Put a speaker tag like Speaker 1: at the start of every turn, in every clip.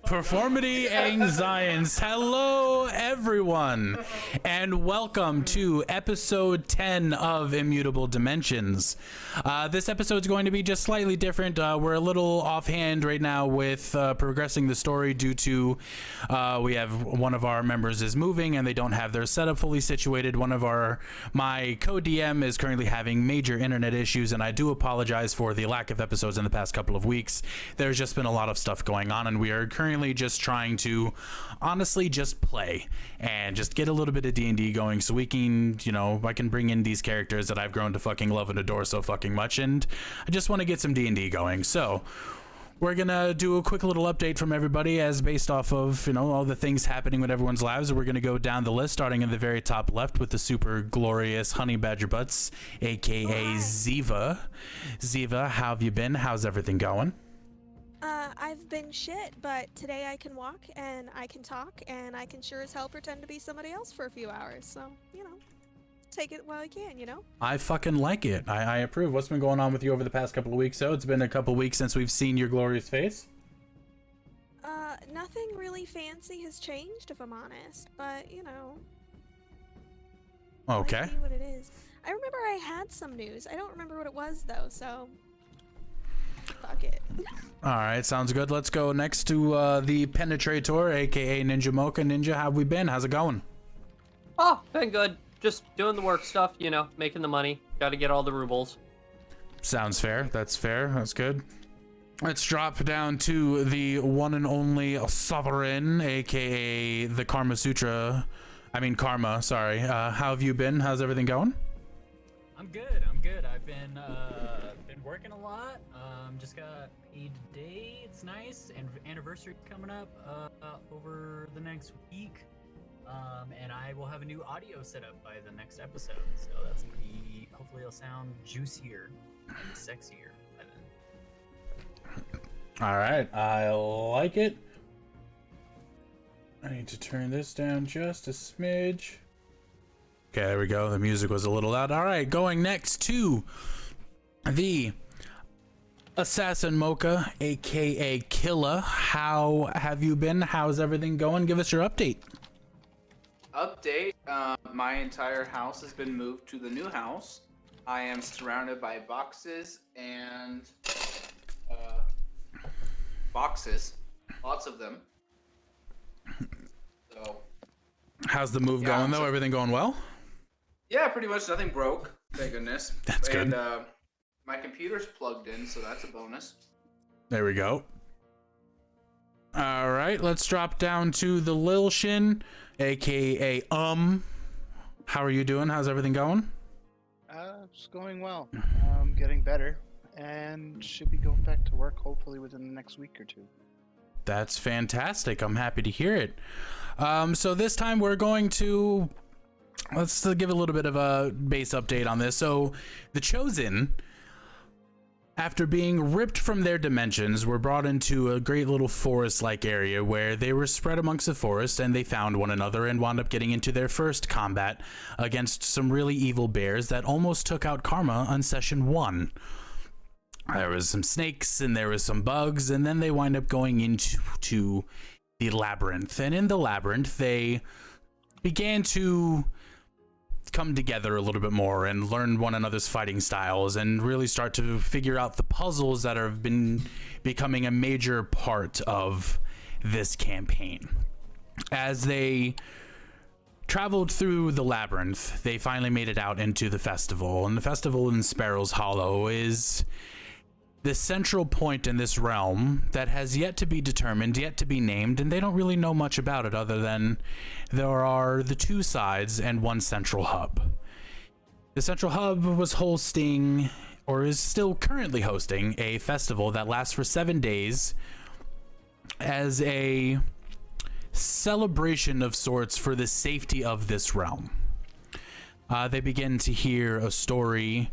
Speaker 1: Performity and Science. Hello, everyone, and welcome to episode 10 of Immutable Dimensions. This episode is going to be just slightly different. We're a little offhand right now with progressing the story due to we have one of our members is moving and they don't have their setup fully situated. My co-DM is currently having major internet issues, and I do apologize for the lack of episodes in the past couple of weeks. There's just been a lot of stuff going on, and we are currently just trying to honestly just play and just get a little bit of D&D going so we can, I can bring in these characters that I've grown to fucking love and adore so fucking much, and I just want to get some D&D going. So we're gonna do a quick little update from everybody as based off of all the things happening with everyone's lives. We're gonna go down the list, starting in the very top left with the super glorious Honey Badger Butts, aka Ziva. Ziva, how have you been? How's everything going?
Speaker 2: I've been shit, but today I can walk and I can talk and I can sure as hell pretend to be somebody else for a few hours. So, take it while you can,
Speaker 1: I fucking like it. I approve. What's been going on with you over the past couple of weeks? So it's been a couple of weeks since we've seen your glorious face.
Speaker 2: Nothing really fancy has changed, if I'm honest, but,
Speaker 1: Okay.
Speaker 2: Might be what it is. I remember I had some news. I don't remember what it was, though, so fuck it.
Speaker 1: All right, sounds good. Let's go next to the Penetrator, aka Ninja Mocha. Ninja, how have we been? How's it going?
Speaker 3: Oh, been good. Just doing the work stuff, making the money. Got to get all the rubles.
Speaker 1: Sounds fair. That's fair. That's good. Let's drop down to the one and only Sovereign, aka the Karma Sutra. I mean Karma, sorry. How have you been? How's everything going?
Speaker 4: I'm good. I've been working a lot. Just got paid today. It's nice. And anniversary coming up over the next week. And I will have a new audio set up by the next episode. So that's gonna be, hopefully it'll sound juicier and sexier by then.
Speaker 1: All right, I like it. I need to turn this down just a smidge. Okay, there we go. The music was a little loud. All right, going next to the Assassin Mocha, aka Killa. How have you been? How's everything going? Give us your update.
Speaker 5: Update, my entire house has been moved to the new house. I am surrounded by boxes and boxes, lots of them. So
Speaker 1: how's the move going though? Everything going well?
Speaker 5: Yeah, pretty much nothing broke, thank goodness.
Speaker 1: That's good.
Speaker 5: And my computer's plugged in, so that's a bonus.
Speaker 1: There we go. All right, let's drop down to the Lil Shin, aka How are you doing? How's everything going?
Speaker 6: It's going well. Getting better, and should be going back to work hopefully within the next week or two.
Speaker 1: That's fantastic. I'm happy to hear it. So this time we're going to let's give a little bit of a base update on this. So the Chosen, after being ripped from their dimensions, were brought into a great little forest-like area where they were spread amongst the forest, and they found one another and wound up getting into their first combat against some really evil bears that almost took out Karma on session 1. There was some snakes and there was some bugs, and then they wind up going into the labyrinth. And in the labyrinth, they began to come together a little bit more and learn one another's fighting styles and really start to figure out the puzzles that have been becoming a major part of this campaign. As they traveled through the labyrinth, they finally made it out into the festival, and the festival in Sparrow's Hollow is the central point in this realm that has yet to be determined, yet to be named, and they don't really know much about it other than there are the two sides and one central hub. The central hub was hosting, or is still currently hosting, a festival that lasts for 7 days as a celebration of sorts for the safety of this realm. They begin to hear a story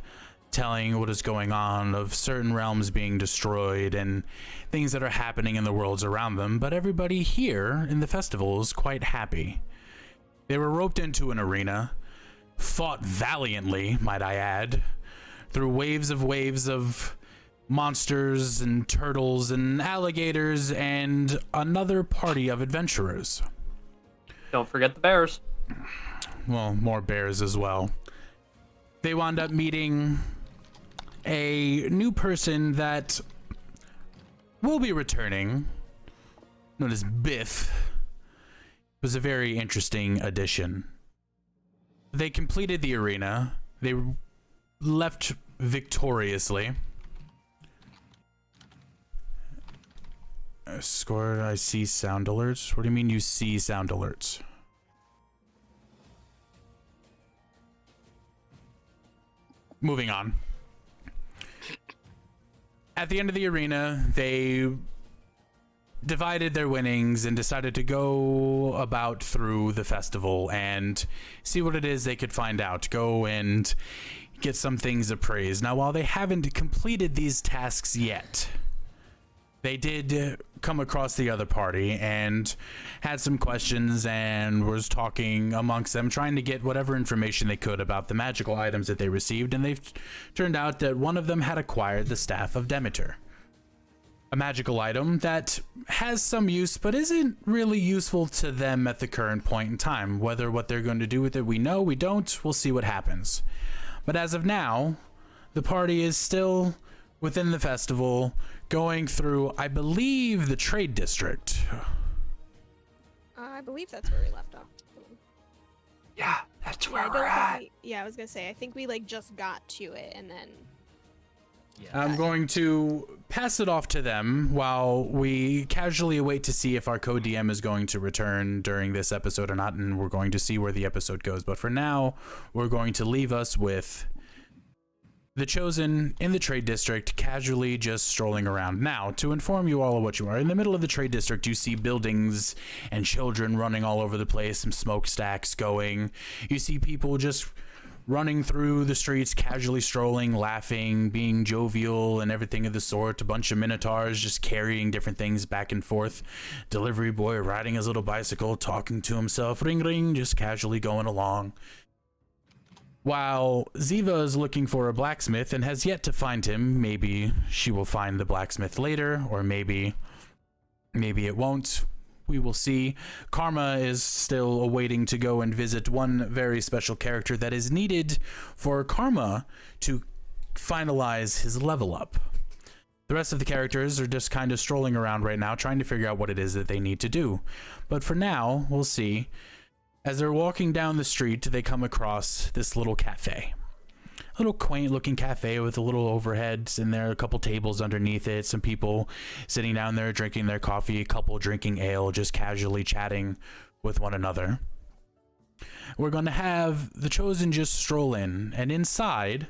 Speaker 1: telling what is going on of certain realms being destroyed and things that are happening in the worlds around them, but everybody here in the festival is quite happy. They were roped into an arena, fought valiantly, might I add, through waves of monsters and turtles and alligators and another party of adventurers.
Speaker 3: Don't forget the bears.
Speaker 1: Well, more bears as well. They wound up meeting a new person that will be returning, known as Biff. It was a very interesting addition. They completed the arena. They left victoriously. Score, I see sound alerts. What do you mean you see sound alerts? Moving on. At the end of the arena, they divided their winnings and decided to go about through the festival and see what it is they could find out. Go and get some things appraised. Now, while they haven't completed these tasks yet, they did come across the other party and had some questions and was talking amongst them, trying to get whatever information they could about the magical items that they received. And they've turned out that one of them had acquired the Staff of Demeter, a magical item that has some use but isn't really useful to them at the current point in time. Whether what they're going to do with it, we know, we don't, we'll see what happens. But as of now, the party is still within the festival, going through, I believe, the trade district.
Speaker 2: I believe that's where we left off.
Speaker 3: Yeah, that's
Speaker 2: Yeah,
Speaker 3: where
Speaker 2: I
Speaker 3: we're
Speaker 2: don't
Speaker 3: at.
Speaker 2: think we, yeah, I was gonna say, I think we like just got to it and then.
Speaker 4: Yeah.
Speaker 1: I'm going to pass it off to them while we casually await to see if our co-DM is going to return during this episode or not, and we're going to see where the episode goes. But for now, we're going to leave us with the Chosen in the trade district, casually just strolling around. Now, to inform you all of what you are, in the middle of the trade district, you see buildings and children running all over the place, some smokestacks going. You see people just running through the streets, casually strolling, laughing, being jovial and everything of the sort. A bunch of minotaurs just carrying different things back and forth. Delivery boy riding his little bicycle, talking to himself, ring ring, just casually going along. While Ziva is looking for a blacksmith and has yet to find him. Maybe she will find the blacksmith later, or maybe it won't. We will see. Karma is still awaiting to go and visit one very special character that is needed for Karma to finalize his level up. The rest of the characters are just kind of strolling around right now, trying to figure out what it is that they need to do. But for now, we'll see. As they're walking down the street, they come across this little cafe. A little quaint looking cafe with a little overheads in there, a couple tables underneath it, some people sitting down there drinking their coffee, a couple drinking ale, just casually chatting with one another. We're going to have the Chosen just stroll in, and inside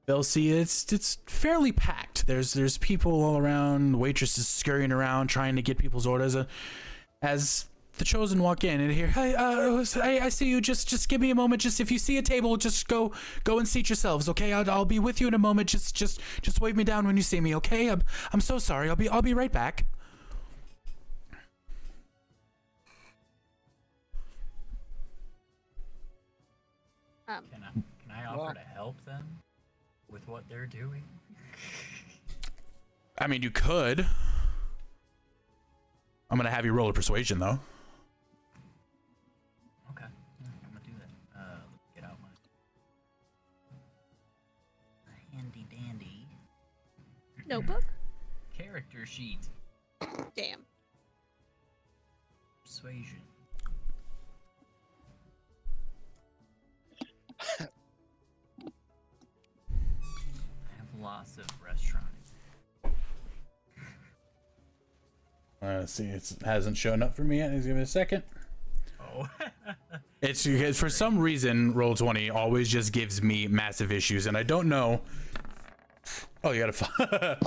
Speaker 1: they'll see it's fairly packed. There's people all around, waitresses scurrying around trying to get people's orders. As the Chosen walk in and hear, hey, I see you. Just give me a moment. Just if you see a table, just go and seat yourselves. Okay, I'll be with you in a moment. Just wave me down when you see me. Okay, I'm so sorry. I'll be right back.
Speaker 4: Can I offer to help them with what they're doing?
Speaker 1: I mean, you could. I'm gonna have you roll a persuasion though.
Speaker 4: Okay, I'm gonna do that. Let's get out my handy dandy
Speaker 2: Notebook?
Speaker 4: character sheet.
Speaker 2: Damn.
Speaker 4: Persuasion. I have lots of restaurant.
Speaker 1: See, it hasn't shown up for me yet. Just give me a second.
Speaker 4: Oh.
Speaker 1: It's because for some reason Roll20 always just gives me massive issues, and I don't know. Oh, you gotta.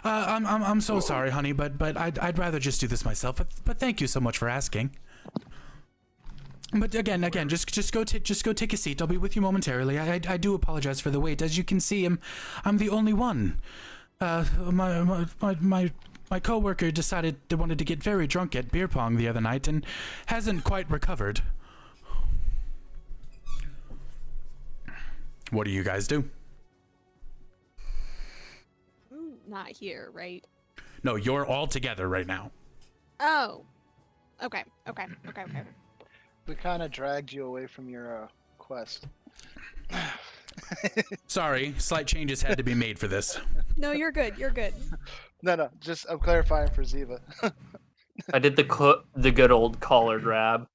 Speaker 1: I'm so sorry, honey, but I'd rather just do this myself. But thank you so much for asking. But again, just go take a seat. I'll be with you momentarily. I do apologize for the wait. As you can see, I'm the only one. My coworker decided they wanted to get very drunk at beer pong the other night and hasn't quite recovered. What do you guys do?
Speaker 2: not here, right?
Speaker 1: No, you're all together right now.
Speaker 2: Oh. Okay.
Speaker 6: We kind of dragged you away from your quest.
Speaker 1: Sorry, slight changes had to be made for this.
Speaker 2: No, you're good. You're good.
Speaker 6: No, just I'm clarifying for Ziva.
Speaker 3: I did the good old collar grab.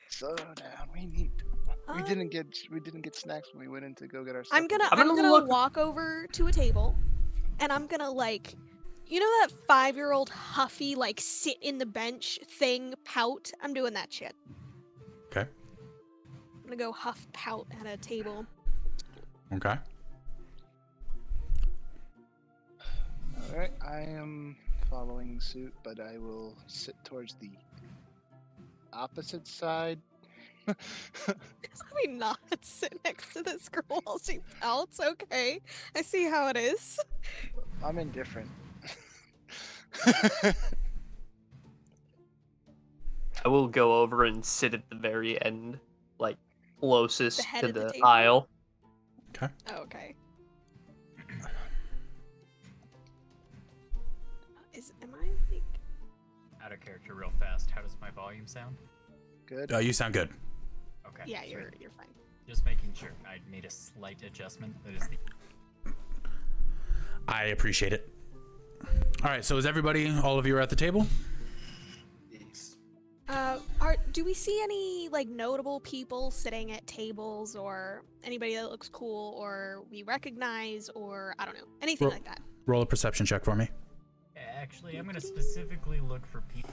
Speaker 6: Slow down. We didn't get snacks when we went in to go get our stuff.
Speaker 2: I'm gonna
Speaker 3: look-
Speaker 2: walk over to a table, and I'm gonna like, you know that 5-year-old huffy like sit in the bench thing pout. I'm doing that shit.
Speaker 1: Okay.
Speaker 2: I'm gonna go huff pout at a table.
Speaker 1: Okay.
Speaker 6: All right, I am following suit, but I will sit towards the opposite side.
Speaker 2: I mean, not sit next to this girl while she pouts. Okay, I see how it is.
Speaker 6: I'm indifferent.
Speaker 3: I will go over and sit at the very end, like closest
Speaker 2: The head
Speaker 3: to
Speaker 2: of the
Speaker 3: the
Speaker 2: table?
Speaker 3: aisle.
Speaker 2: Oh, okay. Am I like?
Speaker 4: Out of character, real fast. How does my volume sound?
Speaker 6: Good.
Speaker 1: You sound good.
Speaker 4: Okay.
Speaker 2: Yeah,
Speaker 4: sweet.
Speaker 2: you're fine.
Speaker 4: Just making sure. I made a slight adjustment. That is the.
Speaker 1: I appreciate it. All right, so is everybody, all of you are at the table?
Speaker 5: Yes.
Speaker 2: Do we see any like notable people sitting at tables, or anybody that looks cool, or we recognize, or I don't know, anything like that?
Speaker 1: Roll a perception check for me.
Speaker 4: Actually, I'm gonna specifically look for people.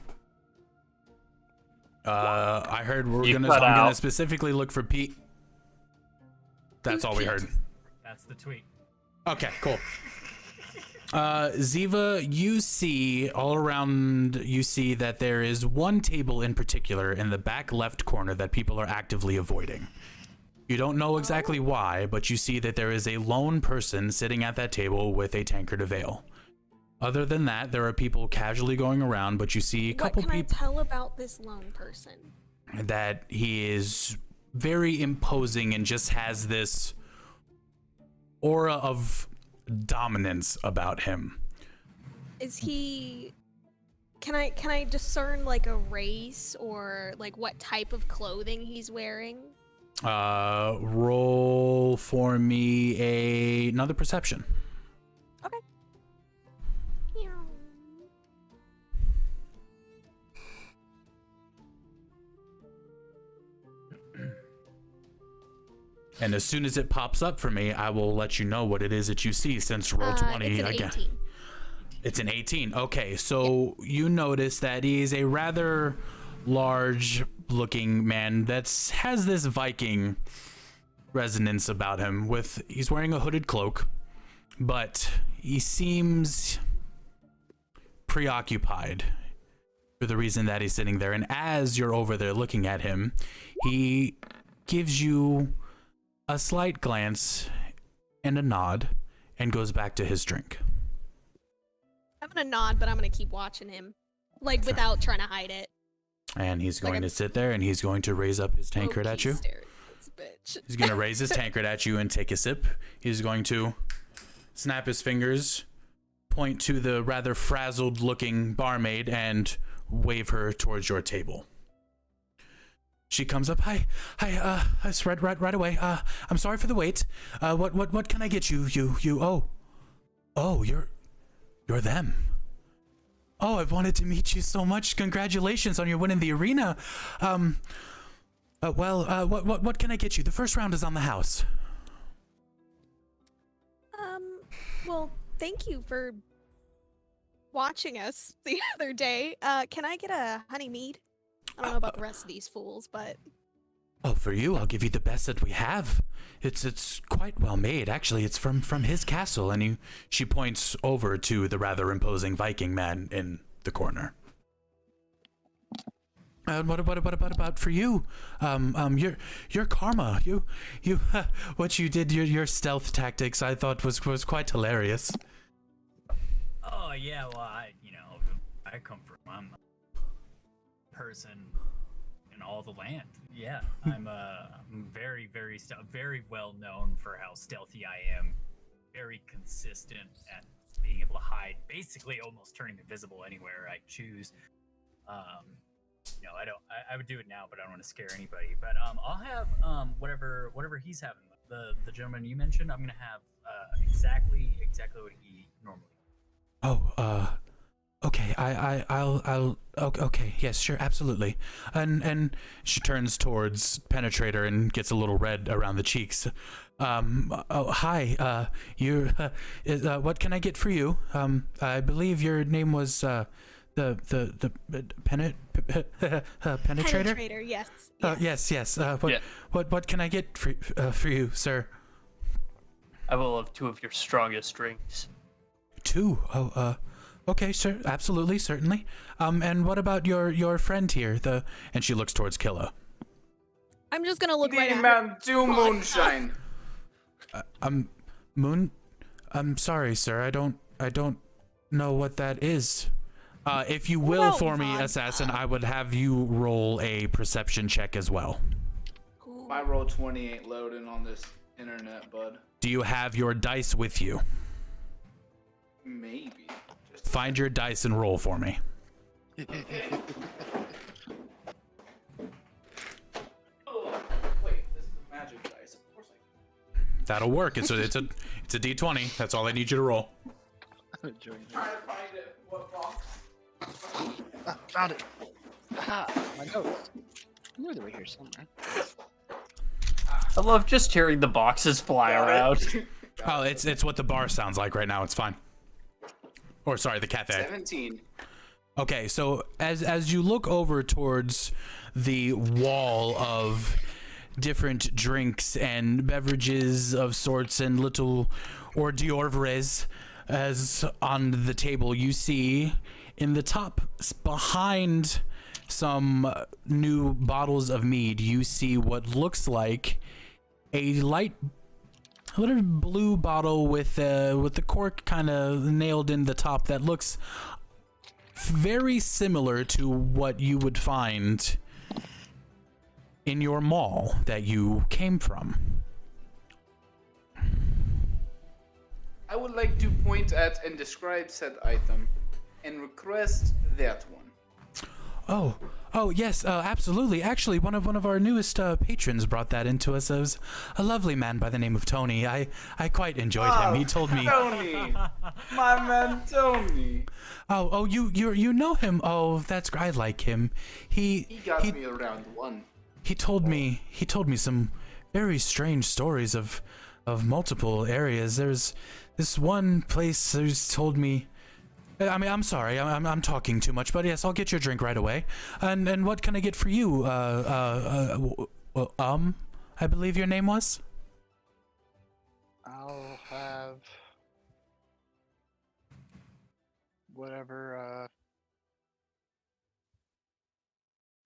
Speaker 1: I heard I'm
Speaker 3: You
Speaker 1: gonna
Speaker 3: cut out.
Speaker 1: specifically look for Pete. That's all we heard.
Speaker 4: That's the tweet.
Speaker 1: Okay, cool. Ziva, you see all around, you see that there is one table in particular in the back left corner that people are actively avoiding. You don't know exactly why, but you see that there is a lone person sitting at that table with a tankard of ale. Other than that, there are people casually going around, but you see a couple
Speaker 2: What can
Speaker 1: people
Speaker 2: I tell about this lone person?
Speaker 1: that he is very imposing and just has this aura of dominance about him.
Speaker 2: Is he? Can I discern like a race or like what type of clothing he's wearing?
Speaker 1: Roll for me another perception.
Speaker 2: Okay.
Speaker 1: And as soon as it pops up for me, I will let you know what it is that you see, since roll 20
Speaker 2: it's an
Speaker 1: again.
Speaker 2: 18.
Speaker 1: It's an 18. Okay, so you notice that he's a rather large looking man that has this Viking resonance about him. He's wearing a hooded cloak, but he seems preoccupied for the reason that he's sitting there. And as you're over there looking at him, he gives you a slight glance and a nod and goes back to his drink.
Speaker 2: I'm gonna nod, but I'm gonna keep watching him, like without trying to hide it.
Speaker 1: And he's
Speaker 2: Like
Speaker 1: going
Speaker 2: I'm-
Speaker 1: to sit there and he's going to raise up his tankard at you.
Speaker 2: Staring at this bitch.
Speaker 1: He's going to raise his tankard at you and take a sip. He's going to snap his fingers, point to the rather frazzled looking barmaid, and wave her towards your table. She comes up. Hi, it's right away. I'm sorry for the wait. What can I get you? Oh, you're them. Oh, I've wanted to meet you so much. Congratulations on your win in the arena. What can I get you? The first round is on the house.
Speaker 2: Well, thank you for watching us the other day. Can I get a honey mead? I don't know about the rest of these fools, but
Speaker 1: Oh, for you, I'll give you the best that we have. It's quite well made, actually. It's from his castle, and she points over to the rather imposing Viking man in the corner. What about for you? Your karma, you what you did, your stealth tactics, I thought was quite hilarious.
Speaker 4: Oh yeah, well I come from I'm a person in all the land. Yeah, I'm very very well known for how stealthy I am. very consistent at being able to hide, basically almost turning invisible anywhere I choose. I would do it now, but I don't want to scare anybody. But I'll have whatever he's having. The gentleman you mentioned, I'm gonna have exactly what he normally.
Speaker 1: Oh, okay. I'll. Okay. Yes, sure, absolutely. And she turns towards Penetrator and gets a little red around the cheeks. Oh, hi. What can I get for you? I believe your name was the penetrator.
Speaker 2: Penetrator, yes.
Speaker 1: Yes. What can I get for you, sir?
Speaker 3: I will have 2 of your strongest drinks.
Speaker 1: 2? Oh, okay, sir. Absolutely, certainly. And what about your friend here? And she looks towards Killa.
Speaker 2: I'm just gonna look right at her.
Speaker 5: man, 2 moonshine.
Speaker 1: Moon. I'm sorry, sir. I don't know what that is. If you will, for me, assassin, I would have you roll a perception check as well.
Speaker 5: My roll 20 ain't loading on this internet, bud.
Speaker 1: Do you have your dice with you?
Speaker 5: Maybe.
Speaker 1: Find your dice and roll for me.
Speaker 5: Oh, wait, this is a magic dice. Of course I can.
Speaker 1: That'll work. It's a D20. That's all I need you to roll.
Speaker 6: I'm enjoying it.
Speaker 5: Trying to find it. What box?
Speaker 6: Ah, found it. Aha, my notes. I knew they were here somewhere.
Speaker 3: I love just hearing the boxes fly around.
Speaker 1: Oh, it's what the bar sounds like right now. It's fine. Or sorry, the cafe.
Speaker 5: 17.
Speaker 1: Okay, so as you look over towards the wall of different drinks and beverages of sorts and little hors d'oeuvres as on the table, you see in the top behind some new bottles of mead, you see what looks like a little blue bottle with the cork kind of nailed in the top that looks very similar to what you would find in your mall that you came from.
Speaker 5: I would like to point at and describe said item and request that one.
Speaker 1: Oh, yes, absolutely. Actually, one of our newest patrons brought that into us. It was a lovely man by the name of Tony. I quite enjoyed him. He told me.
Speaker 5: Tony, my man Tony.
Speaker 1: Oh, you know him. Oh, that's great. I like him.
Speaker 5: He got me around one.
Speaker 1: He told me some very strange stories of multiple areas. There's this one place who's told me. I mean, I'm sorry, I'm talking too much, but yes, I'll get your drink right away. And what can I get for you? I believe your name was?
Speaker 6: I'll have whatever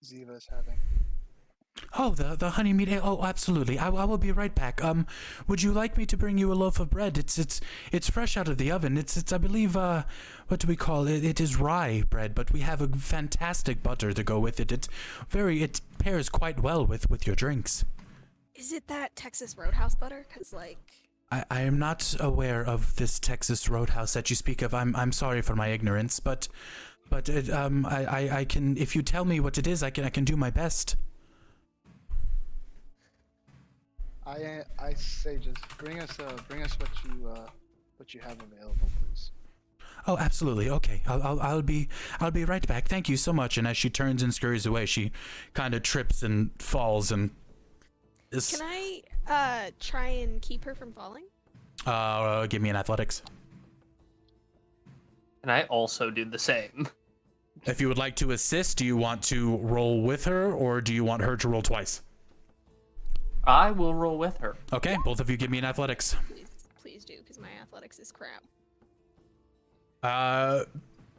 Speaker 6: Ziva's having.
Speaker 1: Oh, the honey meat ale. Oh, absolutely. I will be right back. Would you like me to bring you a loaf of bread? It's fresh out of the oven. It's I believe what do we call it? It is rye bread, but we have a fantastic butter to go with it. It pairs quite well with your drinks.
Speaker 2: Is it that Texas Roadhouse butter? Cause like
Speaker 1: I am not aware of this Texas Roadhouse that you speak of. I'm sorry for my ignorance, but I can, if you tell me what it is, I can do my best.
Speaker 6: I say just bring us what you have available, please.
Speaker 1: Oh, absolutely. Okay, I'll be right back. Thank you so much. And as she turns and scurries away, she kind of trips and falls and is.
Speaker 2: Can I try and keep her from falling?
Speaker 1: Give me an athletics.
Speaker 3: And I also do the same.
Speaker 1: If you would like to assist, do you want to roll with her or do you want her to roll twice?
Speaker 3: I will roll with her.
Speaker 1: Okay, both of you give me an athletics.
Speaker 2: Please do, because my athletics is crap.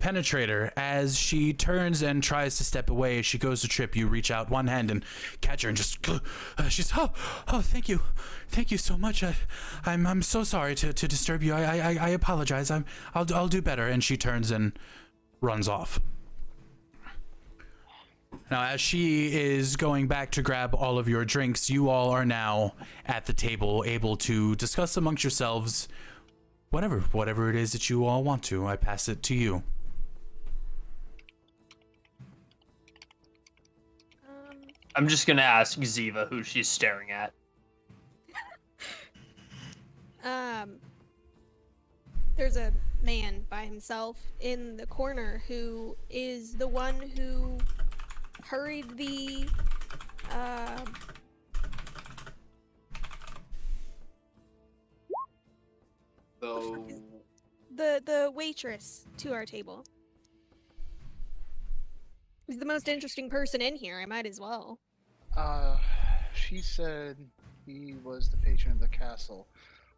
Speaker 1: Penetrator, as she turns and tries to step away, as she goes to trip, you reach out one hand and catch her and just, she's, oh, thank you so much. I'm so sorry to disturb you. I apologize. I'll do better. And she turns and runs off. Now, as she is going back to grab all of your drinks, you all are now at the table, able to discuss amongst yourselves whatever it is that you all want to, I pass it to you.
Speaker 3: I'm just gonna ask Ziva who she's staring at.
Speaker 2: There's a man by himself in the corner who is the one who hurried the
Speaker 5: So,
Speaker 2: the waitress to our table. He's the most interesting person in here. I might as well.
Speaker 6: She said he was the patron of the castle.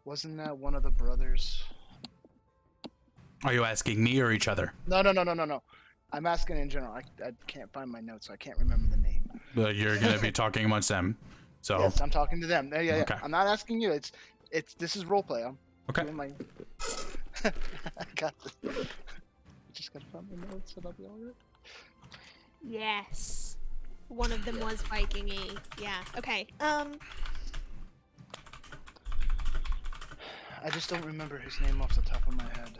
Speaker 6: Wasn't that one of the brothers?
Speaker 1: Are you asking me or each other?
Speaker 6: No. I'm asking in general. I can't find my notes, so I can't remember the name.
Speaker 1: But you're gonna be talking amongst them. So
Speaker 6: Yes, I'm talking to them. Yeah.
Speaker 1: Okay.
Speaker 6: I'm not asking you. This is roleplay. I'm
Speaker 1: okay.
Speaker 6: doing my. I got this. Just gotta find my notes, and I'll be all right.
Speaker 2: Yes. One of them was Viking-y. Yeah. Okay.
Speaker 6: I just don't remember his name off the top of my head.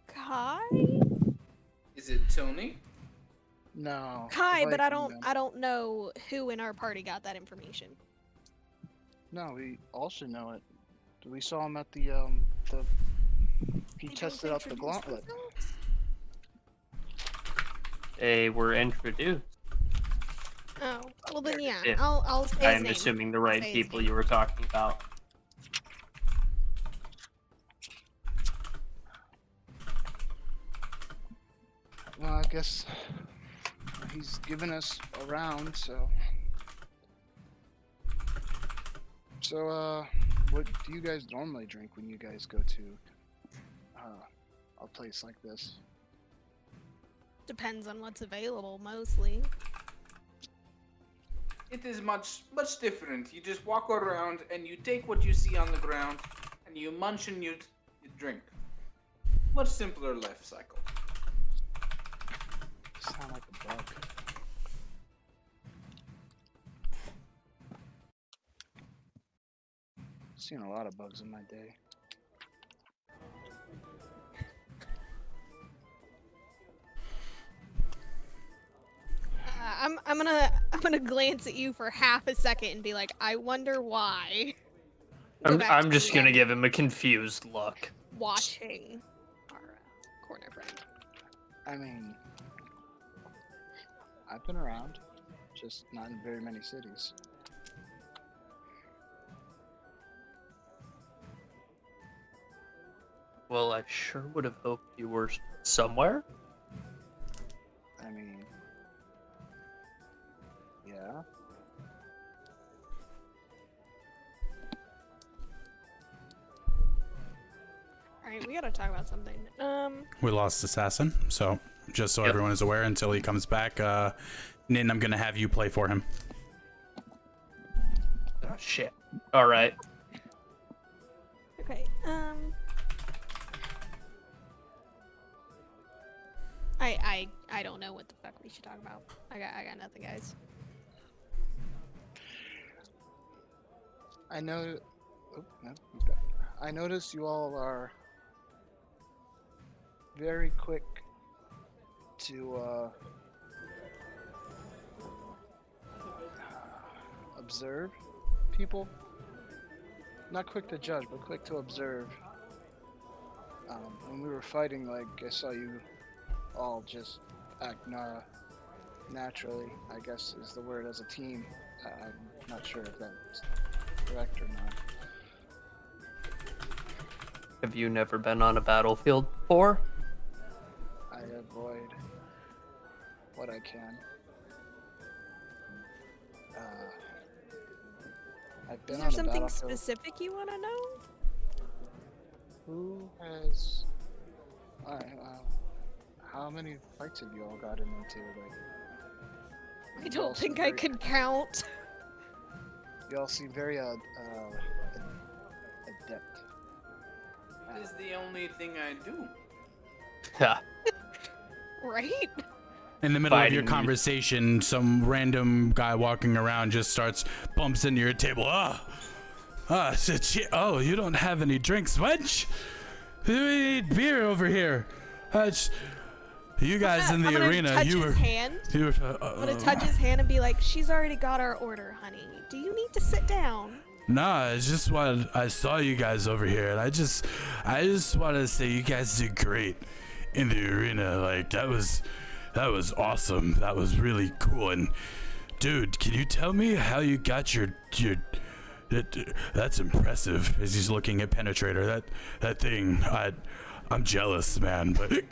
Speaker 2: Kai?
Speaker 5: is it Tony?
Speaker 6: No.
Speaker 2: Kai,
Speaker 6: the
Speaker 2: but I
Speaker 6: Viking man.
Speaker 2: don't know who in our party got that information.
Speaker 6: No, we all should know it. We saw him at the he
Speaker 2: They
Speaker 6: tested
Speaker 2: both
Speaker 6: out the
Speaker 2: introduced
Speaker 6: gauntlet.
Speaker 2: themselves?
Speaker 3: They were introduced.
Speaker 2: Oh, well then yeah.
Speaker 3: Yeah.
Speaker 2: I'll say his
Speaker 3: I'm
Speaker 2: name.
Speaker 3: assuming the right
Speaker 2: Say his
Speaker 3: people
Speaker 2: name.
Speaker 3: you were talking about.
Speaker 6: Well, I guess he's given us a round, so. So, what do you guys normally drink when you guys go to a place like this?
Speaker 2: Depends on what's available, mostly.
Speaker 5: It is much different. You just walk around and you take what you see on the ground and you munch and you drink. Much simpler life cycle.
Speaker 6: Sound like a bug. Seen a lot of bugs in my day.
Speaker 2: I'm gonna glance at you for half a second and be like, I wonder why. Go back
Speaker 3: I'm
Speaker 2: to
Speaker 3: just
Speaker 2: the,
Speaker 3: gonna give him a confused look.
Speaker 2: watching our corner friend.
Speaker 6: I mean, I've been around, just not in very many cities.
Speaker 3: Well, I sure would have hoped you were somewhere.
Speaker 6: I mean, yeah.
Speaker 2: Alright, we gotta talk about something.
Speaker 1: We lost Assassin, so just so
Speaker 3: Yep.
Speaker 1: everyone is aware, until he comes back, Nin, I'm gonna have you play for him.
Speaker 3: Oh shit. All right.
Speaker 2: Okay, I don't know what the fuck we should talk about. I got nothing, guys.
Speaker 6: I know. Oh, no, he's back. I notice you all are very quick to observe people. Not quick to judge, but quick to observe. When we were fighting, like, I saw you all just act naturally, I guess is the word, as a team. I'm not sure if that's correct or not.
Speaker 3: Have you never been on a battlefield before?
Speaker 6: I avoid what I can. I've been
Speaker 2: Is
Speaker 6: on
Speaker 2: there
Speaker 6: a
Speaker 2: something
Speaker 6: battlefield.
Speaker 2: specific you want to know?
Speaker 6: Who has? Alright. How many fights have you all gotten into? Like,
Speaker 2: I
Speaker 6: you all
Speaker 2: don't
Speaker 6: seem
Speaker 2: think I
Speaker 6: very-
Speaker 2: could count.
Speaker 6: You all seem very adept.
Speaker 5: That is the only thing I do.
Speaker 3: Yeah.
Speaker 2: Right?
Speaker 1: In the middle of your
Speaker 3: Fighting.
Speaker 1: conversation, some random guy walking around just bumps into your table. Ah! Oh, you don't have any drinks, wench? We need beer over here. You guys in the
Speaker 2: I'm gonna
Speaker 1: arena,
Speaker 2: touch
Speaker 1: you
Speaker 2: his
Speaker 1: were.
Speaker 2: hand.
Speaker 1: You were.
Speaker 2: I'm gonna touch his hand and be like, "She's already got our order, honey. Do you need to sit down?"
Speaker 1: Nah, it's just what I saw you guys over here, and I just wanted to say you guys did great in the arena. Like that was awesome. That was really cool. And dude, can you tell me how you got your that's impressive. As he's looking at Penetrator, that thing, I'm jealous, man. But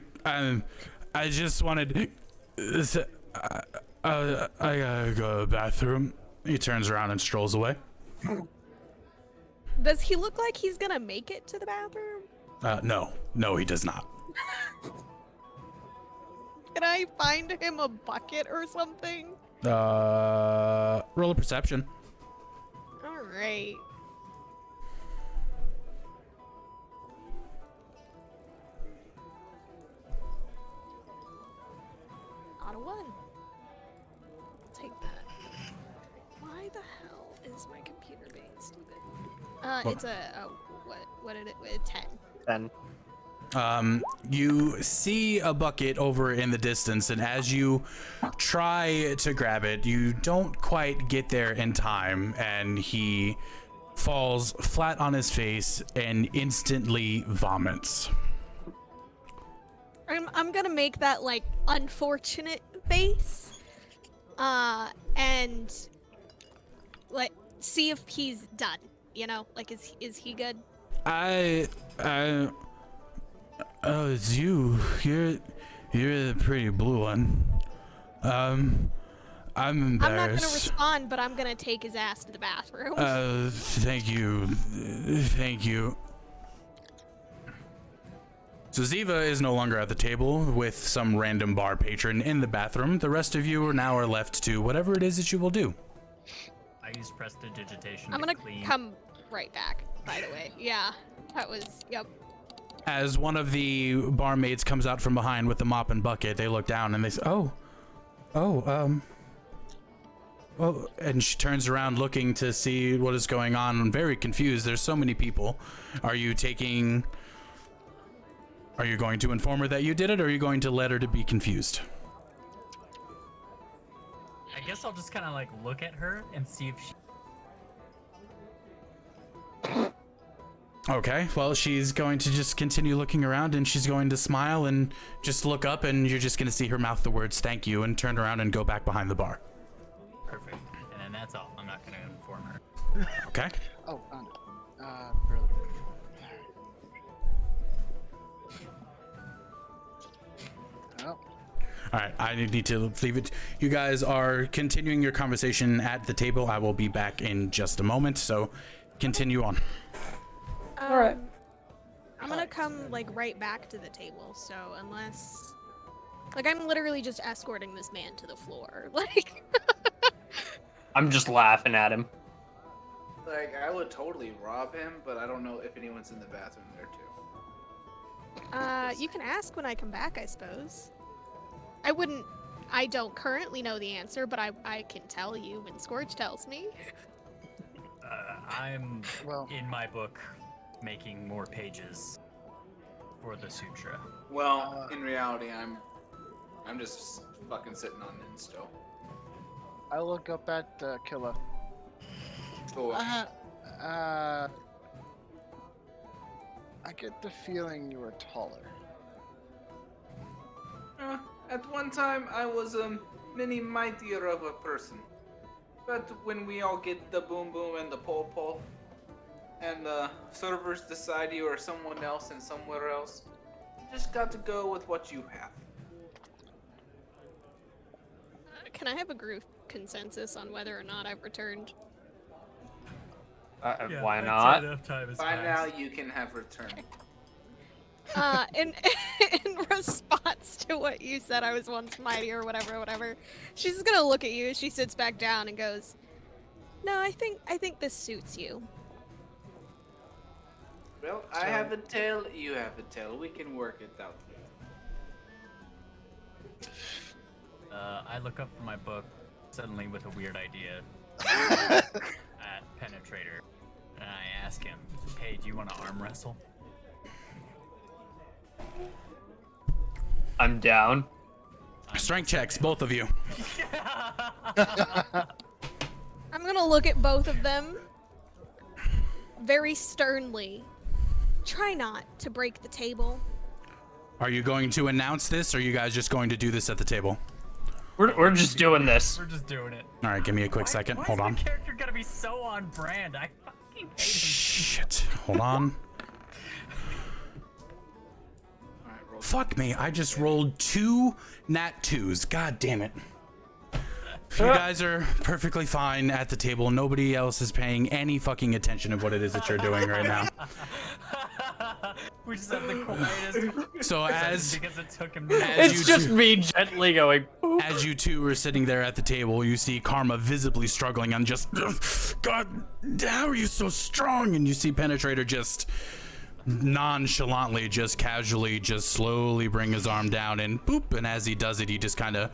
Speaker 1: I just wanted. I gotta go to the bathroom. He turns around and strolls away.
Speaker 2: Does he look like he's gonna make it to the bathroom?
Speaker 1: No, he does not.
Speaker 2: Can I find him a bucket or something?
Speaker 1: Roll a perception.
Speaker 2: All right. Not a 1. I'll take that. Why the hell is my computer being stupid? It's a what did it? A 10.
Speaker 3: 10.
Speaker 1: You see a bucket over in the distance, and as you try to grab it, you don't quite get there in time, and he falls flat on his face and instantly vomits.
Speaker 2: I'm gonna make that like unfortunate face, and like see if he's done. You know, like is he good?
Speaker 1: Oh, it's you. You're the pretty blue one. I'm embarrassed.
Speaker 2: I'm not gonna respond, but I'm gonna take his ass to the bathroom.
Speaker 1: Thank you. Thank you. So Ziva is no longer at the table with some random bar patron in the bathroom. The rest of you are left to whatever it is that you will do.
Speaker 4: I use prestidigitation.
Speaker 2: I'm gonna come right back, by the way. Yeah, that was, yep.
Speaker 1: As one of the barmaids comes out from behind with the mop and bucket, they look down and they say, oh, and she turns around looking to see what is going on. I'm very confused. There's so many people. Are you going to inform her that you did it, or are you going to let her to be confused?
Speaker 4: I guess I'll just kind of like look at her and see if she.
Speaker 1: Okay, well, she's going to just continue looking around, and she's going to smile and just look up, and you're just going to see her mouth the words "thank you" and turn around and go back behind the bar.
Speaker 4: Perfect. And then that's all. I'm not going to inform her.
Speaker 1: Okay.
Speaker 6: Oh, really. Oh.
Speaker 1: All right, I need to leave it. You guys are continuing your conversation at the table. I will be back in just a moment, so continue on.
Speaker 3: All right.
Speaker 2: I'm gonna come like right back to the table. So unless, like, I'm literally just escorting this man to the floor. Like,
Speaker 3: I'm just laughing at him.
Speaker 5: Like, I would totally rob him, but I don't know if anyone's in the bathroom there too.
Speaker 2: you can ask when I come back, I suppose. I don't currently know the answer, but I can tell you when Scourge tells me.
Speaker 4: I'm in my book making more pages for the sutra.
Speaker 5: Well, in reality, I'm just fucking sitting on Insto.
Speaker 6: I look up at Killa.
Speaker 5: So,
Speaker 6: I get the feeling you were taller.
Speaker 5: at one time, I was a mini mightier of a person. But when we all get the boom boom and the pole pole, and the servers decide you are someone else and somewhere else, you just got to go with what you have.
Speaker 2: Can I have a group consensus on whether or not I've returned?
Speaker 3: Why not?
Speaker 5: By now, you can have returned.
Speaker 2: In response to what you said, I was once mighty or whatever. She's just gonna look at you as she sits back down and goes, "No, I think this suits you."
Speaker 5: Well, I have a tail, you have a tail. We can work it out.
Speaker 4: I look up from my book suddenly with a weird idea at Penetrator, and I ask him, hey, do you want to arm wrestle?
Speaker 3: I'm down.
Speaker 1: Strength checks, both of you.
Speaker 2: I'm gonna look at both of them very sternly. Try not to break the table.
Speaker 1: Are you going to announce this, or are you guys just going to do this at the table?
Speaker 3: We're just doing this.
Speaker 4: We're just doing it.
Speaker 1: All right, give me a quick second. Hold on.
Speaker 4: Why is my character gonna be so on brand? I fucking hate him.
Speaker 1: Shit. Hold on. Fuck me. I just rolled 2 nat 2s. God damn it. You guys are perfectly fine at the table. Nobody else is paying any fucking attention to what it is that you're doing right now.
Speaker 4: We just have the quietest.
Speaker 1: So
Speaker 4: because it took him.
Speaker 3: It's just me gently going.
Speaker 1: As you two are sitting there at the table, you see Karma visibly struggling and just, God, how are you so strong? And you see Penetrator just nonchalantly, just casually, just slowly bring his arm down and boop. And as he does it, he just kind of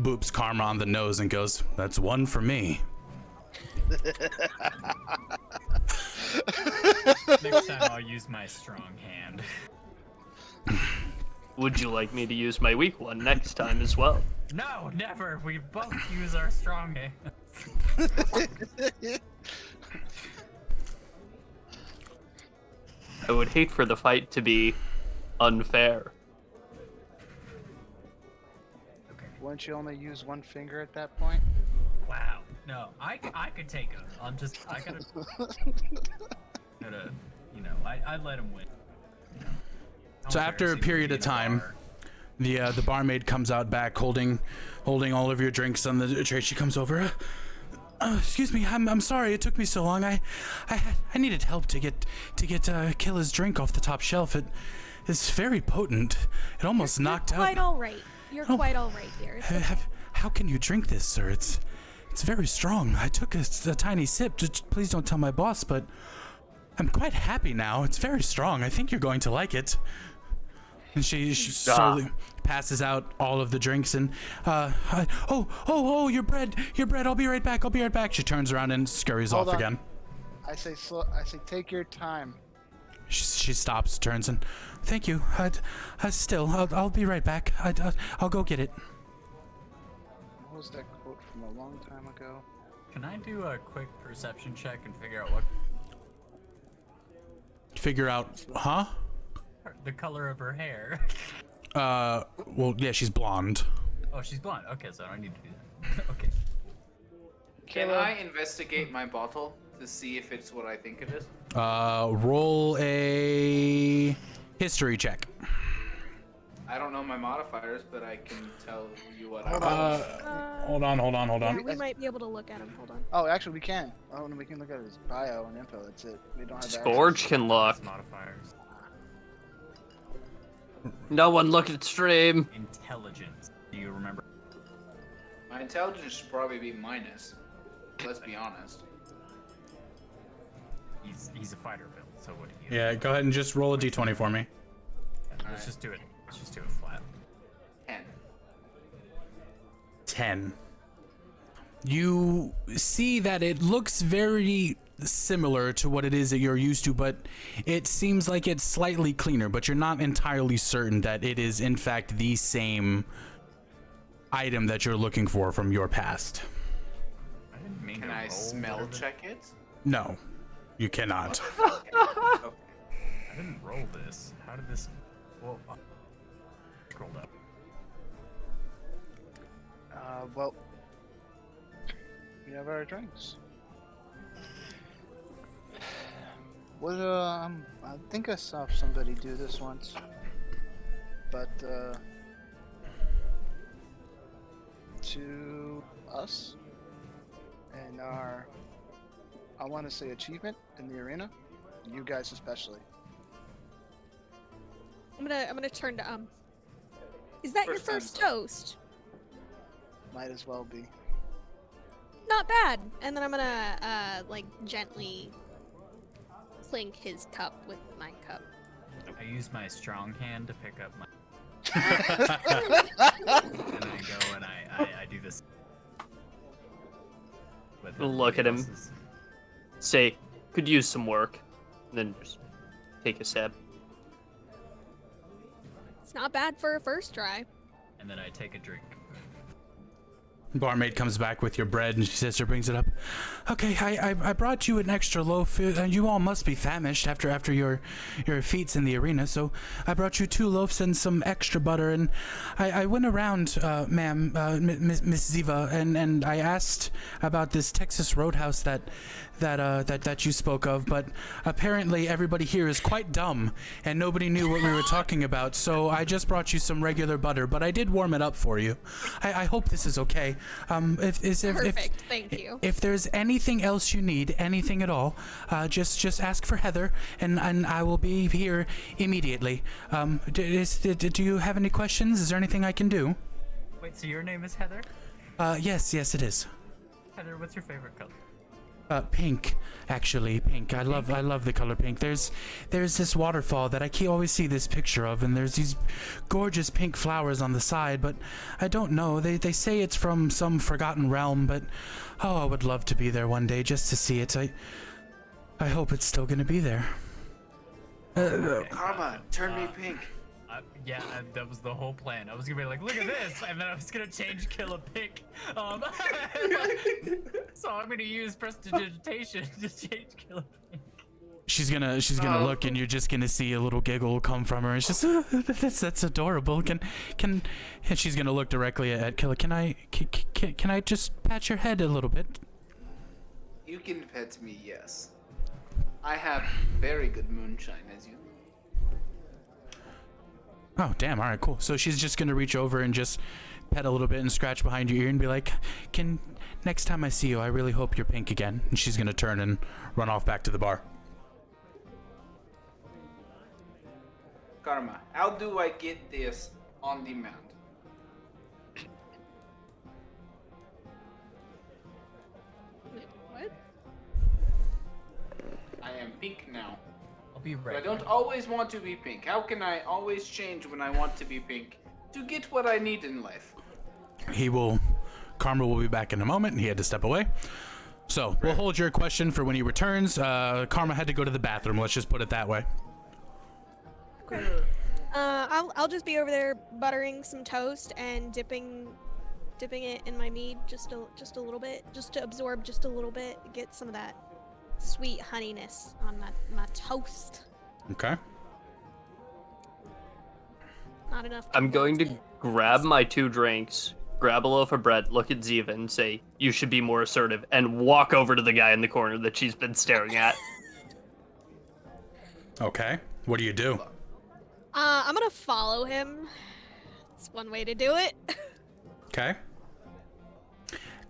Speaker 1: boops Karma on the nose and goes, "That's one for me."
Speaker 4: Next time I'll use my strong hand.
Speaker 3: Would you like me to use my weak one next time as well?
Speaker 4: No, never. We both use our strong hand.
Speaker 3: I would hate for the fight to be unfair.
Speaker 6: Wouldn't you only use one finger at that point?
Speaker 4: Wow. No, I could take him. I gotta, I'd let him win.
Speaker 1: So after a period of time, the barmaid comes out back holding all of your drinks on the tray. She comes over. Excuse me, I'm sorry it took me so long. I needed help to get Killa's drink off the top shelf. It's very potent. It almost knocked out.
Speaker 2: Quite all right. You're quite all right here.
Speaker 1: How can you drink this, sir? It's very strong. I took a tiny sip. Just, please don't tell my boss, but I'm quite happy now. It's very strong. I think you're going to like it. And she slowly passes out all of the drinks and your bread. I'll be right back. She turns around and scurries
Speaker 6: Hold
Speaker 1: off
Speaker 6: on.
Speaker 1: again.
Speaker 6: I say take your time.
Speaker 1: She stops, turns, and thank you. I'll be right back. I'll go get it.
Speaker 6: What was that quote from a long time ago?
Speaker 4: Can I do a quick perception check and figure out what
Speaker 1: Huh?
Speaker 4: the color of her hair?
Speaker 1: Well, yeah, she's blonde.
Speaker 4: Oh, she's blonde. Okay, so I don't need to do that. Okay.
Speaker 5: Can I investigate my bottle to see if it's what I think it is?
Speaker 1: Roll a history check.
Speaker 5: I don't know my modifiers, but I can tell you what
Speaker 6: Hold
Speaker 5: I
Speaker 1: Hold on.
Speaker 2: Yeah, we might be able to look at him. Hold on.
Speaker 6: Oh, actually, we can. Oh, and we can look at his bio and info. That's it. We don't have
Speaker 3: Scourge can look.
Speaker 4: Modifiers.
Speaker 3: No one look at stream.
Speaker 4: Intelligence. Do you remember?
Speaker 5: My intelligence should probably be minus. Let's be honest.
Speaker 4: He's a fighter build, so what do you?
Speaker 1: Yeah, go ahead and just roll a d20 for me.
Speaker 4: Let's just do it. Let's just do it flat.
Speaker 5: 10.
Speaker 1: 10. You see that it looks very similar to what it is that you're used to, but it seems like it's slightly cleaner, but you're not entirely certain that it is in fact the same item that you're looking for from your past.
Speaker 4: I didn't mean
Speaker 5: Can
Speaker 4: to
Speaker 5: I
Speaker 4: roll
Speaker 5: smell
Speaker 4: whatever-
Speaker 5: check it?
Speaker 1: No, you cannot.
Speaker 5: Okay.
Speaker 4: I didn't roll this. How did this? Well, scrolled up.
Speaker 6: Well, we have our drinks. What? I think I saw somebody do this once, but to us and our, I want to say, achievement in the arena, you guys especially.
Speaker 2: I'm gonna turn to Is that your
Speaker 5: First
Speaker 2: first
Speaker 5: time.
Speaker 2: toast?
Speaker 6: Might as well be.
Speaker 2: Not bad. And then I'm gonna like gently clink his cup with my cup.
Speaker 4: I use my strong hand to pick up my. And I go and I do this. With
Speaker 3: Look at him.
Speaker 4: else's-
Speaker 3: Say, could use some work. And then just take a sip.
Speaker 2: It's not bad for a first try.
Speaker 4: And then I take a drink.
Speaker 1: Barmaid comes back with your bread and she brings it up. Okay, I brought you an extra loaf. You all must be famished after your feats in the arena, so I brought you 2 loaves and some extra butter. And I went around, ma'am, Miss Ziva, and I asked about this Texas Roadhouse that you spoke of, but apparently everybody here is quite dumb and nobody knew what we were talking about. So I just brought you some regular butter, but I did warm it up for you. I hope this is okay.
Speaker 2: Perfect, thank you.
Speaker 1: If there's anything else you need, anything at all, just ask for Heather, and I will be here immediately. Do you have any questions? Is there anything I can do?
Speaker 4: Wait, so your name is Heather?
Speaker 1: Yes, it is.
Speaker 4: Heather, what's your favorite color?
Speaker 1: Pink, actually, pink. I love the color pink. There's this waterfall that I always see this picture of, and there's these gorgeous pink flowers on the side, but I don't know. They say it's from some forgotten realm, but I would love to be there one day just to see it. I hope it's still gonna be there.
Speaker 5: Karma, turn me pink.
Speaker 4: Yeah, that was the whole plan. I was gonna be like, look at this, and then I was gonna change Killa pink. So I'm gonna use prestidigitation to change Killa pink.
Speaker 1: She's gonna look, and you're just gonna see a little giggle come from her. It's just that's adorable. And she's gonna look directly at Killa. Can I just pat your head a little bit?
Speaker 5: You can pet me, yes. I have very good moonshine, as you know.
Speaker 1: Oh, damn. All right, cool. So she's just going to reach over and just pet a little bit and scratch behind your ear and be like, next time I see you, I really hope you're pink again. And she's going to turn and run off back to the bar.
Speaker 5: Karma, how do I get this on demand?
Speaker 2: What?
Speaker 5: I am pink now.
Speaker 4: I'll be
Speaker 5: But
Speaker 4: right.
Speaker 5: I don't always want to be pink. How can I always change when I want to be pink to get what I need in life?
Speaker 1: Karma will be back in a moment, and he had to step away. So we'll hold your question for when he returns. Karma had to go to the bathroom. Let's just put it that way.
Speaker 2: Okay. I'll just be over there buttering some toast and dipping it in my mead just a little bit, just to absorb just a little bit, get some of that sweet honeyness on my toast.
Speaker 1: Okay.
Speaker 2: Not enough.
Speaker 3: I'm going to
Speaker 2: condensed
Speaker 3: grab my 2 drinks, grab a loaf of bread, look at Ziva and say, you should be more assertive, and walk over to the guy in the corner that she's been staring at.
Speaker 1: Okay. What do you do?
Speaker 2: I'm gonna follow him. It's one way to do it.
Speaker 1: Okay.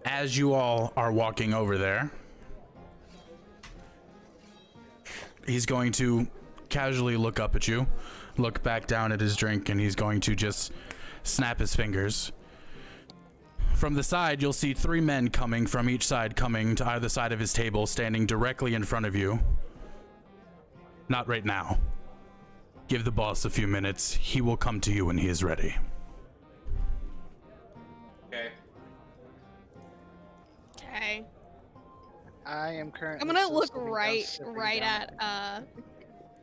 Speaker 1: As you all are walking over there, he's going to casually look up at you, look back down at his drink, and he's going to just snap his fingers. From the side, you'll see 3 men coming from each side, coming to either side of his table, standing directly in front of you. Not right now. Give the boss a few minutes. He will come to you when he is ready.
Speaker 5: Okay.
Speaker 2: Okay.
Speaker 6: I am currently.
Speaker 2: I'm gonna
Speaker 6: still
Speaker 2: look
Speaker 6: sitting down,
Speaker 2: right
Speaker 6: sipping down.
Speaker 2: at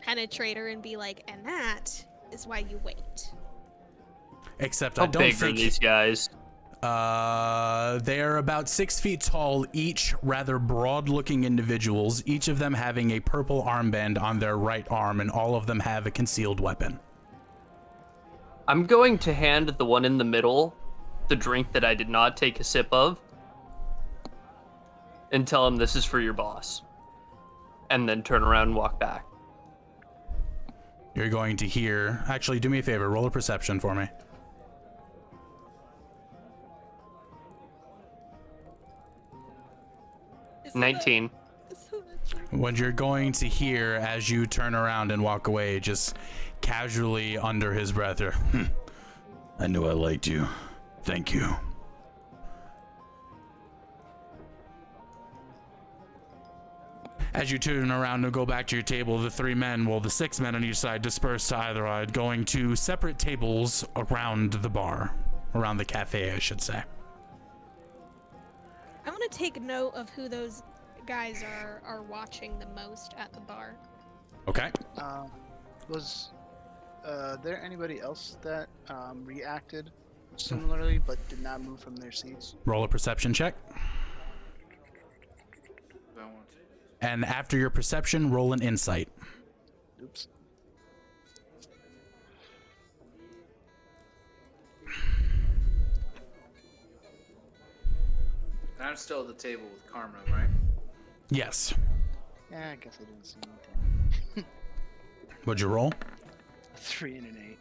Speaker 2: Penetrator and be like, and that is why you wait.
Speaker 1: Except
Speaker 3: How
Speaker 1: I don't
Speaker 3: big are
Speaker 1: think
Speaker 3: these guys?
Speaker 1: they're about 6 feet tall, each rather broad-looking individuals, each of them having a purple armband on their right arm, and all of them have a concealed weapon.
Speaker 3: I'm going to hand the one in the middle the drink that I did not take a sip of and tell him this is for your boss. And then turn around and walk back.
Speaker 1: You're going to hear... Actually, do me a favor. Roll a perception for me.
Speaker 2: Isn't
Speaker 3: 19.
Speaker 1: What you're going to hear as you turn around and walk away, just casually under his breath, I knew I liked you. Thank you. As you turn around and go back to your table, the 3 men, well, the 6 men on each side disperse to either side, going to separate tables around the bar. Around the cafe, I should say.
Speaker 2: I'm gonna take note of who those guys are watching the most at the bar.
Speaker 1: Okay.
Speaker 6: Was there anybody else that reacted similarly but did not move from their seats?
Speaker 1: Roll a perception check.
Speaker 5: That one.
Speaker 1: And after your perception, roll an insight.
Speaker 6: Oops.
Speaker 5: I'm still at the table with Karma, right?
Speaker 1: Yes.
Speaker 6: Yeah, I guess I didn't see anything.
Speaker 1: What'd you roll?
Speaker 6: 3 and an 8.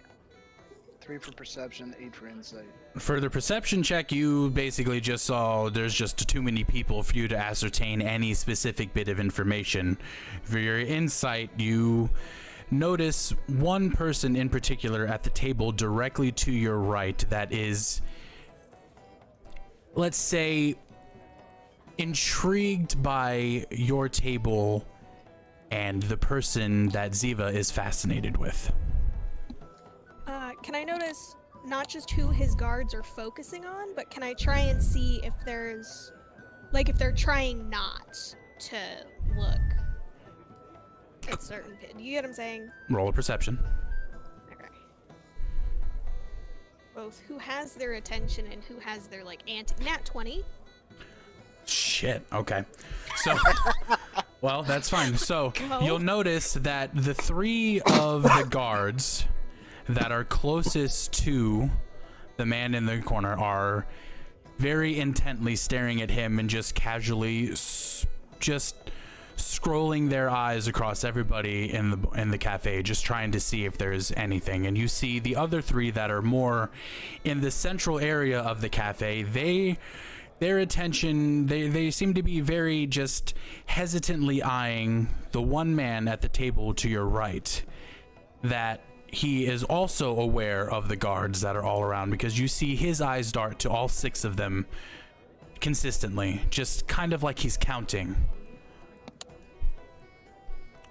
Speaker 6: 3 for perception, 8 for insight.
Speaker 1: For the perception check, you basically just saw there's just too many people for you to ascertain any specific bit of information. For your insight, you notice one person in particular at the table directly to your right that is, let's say, intrigued by your table and the person that Ziva is fascinated with.
Speaker 2: Can I notice not just who his guards are focusing on, but can I try and see if there's, like, if they're trying not to look at certain Do you get what I'm saying?
Speaker 1: Roll a perception.
Speaker 2: Okay. Both who has their attention and who has their, like, nat 20.
Speaker 1: Shit. Okay. So, well, that's fine. So you'll notice that the 3 of the guards that are closest to the man in the corner are very intently staring at him and just casually just scrolling their eyes across everybody in the cafe, just trying to see if there's anything. And you see the other 3 that are more in the central area of the cafe. Their attention, they seem to be very just hesitantly eyeing the one man at the table to your right, that he is also aware of the guards that are all around, because you see his eyes dart to all 6 of them consistently, just kind of like he's counting.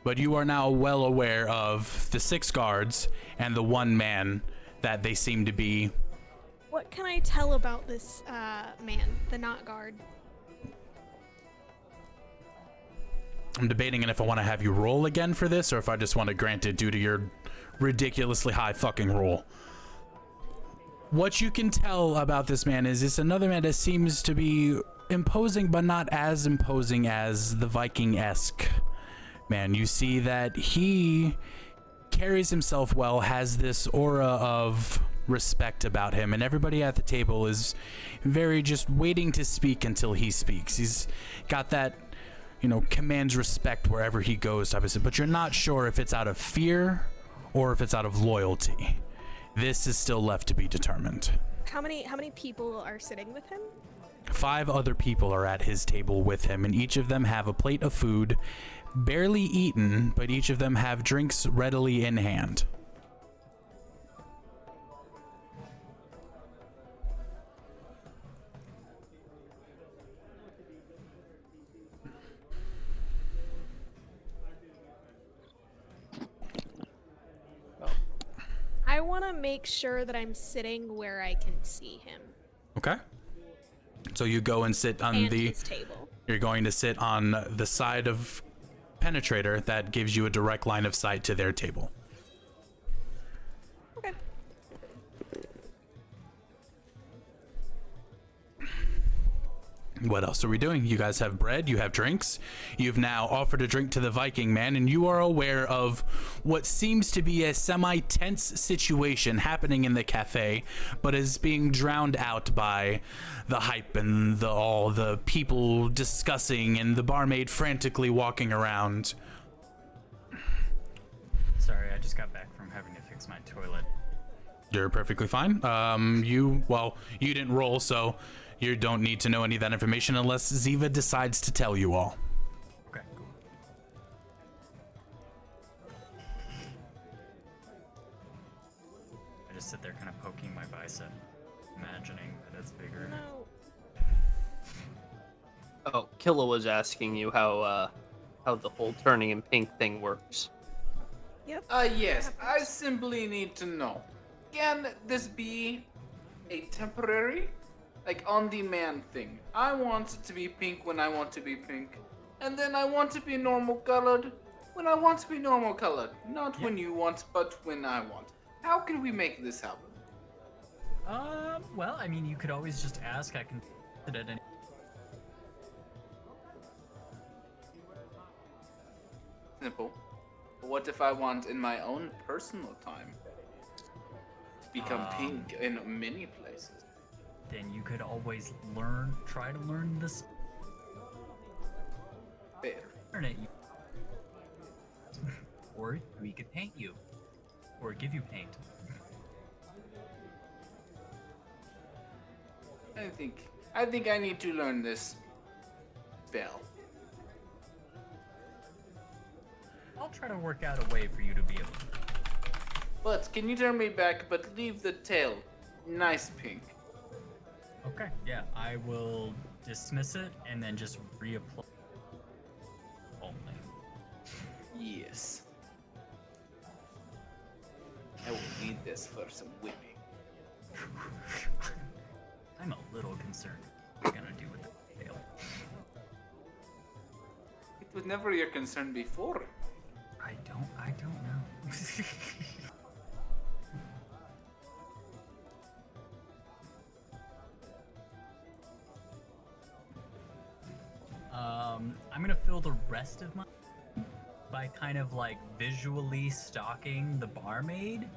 Speaker 1: But you are now well aware of the 6 guards and the one man that they seem to be.
Speaker 2: What can I tell about this man, the not guard?
Speaker 1: I'm debating if I want to have you roll again for this, or if I just want to grant it due to your ridiculously high fucking roll. What you can tell about this man is it's another man that seems to be imposing, but not as imposing as the Viking-esque man. You see that he carries himself well, has this aura of respect about him, and everybody at the table is very just waiting to speak until he speaks. He's got that, commands respect wherever he goes type of thing, but you're not sure if it's out of fear or if it's out of loyalty. This is still left to be determined.
Speaker 2: How many people are sitting with him?
Speaker 1: 5 other people are at his table with him, and each of them have a plate of food, barely eaten, but each of them have drinks readily in hand.
Speaker 2: I want to make sure that I'm sitting where I can see him.
Speaker 1: Okay. So you go and sit on
Speaker 2: his table.
Speaker 1: You're going to sit on the side of Penetrator that gives you a direct line of sight to their table.
Speaker 2: Okay.
Speaker 1: What else are we doing? You guys have bread, you have drinks. You've now offered a drink to the Viking man, and you are aware of what seems to be a semi-tense situation happening in the cafe, but is being drowned out by the hype and all the people discussing and the barmaid frantically walking around.
Speaker 4: Sorry, I just got back from having to fix my toilet.
Speaker 1: You're perfectly fine. You didn't roll, so you don't need to know any of that information unless Ziva decides to tell you all.
Speaker 4: Okay, cool. I just sit there kind of poking my bicep, imagining that it's bigger.
Speaker 2: No.
Speaker 3: Oh, Killa was asking you how the whole turning in pink thing works.
Speaker 2: Yep.
Speaker 5: Yes, I simply need to know. Can this be a temporary, like, on-demand thing? I want it to be pink when I want to be pink, and then I want to be normal colored When I want to be normal colored. Not when you want, but when I want. How can we make this happen?
Speaker 4: Well, I mean, you could always just ask. I can put it at any.
Speaker 5: Simple. What if I want in my own personal time to become pink in many places?
Speaker 4: Then you could always try to learn this.
Speaker 5: Fair.
Speaker 4: Learn it. Or we could paint you. Or give you paint.
Speaker 5: I think I need to learn this spell.
Speaker 4: I'll try to work out a way for you to be able to.
Speaker 5: But can you turn me back, but leave the tail nice pink?
Speaker 4: Okay, yeah, I will dismiss it and then just reapply. Only.
Speaker 5: Yes. I will need this for some whipping.
Speaker 4: I'm a little concerned what you're gonna do with the tail.
Speaker 5: It was never your concern before.
Speaker 4: I don't know. I'm gonna fill the rest of my by kind of like visually stalking the barmaid,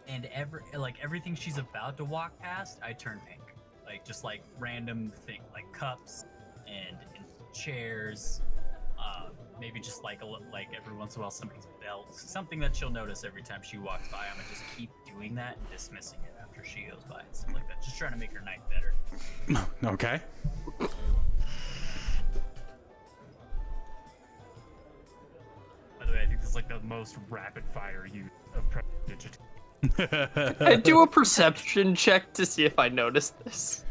Speaker 4: and everything she's about to walk past, I turn pink. Like just like random thing, like cups and chairs. Maybe just like every once in a while somebody's belt, something that she'll notice every time she walks by. I'm gonna just keep doing that and dismissing it after she goes by and stuff like that. Just trying to make her night better.
Speaker 1: Okay.
Speaker 4: By the way, I think this is like the most rapid fire use of prestidigitation.
Speaker 3: I do a perception check to see if I noticed this.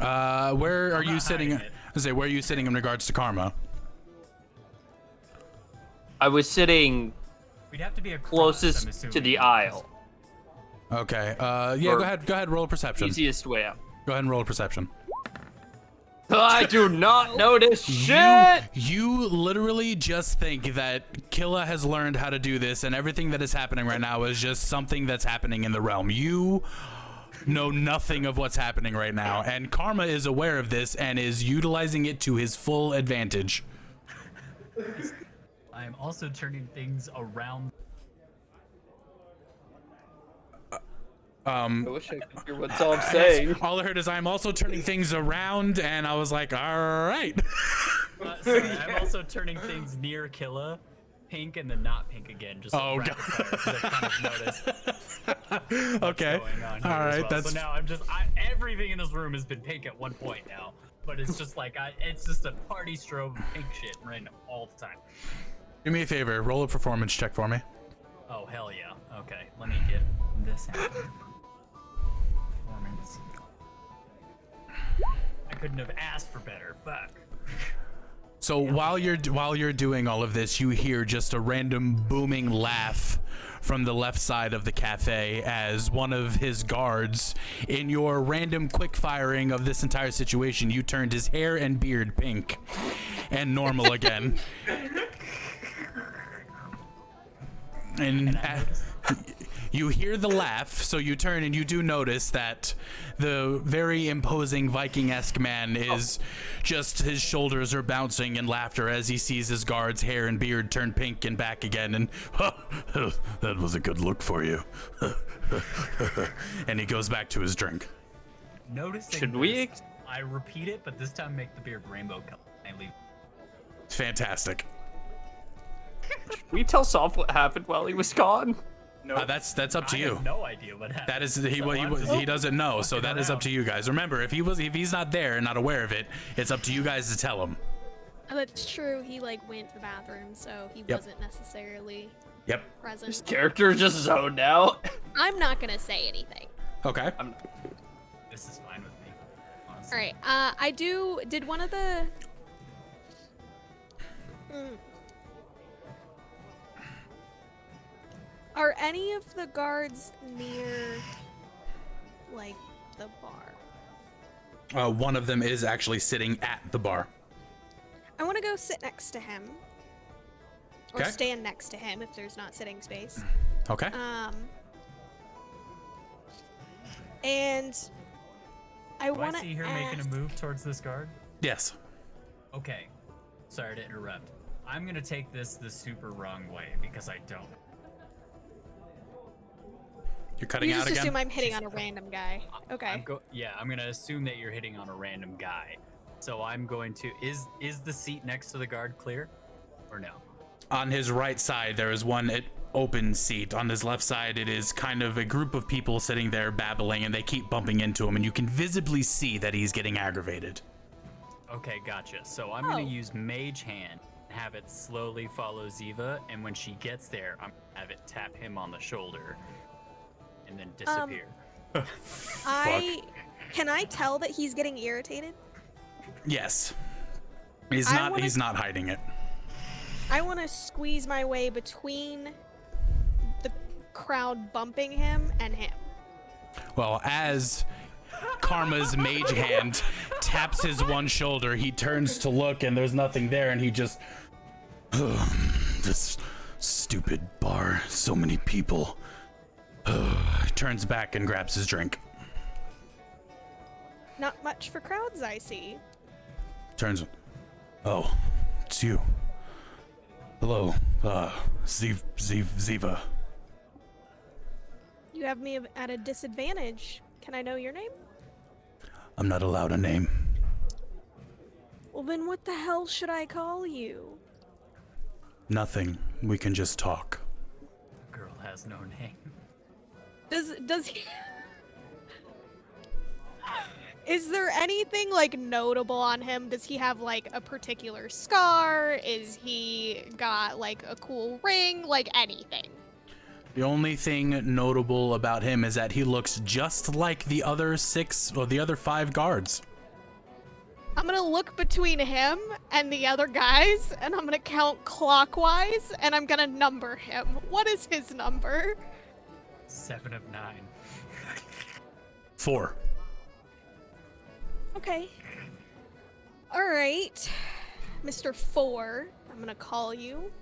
Speaker 1: Where are you sitting?
Speaker 4: hiding it.
Speaker 1: I say, where are you sitting in regards to karma?
Speaker 3: I was sitting
Speaker 4: We'd have to be across, I'm
Speaker 3: closest to
Speaker 4: assuming.
Speaker 3: the aisle.
Speaker 1: Okay. Yeah.
Speaker 3: Or
Speaker 1: Go ahead. Roll a perception.
Speaker 3: Easiest way out.
Speaker 1: Go ahead and roll a perception.
Speaker 3: I do not notice shit!
Speaker 1: You literally just think that Killa has learned how to do this, and everything that is happening right now is just something that's happening in the realm. You know nothing of what's happening right now, and Karma is aware of this and is utilizing it to his full advantage.
Speaker 4: I am also turning things around.
Speaker 3: I wish I could hear what Tom's saying.
Speaker 1: All I heard is I'm also turning things around, and I was like, all right.
Speaker 4: Sorry, I'm also turning things near Killa pink and then not pink again. Just
Speaker 1: Oh,
Speaker 4: rapid fire, 'cause I kind of noticed
Speaker 1: Okay.
Speaker 4: what's going on here
Speaker 1: All
Speaker 4: as
Speaker 1: right.
Speaker 4: well.
Speaker 1: That's
Speaker 4: So now everything in this room has been pink at one point now, but it's just like it's just a party strobe pink shit random all the time.
Speaker 1: do me a favor. Roll a performance check for me.
Speaker 4: Oh hell yeah. Okay, let me get this out. Performance. I couldn't have asked for better. Fuck.
Speaker 1: So while you're doing all of this, you hear just a random booming laugh from the left side of the cafe as one of his guards, in your random quick firing of this entire situation, you turned his hair and beard pink and normal again. And you hear the laugh, so you turn and you do notice that the very imposing Viking-esque man is just, his shoulders are bouncing in laughter as he sees his guard's hair and beard turn pink and back again, and that was a good look for you. And he goes back to his drink.
Speaker 4: Noticing
Speaker 3: Should we
Speaker 4: this, I repeat it, but this time make the beard rainbow color. I leave.
Speaker 1: Fantastic.
Speaker 3: We tell Soft what happened while he was gone.
Speaker 5: No.
Speaker 1: That's up to
Speaker 4: I
Speaker 1: you.
Speaker 4: have no idea what happened.
Speaker 1: That is
Speaker 4: So I'm just
Speaker 1: he doesn't know, so
Speaker 4: fucking
Speaker 1: that is up
Speaker 4: around.
Speaker 1: to you guys. Remember, if he's not there and not aware of it, it's up to you guys to tell him.
Speaker 2: Oh, that's true. He like went to the bathroom, so he
Speaker 1: Yep.
Speaker 2: wasn't necessarily
Speaker 1: Yep.
Speaker 3: His
Speaker 2: present.
Speaker 3: character just zoned out.
Speaker 2: I'm not gonna say anything.
Speaker 1: Okay.
Speaker 4: This is fine with me. Honestly.
Speaker 2: All right. Did one of the. Are any of the guards near, like, the bar?
Speaker 1: One of them is actually sitting at the bar.
Speaker 2: I want to go sit next to him. or
Speaker 1: Okay.
Speaker 2: stand next to him if there's not sitting space.
Speaker 1: Okay.
Speaker 2: And I
Speaker 4: Do I
Speaker 2: want to
Speaker 4: see her making a move towards this guard?
Speaker 1: Yes.
Speaker 4: Okay. Sorry to interrupt. I'm gonna take this the super wrong way because I don't.
Speaker 1: You're cutting
Speaker 2: You
Speaker 1: out
Speaker 2: just
Speaker 1: again.
Speaker 2: assume I'm hitting on a random guy. Okay.
Speaker 4: I'm gonna assume that you're hitting on a random guy. So I'm going to. Is the seat next to the guard clear, or no?
Speaker 1: On his right side, there is one open seat. On his left side, it is kind of a group of people sitting there babbling, and they keep bumping into him, and you can visibly see that he's getting aggravated.
Speaker 4: Okay, gotcha. So I'm
Speaker 2: Oh.
Speaker 4: gonna use Mage Hand, have it slowly follow Ziva, and when she gets there, I'm gonna have it tap him on the shoulder, and then disappear.
Speaker 2: Can I tell that he's getting irritated?
Speaker 1: Yes. He's
Speaker 2: I
Speaker 1: not.
Speaker 2: wanna-
Speaker 1: He's not hiding it.
Speaker 2: I want to squeeze my way between the crowd bumping him and him.
Speaker 1: Well, as Karma's mage hand taps his one shoulder, he turns to look, and there's nothing there, and he just. This stupid bar. So many people. Turns back and grabs his drink.
Speaker 2: Not much for crowds, I see.
Speaker 1: Turns. Oh, it's you. Hello, Ziva.
Speaker 2: You have me at a disadvantage. Can I know your name?
Speaker 1: I'm not allowed a name.
Speaker 2: Well, then what the hell should I call you?
Speaker 1: Nothing. We can just talk.
Speaker 4: Girl has no name.
Speaker 2: Does he... Is there anything, like, notable on him? Does he have, like, a particular scar? Is he got, like, a cool ring? Like, anything?
Speaker 1: The only thing notable about him is that he looks just like the other 6 or the other 5 guards.
Speaker 2: I'm gonna look between him and the other guys, and I'm gonna count clockwise, and I'm gonna number him. What is his number?
Speaker 4: 7 of 9.
Speaker 1: 4.
Speaker 2: Okay. Alright. Mr. 4, I'm gonna call you.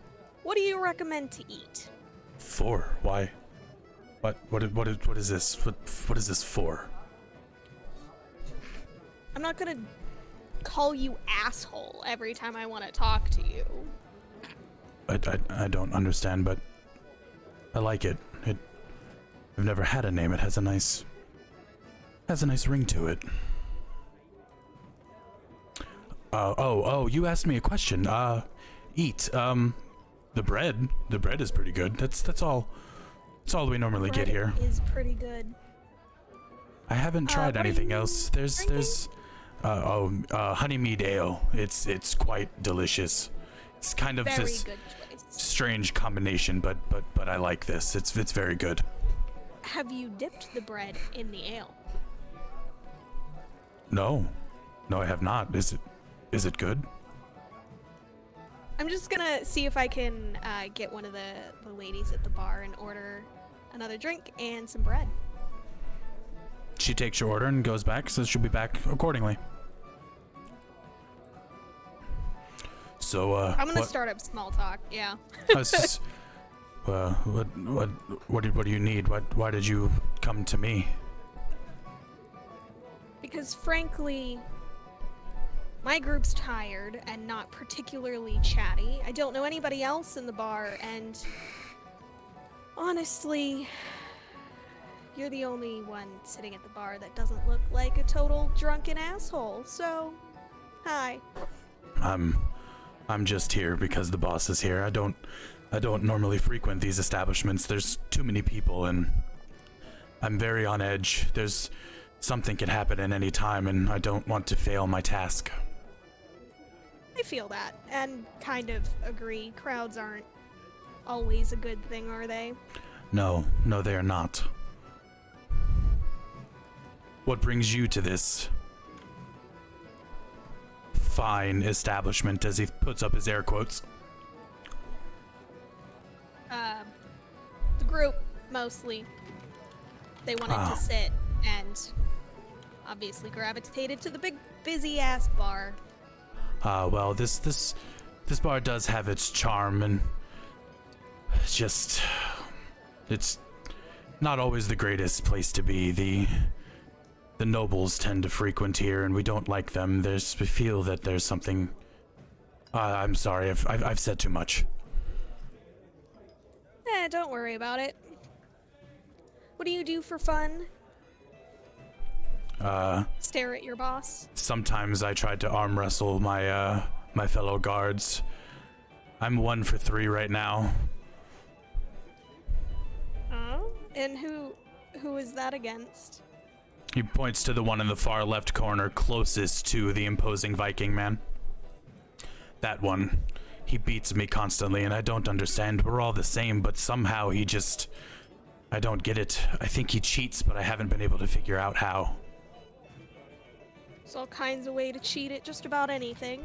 Speaker 2: What do you recommend to eat?
Speaker 1: 4? Why? What is this? What is this for?
Speaker 2: I'm not gonna call you asshole every time I want to talk to you.
Speaker 1: I don't understand, but I like it. I've never had a name. It has a nice ring to it. You asked me a question. Eat. The bread is pretty good. That's all we normally get here.
Speaker 2: Bread is pretty good.
Speaker 1: I haven't tried
Speaker 2: what are
Speaker 1: anything
Speaker 2: you
Speaker 1: else.
Speaker 2: drinking?
Speaker 1: There's honey mead ale. It's quite delicious. It's kind of
Speaker 2: Very
Speaker 1: this
Speaker 2: good choice.
Speaker 1: strange combination, but I like this. It's very good.
Speaker 2: Have you dipped the bread in the ale?
Speaker 1: No, I have not. Is it good?
Speaker 2: I'm just gonna see if I can get one of the ladies at the bar and order another drink and some bread.
Speaker 1: She takes your order and goes back, so she'll be back accordingly. So,
Speaker 2: I'm gonna start up small talk. Yeah.
Speaker 1: what do you need? Why did you come to me?
Speaker 2: Because frankly, my group's tired and not particularly chatty. I don't know anybody else in the bar, and honestly, you're the only one sitting at the bar that doesn't look like a total drunken asshole. So, hi.
Speaker 1: I'm just here because the boss is here. I don't normally frequent these establishments. There's too many people, and I'm very on edge. There's something can happen at any time, and I don't want to fail my task.
Speaker 2: I feel that, and kind of agree. Crowds aren't always a good thing, are they?
Speaker 1: No, they are not. What brings you to this fine establishment, as he puts up his air quotes?
Speaker 2: The group, mostly. They wanted to sit, and obviously gravitated to the big, busy-ass bar.
Speaker 1: Well, this bar does have its charm, and It's not always the greatest place to be. The nobles tend to frequent here, and we don't like them. We feel that there's something. I'm sorry, I've said too much.
Speaker 2: Don't worry about it. What do you do for fun? Stare at your boss.
Speaker 1: Sometimes I tried to arm wrestle my my fellow guards. I'm 1 for 3 right now.
Speaker 2: Oh, and who is that against?
Speaker 1: He points to the one in the far left corner closest to the imposing Viking man. That one. He beats me constantly, and I don't understand. We're all the same, but somehow he just... I don't get it. I think he cheats, but I haven't been able to figure out how.
Speaker 2: There's all kinds of way to cheat at just about anything.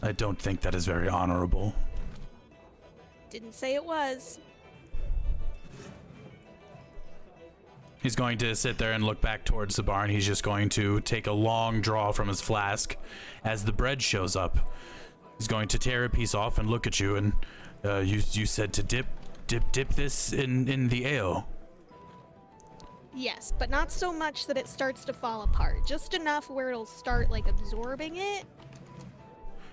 Speaker 1: I don't think that is very honorable.
Speaker 2: Didn't say it was.
Speaker 1: He's going to sit there and look back towards the barn. He's just going to take a long draw from his flask as the bread shows up. He's going to tear a piece off and look at you, and you said to dip this in the ale.
Speaker 2: Yes, but not so much that it starts to fall apart. Just enough where it'll start, like, absorbing it.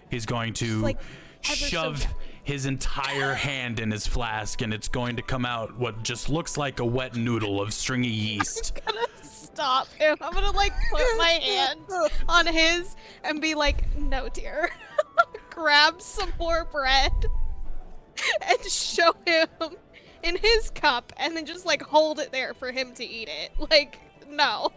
Speaker 1: He's going to
Speaker 2: Just, like, ever so
Speaker 1: shove
Speaker 2: gently.
Speaker 1: his entire hand in his flask, and it's going to come out what just looks like a wet noodle of stringy yeast.
Speaker 2: I'm gonna stop him. I'm gonna, like, put my hand on his and be like, no, dear. Grab some more bread and show him in his cup, and then just, like, hold it there for him to eat it. Like, no.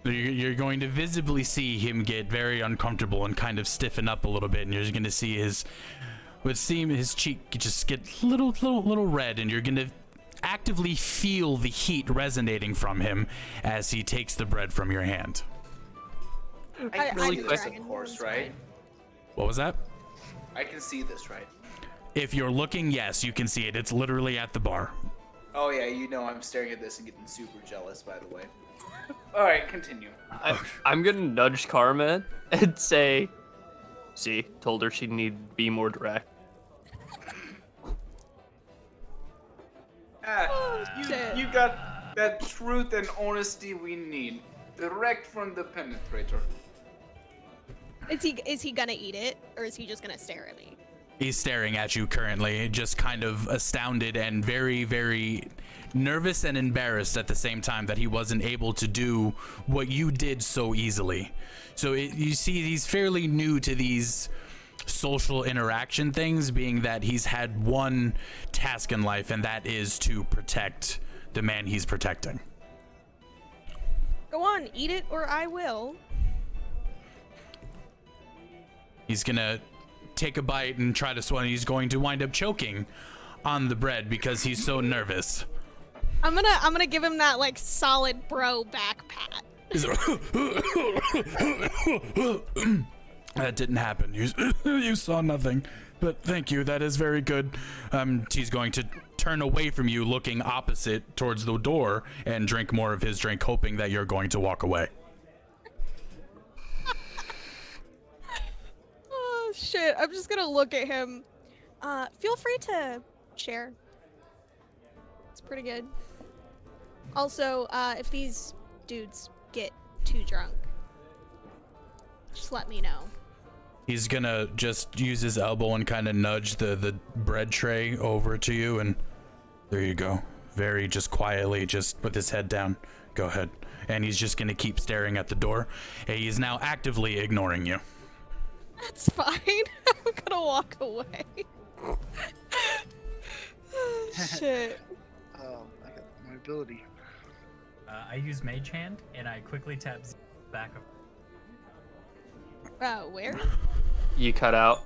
Speaker 1: You're going to visibly see him get very uncomfortable and kind of stiffen up a little bit, and you're going to see his cheek just get little red, and you're going to actively feel the heat resonating from him as he takes the bread from your hand.
Speaker 5: I can
Speaker 3: really
Speaker 5: see
Speaker 3: quick-
Speaker 5: this, of course, right?
Speaker 1: What was that?
Speaker 5: I can see this, right?
Speaker 1: If you're looking, yes, you can see it. It's literally at the bar.
Speaker 5: Oh yeah, you know I'm staring at this and getting super jealous, by the way. Alright, continue.
Speaker 3: I'm gonna nudge Karma and say, see, told her she'd need to be more direct.
Speaker 2: Shit.
Speaker 5: You got that truth and honesty we need. Direct from the penetrator.
Speaker 2: Is he gonna eat it, or is he just gonna stare at me?
Speaker 1: He's staring at you currently, just kind of astounded and very, very nervous and embarrassed at the same time that he wasn't able to do what you did so easily. So you see, he's fairly new to these social interaction things, being that he's had one task in life, and that is to protect the man he's protecting.
Speaker 2: Go on, eat it, or I will.
Speaker 1: He's gonna take a bite and try to swallow. He's going to wind up choking on the bread because he's so nervous.
Speaker 2: I'm gonna give him that, like, solid bro back pat.
Speaker 1: That didn't happen. You saw nothing, but thank you. That is very good. He's going to turn away from you, looking opposite towards the door, and drink more of his drink, hoping that you're going to walk away.
Speaker 2: Oh shit! I'm just gonna look at him. Feel free to share. It's pretty good. Also, if these dudes get too drunk, just let me know.
Speaker 1: He's gonna just use his elbow and kind of nudge the bread tray over to you, and there you go. Very just quietly, just with his head down. Go ahead. And he's just gonna keep staring at the door. He is now actively ignoring you.
Speaker 2: That's fine. I'm gonna walk away. Shit.
Speaker 6: I got my ability.
Speaker 4: I use Mage Hand, and I quickly tap Z back of.
Speaker 2: Where?
Speaker 3: You cut out.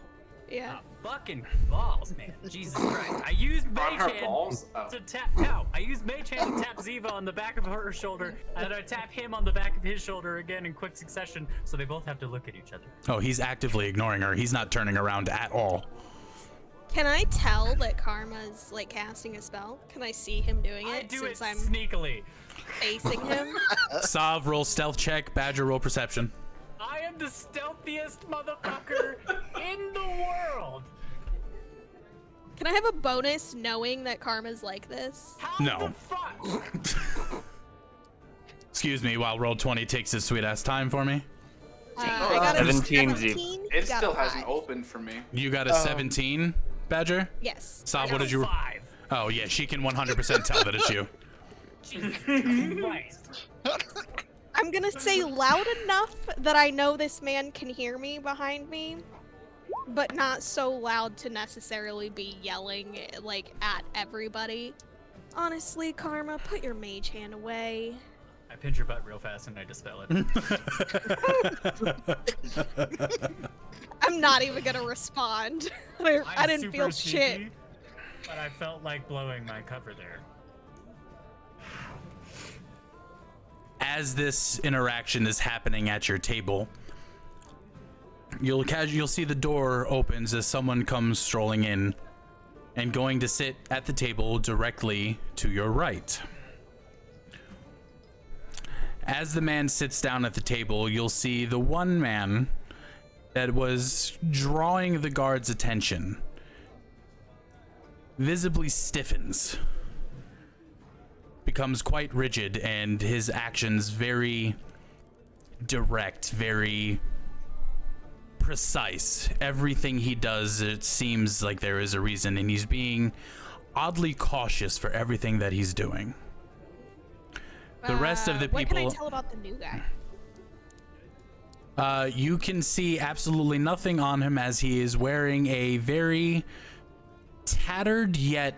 Speaker 2: Yeah.
Speaker 4: Fucking balls, man. Jesus Christ. I used
Speaker 5: On
Speaker 4: Mage
Speaker 5: her
Speaker 4: Hand
Speaker 5: balls? Oh.
Speaker 4: to tap. No, I used Mage Hand to tap Ziva on the back of her shoulder, and then I tap him on the back of his shoulder again in quick succession, so they both have to look at each other.
Speaker 1: Oh, he's actively ignoring her. He's not turning around at all.
Speaker 2: Can I tell that Karma's, like, casting a spell? Can I see him doing it
Speaker 4: I do
Speaker 2: since
Speaker 4: it
Speaker 2: I'm
Speaker 4: sneakily.
Speaker 2: facing him?
Speaker 1: Sav, roll stealth check. Badger, roll perception.
Speaker 4: I am the stealthiest motherfucker in the world.
Speaker 2: Can I have a bonus knowing that Karma's like this?
Speaker 1: No. Excuse me while Roll20 takes his sweet ass time for me.
Speaker 2: I got a
Speaker 3: 17,
Speaker 2: 17.
Speaker 5: It
Speaker 2: got
Speaker 5: still
Speaker 2: a
Speaker 5: hasn't
Speaker 2: 5.
Speaker 5: opened for me.
Speaker 1: You got a 17, Badger?
Speaker 2: Yes.
Speaker 1: Saab, what did you...
Speaker 4: 5.
Speaker 1: Oh, yeah, she can 100% tell that it's you.
Speaker 4: Jesus Christ.
Speaker 2: I'm gonna say loud enough that I know this man can hear me behind me, but not so loud to necessarily be yelling like at everybody. Honestly, Karma, put your mage hand away.
Speaker 4: I pinch your butt real fast and I dispel it.
Speaker 2: I'm not even gonna respond. I
Speaker 4: I'm
Speaker 2: didn't feel
Speaker 4: super
Speaker 2: shit.
Speaker 4: cheeky, but I felt like blowing my cover there.
Speaker 1: As this interaction is happening at your table, you'll see the door opens as someone comes strolling in and going to sit at the table directly to your right. As the man sits down at the table, you'll see the one man that was drawing the guard's attention visibly stiffens, becomes quite rigid, and his actions very direct, very precise. Everything he does, it seems like there is a reason, and he's being oddly cautious for everything that he's doing. The rest of the
Speaker 2: What can I
Speaker 1: people,
Speaker 2: tell about the new guy?
Speaker 1: you can see absolutely nothing on him, as he is wearing a very tattered yet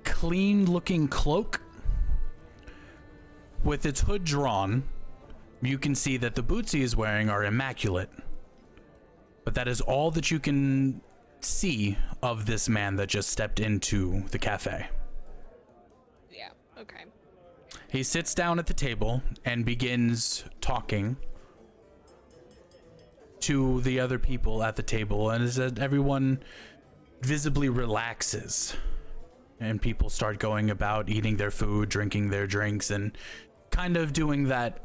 Speaker 1: clean looking cloak with its hood drawn. You can see that the boots he is wearing are immaculate, but that is all that you can see of this man that just stepped into the cafe.
Speaker 2: Yeah, okay.
Speaker 1: He sits down at the table and begins talking to the other people at the table, and as everyone visibly relaxes and people start going about eating their food, drinking their drinks, and kind of doing that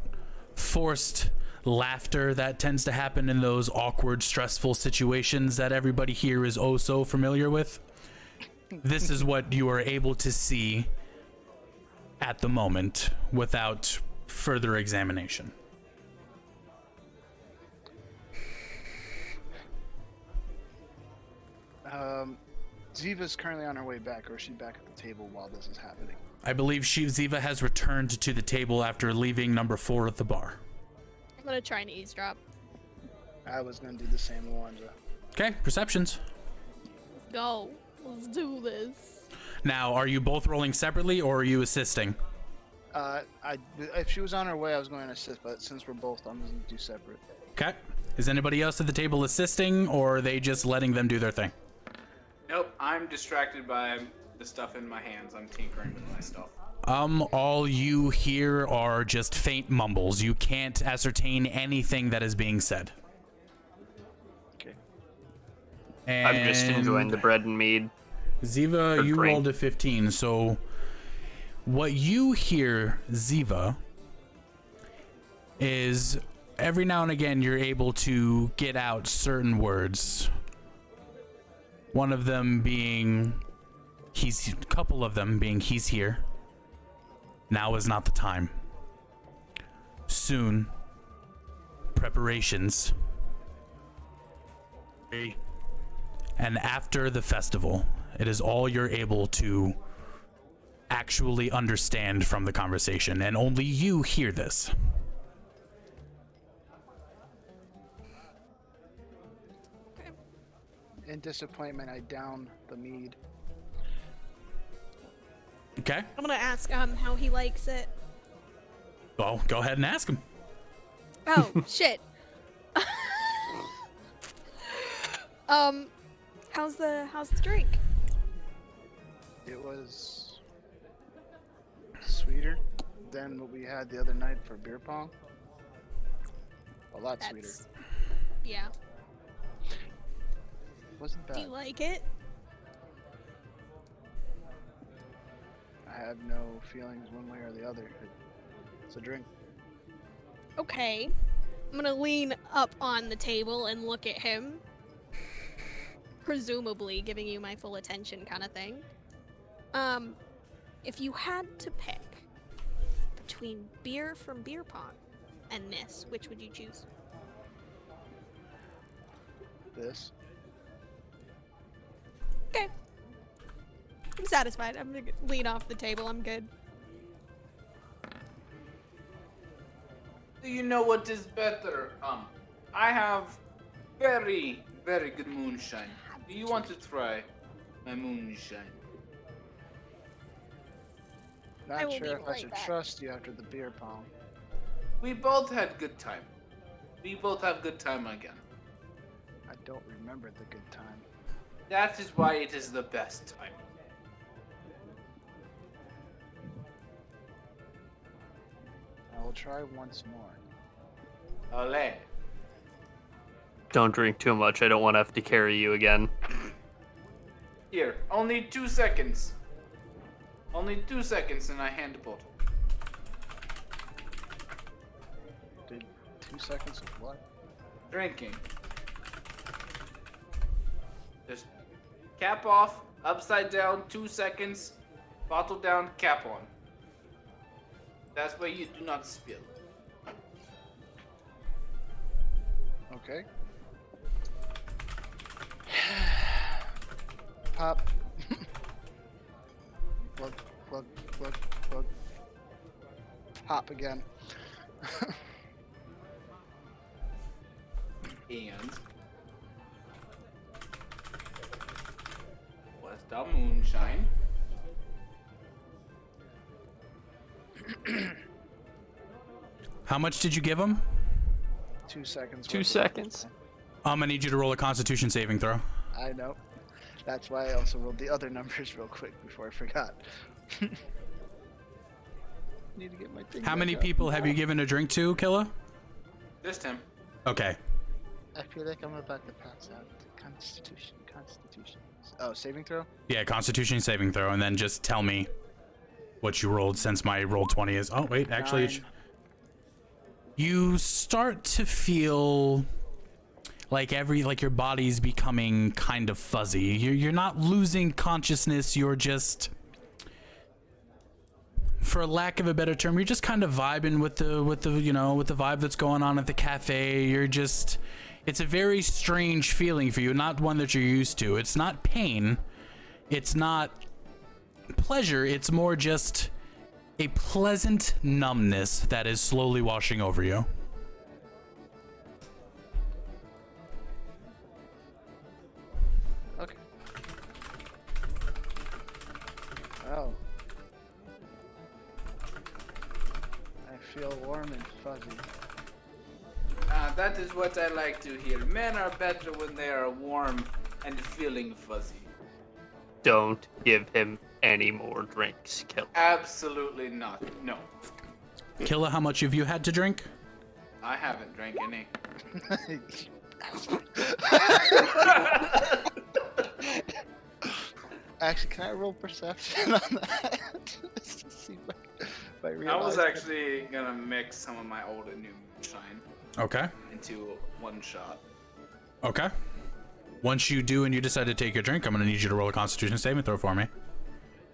Speaker 1: forced laughter that tends to happen in those awkward, stressful situations that everybody here is oh so familiar with. This is what you are able to see at the moment without further examination.
Speaker 6: Ziva's currently on her way back, or is she back at the table while this is happening?
Speaker 1: I believe Ziva has returned to the table after leaving number 4 at the bar.
Speaker 2: I'm gonna try and eavesdrop.
Speaker 6: I was gonna do the same, Luanja.
Speaker 1: Okay, perceptions.
Speaker 2: Let's go. Let's do this.
Speaker 1: Now, are you both rolling separately, or are you assisting?
Speaker 6: If she was on her way, I was going to assist, but since we're both, I'm going to do separate.
Speaker 1: Okay. Is anybody else at the table assisting, or are they just letting them do their thing?
Speaker 5: Nope, I'm distracted by the stuff in my hands. I'm tinkering with my stuff.
Speaker 1: All you hear are just faint mumbles. You can't ascertain anything that is being said.
Speaker 6: Okay.
Speaker 1: And
Speaker 3: I'm just enjoying the bread and mead.
Speaker 1: Ziva,
Speaker 3: Or
Speaker 1: you
Speaker 3: drink.
Speaker 1: rolled a 15, so what you hear, Ziva, is every now and again you're able to get out certain words. One of them being, a couple of them being, he's here. Now is not the time. Soon. Preparations. And after the festival, it is all you're able to actually understand from the conversation, and only you hear this.
Speaker 6: In disappointment, I down the mead.
Speaker 1: Okay?
Speaker 2: I'm gonna ask how he likes it.
Speaker 1: Well, go ahead and ask him.
Speaker 2: Oh shit. How's the drink?
Speaker 6: It was sweeter than what we had the other night for beer pong. A lot sweeter.
Speaker 2: Yeah.
Speaker 6: Wasn't
Speaker 2: Do
Speaker 6: bad.
Speaker 2: you like it?
Speaker 6: I have no feelings one way or the other. It's a drink.
Speaker 2: Okay. I'm gonna lean up on the table and look at him. presumably giving you my full attention kind of thing. If you had to pick between beer from beer pong and this, which would you choose?
Speaker 6: This.
Speaker 2: Okay. I'm satisfied. I'm gonna lean off the table. I'm good.
Speaker 5: Do you know what is better? I have very, very good moonshine. Do you want to try my moonshine?
Speaker 2: I
Speaker 6: Not
Speaker 2: will
Speaker 6: sure
Speaker 2: be
Speaker 6: if I
Speaker 2: right
Speaker 6: should
Speaker 2: back.
Speaker 6: trust you after the beer pong.
Speaker 5: We both had good time. We both have good time again.
Speaker 6: I don't remember the good time.
Speaker 5: That is why it is the best time.
Speaker 6: I will try once more.
Speaker 5: Ole.
Speaker 3: Don't drink too much. I don't want to have to carry you again.
Speaker 5: Here, only 2 seconds. Only 2 seconds and I hand the bottle.
Speaker 6: Did 2 seconds of what?
Speaker 5: Drinking. Just cap off, upside down, 2 seconds, bottle down, cap on. That's why you do not spill.
Speaker 6: Okay. Pop. Plug, plug, plug, plug. Pop again.
Speaker 5: And what's the moonshine?
Speaker 1: How much did you give him?
Speaker 6: 2 seconds.
Speaker 3: 2
Speaker 6: worth of-
Speaker 3: seconds.
Speaker 1: I need you to roll a Constitution saving throw.
Speaker 6: I know. That's why I also rolled the other numbers real quick before I forgot. Need to get my thing
Speaker 1: How
Speaker 6: back
Speaker 1: many
Speaker 6: up.
Speaker 1: people have you given a drink to, Killa?
Speaker 5: Just him.
Speaker 1: Okay.
Speaker 6: I feel like I'm about to pass out. Constitution. Oh, saving throw?
Speaker 1: Yeah, Constitution saving throw, and then just tell me what you rolled since my roll 20 is. Oh, wait, actually, it
Speaker 6: 9.
Speaker 1: you start to feel like your body's becoming kind of fuzzy. You're not losing consciousness. You're just, for lack of a better term, you're just kind of vibing with the vibe that's going on at the cafe. It's a very strange feeling for you, not one that you're used to. It's not pain. It's not pleasure. It's more just a pleasant numbness that is slowly washing over you.
Speaker 6: Okay. Oh. I feel warm and fuzzy.
Speaker 5: That is what I like to hear. Men are better when they are warm and feeling fuzzy.
Speaker 3: Don't give him any more drinks, Kill.
Speaker 5: Absolutely not. No.
Speaker 1: Killa, how much have you had to drink?
Speaker 5: I haven't drank any.
Speaker 6: Actually, can I roll perception on that? Just to see if I realize.
Speaker 5: I was actually gonna mix some of my old and new moonshine
Speaker 1: Okay.
Speaker 5: into one shot.
Speaker 1: Okay. Once you do and you decide to take your drink, I'm going to need you to roll a Constitution saving throw for me.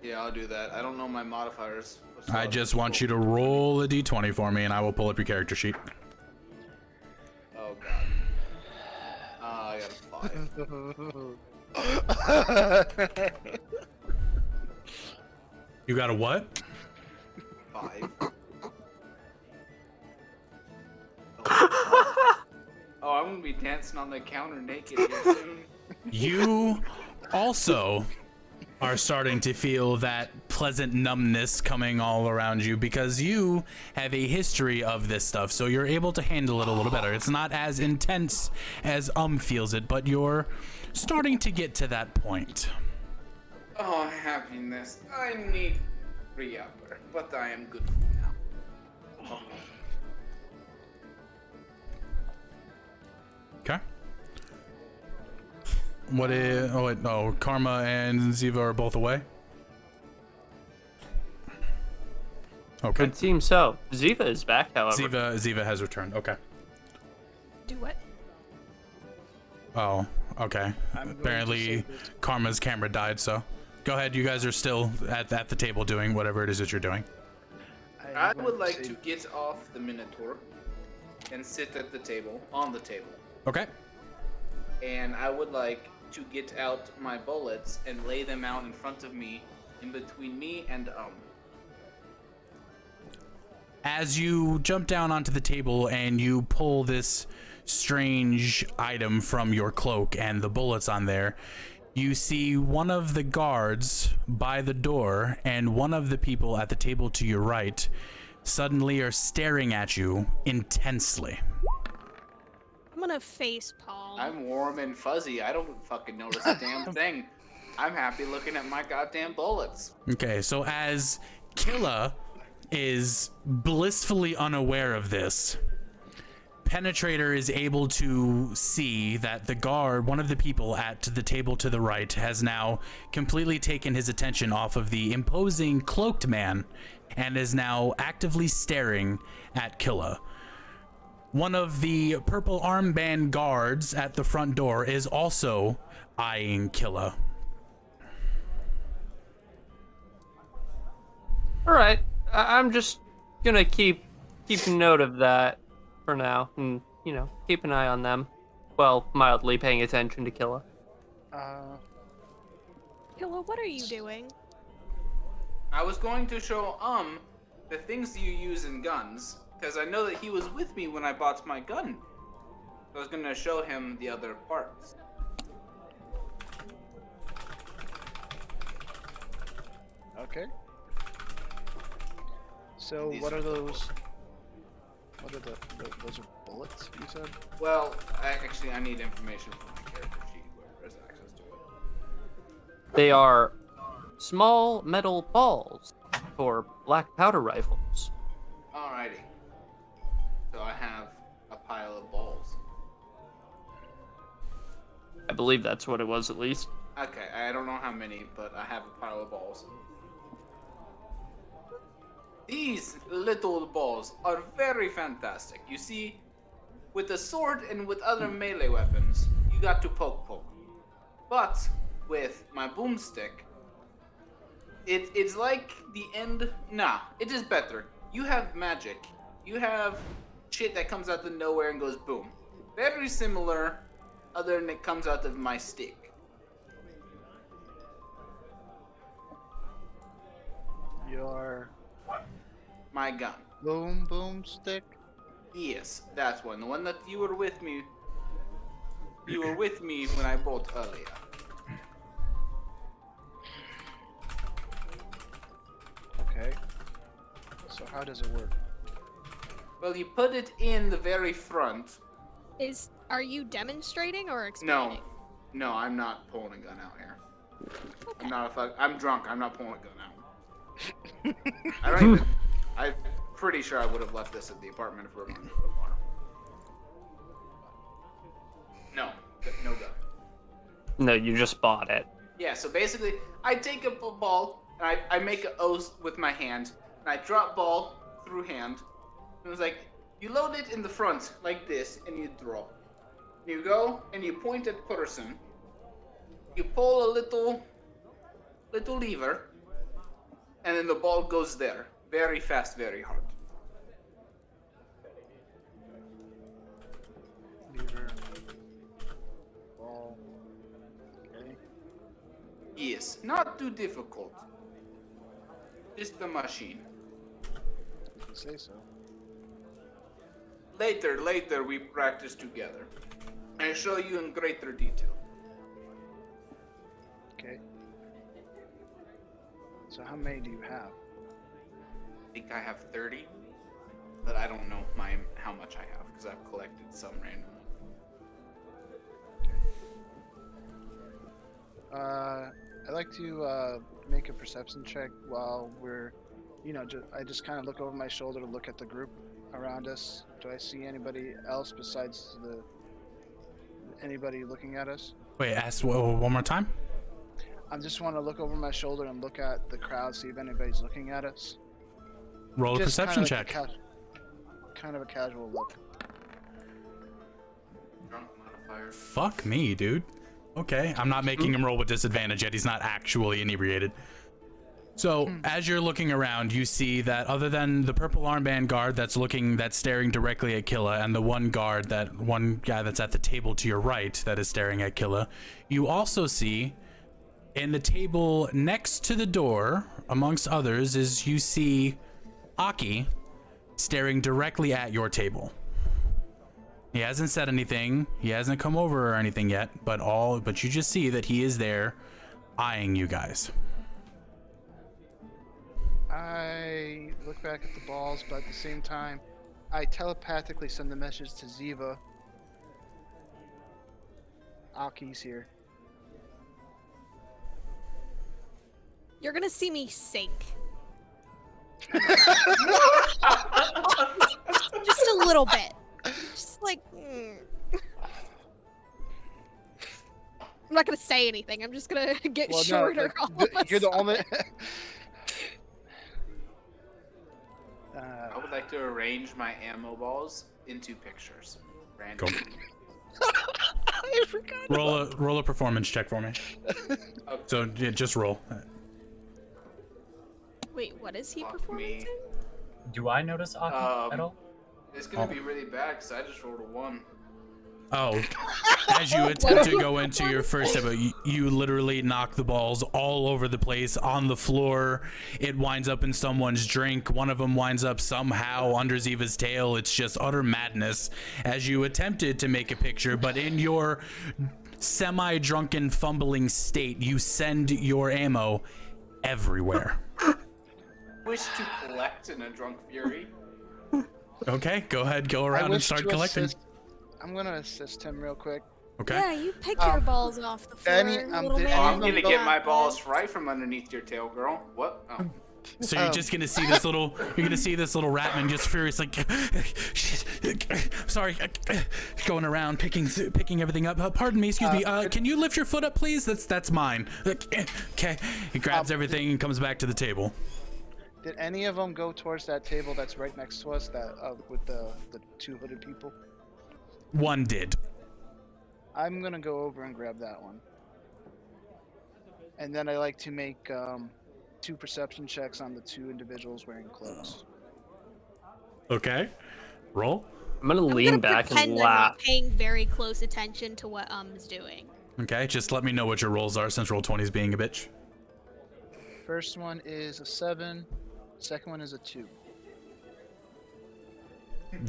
Speaker 5: Yeah, I'll do that. I don't know my modifiers.
Speaker 1: I just want you to roll a d20 for me, and I will pull up your character sheet.
Speaker 5: Oh god. I got a 5.
Speaker 1: You got a what?
Speaker 5: 5. Oh, I'm gonna be dancing on the counter naked here soon.
Speaker 1: You also are starting to feel that pleasant numbness coming all around you because you have a history of this stuff, so you're able to handle it a little better. It's not as intense as feels it, but you're starting to get to that point.
Speaker 5: Oh, happiness. I need re-upper, but I am good for now. Oh.
Speaker 1: Okay. What is? Oh, wait, no. Karma and Ziva are both away. Okay.
Speaker 3: It seems so. Ziva is back, however.
Speaker 1: Ziva has returned. Okay.
Speaker 2: Do what?
Speaker 1: Oh, Okay.
Speaker 6: I'm going to
Speaker 1: Apparently,
Speaker 6: say this-
Speaker 1: Karma's camera died, so go ahead. You guys are still at the table doing whatever it is that you're doing.
Speaker 5: I
Speaker 6: I'm going
Speaker 5: would like
Speaker 6: say-
Speaker 5: to get off the Minotaur and sit at the table, on the table.
Speaker 1: Okay.
Speaker 5: And I would like to get out my bullets and lay them out in front of me, in between me and
Speaker 1: As you jump down onto the table and you pull this strange item from your cloak and the bullets on there, you see one of the guards by the door and one of the people at the table to your right suddenly are staring at you intensely.
Speaker 2: I'm gonna face palm.
Speaker 5: I'm warm and fuzzy. I don't fucking notice a damn thing. I'm happy looking at my goddamn bullets.
Speaker 1: Okay, so as Killa is blissfully unaware of this, Penetrator is able to see that the guard, one of the people at the table to the right, has now completely taken his attention off of the imposing cloaked man and is now actively staring at Killa. One of the purple armband guards at the front door is also eyeing Killa.
Speaker 3: All right, I'm just gonna keep note of that for now, and keep an eye on them, while mildly paying attention to Killa.
Speaker 2: Killa, what are you doing?
Speaker 5: I was going to show the things you use in guns, because I know that he was with me when I bought my gun. I was gonna show him the other parts.
Speaker 6: Okay. So
Speaker 5: These
Speaker 6: what
Speaker 5: are
Speaker 6: are
Speaker 5: the
Speaker 6: those? What are those are bullets, you said?
Speaker 5: Well, I need information from my character sheet, whoever has access to it.
Speaker 3: They are small metal balls for black powder rifles.
Speaker 5: Alrighty. So I have a pile of balls.
Speaker 3: I believe that's what it was, at least.
Speaker 5: Okay, I don't know how many, but I have a pile of balls. These little balls are very fantastic. You see, with the sword and with other melee weapons, you got to poke. But with my boomstick, it's like the end. Nah, it is better. You have magic. You have shit that comes out of nowhere and goes boom. Very similar, other than it comes out of my stick.
Speaker 6: Your
Speaker 5: My gun.
Speaker 6: boom stick.
Speaker 5: Yes, that one. The one that you were with me. You were with me when I bought earlier.
Speaker 6: Okay. So how does it work?
Speaker 5: Well, you put it in the very front.
Speaker 2: Are you demonstrating or explaining?
Speaker 5: No, I'm not pulling a gun out here. I'm not I'm drunk. I'm not pulling a gun out. I don't even. I'm pretty sure I would have left this at the apartment if we were going to the bar. No gun.
Speaker 3: No, you just bought it.
Speaker 5: Yeah, so basically, I take up a ball, and I make an O with my hand, and I drop ball through hand. And it was like, you load it in the front, like this, and you draw. You go, and you point at person. You pull a little lever, and then the ball goes there. Very fast, very hard.
Speaker 6: Lever. Ball. Okay.
Speaker 5: Yes, not too difficult. Just the machine.
Speaker 6: If you say so.
Speaker 5: Later we practice together. I show you in greater detail.
Speaker 6: Okay. So how many do you have?
Speaker 5: I think I have 30, but I don't know how much I have because I've collected some randomly.
Speaker 6: I'd like to make a perception check while we're, I just kind of look over my shoulder to look at the group around us. Do I see anybody else besides anybody looking at us?
Speaker 1: Wait, ask one more time?
Speaker 6: I just want to look over my shoulder and look at the crowd, see if anybody's looking at us.
Speaker 1: Roll a
Speaker 6: Just
Speaker 1: perception
Speaker 6: kinda like
Speaker 1: check.
Speaker 6: Kind of a casual look.
Speaker 5: Drunk modifier.
Speaker 1: Fuck me, dude. Okay, I'm not making him roll with disadvantage yet. He's not actually inebriated. So as you're looking around, you see that other than the purple armband guard that's staring directly at Killa, and the one guard, that one guy that's at the table to your right that is staring at Killa, you also see in the table next to the door, amongst others, is you see Aki staring directly at your table. He hasn't said anything. He hasn't come over or anything yet, but you just see that he is there eyeing you guys.
Speaker 6: I look back at the balls, but at the same time, I telepathically send the message to Ziva. Aki's here.
Speaker 2: You're gonna see me sink. Just a little bit. Just like. I'm not gonna say anything. I'm just gonna get shorter.
Speaker 6: You're the only.
Speaker 5: I would like to arrange my ammo balls into pictures. Random.
Speaker 6: I forgot.
Speaker 1: Roll a performance check for me.
Speaker 5: Okay.
Speaker 1: So yeah, just roll.
Speaker 2: Wait, what is he
Speaker 5: Fuck
Speaker 2: performing?
Speaker 5: me.
Speaker 4: Do I notice Aki at all?
Speaker 5: It's gonna be really bad because I just rolled a 1.
Speaker 1: Oh, as you attempt to go into your first step, you literally knock the balls all over the place on the floor. It winds up in someone's drink. One of them winds up somehow under Ziva's tail. It's just utter madness as you attempted to make a picture, but in your semi-drunken fumbling state, you send your ammo everywhere.
Speaker 5: Wish to collect in a drunk fury.
Speaker 1: Okay, go ahead, go around and start collecting.
Speaker 6: I'm gonna assist him real quick.
Speaker 1: Okay.
Speaker 2: Yeah, you pick your balls off the floor, little
Speaker 6: did-
Speaker 2: man.
Speaker 5: I'm gonna get my
Speaker 2: Yeah.
Speaker 5: balls right from underneath your tail, girl. What? Oh.
Speaker 1: So you're just gonna see this little, ratman just furious, like, sorry, going around picking everything up. Pardon me, excuse me. Can you lift your foot up, please? That's mine. Okay. He grabs everything and comes back to the table.
Speaker 6: Did any of them go towards that table that's right next to us, that with the two hooded people?
Speaker 1: One did.
Speaker 6: I'm gonna go over and grab that one. And then I like to make 2 perception checks on the 2 individuals wearing cloaks.
Speaker 1: Okay. Roll.
Speaker 3: I'm gonna lean back and
Speaker 2: pretend I'm
Speaker 3: laugh.
Speaker 2: not paying very close attention to what is doing.
Speaker 1: Okay, just let me know what your rolls are since roll 20 is being a bitch.
Speaker 6: First one is a 7. Second one is a 2.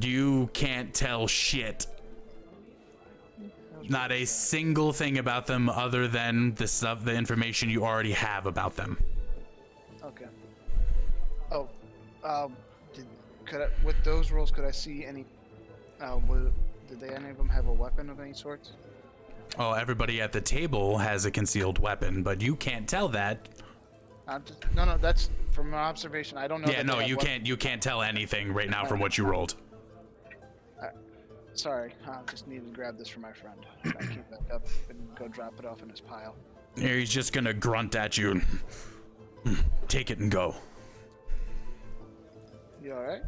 Speaker 1: You can't tell shit. Not a single thing about them other than the information you already have about them.
Speaker 6: Okay. Oh, with those rolls, could I see any? Did any of them have a weapon of any sort?
Speaker 1: Oh, everybody at the table has a concealed weapon, but you can't tell that.
Speaker 6: No, that's from my observation. I don't know.
Speaker 1: Yeah, no, you can't tell anything right now from what you rolled.
Speaker 6: Sorry, I just needed to grab this for my friend. I keep that up and go drop it off in his pile.
Speaker 1: Here, he's just gonna grunt at you and take it and go.
Speaker 6: You alright?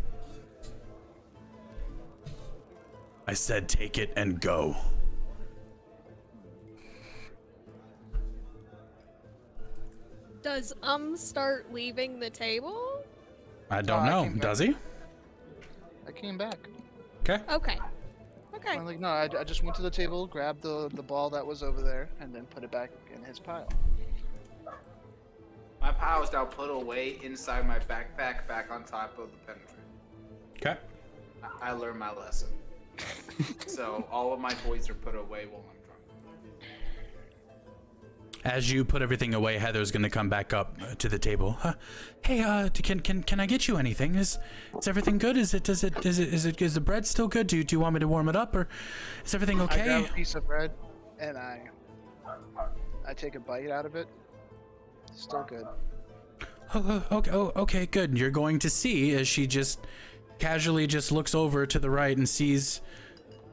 Speaker 1: I said take it and go.
Speaker 2: Does start leaving the table?
Speaker 1: I don't know. Does he?
Speaker 6: I came back.
Speaker 1: Okay.
Speaker 2: Okay. Okay.
Speaker 6: I'm like, no, I just went to the table, grabbed the ball that was over there, and then put it back in his pile.
Speaker 5: My pile is now put away inside my backpack, back on top of the penetrator.
Speaker 1: Okay.
Speaker 5: I learned my lesson. So all of my toys are put away while I'm drunk.
Speaker 1: As you put everything away, Heather's gonna come back up to the table. Hey, can I get you anything? Is everything good? Is the bread still good? Do you want me to warm it up, or is everything okay?
Speaker 6: I grab a piece of bread and I take a bite out of it. Still good.
Speaker 1: Okay, good. You're going to see as she just casually just looks over to the right and sees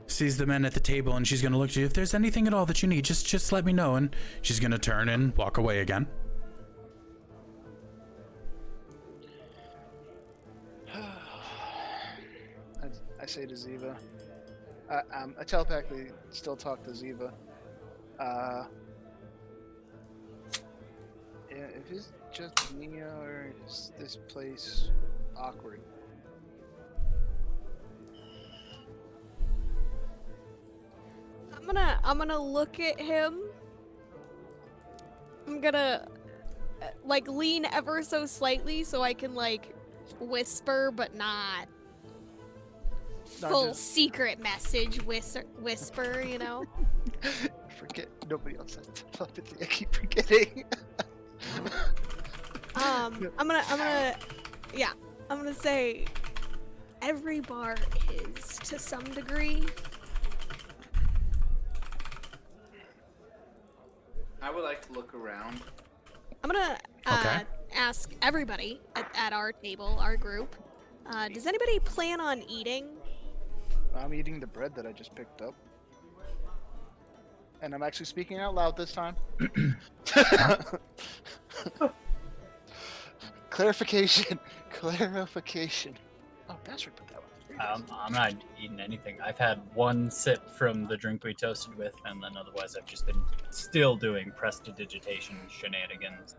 Speaker 1: the men at the table, and she's gonna look at you. If there's anything at all that you need, just let me know. And she's gonna turn and walk away again.
Speaker 6: I say to Ziva, I telepathically still talk to Ziva. Yeah, if it's just me or is this place awkward?
Speaker 2: I'm gonna look at him. I'm gonna like lean ever so slightly so I can like whisper, but not full
Speaker 6: just-
Speaker 2: secret message whisper, you know.
Speaker 6: Forget nobody else has telepathy. I keep forgetting.
Speaker 2: I'm gonna say every bar is to some degree.
Speaker 5: I would like to look around.
Speaker 2: I'm gonna
Speaker 1: Okay.
Speaker 2: ask everybody at our table, our group. Does anybody plan on eating?
Speaker 6: I'm eating the bread that I just picked up. And I'm actually speaking out loud this time. Clarification. Clarification. Oh, Bastard put that one.
Speaker 7: I'm not eating anything. I've had one sip from the drink we toasted with, and then otherwise I've just been still doing prestidigitation shenanigans.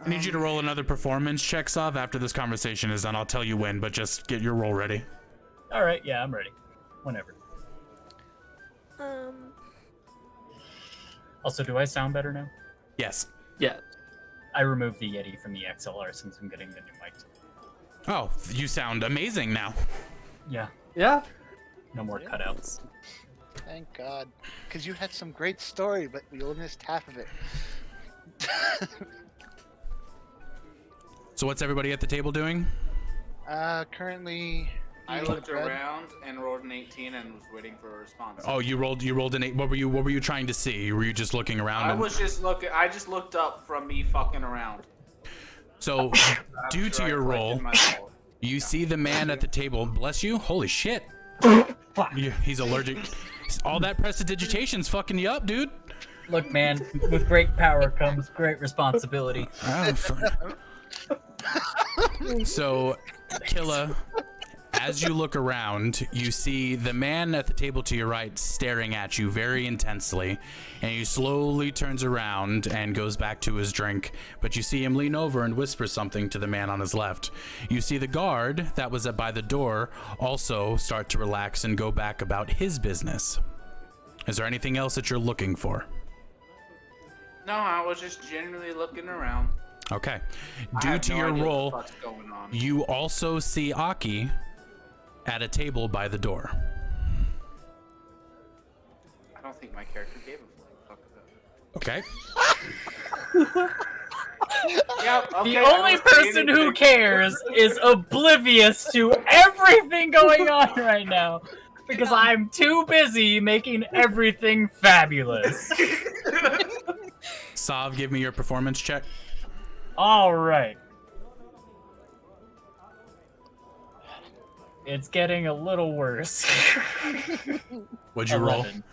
Speaker 1: I need you to roll another performance check, Sav. After this conversation is done, I'll tell you when, but just get your roll ready.
Speaker 7: All right, yeah, I'm ready. Whenever. Also, do I sound better now?
Speaker 1: Yes.
Speaker 3: Yeah.
Speaker 7: I removed the Yeti from the XLR since I'm getting the new mic.
Speaker 1: Oh, you sound amazing now.
Speaker 7: Yeah,
Speaker 3: Yeah.
Speaker 7: no more cutouts.
Speaker 6: Thank God. Because you had some great story, but we only missed half of it.
Speaker 1: So what's everybody at the table doing?
Speaker 6: Currently...
Speaker 5: I
Speaker 6: eating
Speaker 5: looked
Speaker 6: the bread.
Speaker 5: around and rolled an 18 and was waiting for a response.
Speaker 1: Oh, you rolled an 8. What were you trying to see? Were you just looking around?
Speaker 5: I just looked up from me fucking around.
Speaker 1: So, due to your roll, you see the man at the table. Bless you. Holy shit. He's allergic. All that prestidigitation's fucking you up, dude.
Speaker 7: Look, man, with great power comes great responsibility.
Speaker 1: So, Killa, as you look around, you see the man at the table to your right staring at you very intensely, and he slowly turns around and goes back to his drink, but you see him lean over and whisper something to the man on his left. You see the guard that was by the door also start to relax and go back about his business. Is there anything else that you're looking for?
Speaker 5: No, I was just generally looking around.
Speaker 1: Okay.
Speaker 5: I
Speaker 1: Due
Speaker 5: have
Speaker 1: to
Speaker 5: no
Speaker 1: your
Speaker 5: idea what
Speaker 1: roll,
Speaker 5: the fuck's going on.
Speaker 1: you also see Aki at a table by the door.
Speaker 5: I don't think my character gave a fuck about it.
Speaker 1: Okay.
Speaker 5: Yep, okay,
Speaker 7: The
Speaker 5: I
Speaker 7: only
Speaker 5: don't see
Speaker 7: person who
Speaker 5: anything.
Speaker 7: cares is oblivious to everything going on right now. Because I'm too busy making everything fabulous.
Speaker 1: Sav, give me your performance check.
Speaker 7: All right. It's getting a little worse.
Speaker 1: What'd you roll?
Speaker 7: 11.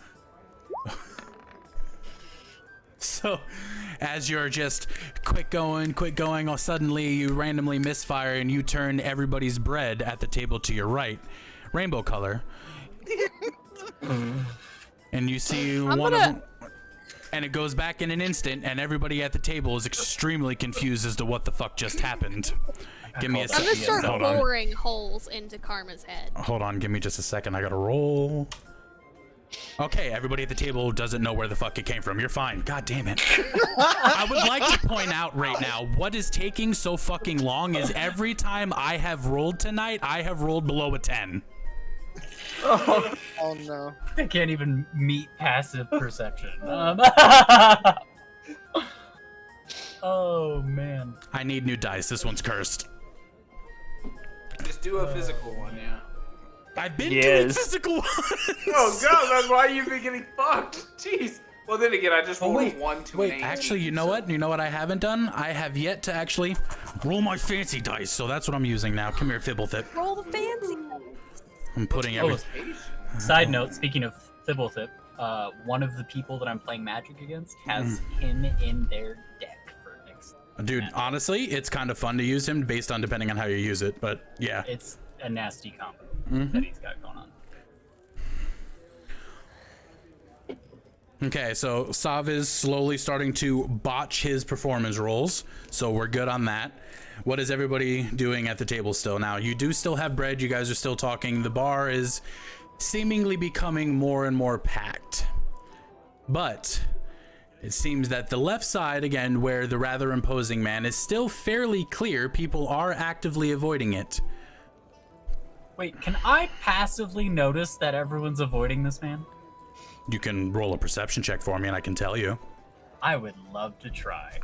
Speaker 1: So, as you're just quick going, suddenly you randomly misfire and you turn everybody's bread at the table to your right, rainbow color. And you see one of them, and it goes back in an instant, and everybody at the table is extremely confused as to what the fuck just happened. Give me a
Speaker 7: I'm
Speaker 2: I'm gonna
Speaker 1: second.
Speaker 2: start
Speaker 1: Hold on.
Speaker 2: boring holes into Karma's head.
Speaker 1: Hold on, give me just a second. I gotta roll. Okay, everybody at the table doesn't know where the fuck it came from. You're fine. God damn it. I would like to point out right now, what is taking so fucking long is every time I have rolled tonight, I have rolled below a 10.
Speaker 6: Oh no.
Speaker 7: They can't even meet passive perception. Oh, man.
Speaker 1: I need new dice. This one's cursed.
Speaker 5: Just do a physical one, yeah.
Speaker 1: I've been doing
Speaker 3: Yes.
Speaker 1: physical ones.
Speaker 5: Oh god, that's why you've been getting fucked. Jeez. Well, then again, I just rolled a 1 to an 8.
Speaker 1: Actually, you know what? You know what I haven't done? I have yet to actually roll my fancy dice, so that's what I'm using now. Come here, Fibblethip.
Speaker 2: Roll the fancy.
Speaker 1: I'm putting
Speaker 7: Oh,
Speaker 1: everything.
Speaker 7: side note, speaking of Thibblethip, one of the people that I'm playing Magic against has him in their deck for next.
Speaker 1: Dude, honestly, it's kind of fun to use him based on depending on how you use it, but yeah.
Speaker 7: It's a nasty combo that he's got going on.
Speaker 1: Okay, so Sav is slowly starting to botch his performance rolls, so we're good on that. What is everybody doing at the table still? Now, you do still have bread. You guys are still talking. The bar is seemingly becoming more and more packed. But it seems that the left side, again, where the rather imposing man is still fairly clear. People are actively avoiding it.
Speaker 7: Wait, can I passively notice that everyone's avoiding this man?
Speaker 1: You can roll a perception check for me and I can tell you.
Speaker 7: I would love to try.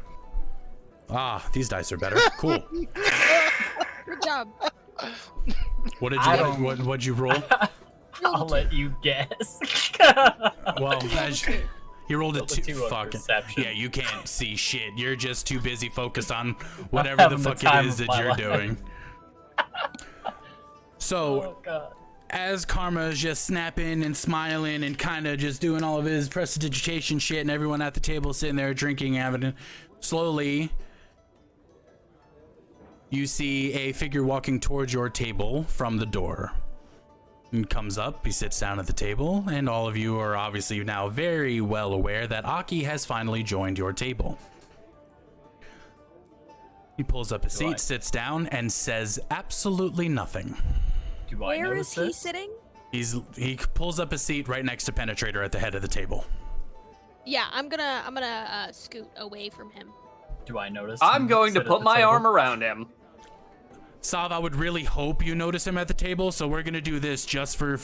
Speaker 1: Ah, these dice are better. Cool.
Speaker 2: Good job.
Speaker 1: What'd you roll?
Speaker 7: I'll let you guess.
Speaker 1: Well, he rolled a
Speaker 7: Rolled a
Speaker 1: 2.
Speaker 7: two on
Speaker 1: Fucking
Speaker 7: perception.
Speaker 1: yeah, you can't see shit. You're just too busy focused on whatever the fuck it is that you're doing. So,
Speaker 7: Oh god.
Speaker 1: as Karma is just snapping and smiling and kind of just doing all of his prestidigitation shit, and everyone at the table sitting there drinking, having slowly, you see a figure walking towards your table from the door. He comes up, he sits down at the table, and all of you are obviously now very well aware that Aki has finally joined your table. He pulls up a seat, sits down, and says absolutely nothing.
Speaker 7: Do I
Speaker 2: Where
Speaker 7: notice
Speaker 2: is he
Speaker 7: this?
Speaker 2: sitting?
Speaker 1: He pulls up a seat right next to Penetrator at the head of the table.
Speaker 2: Yeah, I'm gonna scoot away from him.
Speaker 7: Do I notice?
Speaker 3: I'm
Speaker 7: him
Speaker 3: going to
Speaker 7: sit at
Speaker 3: put
Speaker 7: the
Speaker 3: my
Speaker 7: table?
Speaker 3: arm around him.
Speaker 1: Sav, I would really hope you notice him at the table, so we're gonna do this just for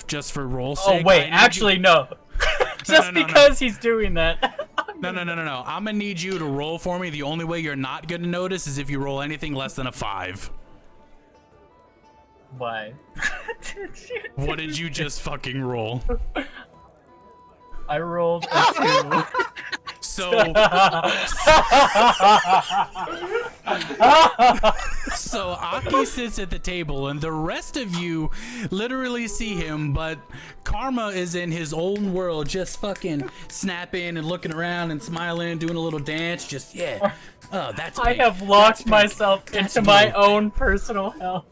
Speaker 1: roll
Speaker 7: Oh
Speaker 1: sake.
Speaker 7: wait,
Speaker 1: I need
Speaker 7: actually no. Just
Speaker 1: no, no.
Speaker 7: because he's doing that.
Speaker 1: No. I'm gonna need you to roll for me. The only way you're not gonna notice is if you roll anything less than a 5.
Speaker 7: Why?
Speaker 1: What did you just fucking roll?
Speaker 7: I rolled a 2.
Speaker 1: So Aki sits at the table, and the rest of you literally see him, but Karma is in his own world, just fucking snapping and looking around and smiling, doing a little dance. Just yeah. Oh, that's.
Speaker 7: I
Speaker 1: pink.
Speaker 7: have locked
Speaker 1: That's
Speaker 7: myself
Speaker 1: pink. That's
Speaker 7: into my
Speaker 1: blue.
Speaker 7: own personal hell.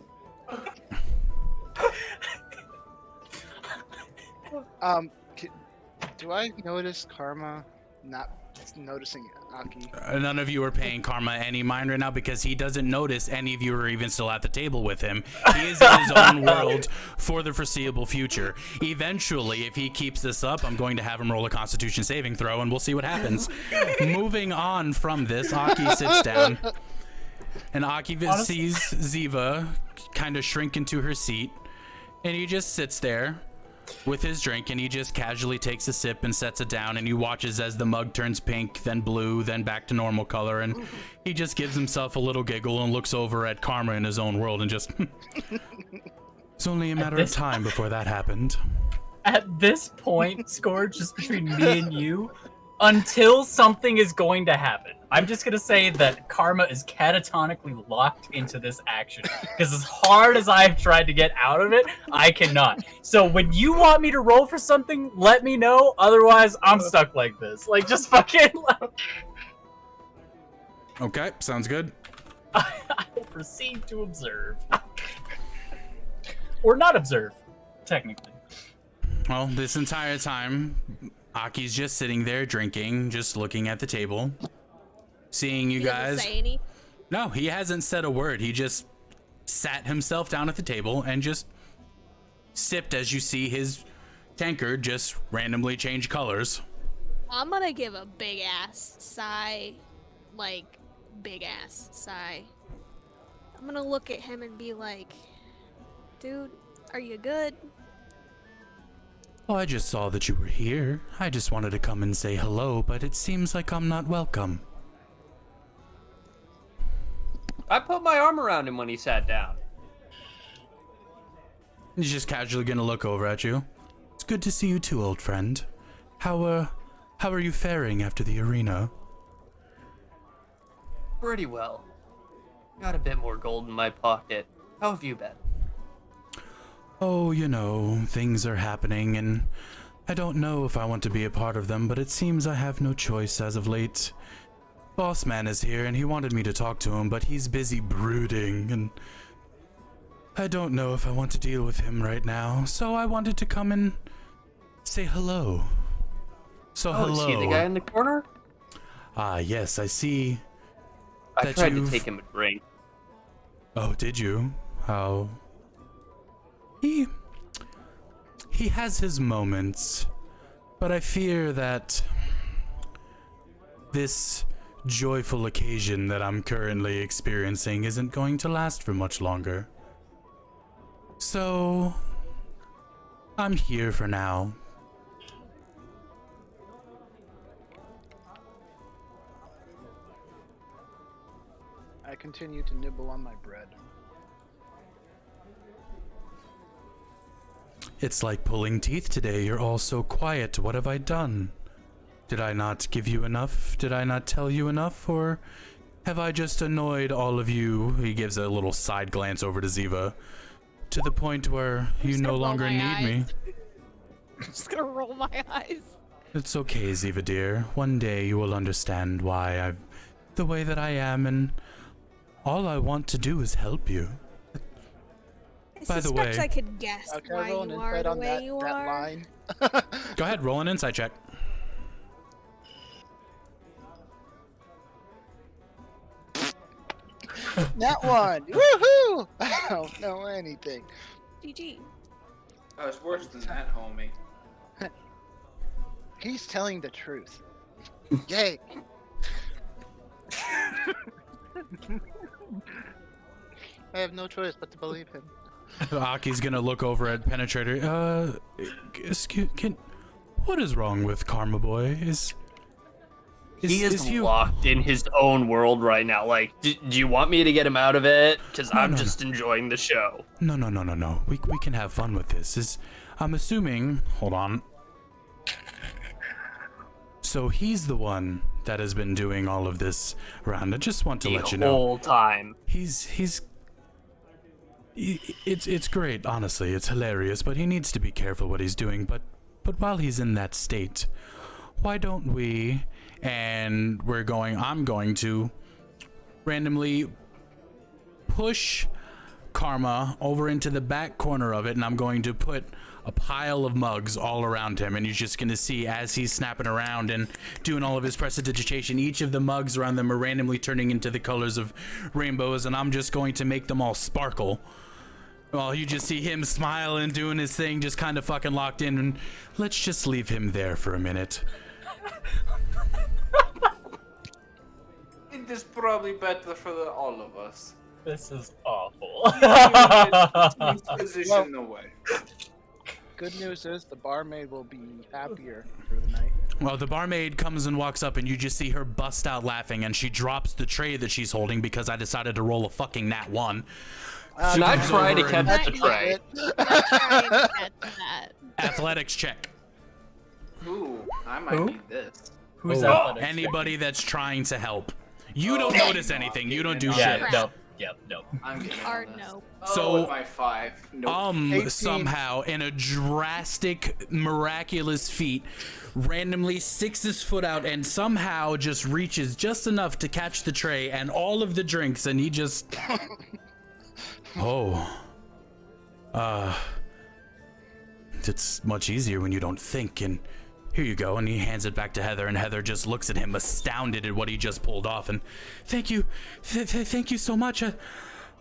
Speaker 6: Do I notice Karma not noticing Aki?
Speaker 1: None of you are paying Karma any mind right now because he doesn't notice any of you are even still at the table with him. He is in his own world for the foreseeable future. Eventually, if he keeps this up, I'm going to have him roll a Constitution saving throw, and we'll see what happens. Moving on from this, Aki sits down, and Aki sees Ziva kind of shrink into her seat, and he just sits there with his drink, and he just casually takes a sip and sets it down, and he watches as the mug turns pink, then blue, then back to normal color, and he just gives himself a little giggle and looks over at Karma in his own world and just it's only a matter of time before that happened.
Speaker 7: At this point, Scourge, just between me and you, until something is going to happen, I'm just gonna say that Karma is catatonically locked into this action. Because as hard as I've tried to get out of it, I cannot. So when you want me to roll for something, let me know. Otherwise, I'm stuck like this. Like, just fucking...
Speaker 1: Okay, sounds good.
Speaker 7: I will proceed to observe. Or not observe, technically.
Speaker 1: Well, this entire time, Aki's just sitting there drinking, just looking at the table, seeing you
Speaker 2: He doesn't
Speaker 1: guys.
Speaker 2: say any.
Speaker 1: No, he hasn't said a word. He just sat himself down at the table and just sipped as you see his tankard just randomly change colors.
Speaker 2: I'm gonna give a big ass sigh, like big ass sigh. I'm gonna look at him and be like, dude, are you good?
Speaker 1: Oh, I just saw that you were here. I just wanted to come and say hello, but it seems like I'm not welcome.
Speaker 3: I put my arm around him when he sat down.
Speaker 1: He's just casually gonna look over at you. It's good to see you too, old friend. How are you faring after the arena?
Speaker 3: Pretty well. Got a bit more gold in my pocket. How have you been?
Speaker 1: Oh, you know, things are happening, and I don't know if I want to be a part of them, but it seems I have no choice as of late. Boss man is here, and he wanted me to talk to him, but he's busy brooding, and I don't know if I want to deal with him right now, so I wanted to come and say hello. So
Speaker 3: Oh, is he the guy in the corner?
Speaker 1: Ah, yes, I see.
Speaker 3: I
Speaker 1: That
Speaker 3: tried to
Speaker 1: you've-
Speaker 3: take him a drink.
Speaker 1: Oh, did you? How? He has his moments, but I fear that this joyful occasion that I'm currently experiencing isn't going to last for much longer. So, I'm here for now.
Speaker 6: I continue to nibble on my bread.
Speaker 1: It's like pulling teeth today. You're all so quiet. What have I done? Did I not give you enough? Did I not tell you enough? Or have I just annoyed all of you? He gives a little side glance over to Ziva. To the point where you
Speaker 2: just
Speaker 1: no
Speaker 2: gonna roll
Speaker 1: longer
Speaker 2: my
Speaker 1: need me.
Speaker 2: I'm just gonna roll my eyes.
Speaker 1: It's okay, Ziva dear. One day you will understand why I'm the way that I am, and all I want to do is help you.
Speaker 2: I
Speaker 1: By the
Speaker 2: suspect
Speaker 1: way-
Speaker 2: I could guess
Speaker 6: Okay,
Speaker 2: why
Speaker 6: roll an
Speaker 2: you are
Speaker 6: insight
Speaker 2: the
Speaker 6: on
Speaker 2: way
Speaker 6: that,
Speaker 2: you
Speaker 6: that
Speaker 2: are.
Speaker 6: line.
Speaker 1: Go ahead, roll an insight check.
Speaker 6: That one! Woohoo! I don't know anything.
Speaker 2: GG.
Speaker 5: Oh, it's worse than that, homie.
Speaker 6: He's telling the truth. Yay! I have no choice but to believe him.
Speaker 1: Aki's gonna look over at Penetrator. Excuse, what is wrong with Karma Boy?
Speaker 3: He is
Speaker 1: he
Speaker 3: locked in his own world right now. Like, do you want me to get him out of it? Because I'm
Speaker 1: no,
Speaker 3: just enjoying the show.
Speaker 1: No. We can have fun with this. I'm assuming. Hold on. So he's the one that has been doing all of this around. I just want to let you
Speaker 3: The
Speaker 1: know.
Speaker 3: whole time.
Speaker 1: It's great, honestly. It's hilarious, but he needs to be careful what he's doing. But while he's in that state, why don't we? And I'm going to randomly push Karma over into the back corner of it, and I'm going to put a pile of mugs all around him, and you're just going to see as he's snapping around and doing all of his prestidigitation, each of the mugs around them are randomly turning into the colors of rainbows, and I'm just going to make them all sparkle. Well, you just see him smiling, doing his thing, just kind of fucking locked in, and let's just leave him there for a minute.
Speaker 5: It is probably better for all of us.
Speaker 7: This is awful.
Speaker 5: Position away.
Speaker 6: Good news is the barmaid will be happier for the night.
Speaker 1: Well, the barmaid comes and walks up, and you just see her bust out laughing, and she drops the tray that she's holding because I decided to roll a fucking nat 1.
Speaker 3: Can I
Speaker 1: comes
Speaker 3: try to
Speaker 1: over
Speaker 3: catch
Speaker 2: and-
Speaker 3: the tray?
Speaker 2: Let's try and catch that.
Speaker 1: Athletics check.
Speaker 5: Ooh, I might
Speaker 7: Who?
Speaker 5: need this.
Speaker 7: Who's
Speaker 1: Oh,
Speaker 7: athletics?
Speaker 1: anybody that's trying to help. You don't notice anything. You don't do
Speaker 7: Yeah,
Speaker 1: shit.
Speaker 7: no.
Speaker 5: I'm getting
Speaker 2: Hard
Speaker 5: on this.
Speaker 2: no.
Speaker 1: So-
Speaker 5: with my 5. Nope.
Speaker 6: 18.
Speaker 1: Somehow, in a drastic, miraculous feat, randomly sticks his foot out and somehow just reaches just enough to catch the tray and all of the drinks, and he just... It's much easier when you don't think, and here you go, and he hands it back to Heather, and Heather just looks at him, astounded at what he just pulled off, and thank you, thank you so much.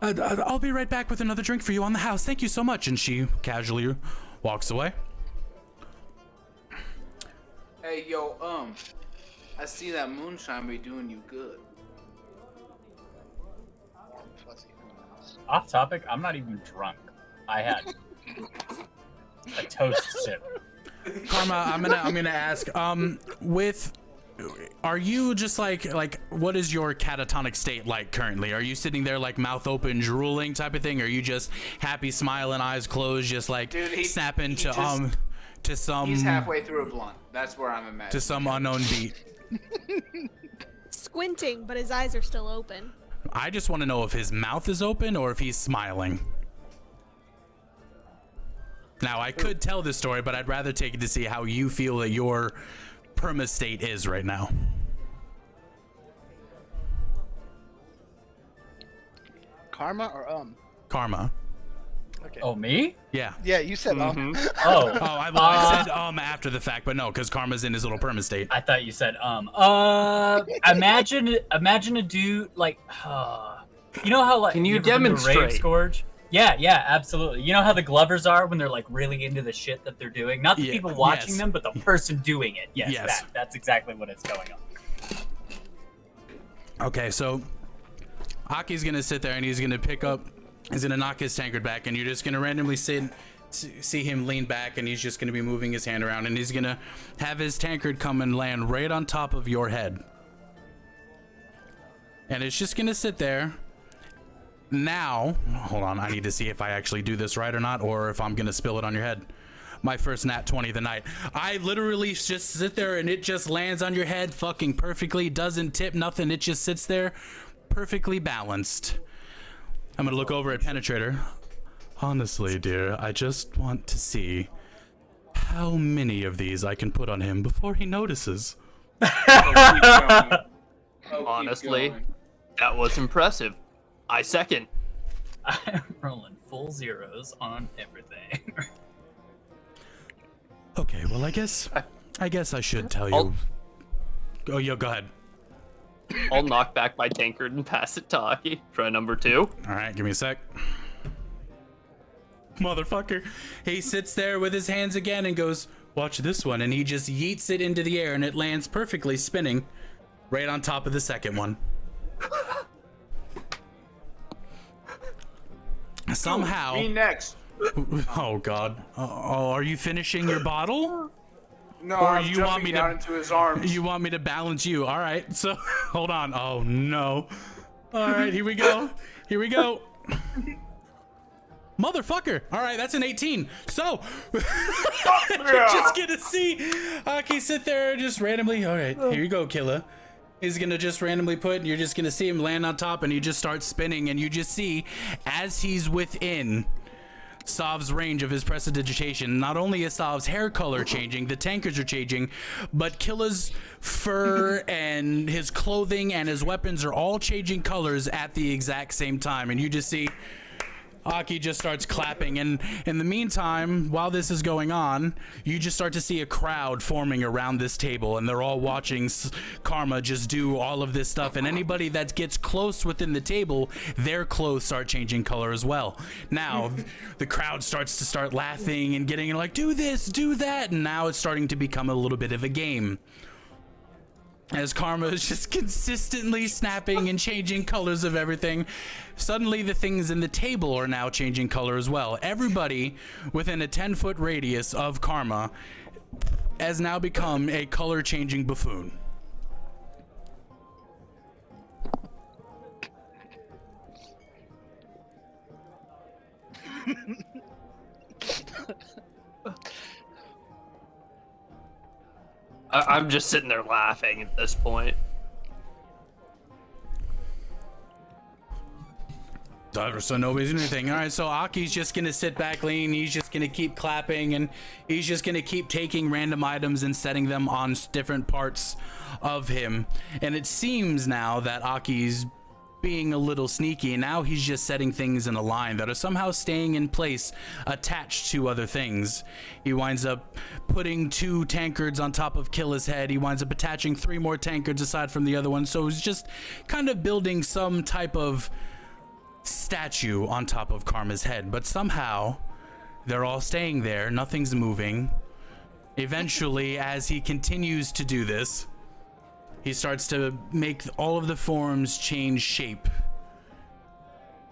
Speaker 1: I'll be right back with another drink for you on the house. Thank you so much. And she casually walks away.
Speaker 5: Hey, yo, I see that moonshine be doing you good.
Speaker 6: Fuzzy.
Speaker 7: Off topic, I'm not even drunk. I had a toast sip.
Speaker 1: Karma, I'm gonna ask, are you just like what is your catatonic state like currently? Are you sitting there like mouth open, drooling type of thing? Or are you just happy, smiling, eyes closed, just like
Speaker 5: Dude,
Speaker 1: snapping
Speaker 5: he
Speaker 1: to
Speaker 5: just-
Speaker 1: some
Speaker 5: He's halfway through a blunt. That's where I'm imagining.
Speaker 1: to some unknown beat?
Speaker 2: Squinting, but his eyes are still open.
Speaker 1: I just want to know if his mouth is open or if he's smiling. Now, I could tell this story, but I'd rather take it to see how you feel that your perma state is right now.
Speaker 6: Karma or
Speaker 1: Karma.
Speaker 6: Okay.
Speaker 7: Oh, me?
Speaker 1: Yeah.
Speaker 6: Yeah, you said
Speaker 3: Mhm.
Speaker 7: Oh.
Speaker 1: Oh, I said after the fact, but no, because Karma's in his little perma state.
Speaker 7: I thought you said imagine a dude like you know how like
Speaker 3: Can you
Speaker 7: ever been to Rave
Speaker 3: demonstrate?
Speaker 7: Scourge? Yeah, absolutely. You know how the glovers are when they're like really into the shit that they're doing? Not the
Speaker 1: Yeah,
Speaker 7: people watching
Speaker 1: yes.
Speaker 7: them, but the person doing it. Yes,
Speaker 1: Yes.
Speaker 7: that's exactly what it's going on.
Speaker 1: Okay, so Aki's gonna sit there and he's gonna he's gonna knock his tankard back, and you're just gonna randomly see him lean back, and he's just gonna be moving his hand around, and he's gonna have his tankard come and land right on top of your head. And it's just gonna sit there. Now, hold on, I need to see if I actually do this right or not, or if I'm gonna spill it on your head. My first nat 20 of the night. I literally just sit there and it just lands on your head fucking perfectly, doesn't tip, nothing. It just sits there perfectly balanced. I'm gonna look over at Penetrator. Honestly, dear, I just want to see how many of these I can put on him before he notices.
Speaker 3: Honestly, that was impressive. I second.
Speaker 7: I'm rolling full zeros on everything.
Speaker 1: Okay, well, I guess I should tell you.
Speaker 3: I'll-
Speaker 1: Oh, yo, go ahead.
Speaker 3: I'll knock back my tankard and pass it to Aki. Try number 2.
Speaker 1: All right, give me a sec. Motherfucker. He sits there with his hands again and goes, watch this one. And he just yeets it into the air and it lands perfectly spinning right on top of the second one. Somehow.
Speaker 5: Me next.
Speaker 1: Oh, God. Oh, are you finishing your bottle?
Speaker 5: No,
Speaker 1: Or
Speaker 5: I'm
Speaker 1: you want me
Speaker 5: jumping
Speaker 1: to-
Speaker 5: down into his arms.
Speaker 1: You want me to balance you? All right. So, hold on. Oh, no. All right, here we go. Here we go. Motherfucker. All right, that's an 18. So, you're just gonna see Aki sit there and just randomly. All right, here you go, Killa. He's gonna just randomly put, and you're just gonna see him land on top, and he just starts spinning, and you just see as he's within Sov's range of his prestidigitation, not only is Sov's hair color changing, the tankards are changing, but Killa's fur and his clothing and his weapons are all changing colors at the exact same time. And you just see Aki just starts clapping, and in the meantime, while this is going on, you just start to see a crowd forming around this table, and they're all watching Karma just do all of this stuff, and anybody that gets close within the table, their clothes start changing color as well. Now, the crowd starts to laughing and getting like, do this, do that, and now it's starting to become a little bit of a game. As Karma is just consistently snapping and changing colors of everything, suddenly the things in the table are now changing color as well. Everybody within a 10-foot radius of Karma has now become a color-changing buffoon.
Speaker 3: I'm just sitting there laughing at this point.
Speaker 1: So nobody's doing anything. All right, so Aki's just gonna sit back lean. He's just gonna keep clapping, and he's just gonna keep taking random items and setting them on different parts of him. And it seems now that Aki's being a little sneaky, and now he's just setting things in a line that are somehow staying in place, attached to other things. He winds up putting 2 tankards on top of Killa's head. He winds up attaching 3 more tankards aside from the other one. So he's just kind of building some type of statue on top of Karma's head, but somehow they're all staying there. Nothing's moving. Eventually, as he continues to do this, he starts to make all of the forms change shape,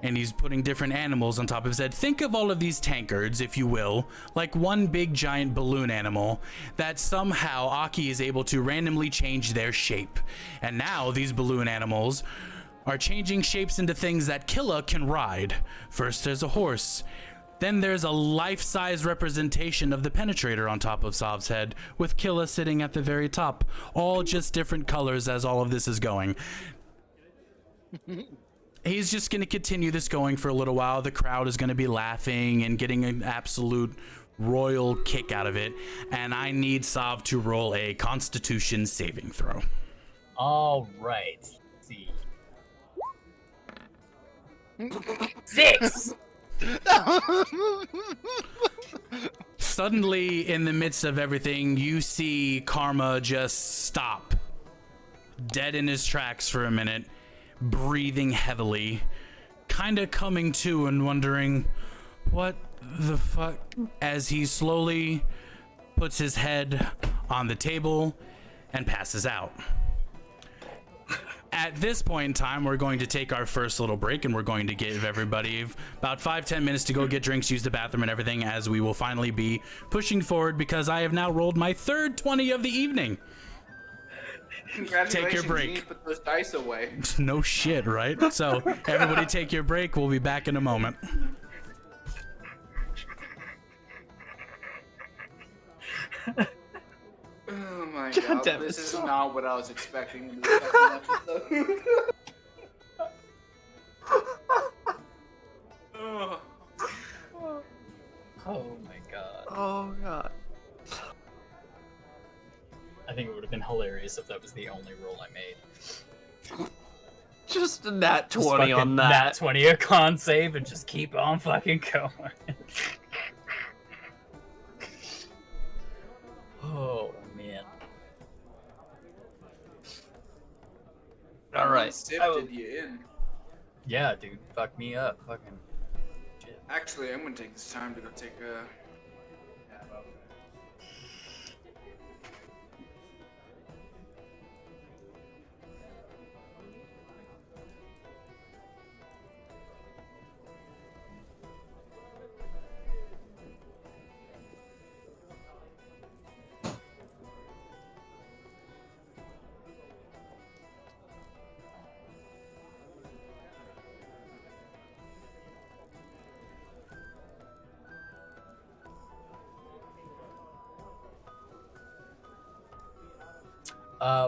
Speaker 1: and he's putting different animals on top of his head. Think of all of these tankards, if you will, like one big giant balloon animal that somehow Aki is able to randomly change their shape. And now these balloon animals are changing shapes into things that Killa can ride. First there's a horse, then there's a life-size representation of the Penetrator on top of Sov's head, with Killa sitting at the very top. All just different colors as all of this is going. He's just going to continue this going for a little while. The crowd is going to be laughing and getting an absolute royal kick out of it. And I need Sov to roll a Constitution saving throw.
Speaker 7: All right. Let's see. 6.
Speaker 1: Suddenly, in the midst of everything, you see Karma just stop, dead in his tracks for a minute, breathing heavily, kind of coming to and wondering, what the fuck, as he slowly puts his head on the table and passes out. At this point in time, we're going to take our first little break, and we're going to give everybody about 5-10 minutes to go get drinks, use the bathroom, and everything, as we will finally be pushing forward because I have now rolled my third 20 of the evening.
Speaker 5: Congratulations,
Speaker 1: Take your
Speaker 5: you
Speaker 1: break.
Speaker 5: need to put those dice away.
Speaker 1: No shit, right? So everybody take your break. We'll be back in a moment.
Speaker 5: Oh my
Speaker 3: God
Speaker 5: god,
Speaker 3: damn
Speaker 5: this
Speaker 3: it.
Speaker 5: is not what I was expecting in the second episode. Ugh.
Speaker 7: Oh my god.
Speaker 3: Oh god.
Speaker 7: I think it would have been hilarious if that was the only roll I made.
Speaker 3: Just a nat
Speaker 7: Just
Speaker 3: 20 on
Speaker 7: fucking
Speaker 3: that.
Speaker 7: Nat 20 a con save and just keep on fucking going. Oh man.
Speaker 3: All right.
Speaker 5: Sifted you in.
Speaker 7: Yeah, dude, fuck me up. Fucking shit.
Speaker 5: Actually, I'm gonna take this time to go take a.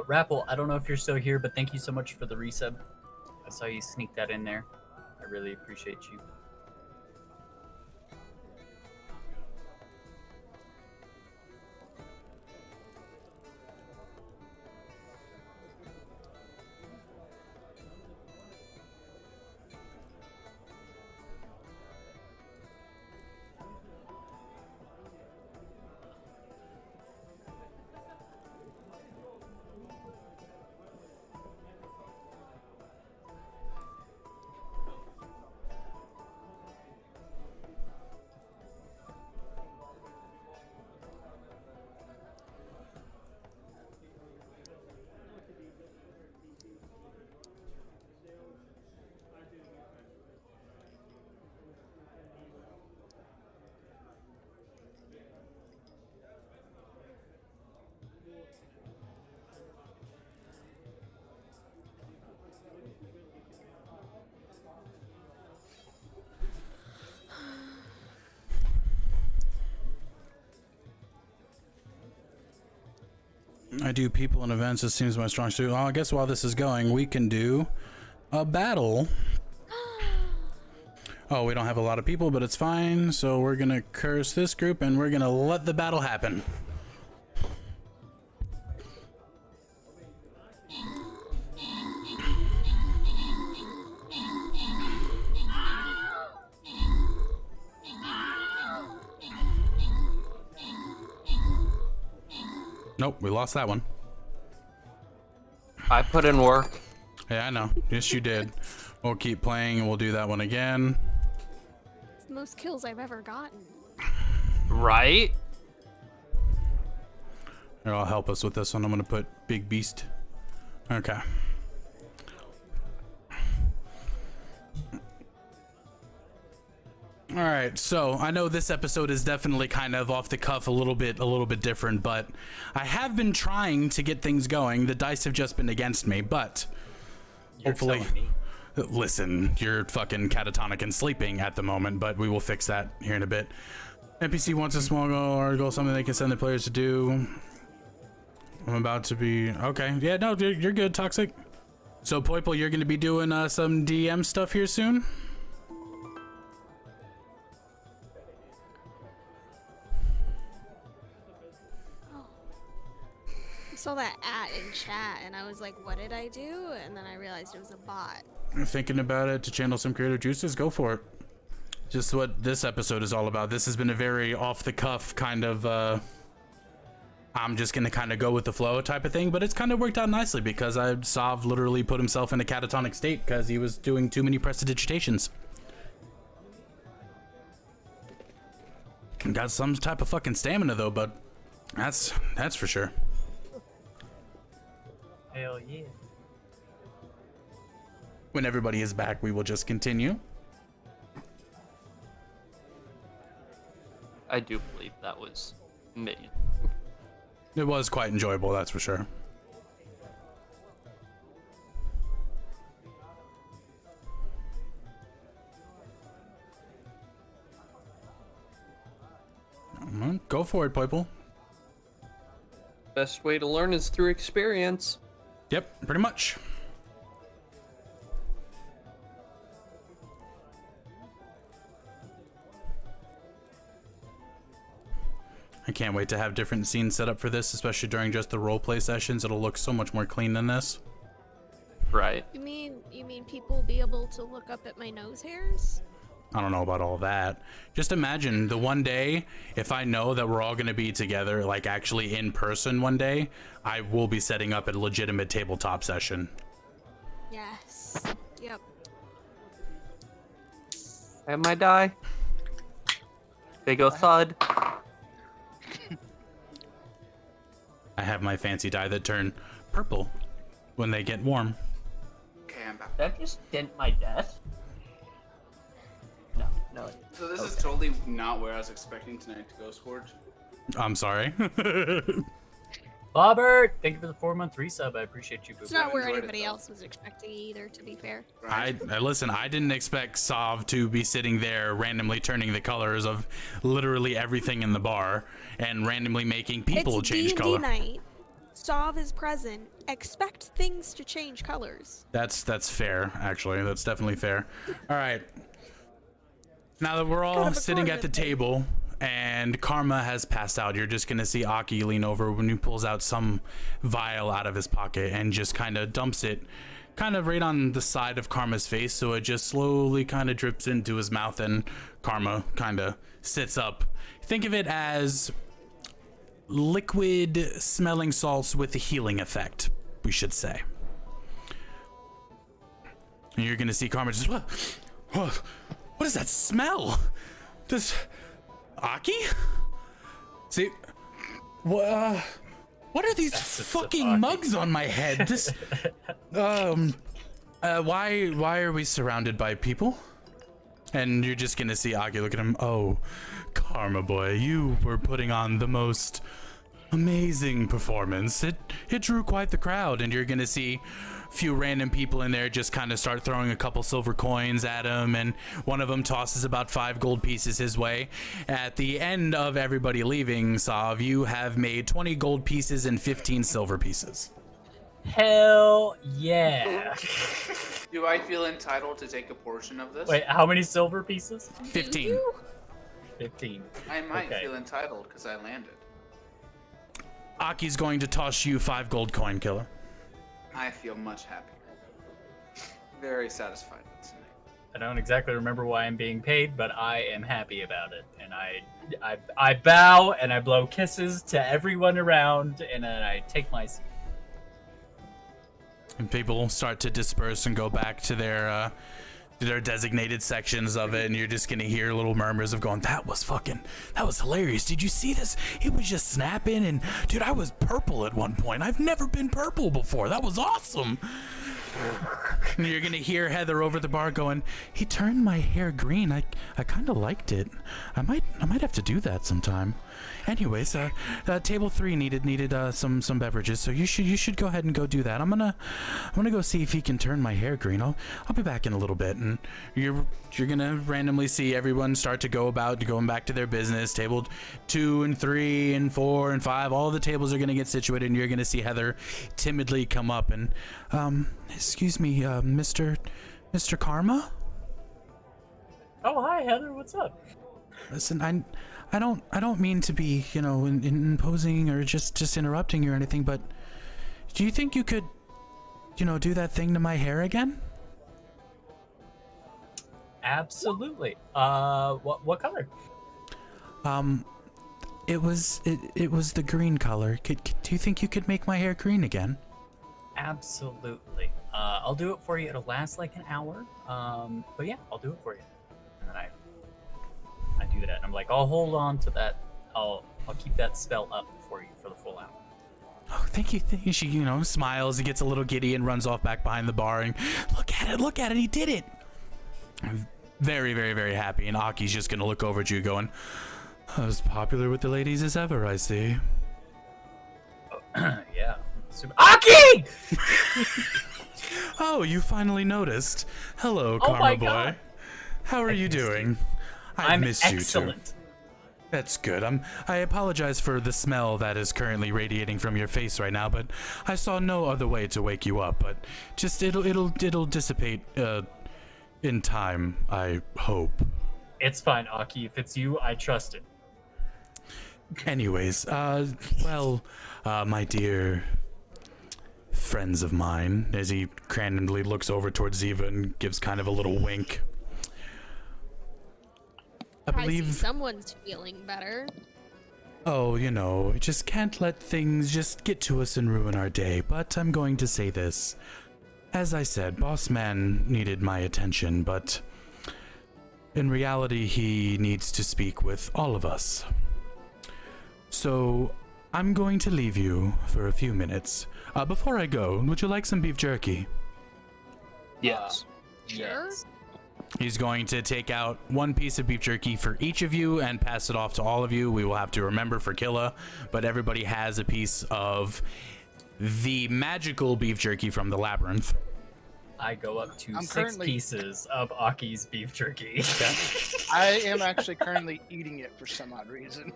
Speaker 7: Rappel, I don't know if you're still here, but thank you so much for the resub. I saw you sneak that in there. I really appreciate you.
Speaker 1: I do people and events. It seems my strong suit. Well, I guess while this is going, we can do a battle. Oh, we don't have a lot of people, but it's fine. So we're gonna curse this group and we're gonna let the battle happen. Nope, we lost that one.
Speaker 3: I put in work.
Speaker 1: Yeah, I know. Yes, you did. We'll keep playing and we'll do that one again.
Speaker 2: It's the most kills I've ever gotten.
Speaker 3: Right?
Speaker 1: Here, I'll help us with this one. I'm gonna put Big Beast. Okay. All right, so I know this episode is definitely kind of off the cuff, a little bit different, but I have been trying to get things going. The dice have just been against me, but
Speaker 7: You're
Speaker 1: hopefully,
Speaker 7: telling me.
Speaker 1: listen, you're fucking catatonic and sleeping at the moment, but we will fix that here in a bit. NPC wants a small goal or goal, something they can send the players to do. I'm about to be okay. Yeah, no, you're good, Toxic. So Poiple, you're going to be doing some DM stuff here soon.
Speaker 2: I saw that in chat and I was like, what did I do? And then I realized it was a bot.
Speaker 1: Thinking about it to channel some creative juices, go for it. just what this episode is all about. This has been a very off-the-cuff kind of, I'm just gonna kind of go with the flow type of thing, but it's kind of worked out nicely because Sav literally put himself in a catatonic state because he was doing too many prestidigitations. Got some type of fucking stamina though, but that's for sure.
Speaker 7: Hell yeah.
Speaker 1: When everybody is back, we will just continue.
Speaker 3: I do believe that was amazing.
Speaker 1: It was quite enjoyable, that's for sure. Go for it, Poiple.
Speaker 3: Best way to learn is through experience.
Speaker 1: Yep, pretty much. I can't wait to have different scenes set up for this, especially during just the roleplay sessions. It'll look so much more clean than this.
Speaker 3: Right.
Speaker 2: You mean people will be able to look up at my nose hairs?
Speaker 1: I don't know about all that. Just imagine the one day, if I know that we're all going to be together, like actually in person one day, I will be setting up a legitimate tabletop session.
Speaker 2: Yes. Yep.
Speaker 3: I have my die. They go thud.
Speaker 1: I have my fancy dye that turn purple when they get warm.
Speaker 5: Okay, I'm back.
Speaker 7: That just dent my desk. No.
Speaker 8: So this is totally not where I was expecting tonight to go, Scourge.
Speaker 1: I'm sorry.
Speaker 7: Bobbert, thank you for the 4-month resub. I appreciate you.
Speaker 2: It's
Speaker 7: Boo.
Speaker 2: not where
Speaker 8: enjoyed it,
Speaker 2: anybody
Speaker 8: though.
Speaker 2: else was expecting either, to be fair.
Speaker 8: Right?
Speaker 1: I listen, I didn't expect Sav to be sitting there randomly turning the colors of literally everything in the bar and randomly making people
Speaker 2: it's
Speaker 1: change
Speaker 2: D&D
Speaker 1: color.
Speaker 2: night. Sav is present. Expect things to change colors.
Speaker 1: That's fair, actually. That's definitely fair. All right. Now that we're all
Speaker 2: Kind of a
Speaker 1: sitting at the
Speaker 2: Corbin thing.
Speaker 1: table and Karma has passed out, you're just going to see Aki lean over when he pulls out some vial out of his pocket and just kind of dumps it kind of right on the side of Karma's face, so it just slowly kind of drips into his mouth and Karma kind of sits up. Think of it as liquid smelling salts with a healing effect, we should say. And you're going to see Karma just, what does that smell? Does Aki? See, what are these fucking
Speaker 7: Aki.
Speaker 1: mugs on my head? This, why are we surrounded by people? And you're just gonna see Aki look at him. Oh, Karma boy, you were putting on the most amazing performance. It drew quite the crowd, and you're gonna see few random people in there just kind of start throwing a couple silver coins at him, and one of them tosses about 5 gold pieces his way. At the end of everybody leaving, Sav, you have made 20 gold pieces and 15 silver pieces.
Speaker 7: Hell yeah.
Speaker 8: Do I feel entitled to take a portion of this?
Speaker 7: Wait, how many silver pieces?
Speaker 1: 15.
Speaker 7: 15.
Speaker 8: I might
Speaker 7: okay.
Speaker 8: feel entitled because I landed.
Speaker 1: Aki's going to toss you 5 gold coin, Killer.
Speaker 8: I feel much happier. Very satisfied with tonight.
Speaker 7: I don't exactly remember why I'm being paid, but I am happy about it. And I bow and I blow kisses to everyone around, and then I take my seat.
Speaker 1: And people start to disperse and go back to their designated sections of it, and you're just gonna hear little murmurs of going, that was hilarious. Did you see this? It was just snapping, and dude, I was purple at one point. I've never been purple before. That was awesome. And you're gonna hear Heather over the bar going, he turned my hair green. I kind of liked it. I might have to do that sometime. Anyways, table 3 needed some beverages, so you should go ahead and go do that. I'm gonna go see if he can turn my hair green. I'll be back in a little bit, and you're gonna randomly see everyone start to go about going back to their business. Table 2 and 3 and 4 and 5, all the tables are gonna get situated, and you're gonna see Heather timidly come up and, excuse me, Mr. Karma?
Speaker 7: Oh, hi, Heather. What's up?
Speaker 1: Listen, I don't mean to be, imposing or just interrupting you or anything, but do you think you could, do that thing to my hair again?
Speaker 7: Absolutely. What color?
Speaker 1: It was the green color. Do you think you could make my hair green again?
Speaker 7: Absolutely. I'll do it for you. It'll last like an hour. But yeah, I'll do it for you. And then I do that. And I'm like, I'll hold on to that. I'll keep that spell up for you for the full hour.
Speaker 1: Oh, thank you. She, smiles and gets a little giddy and runs off back behind the bar and look at it. He did it. I'm very, very, very happy. And Aki's just going to look over at you going, as popular with the ladies as ever, I see.
Speaker 7: Yeah. Aki!
Speaker 1: Oh, you finally noticed. Hello,
Speaker 7: Oh
Speaker 1: Karma
Speaker 7: my
Speaker 1: boy.
Speaker 7: God.
Speaker 1: How are you doing? I've missed
Speaker 7: excellent.
Speaker 1: you too. That's good. I apologize for the smell that is currently radiating from your face right now, but I saw no other way to wake you up. But just it'll dissipate in time, I hope.
Speaker 7: It's fine, Aki. If it's you, I trust it.
Speaker 1: Anyways, my dear friends of mine, as he candidly looks over towards Ziva and gives kind of a little wink.
Speaker 2: I see someone's feeling better.
Speaker 1: Oh, we just can't let things just get to us and ruin our day, but I'm going to say this. As I said, Boss Man needed my attention, but in reality, he needs to speak with all of us. So, I'm going to leave you for a few minutes. Before I go, would you like some beef jerky?
Speaker 3: Yes.
Speaker 2: Sure.
Speaker 1: He's going to take out one piece of beef jerky for each of you and pass it off to all of you. We will have to remember for Killa, but everybody has a piece of the magical beef jerky from the labyrinth.
Speaker 7: I go up to 6 pieces of Aki's beef jerky.
Speaker 6: I am actually currently eating it for some odd reason.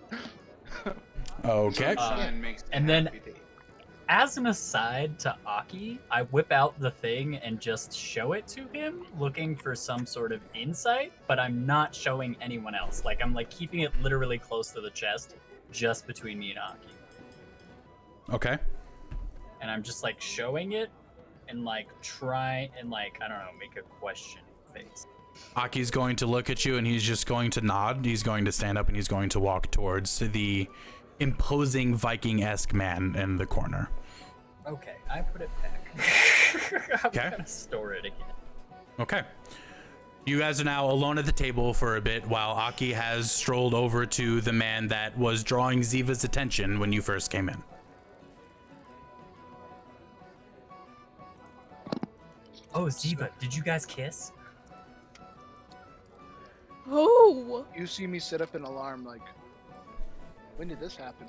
Speaker 1: Okay.
Speaker 7: And then, as an aside to Aki, I whip out the thing and just show it to him, looking for some sort of insight, but I'm not showing anyone else. I'm keeping it literally close to the chest, just between me and Aki.
Speaker 1: Okay.
Speaker 7: And I'm just showing it and try and I don't know, make a question face.
Speaker 1: Aki's going to look at you and he's just going to nod. He's going to stand up and he's going to walk towards the imposing Viking-esque man in the corner.
Speaker 7: Okay, I put it back. I'm
Speaker 1: Okay.
Speaker 7: gonna store it again.
Speaker 1: Okay. You guys are now alone at the table for a bit while Aki has strolled over to the man that was drawing Ziva's attention when you first came in.
Speaker 7: Oh, Ziva, did you guys kiss?
Speaker 2: Oh!
Speaker 6: You see me set up an alarm when did this happen?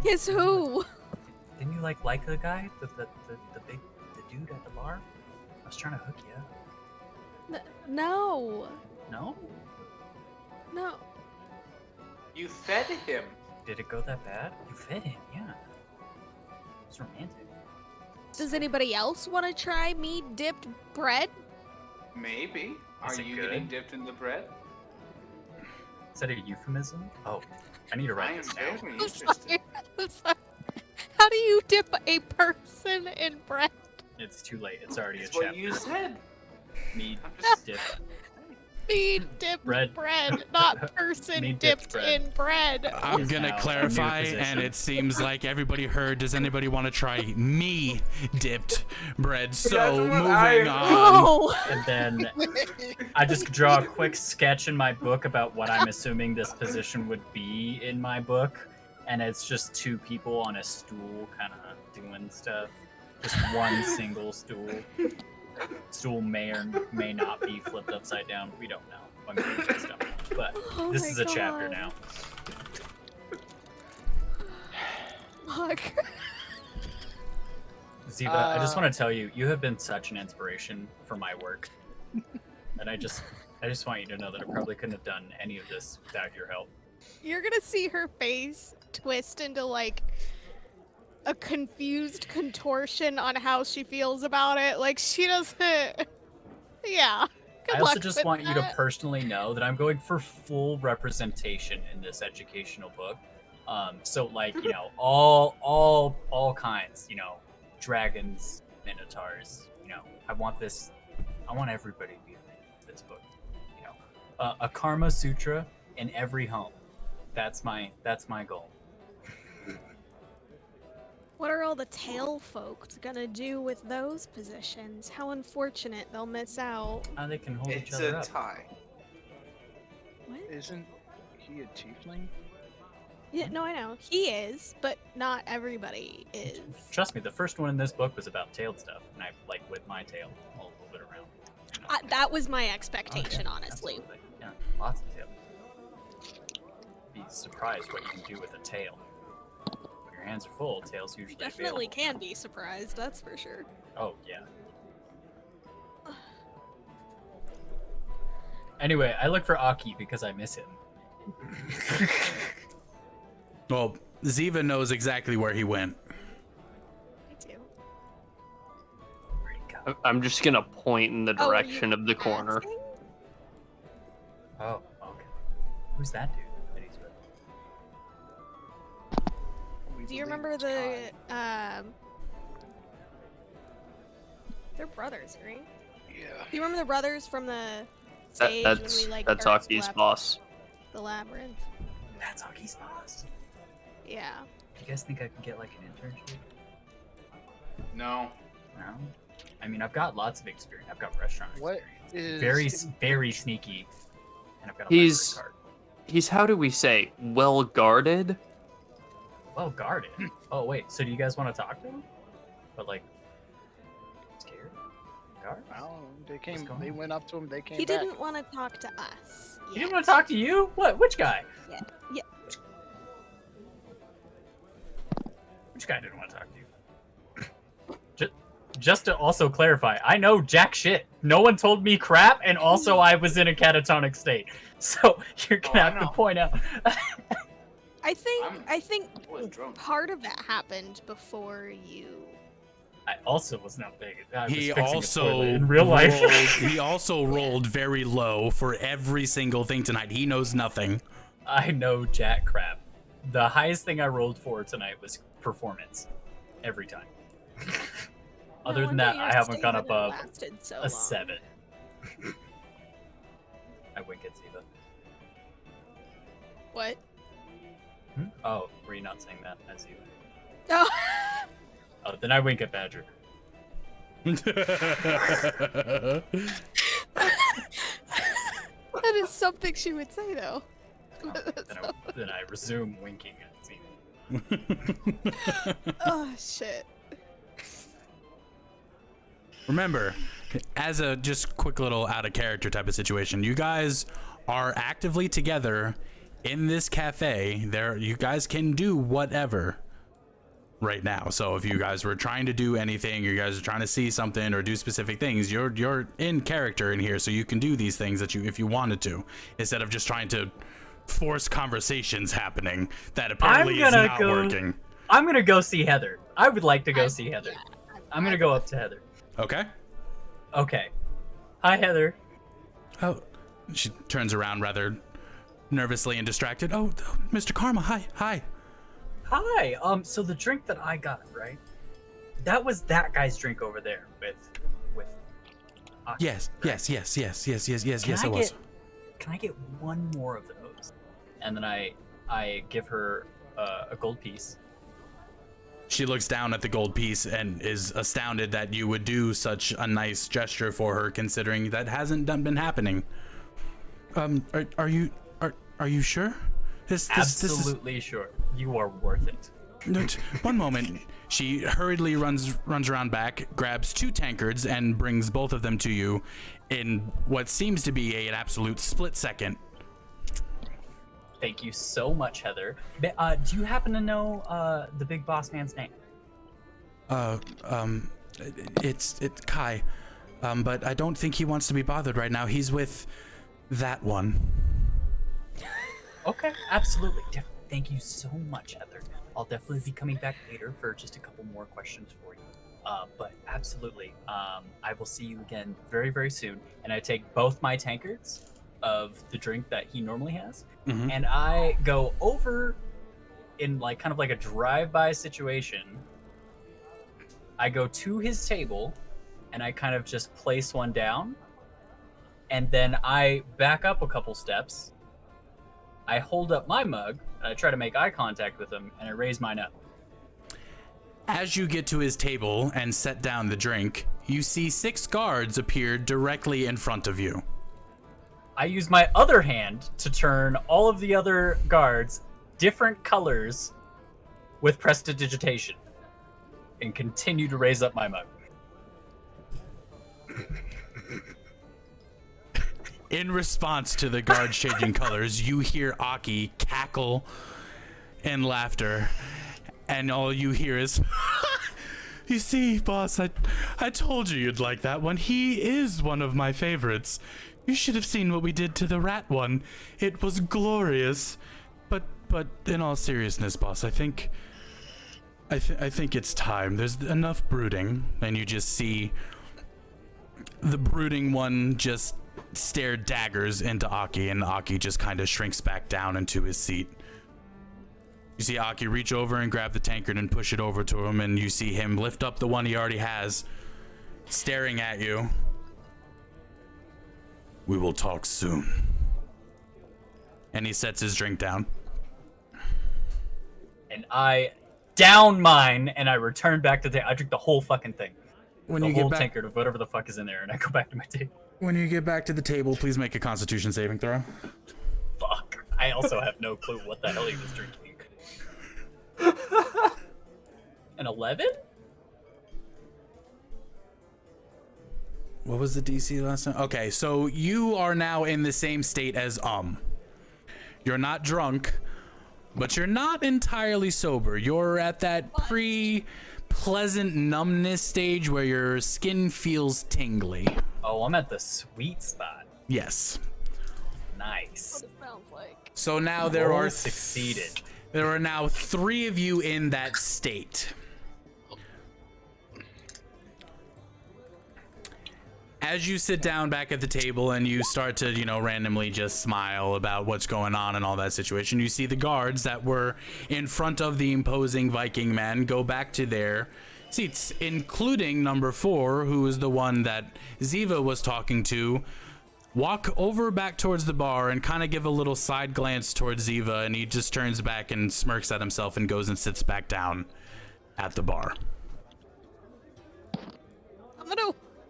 Speaker 2: Kiss who?
Speaker 7: Didn't you like the guy? The dude at the bar? I was trying to hook you up.
Speaker 2: No.
Speaker 7: No?
Speaker 2: No.
Speaker 5: You fed him.
Speaker 7: Did it go that bad? You fed him, yeah. It was romantic.
Speaker 2: Does anybody else want to try me dipped bread?
Speaker 5: Maybe.
Speaker 7: Is
Speaker 5: Are
Speaker 7: it
Speaker 5: you
Speaker 7: good?
Speaker 5: getting dipped in the bread?
Speaker 7: Is that a euphemism? Oh, I need to
Speaker 5: I
Speaker 7: write
Speaker 5: am
Speaker 7: this down.
Speaker 5: very
Speaker 2: I'm
Speaker 5: interested.
Speaker 2: sorry. I'm sorry. How do you dip a person in bread?
Speaker 7: It's too late. It's already
Speaker 5: That's
Speaker 7: a
Speaker 5: what
Speaker 7: chapter.
Speaker 5: you said.
Speaker 7: Meat
Speaker 5: I'm just-
Speaker 7: dip.
Speaker 2: Me dipped
Speaker 7: Bread.
Speaker 2: bread, not person
Speaker 7: Me dipped
Speaker 2: dipped
Speaker 7: bread.
Speaker 2: in bread.
Speaker 1: I'm
Speaker 7: Is
Speaker 1: going to
Speaker 7: now a
Speaker 1: clarify,
Speaker 7: new
Speaker 1: and
Speaker 7: position.
Speaker 1: it seems like everybody heard. Does anybody want to try me dipped bread? So,
Speaker 5: That's what
Speaker 1: moving
Speaker 5: I-
Speaker 1: on.
Speaker 2: Oh!
Speaker 7: And then I just draw a quick sketch in my book about what I'm assuming this position would be in my book. And it's just 2 people on a stool kind of doing stuff. Just one single stool. Stool may or may not be flipped upside down. We don't know. I mean, we just don't know. But
Speaker 2: Oh
Speaker 7: this
Speaker 2: my
Speaker 7: is a chapter
Speaker 2: God.
Speaker 7: now.
Speaker 2: Fuck.
Speaker 7: Ziva, I just want to tell you, you have been such an inspiration for my work. And I just want you to know that I probably couldn't have done any of this without your help.
Speaker 2: You're gonna see her face twist into a confused contortion on how she feels about it. She doesn't. Yeah. Good
Speaker 7: I also
Speaker 2: luck
Speaker 7: just
Speaker 2: with
Speaker 7: want you to
Speaker 2: that.
Speaker 7: personally know that I'm going for full representation in this educational book. So all kinds, dragons, minotaurs. You know, I want everybody to be in this book. You know, a Karma Sutra in every home. That's my goal.
Speaker 2: What are all the tail folks gonna do with those positions? How unfortunate they'll miss out.
Speaker 7: They can hold each
Speaker 5: It's
Speaker 7: other
Speaker 5: a
Speaker 7: up.
Speaker 5: tie.
Speaker 2: What?
Speaker 6: Isn't he a tiefling?
Speaker 2: Yeah, no, I know. He is, but not everybody is.
Speaker 7: Trust me, the first one in this book was about tailed stuff, and I like whipped my tail a little bit around. You know.
Speaker 2: That was my
Speaker 7: Oh,
Speaker 2: expectation,
Speaker 7: yeah,
Speaker 2: honestly.
Speaker 7: absolutely. Yeah, lots of tail. Be surprised what you can do with a tail. When your hands are full, tails usually
Speaker 2: Definitely
Speaker 7: available.
Speaker 2: can be surprised, that's for sure.
Speaker 7: Oh yeah. Anyway, I look for Aki because I miss him.
Speaker 1: Well, Ziva knows exactly where he went.
Speaker 2: Me too.
Speaker 7: Where'd he go?
Speaker 3: I'm just gonna point in the
Speaker 2: Oh, are
Speaker 3: direction
Speaker 2: you
Speaker 3: of the corner.
Speaker 2: asking?
Speaker 7: Oh, okay. Who's that dude that he's with?
Speaker 6: We
Speaker 2: Do you
Speaker 6: believe
Speaker 2: remember
Speaker 6: it's
Speaker 2: the
Speaker 6: Kai.
Speaker 2: they're brothers, right?
Speaker 6: Yeah.
Speaker 2: Do you remember the brothers from the stage when we like
Speaker 3: That's
Speaker 2: first
Speaker 3: Aki's
Speaker 2: left
Speaker 3: boss.
Speaker 2: the labyrinth?
Speaker 7: That's Aki's boss.
Speaker 2: Yeah.
Speaker 7: Do you guys think I could get like an internship?
Speaker 5: No.
Speaker 7: No. I mean, I've got lots of experience. I've got restaurant
Speaker 6: What
Speaker 7: experience.
Speaker 6: is
Speaker 7: Very sneaky. And I've got a
Speaker 3: He's-
Speaker 7: library
Speaker 3: He's, how do we say, well guarded?
Speaker 7: card. Well guarded. Oh wait, so do you guys want to talk to him? But like, scared? Guard?
Speaker 6: I don't know. They
Speaker 7: What's
Speaker 6: came.
Speaker 7: going
Speaker 6: They
Speaker 7: on?
Speaker 6: went up to him. They came
Speaker 2: He
Speaker 6: back.
Speaker 2: didn't want to talk to us.
Speaker 7: He
Speaker 2: yet.
Speaker 7: didn't want to talk to you? What? Which guy?
Speaker 2: Yeah.
Speaker 7: Which guy didn't want to talk to you? Just to also clarify, I know jack shit. No one told me crap, and also I was in a catatonic state. So you're gonna
Speaker 5: I
Speaker 7: have to
Speaker 5: know.
Speaker 7: point out.
Speaker 2: I think
Speaker 5: I was drunk.
Speaker 2: part of that happened before you.
Speaker 7: I also was not big. I was
Speaker 1: He
Speaker 7: fixing a
Speaker 1: also
Speaker 7: toilet in real life.
Speaker 1: he also rolled very low for every single thing tonight. He knows nothing.
Speaker 7: I know jack crap. The highest thing I rolled for tonight was performance. Every time. Other
Speaker 2: No
Speaker 7: than
Speaker 2: wonder
Speaker 7: that,
Speaker 2: your
Speaker 7: I haven't gone
Speaker 2: statement
Speaker 7: above
Speaker 2: lasted so
Speaker 7: a
Speaker 2: long.
Speaker 7: 7. I wink at Ziva.
Speaker 2: What?
Speaker 7: Oh, were you not saying that as Ziva?
Speaker 2: Oh.
Speaker 7: Oh, then I wink at Badger.
Speaker 2: That is something she would say, though.
Speaker 7: Oh, then I resume winking at Ziva.
Speaker 2: Oh shit.
Speaker 1: Remember, as a just quick little out of character type of situation, you guys are actively together in this cafe. There, you guys can do whatever right now. So if you guys were trying to do anything, you guys are trying to see something or do specific things, you're in character in here, so you can do these things that you, if you wanted to, instead of just trying to force conversations happening that apparently is not working.
Speaker 7: I'm gonna go see Heather. I would like to go see Heather. I'm gonna go up to Heather.
Speaker 1: Okay.
Speaker 7: Okay. Hi, Heather.
Speaker 1: Oh, she turns around rather nervously and distracted. Oh, Mr. Karma, hi.
Speaker 7: Hi. So the drink that I got, right? That was that guy's drink over there with. Aki,
Speaker 1: Yes,
Speaker 7: right?
Speaker 1: yes,
Speaker 7: Can
Speaker 1: I was.
Speaker 7: Can I get one more of those? And then I give her a gold piece.
Speaker 1: She looks down at the gold piece and is astounded that you would do such a nice gesture for her, considering that hasn't been happening. Are you sure? This is
Speaker 7: Absolutely sure. You are worth it.
Speaker 1: No, one moment. She hurriedly runs around back, grabs 2 tankards, and brings both of them to you in what seems to be an absolute split second.
Speaker 7: Thank you so much, Heather. Do you happen to know the big boss man's name?
Speaker 1: It's Kai, but I don't think he wants to be bothered right now. He's with that one.
Speaker 7: Okay, absolutely. Thank you so much, Heather. I'll definitely be coming back later for just a couple more questions for you. But absolutely, I will see you again very, very soon. And I take both my tankards of the drink that he normally has, and I go over in like kind of like a drive-by situation. I go to his table, and I kind of just place one down, and then I back up a couple steps. I hold up my mug, and I try to make eye contact with him, and I raise mine up.
Speaker 1: As you get to his table and set down the drink, you see 6 guards appear directly in front of you.
Speaker 7: I use my other hand to turn all of the other guards different colors with prestidigitation and continue to raise up my mug.
Speaker 1: In response to the guards changing colors, you hear Aki cackle in laughter, and all you hear is, "You see, boss, I told you you'd like that one. He is one of my favorites. You should have seen what we did to the rat one. It was glorious. But in all seriousness, boss, I think it's time. There's enough brooding." And you just see the brooding one just stare daggers into Aki, and Aki just kind of shrinks back down into his seat. You see Aki reach over and grab the tankard and push it over to him, and you see him lift up the one he already has, staring at you. "We will talk soon." And he sets his drink down. And
Speaker 7: I down mine, and I return back to the. I drink the whole fucking thing.
Speaker 1: When
Speaker 7: the
Speaker 1: you
Speaker 7: whole
Speaker 1: get back,
Speaker 7: tankard of whatever the fuck is in there, and I go back to my table.
Speaker 1: when you get back to the table, please make a Constitution saving throw.
Speaker 7: Fuck. I also have no clue what the hell he was drinking. An 11?
Speaker 1: What was the DC last time? Okay, so you are now in the same state as You're not drunk, but you're not entirely sober. You're at that pleasant numbness stage where your skin feels tingly.
Speaker 7: Oh, I'm at the sweet spot.
Speaker 1: Yes.
Speaker 7: Nice.
Speaker 2: What it sounds like.
Speaker 1: So now there are
Speaker 7: succeeded.
Speaker 1: There are now 3 of you in that state. As you sit down back at the table and you start to, randomly just smile about what's going on and all that situation, you see the guards that were in front of the imposing Viking men go back to their seats, including number 4, who is the one that Ziva was talking to, walk over back towards the bar and kind of give a little side glance towards Ziva, and he just turns back and smirks at himself and goes and sits back down at the bar.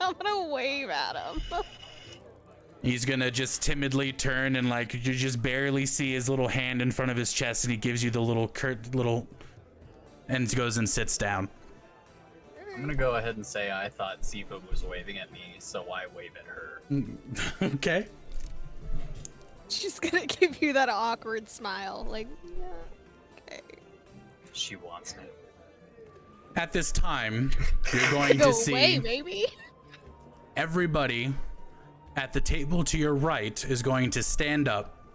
Speaker 2: I'm gonna wave at him.
Speaker 1: He's gonna just timidly turn and you just barely see his little hand in front of his chest, and he gives you the little and goes and sits down.
Speaker 7: I'm gonna go ahead and say I thought Ziva was waving at me, so I wave at her.
Speaker 1: Okay.
Speaker 2: She's gonna give you that awkward smile, yeah, okay.
Speaker 7: She wants me.
Speaker 1: At this time, you're going to see
Speaker 2: away, maybe.
Speaker 1: Everybody at the table to your right is going to stand up,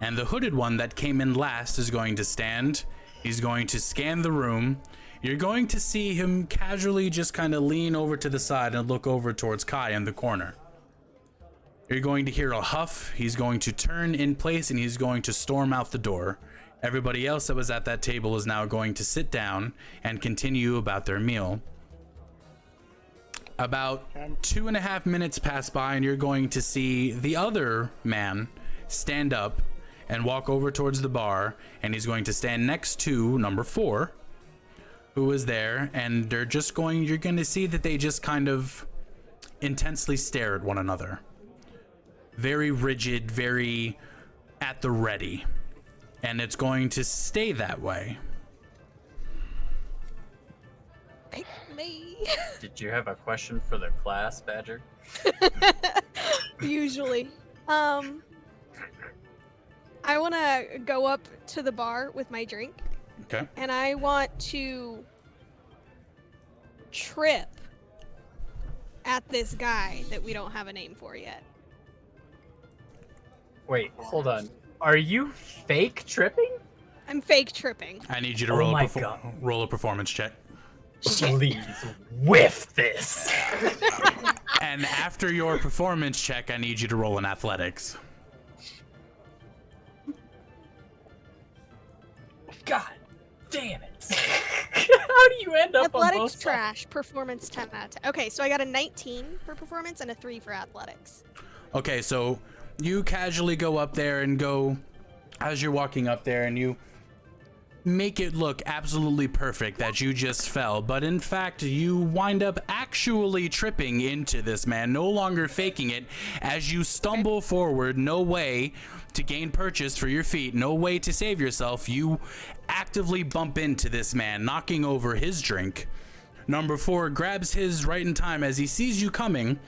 Speaker 1: and the hooded one that came in last is going to stand. He's going to scan the room. You're going to see him casually just kind of lean over to the side and look over towards Kai in the corner. You're going to hear a huff. He's going to turn in place and he's going to storm out the door. Everybody else that was at that table is now going to sit down and continue about their meal. About 2.5 minutes pass by, and you're going to see the other man stand up and walk over towards the bar, and he's going to stand next to number 4, who is there, and you're going to see that they just kind of intensely stare at one another. Very rigid, very at the ready. And it's going to stay that way.
Speaker 2: Pick me.
Speaker 7: Did you have a question for the class, Badger?
Speaker 2: Usually. I want to go up to the bar with my drink.
Speaker 1: Okay.
Speaker 2: And I want to trip at this guy that we don't have a name for yet.
Speaker 7: Wait, hold on. Are you fake tripping?
Speaker 2: I'm fake tripping.
Speaker 1: I need you to
Speaker 7: Oh
Speaker 1: roll a performance check.
Speaker 7: Please whiff this.
Speaker 1: And after your performance check, I need you to roll an athletics.
Speaker 7: God damn it. How do you end up on both
Speaker 2: Athletics
Speaker 7: sides?
Speaker 2: trash, performance 10 out of 10. Okay, so I got a 19 for performance and a 3 for athletics.
Speaker 1: Okay, so you casually go up there and go, as you're walking up there, and you make it look absolutely perfect that you just fell, but in fact you wind up actually tripping into this man, no longer faking it, as you stumble forward, no way to gain purchase for your feet, no way to save yourself. You actively bump into this man, knocking over his drink. Number 4 grabs his right in time as he sees you coming,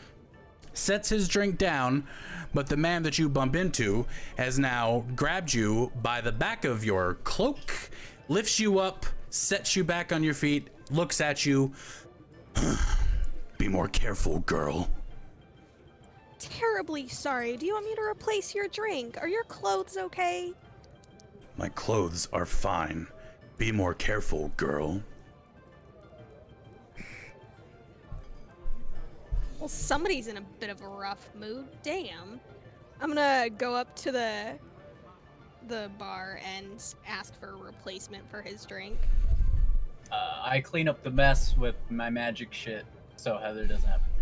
Speaker 1: sets his drink down, but the man that you bump into has now grabbed you by the back of your cloak, lifts you up, sets you back on your feet, looks at you. Be more careful, girl.
Speaker 2: Terribly sorry. Do you want me to replace your drink? Are your clothes okay?
Speaker 1: My clothes are fine. Be more careful, girl.
Speaker 2: Well, somebody's in a bit of a rough mood. Damn. I'm gonna go up to the bar and ask for a replacement for his drink.
Speaker 7: I clean up the mess with my magic shit, so Heather doesn't have to.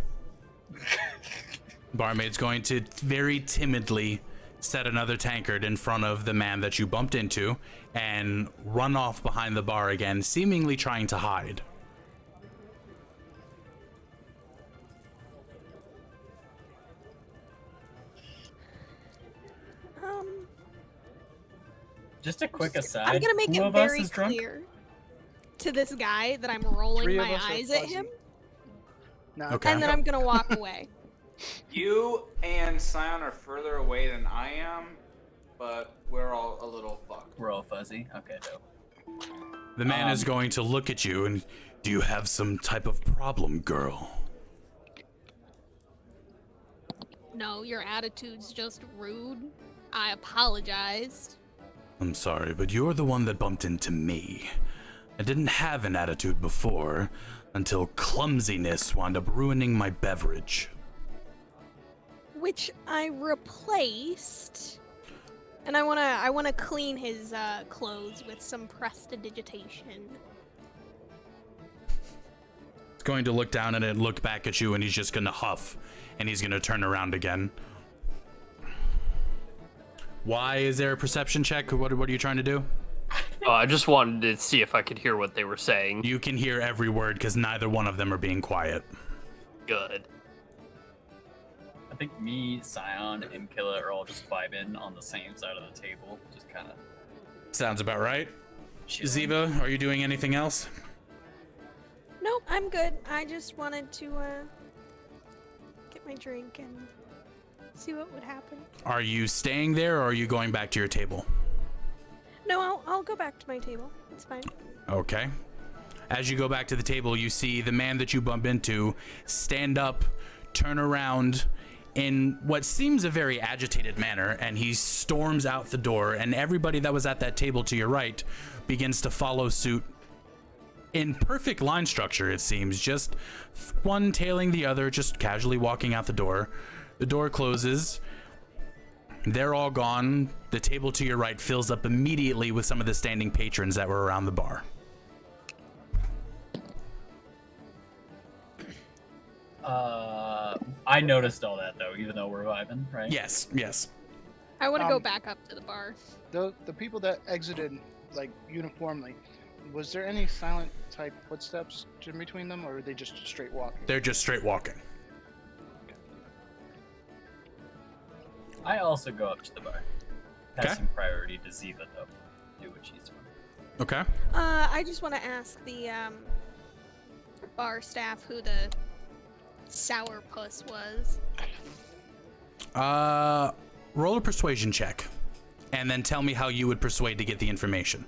Speaker 1: Barmaid's going to very timidly set another tankard in front of the man that you bumped into and run off behind the bar again, seemingly trying to hide.
Speaker 7: Just a quick aside.
Speaker 2: I'm gonna make
Speaker 7: who
Speaker 2: it
Speaker 7: of us
Speaker 2: very
Speaker 7: is drunk?
Speaker 2: clear to this guy that I'm rolling
Speaker 6: 3 of
Speaker 2: my
Speaker 6: us are
Speaker 2: eyes at
Speaker 6: fuzzy.
Speaker 2: him,
Speaker 6: No,
Speaker 1: Okay.
Speaker 2: and then I'm gonna walk away.
Speaker 8: You and Scion are further away than I am, but we're all a little fucked.
Speaker 7: We're all fuzzy. Okay, dope.
Speaker 1: The man is going to look at you and, do you have some type of problem, girl?
Speaker 2: No, your attitude's just rude. I apologized.
Speaker 1: I'm sorry, but you're the one that bumped into me. I didn't have an attitude before, until clumsiness wound up ruining my beverage.
Speaker 2: Which I replaced. And I wanna clean his clothes with some prestidigitation.
Speaker 1: He's going to look down and look back at you, and he's just gonna huff, and he's gonna turn around again. Why is there a perception check? What are you trying to do?
Speaker 3: Oh, I just wanted to see if I could hear what they were saying.
Speaker 1: You can hear every word because neither one of them are being quiet.
Speaker 3: Good.
Speaker 7: I think me, Scion, and Killa are all just vibing on the same side of the table, just kind of.
Speaker 1: Sounds about right.
Speaker 7: chilling.
Speaker 1: Ziva, are you doing anything else?
Speaker 2: Nope, I'm good. I just wanted to get my drink and see what would happen.
Speaker 1: Are you staying there, or are you going back to your table?
Speaker 2: No, I'll go back to my table. It's fine.
Speaker 1: Okay. As you go back to the table, you see the man that you bump into stand up, turn around in what seems a very agitated manner, and he storms out the door, and everybody that was at that table to your right begins to follow suit in perfect line structure, it seems, just one tailing the other, just casually walking out the door. The door closes. They're all gone. The table to your right fills up immediately with some of the standing patrons that were around the bar.
Speaker 7: I noticed all that though, even though we're vibing, right?
Speaker 1: Yes, yes.
Speaker 2: I want to go back up to the bar.
Speaker 6: The people that exited like uniformly, was there any silent type footsteps in between them, or were they just straight walking?
Speaker 1: They're just straight walking.
Speaker 7: I also go up to the bar.
Speaker 1: Okay.
Speaker 7: Passing priority to Ziva though. Do what she's doing.
Speaker 1: Okay.
Speaker 2: I just want to ask the bar staff who the sourpuss was.
Speaker 1: Roll a persuasion check, and then tell me how you would persuade to get the information.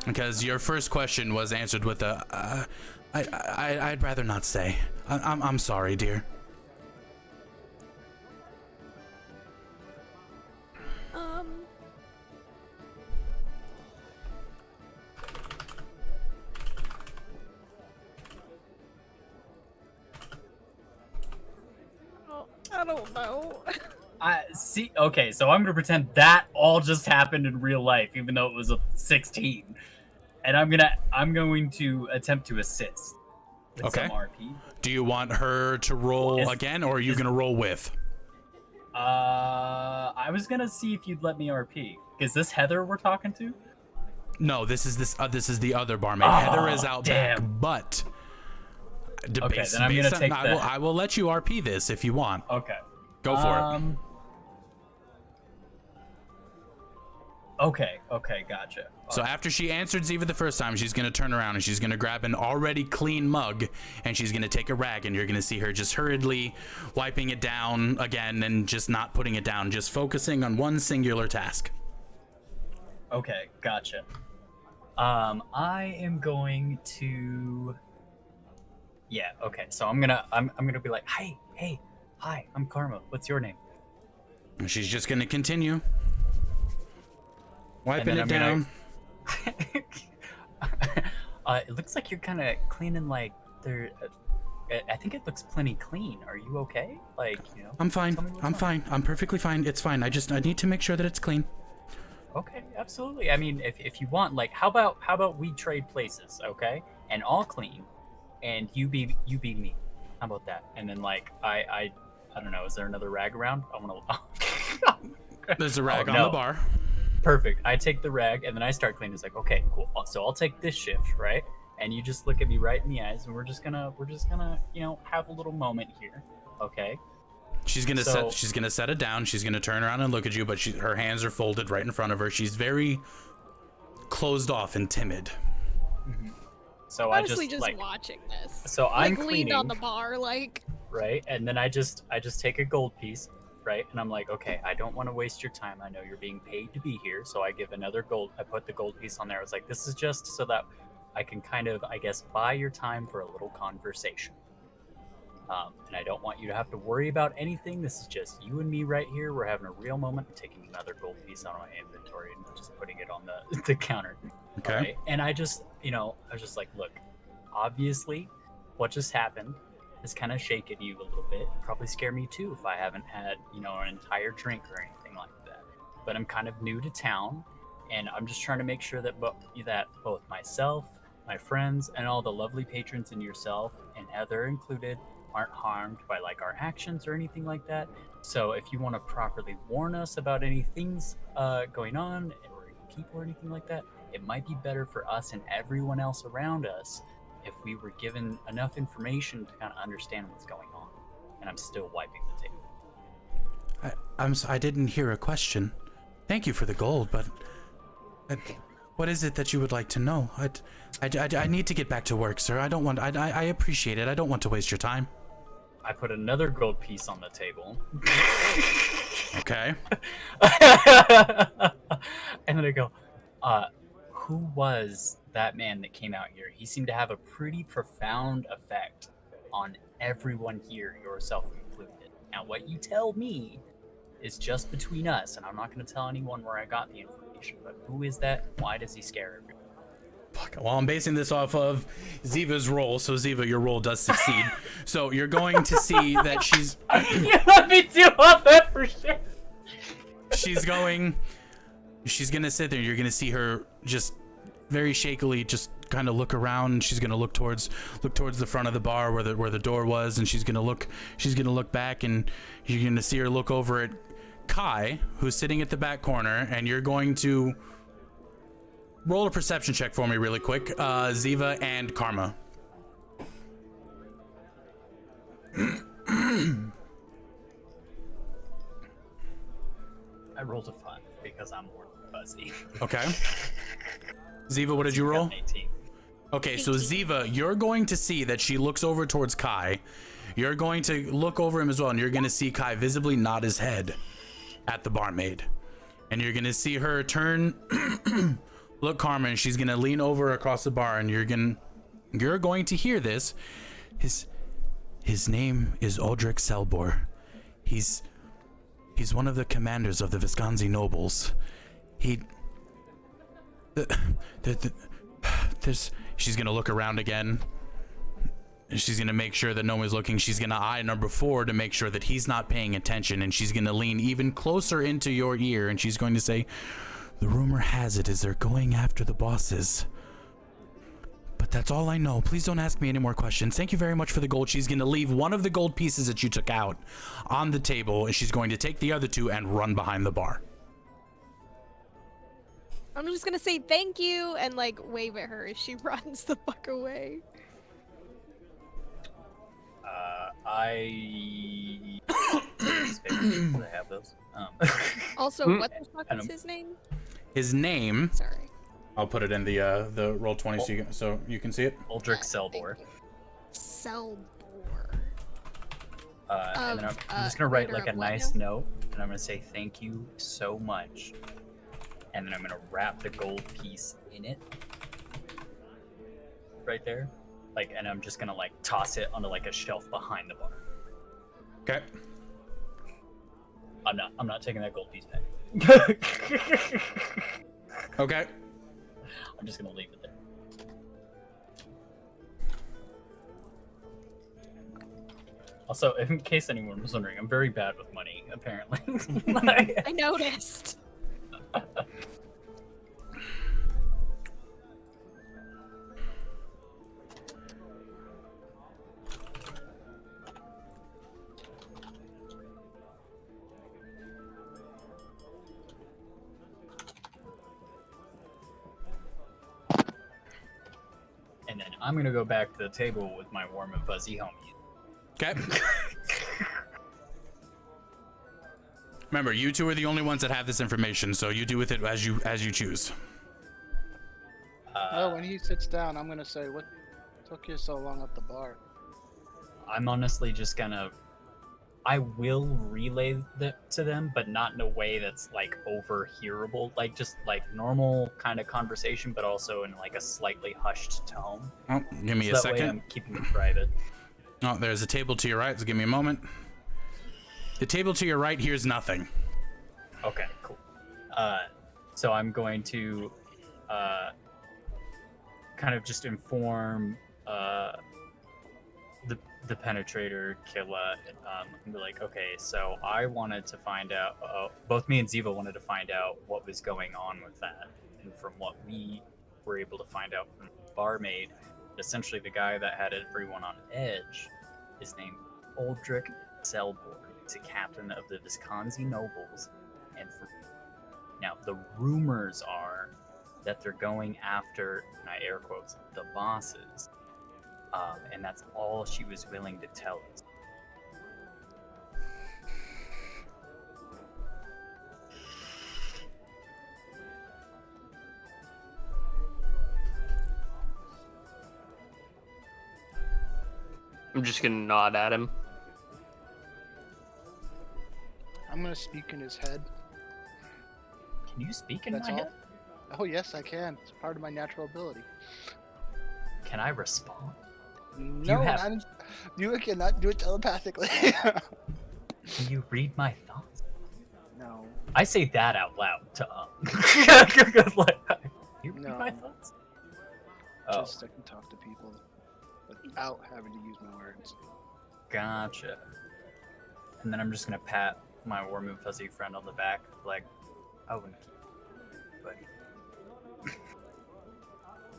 Speaker 1: Because your first question was answered with a, I'd rather not say. I'm sorry, dear.
Speaker 2: I don't know.
Speaker 7: I see. Okay, so I'm gonna pretend that all just happened in real life, even though it was a 16, and I'm going to attempt to assist with
Speaker 1: Okay.
Speaker 7: some RP.
Speaker 1: Do you want her to roll again, or are you gonna roll with?
Speaker 7: I was gonna see if you'd let me RP. Is this Heather we're talking to?
Speaker 1: No, this is the other barmaid.
Speaker 7: Oh,
Speaker 1: Heather is out back,
Speaker 7: damn.
Speaker 1: but
Speaker 7: Okay, then I'm gonna take
Speaker 1: I will let you RP this if you want.
Speaker 7: Okay.
Speaker 1: Go for it.
Speaker 7: Okay, gotcha.
Speaker 1: So after she answered Ziva the first time, she's going to turn around and she's going to grab an already clean mug and she's going to take a rag and you're going to see her just hurriedly wiping it down again and just not putting it down, just focusing on one singular task.
Speaker 7: Okay, gotcha. I am going to... Yeah, okay, so I'm gonna be like, hi, I'm Karma. What's your name?
Speaker 1: And she's just going to continue wiping it down.
Speaker 7: It looks like you're kind of cleaning, like, there. I think it looks plenty clean. Are you okay? Like, you know.
Speaker 1: I'm fine. I'm perfectly fine. It's fine. I need to make sure that it's clean.
Speaker 7: Okay, absolutely. I mean, if you want, like, how about we trade places, okay? And I'll clean, and you be me. How about that? And then, like, I don't know. Is there another rag around? I want to.
Speaker 1: There's a rag on the bar.
Speaker 7: Perfect. I take the rag and then I start cleaning. It's like, okay, cool. So I'll take this shift, right? And you just look at me right in the eyes, and we're just gonna, you know, have a little moment here, okay?
Speaker 1: She's gonna set it down. She's gonna turn around and look at you, but her hands are folded right in front of her. She's very closed off and timid.
Speaker 7: Mm-hmm. So
Speaker 2: Honestly,
Speaker 7: I just like
Speaker 2: watching this.
Speaker 7: So I'm
Speaker 2: leaned
Speaker 7: cleaning
Speaker 2: on the bar, like.
Speaker 7: Right, and then I just take a gold piece. Right, and I'm like, okay, I don't want to waste your time. I know you're being paid to be here, so I give another gold. I put the gold piece on there. I was like, this is just so that I can kind of, I guess, buy your time for a little conversation. And I don't want you to have to worry about anything. This is just you and me right here. We're having a real moment. I'm taking another gold piece out of my inventory and just putting it on the counter.
Speaker 1: Okay.
Speaker 7: Right? And I just, you know, I was just like, look, obviously, what just happened has kind of shaken you a little bit. Probably scare me too if I haven't had, you know, an entire drink or anything like that. But I'm kind of new to town, and I'm just trying to make sure that both myself, my friends, and all the lovely patrons and yourself, and Heather included, aren't harmed by like our actions or anything like that. So if you want to properly warn us about any things going on or any people or anything like that, it might be better for us and everyone else around us if we were given enough information to kind of understand what's going on. And I'm still wiping the table.
Speaker 1: I didn't hear a question. Thank you for the gold, but what is it that you would like to know? I need to get back to work, sir. I appreciate it. I don't want to waste your time.
Speaker 7: I put another gold piece on the table.
Speaker 1: Okay.
Speaker 7: And then I go, who was that man that came out here? He seemed to have a pretty profound effect on everyone here, yourself included. Now, what you tell me is just between us, and I'm not going to tell anyone where I got the information, but who is that? Why does he scare everyone?
Speaker 1: Fuck. Well, I'm basing this off of Ziva's roll, so Ziva, your roll does succeed. So you're going to see that she's...
Speaker 7: You let me do all that for sure.
Speaker 1: She's gonna sit there. You're gonna see her just very shakily just kind of look around. She's gonna look towards the front of the bar where the door was, and she's gonna look back, and you're gonna see her look over at Kai, who's sitting at the back corner, and you're going to roll a perception check for me really quick, Ziva and Karma.
Speaker 7: I rolled a 5 because I'm more fuzzy.
Speaker 1: Okay. Ziva, what did you roll?
Speaker 7: 18.
Speaker 1: Okay, so Ziva, you're going to see that she looks over towards Kai. You're going to look over him as well, and you're going to see Kai visibly nod his head at the barmaid. And you're going to see her turn, look Karma, and she's going to lean over across the bar, and you're going to hear this. His name is Aldrich Selbor. He's one of the commanders of the Visconti nobles. She's gonna look around again. She's going to make sure that no one's looking. She's going to eye number 4 to make sure that he's not paying attention. And she's going to lean even closer into your ear. And she's going to say, the rumor has it is they're going after the bosses. But that's all I know. Please don't ask me any more questions. Thank you very much for the gold. She's going to leave one of the gold pieces that you took out on the table. And she's going to take the other 2 and run behind the bar.
Speaker 2: I'm just gonna say thank you and like wave at her as she runs the fuck away.
Speaker 7: I have those.
Speaker 2: Also, what the fuck is his name?
Speaker 1: His name.
Speaker 2: Sorry.
Speaker 1: I'll put it in the roll 20 so you can see it.
Speaker 7: Uldric Selbor.
Speaker 2: Selbor.
Speaker 7: And then I'm just gonna write like a nice note, and I'm gonna say thank you so much. And then I'm gonna wrap the gold piece in it, right there, like, and I'm just gonna like toss it onto like a shelf behind the bar.
Speaker 1: Okay.
Speaker 7: I'm not taking that gold piece back.
Speaker 1: Okay.
Speaker 7: I'm just gonna leave it there. Also, in case anyone was wondering, I'm very bad with money, apparently.
Speaker 2: I noticed.
Speaker 7: And then I'm gonna go back to the table with my warm and fuzzy homies.
Speaker 1: Okay. Remember, you 2 are the only ones that have this information, so you do with it as you choose.
Speaker 6: When he sits down, I'm gonna say, "What took you so long at the bar?"
Speaker 7: I'm honestly just gonna... I will relay that to them, but not in a way that's like overhearable, like just like normal kind of conversation, but also in like a slightly hushed tone.
Speaker 1: Oh, give me
Speaker 7: So
Speaker 1: a
Speaker 7: that
Speaker 1: second.
Speaker 7: way I'm keeping it private.
Speaker 1: Oh, there's a table to your right, so give me a moment. The table to your right hears nothing.
Speaker 7: Okay, cool. So I'm going to kind of just inform the penetrator, Killa, and be like, okay, so I wanted to find out, both me and Ziva wanted to find out what was going on with that. And from what we were able to find out from the barmaid, essentially the guy that had everyone on edge is named Uldric Selbor. He's a captain of the Visconti nobles. And now the rumors are that they're going after, and I air quotes, the bosses. And that's all she was willing to tell us.
Speaker 3: I'm just gonna nod at him.
Speaker 6: I'm gonna speak in his head.
Speaker 7: Can you speak in
Speaker 6: That's
Speaker 7: my
Speaker 6: all.
Speaker 7: head?
Speaker 6: Oh yes, I can. It's part of my natural ability.
Speaker 7: Can I respond?
Speaker 6: No, you cannot do it telepathically.
Speaker 7: Can you read my thoughts?
Speaker 6: No.
Speaker 7: I say that out loud to like, you read
Speaker 6: No.
Speaker 7: my thoughts? Oh,
Speaker 6: Just I can talk to people without having to use my words.
Speaker 7: gotcha. And then I'm just gonna pat my warm and fuzzy friend on the back, like, I wouldn't keep it, buddy.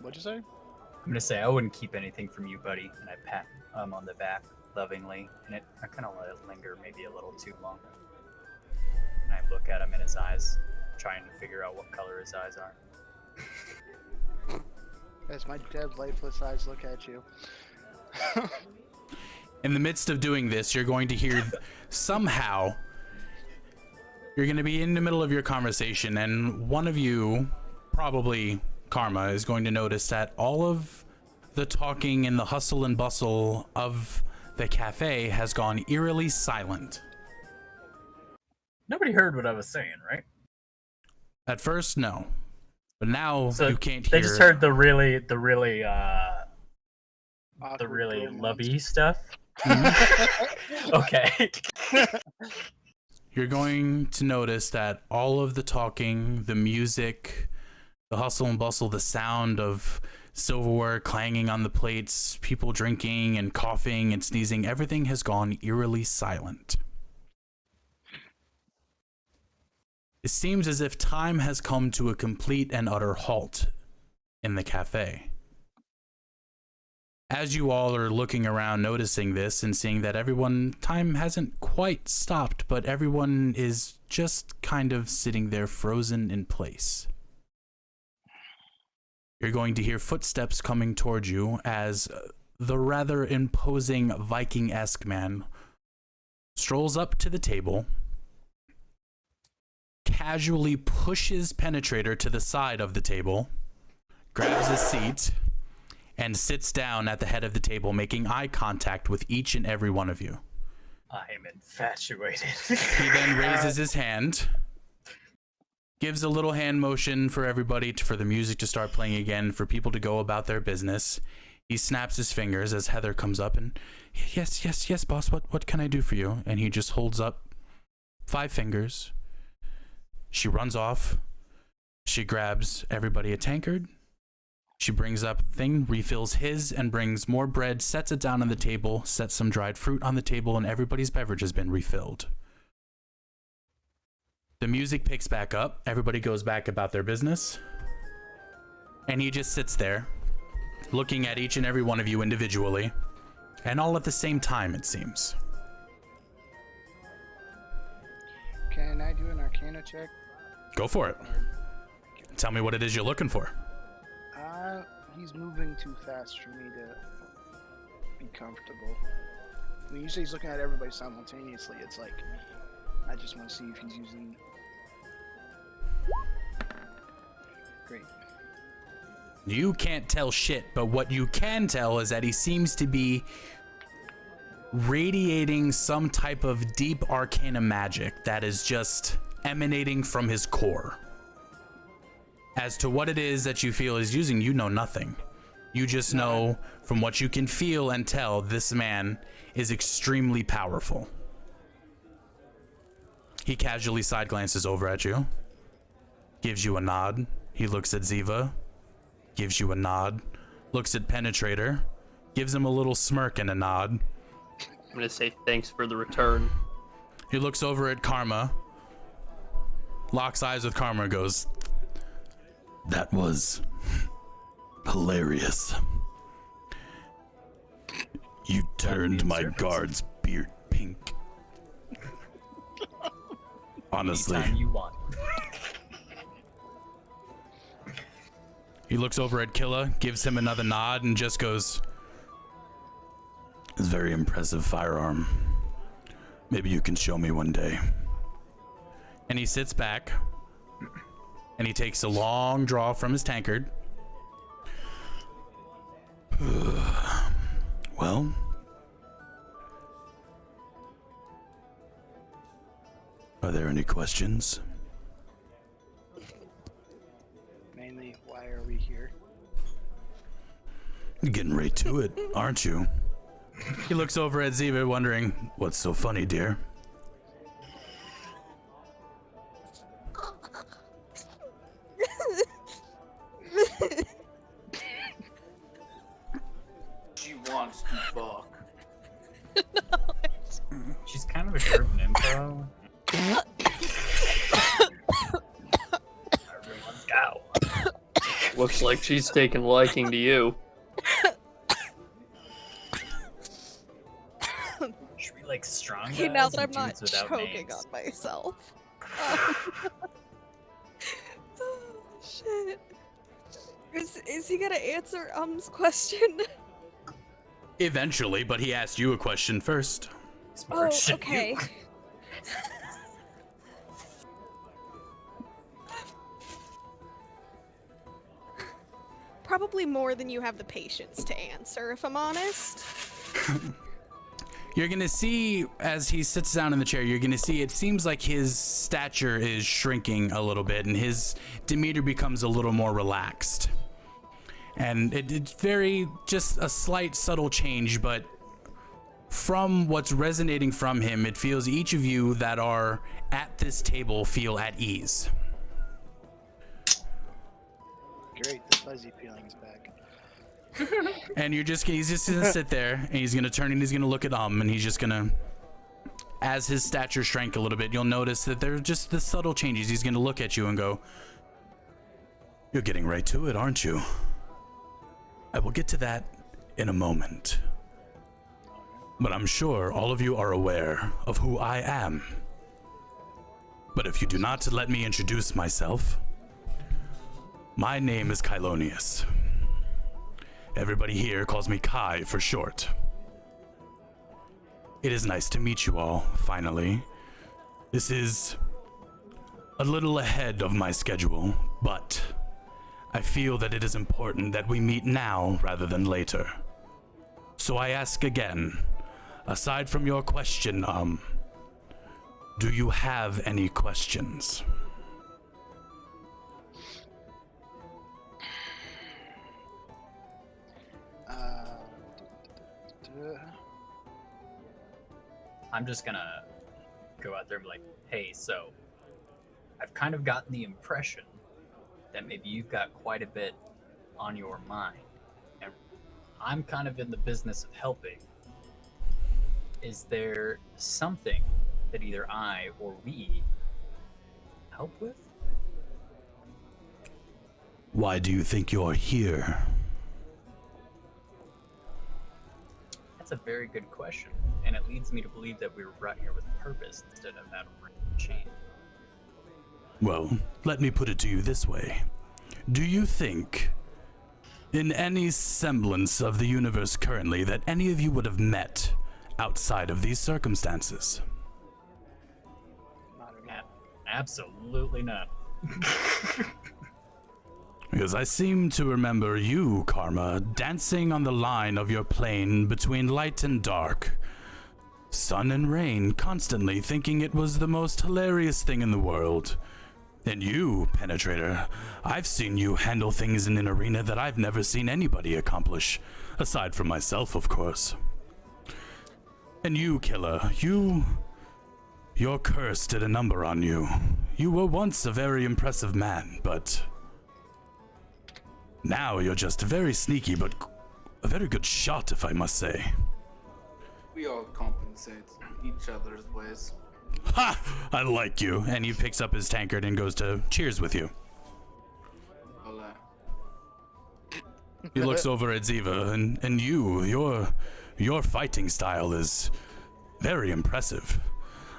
Speaker 6: What'd you say?
Speaker 7: I'm gonna say I wouldn't keep anything from you, buddy, and I pat him on the back lovingly, and I kind of let it linger maybe a little too long. And I look at him in his eyes, trying to figure out what color his eyes are.
Speaker 6: As my dead, lifeless eyes look at you.
Speaker 1: In the midst of doing this, you're going to hear somehow, you're going to be in the middle of your conversation, and one of you, probably Karma, is going to notice that all of the talking and the hustle and bustle of the cafe has gone eerily silent.
Speaker 7: Nobody heard what I was saying, right?
Speaker 1: At first, no. But now
Speaker 7: So
Speaker 1: you can't
Speaker 7: they
Speaker 1: hear.
Speaker 7: just heard the really
Speaker 6: Awkward bromance.
Speaker 7: lovey stuff. Okay.
Speaker 1: You're going to notice that all of the talking, the music, the hustle and bustle, the sound of Silverware clanging on the plates, people drinking and coughing and sneezing. Everything has gone eerily silent. It seems as if time has come to a complete and utter halt in the cafe. As you all are looking around, noticing this and seeing that time hasn't quite stopped, but everyone is just kind of sitting there frozen in place. You're going to hear footsteps coming towards you as the rather imposing Viking-esque man strolls up to the table, casually pushes Penetrator to the side of the table, grabs a seat, and sits down at the head of the table, making eye contact with each and every one of you.
Speaker 7: I am infatuated.
Speaker 1: He then raises his hand, gives a little hand motion for everybody for the music to start playing again, for people to go about their business. He snaps his fingers as Heather comes up and, yes, boss, what can I do for you? And he just holds up 5 fingers. She runs off. She grabs everybody a tankard. She brings up a thing, refills his, and brings more bread, sets it down on the table, sets some dried fruit on the table, and everybody's beverage has been refilled. The music picks back up. Everybody goes back about their business. And he just sits there, looking at each and every one of you individually, and all at the same time, it seems.
Speaker 6: Can I do an Arcana check?
Speaker 1: Go for it. Tell me what it is you're looking for.
Speaker 6: He's moving too fast for me to be comfortable. When you say he's looking at everybody simultaneously, it's like, I just want to see if he's using... Great.
Speaker 1: You can't tell shit, but what you can tell is that he seems to be radiating some type of deep arcana magic that is just emanating from his core. As to what it is that you feel is using, you know nothing. You just know from what you can feel and tell, this man is extremely powerful. He casually side glances over at you, gives you a nod. He looks at Ziva, gives you a nod, looks at Penetrator, gives him a little smirk and a nod.
Speaker 3: I'm gonna say thanks for the return.
Speaker 1: He looks over at Karma, locks eyes with Karma, and goes, "That was hilarious. You turned my guard's beard pink. Honestly."
Speaker 7: Anytime you want.
Speaker 1: He looks over at Killa, gives him another nod, and just goes, "It's a very impressive firearm. Maybe you can show me one day." And he sits back, and he takes a long draw from his tankard. Well, are there any questions?
Speaker 6: Mainly, why are we here?
Speaker 1: You're getting right to it, aren't you? He looks over at Ziva, wondering, what's so funny, dear?
Speaker 8: She wants to fuck.
Speaker 7: She's kind of a sharp nympho. Everyone's go.
Speaker 3: Looks like she's taking liking to you.
Speaker 7: Should we like strong
Speaker 2: Okay,
Speaker 7: guys
Speaker 2: now that I'm
Speaker 7: and
Speaker 2: not
Speaker 7: dudes without
Speaker 2: choking
Speaker 7: names?
Speaker 2: on myself. Oh, shit. Is he gonna answer question?
Speaker 1: Eventually, but he asked you a question first.
Speaker 7: Smart
Speaker 2: Oh,
Speaker 7: shit,
Speaker 2: okay.
Speaker 7: you.
Speaker 2: Probably more than you have the patience to answer, if I'm honest.
Speaker 1: You're gonna see, as he sits down in the chair, you're gonna see it seems like his stature is shrinking a little bit and his demeanor becomes a little more relaxed. And it's very, just a slight subtle change, but from what's resonating from him, it feels each of you that are at this table feel at ease.
Speaker 6: Great, the fuzzy feeling's back.
Speaker 1: And he's just gonna sit there, and he's gonna turn and he's gonna look at and he's just gonna, as his stature shrank a little bit, you'll notice that there are just the subtle changes. He's gonna look at you and go, "You're getting right to it, aren't you? I will get to that in a moment. But I'm sure all of you are aware of who I am. But if you do not let me introduce myself, my name is Kylonius. Everybody here calls me Kai for short. It is nice to meet you all, finally. This is a little ahead of my schedule, but I feel that it is important that we meet now rather than later. So I ask again, aside from your question, do you have any questions?
Speaker 7: I'm just gonna go out there and be like, hey, so I've kind of gotten the impression that maybe you've got quite a bit on your mind. And I'm kind of in the business of helping. Is there something that either I or we help with?
Speaker 1: Why do you think you're here?
Speaker 7: That's a very good question, and it leads me to believe that we were brought here with a purpose instead of out of chain.
Speaker 1: Well, let me put it to you this way. Do you think, in any semblance of the universe currently, that any of you would have met outside of these circumstances?
Speaker 7: Absolutely not.
Speaker 1: Because I seem to remember you, Karma, dancing on the line of your plane between light and dark, sun and rain, constantly thinking it was the most hilarious thing in the world. And you, Penetrator, I've seen you handle things in an arena that I've never seen anybody accomplish, aside from myself, of course. And you, Killer, your curse did a number on you. You were once a very impressive man, but now you're just very sneaky, but a very good shot, if I must say.
Speaker 8: We all compensate each other's ways.
Speaker 1: Ha! I like you. And he picks up his tankard and goes to cheers with you. He looks over at Ziva, and your fighting style is very impressive.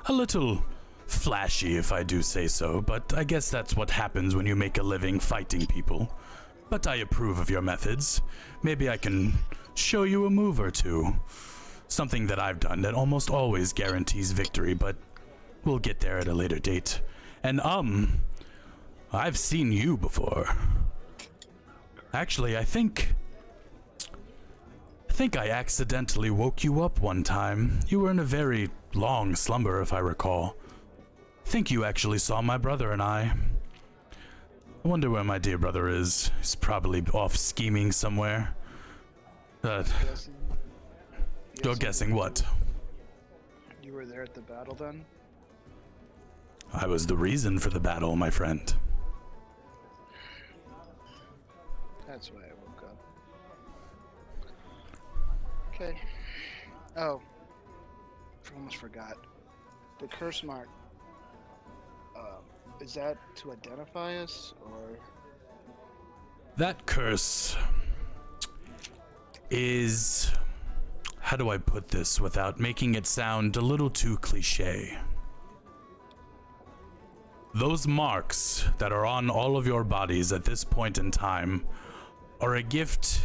Speaker 1: A little flashy, if I do say so, but I guess that's what happens when you make a living fighting people. But I approve of your methods. Maybe I can show you a move or two. Something that I've done that almost always guarantees victory, but we'll get there at a later date. And I've seen you before. Actually, I think I accidentally woke you up one time. You were in a very long slumber, if I recall. I think you actually saw my brother and I. I wonder where my dear brother is. He's probably off scheming somewhere. You're guessing what?
Speaker 6: You were there at the battle then?
Speaker 1: I was the reason for the battle, my friend.
Speaker 6: That's why I woke up. Okay. Oh. I almost forgot. The curse mark. Is that to identify us, or?
Speaker 1: That curse is... How do I put this without making it sound a little too cliche? Those marks that are on all of your bodies at this point in time are a gift.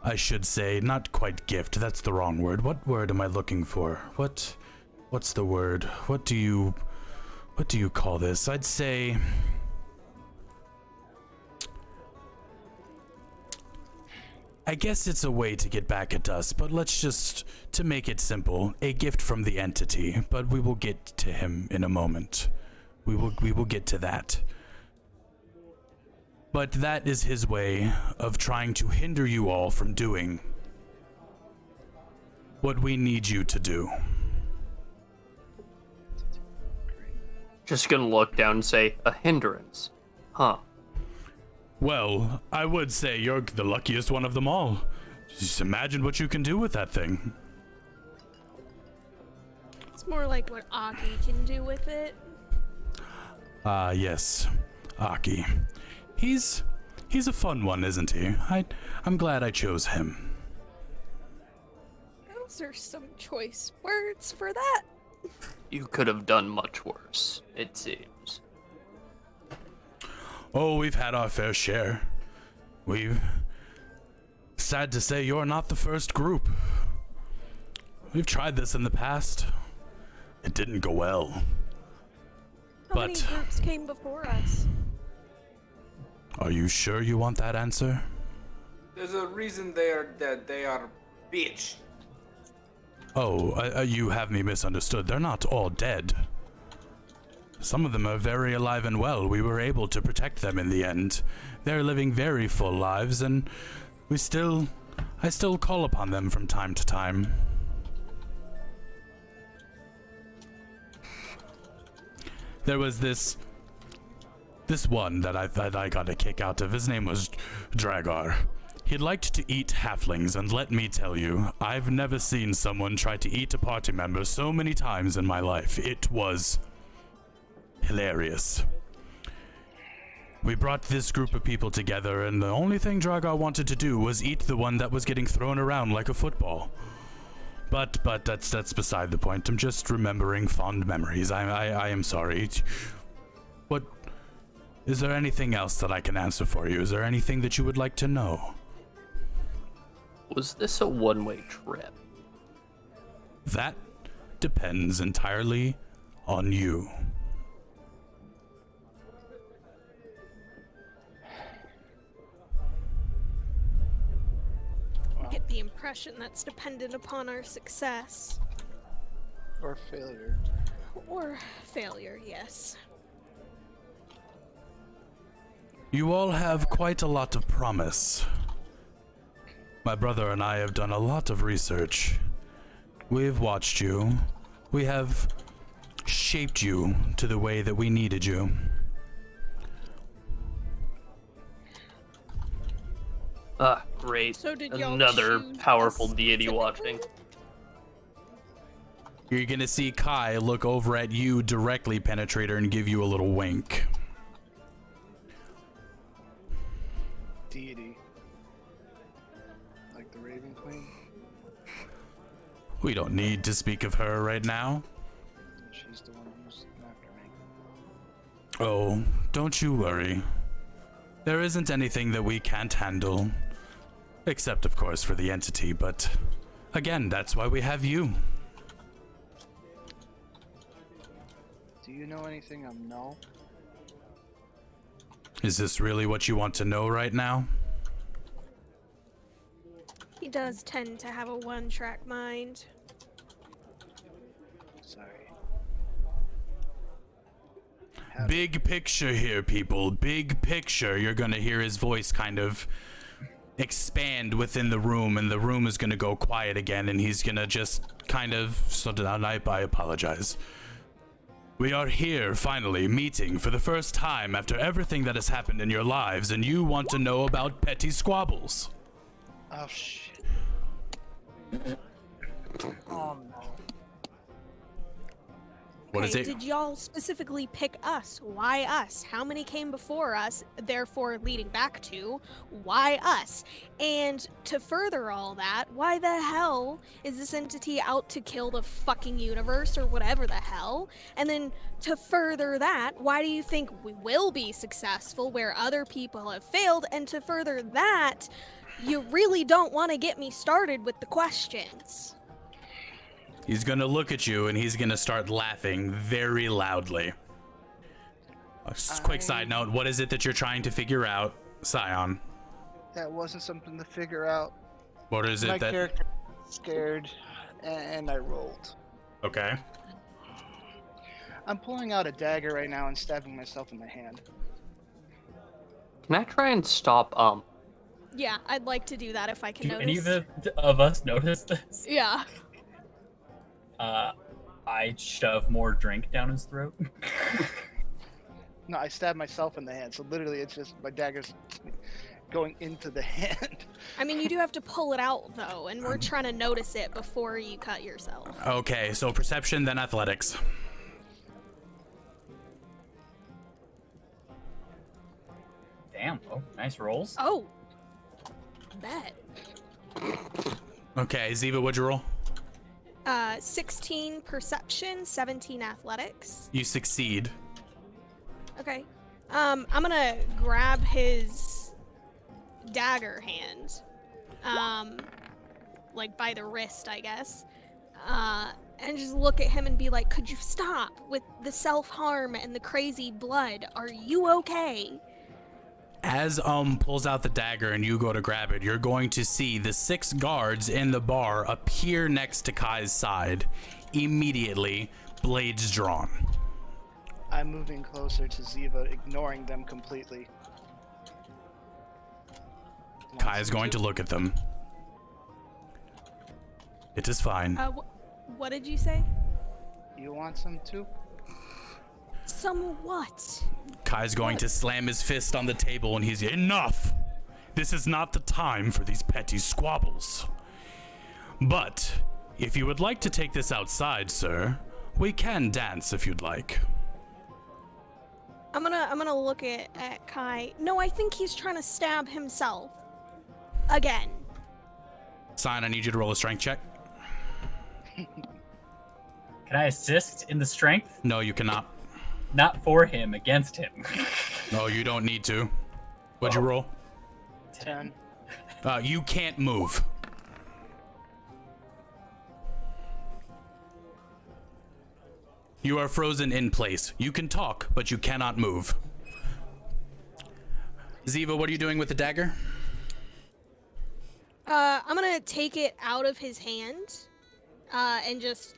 Speaker 1: I should say, not quite gift, that's the wrong word. What word am I looking for? What's the word? What do you call this? I'd say I guess it's a way to get back at us, but let's just, to make it simple, a gift from the entity, but we will get to him in a moment. We will get to that. But that is his way of trying to hinder you all from doing what we need you to do.
Speaker 3: Just gonna look down and say, a hindrance. Huh.
Speaker 1: Well, I would say you're the luckiest one of them all. Just imagine what you can do with that thing.
Speaker 2: It's more like what Aki can do with it.
Speaker 1: Yes. Aki. He's a fun one, isn't he? I'm glad I chose him.
Speaker 2: Those are some choice words for that.
Speaker 3: You could have done much worse, it seems.
Speaker 1: Oh, we've had our fair share. Sad to say, you're not the first group. We've tried this in the past. It didn't go well.
Speaker 2: How many groups came before us?
Speaker 1: Are you sure you want that answer?
Speaker 5: There's a reason they are dead. They are bitch.
Speaker 1: Oh, you have me misunderstood. They're not all dead. Some of them are very alive and well. We were able to protect them in the end. They're living very full lives, and I still call upon them from time to time. There was this one that I got a kick out of. His name was Dragar. He liked to eat halflings, and let me tell you, I've never seen someone try to eat a party member so many times in my life. It was hilarious. We brought this group of people together, and the only thing Dragar wanted to do was eat the one that was getting thrown around like a football. But that's beside the point. I'm just remembering fond memories. I am sorry. What? Is there anything else that I can answer for you? Is there anything that you would like to know?
Speaker 3: Was this a one-way trip?
Speaker 1: That depends entirely on you.
Speaker 2: I get the impression that's dependent upon our success.
Speaker 6: Or failure.
Speaker 2: Or failure, yes.
Speaker 1: You all have quite a lot of promise. My brother and I have done a lot of research. We've watched you. We have shaped you to the way that we needed you.
Speaker 3: Ah, great.
Speaker 2: So did y'all
Speaker 3: Another
Speaker 2: choose
Speaker 3: powerful
Speaker 2: us
Speaker 3: deity
Speaker 2: specifically?
Speaker 3: watching.
Speaker 1: You're gonna see Kai look over at you directly, Penetrator, and give you a little wink.
Speaker 6: Deity. Like the Raven Queen?
Speaker 1: We don't need to speak of her right now.
Speaker 6: She's the one who's after me.
Speaker 1: Oh, don't you worry. There isn't anything that we can't handle. Except, of course, for the entity, but again, that's why we have you.
Speaker 6: Do you know anything of Null?
Speaker 1: Is this really what you want to know right now?
Speaker 2: He does tend to have a one-track mind.
Speaker 6: Sorry.
Speaker 1: Big picture here, people. Big picture. You're gonna hear his voice kind of expand within the room, and the room is gonna go quiet again, and he's gonna just kind of... So I apologize. We are here, finally, meeting for the first time after everything that has happened in your lives, and you want to know about petty squabbles.
Speaker 6: Oh, shit. Oh, no.
Speaker 1: What is
Speaker 2: Okay,
Speaker 1: it?
Speaker 2: did y'all specifically pick us? Why us? How many came before us, therefore leading back to why us? And to further all that, why the hell is this entity out to kill the fucking universe or whatever the hell? And then to further that, why do you think we will be successful where other people have failed? And to further that, you really don't want to get me started with the questions.
Speaker 1: He's gonna look at you and he's gonna start laughing very loudly. A quick side note, what is it that you're trying to figure out, Scion?
Speaker 6: That wasn't something to figure out.
Speaker 1: What is
Speaker 6: My
Speaker 1: it that...
Speaker 6: character was scared, and I rolled.
Speaker 1: Okay.
Speaker 6: I'm pulling out a dagger right now and stabbing myself in the hand.
Speaker 3: Can I try and stop,
Speaker 2: Yeah, I'd like to do that if I can
Speaker 7: Do
Speaker 2: notice.
Speaker 7: any of us notice this?
Speaker 2: Yeah.
Speaker 7: I shove more drink down his throat.
Speaker 6: No, I stabbed myself in the hand, so literally it's just my dagger's going into the hand.
Speaker 2: I mean, you do have to pull it out though, and we're trying to notice it before you cut yourself.
Speaker 1: Okay, so perception, then athletics.
Speaker 7: Damn. Oh, nice rolls.
Speaker 2: Oh, bet.
Speaker 1: Okay, Ziva, what'd you roll?
Speaker 2: 16 perception, 17 athletics.
Speaker 1: You succeed.
Speaker 2: Okay. I'm gonna grab his dagger hand, like by the wrist, I guess, and just look at him and be like, "Could you stop with the self-harm and the crazy blood? Are you okay?"
Speaker 1: As pulls out the dagger and you go to grab it, you're going to see the 6 guards in the bar appear next to Kai's side. Immediately, blades drawn.
Speaker 6: I'm moving closer to Ziva, ignoring them completely.
Speaker 1: Kai is going to look at them. It is fine.
Speaker 2: What did you say?
Speaker 6: You want some too?
Speaker 2: Some what?
Speaker 1: Kai's going to slam his fist on the table and he's enough. This is not the time for these petty squabbles. But if you would like to take this outside, sir, we can dance if you'd like.
Speaker 2: I'm gonna look at Kai. No, I think he's trying to stab himself. Again.
Speaker 1: Sign, I need you to roll a strength check.
Speaker 7: Can I assist in the strength?
Speaker 1: No, you cannot.
Speaker 7: Not for him, against him.
Speaker 1: No, you don't need to. What'd you roll?
Speaker 6: 10.
Speaker 1: You can't move. You are frozen in place. You can talk, but you cannot move. Ziva, what are you doing with the dagger?
Speaker 2: I'm gonna take it out of his hand, and just,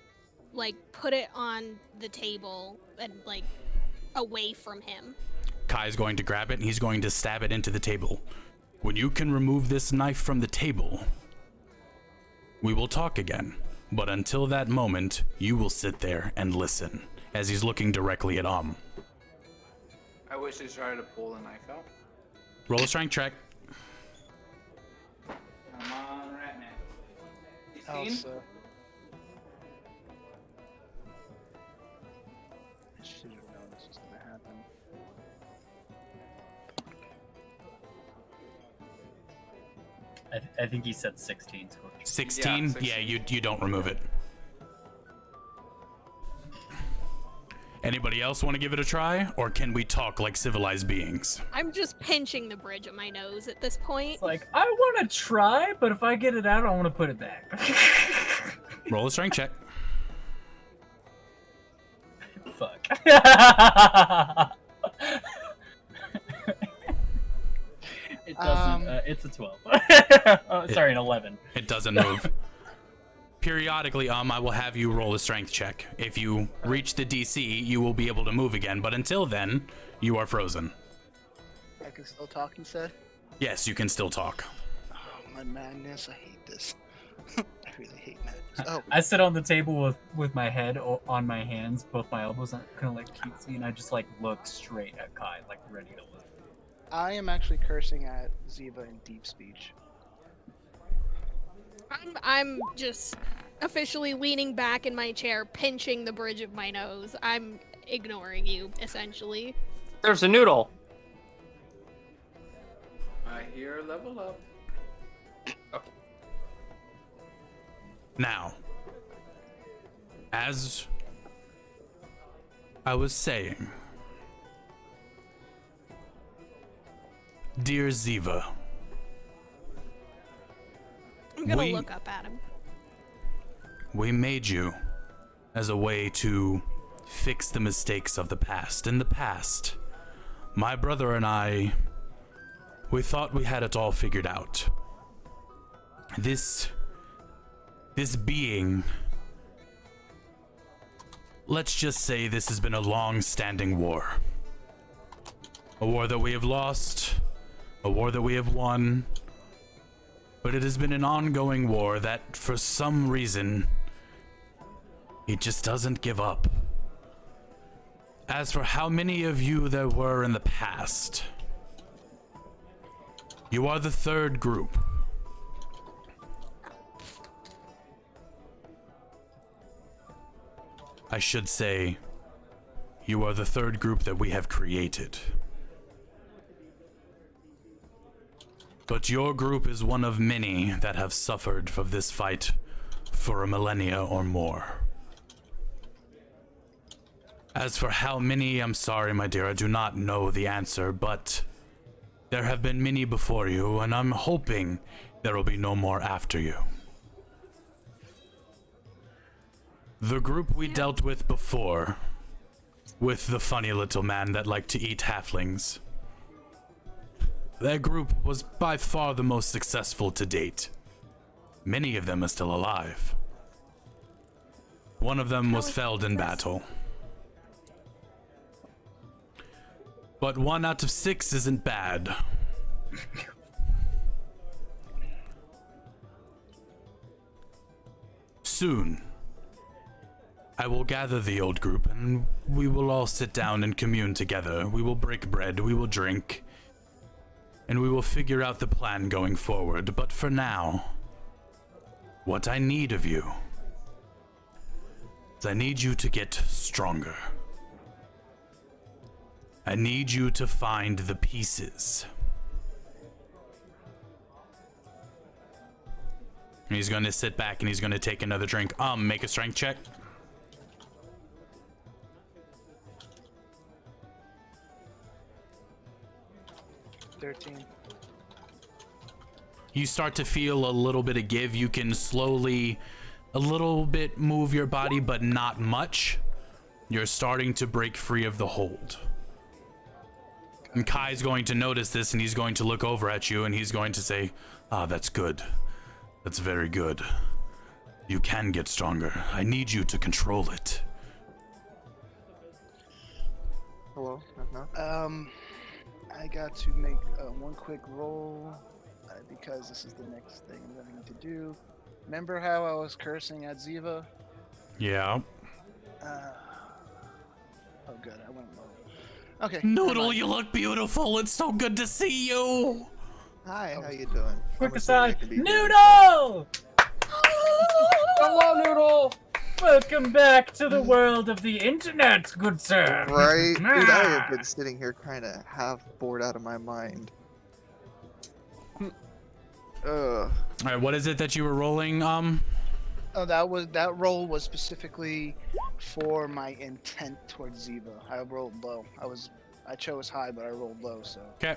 Speaker 2: like, put it on the table and, like, away from him.
Speaker 1: Kai's going to grab it and he's going to stab it into the table. When you can remove this knife from the table, we will talk again. But until that moment, you will sit there and listen as he's looking directly at
Speaker 8: I wish they tried to pull the knife out.
Speaker 1: Roll a strength check.
Speaker 8: Come on, right now. 16?
Speaker 6: Elsa. I should have known this was gonna happen.
Speaker 7: I think he said 16.
Speaker 1: 16?
Speaker 8: Yeah, 16.
Speaker 1: Yeah, you don't remove it. Anybody else want to give it a try? Or can we talk like civilized beings?
Speaker 2: I'm just pinching the bridge of my nose at this point.
Speaker 7: It's like, I want to try, but if I get it out, I want to put it back.
Speaker 1: Roll a strength check.
Speaker 7: Fuck. It doesn't. It's a 12. Sorry, an 11.
Speaker 1: It doesn't move. Periodically, I will have you roll a strength check. If you reach the DC, you will be able to move again, but until then, you are frozen.
Speaker 6: I can still talk, you said?
Speaker 1: Yes, you can still talk.
Speaker 6: Oh, my madness. I hate this. I really hate madness. Oh,
Speaker 7: I sit on the table with my head on my hands, both my elbows kind of like cutesy, and I just like look straight at Kai, like ready to look.
Speaker 6: I am actually cursing at Ziva in deep speech.
Speaker 2: I'm just officially leaning back in my chair, pinching the bridge of my nose. I'm ignoring you, essentially.
Speaker 3: There's a noodle.
Speaker 8: I hear level up.
Speaker 1: Now, as I was saying, dear Ziva,
Speaker 2: I'm gonna look up at him.
Speaker 1: we made you as a way to fix the mistakes of the past. In the past, my brother and I, we thought we had it all figured out. This being, let's just say this has been a long-standing war. A war that we have lost, a war that we have won, but it has been an ongoing war that, for some reason, it just doesn't give up. As for how many of you there were in the past, you are the third group. I should say, you are the third group that we have created. But your group is one of many that have suffered from this fight for a millennia or more. As for how many, I'm sorry, my dear, I do not know the answer, but there have been many before you, and I'm hoping there will be no more after you. The group we dealt with before, with the funny little man that liked to eat halflings, that group was by far the most successful to date. Many of them are still alive. One of them was felled in battle. But 1 out of 6 isn't bad. Soon, I will gather the old group and we will all sit down and commune together. We will break bread, we will drink, and we will figure out the plan going forward. But for now, what I need of you is I need you to get stronger. I need you to find the pieces. He's going to sit back and he's going to take another drink. Make a strength check. You start to feel a little bit of give. You can slowly, a little bit move your body, but not much. You're starting to break free of the hold. And Kai's going to notice this and he's going to look over at you and he's going to say, that's good. That's very good. You can get stronger. I need you to control it.
Speaker 6: Hello? I got to make one quick roll because this is the next thing I'm going to do. Remember how I was cursing at Ziva?
Speaker 1: Yeah.
Speaker 6: Oh, good. I went low. Okay.
Speaker 1: Noodle, you look beautiful. It's so good to see you.
Speaker 9: Hi, how you doing?
Speaker 7: Quick
Speaker 9: I'm assuming I
Speaker 7: aside,
Speaker 9: can be
Speaker 7: Noodle! Hello, Noodle! Welcome back to the world of the internet, good sir.
Speaker 9: right? Dude, I have been sitting here kind of half bored out of my mind.
Speaker 1: All right, what is it that you were rolling?
Speaker 6: Oh, that roll was specifically for my intent towards Ziva. I rolled low. I chose high, but I rolled low. So.
Speaker 1: Okay.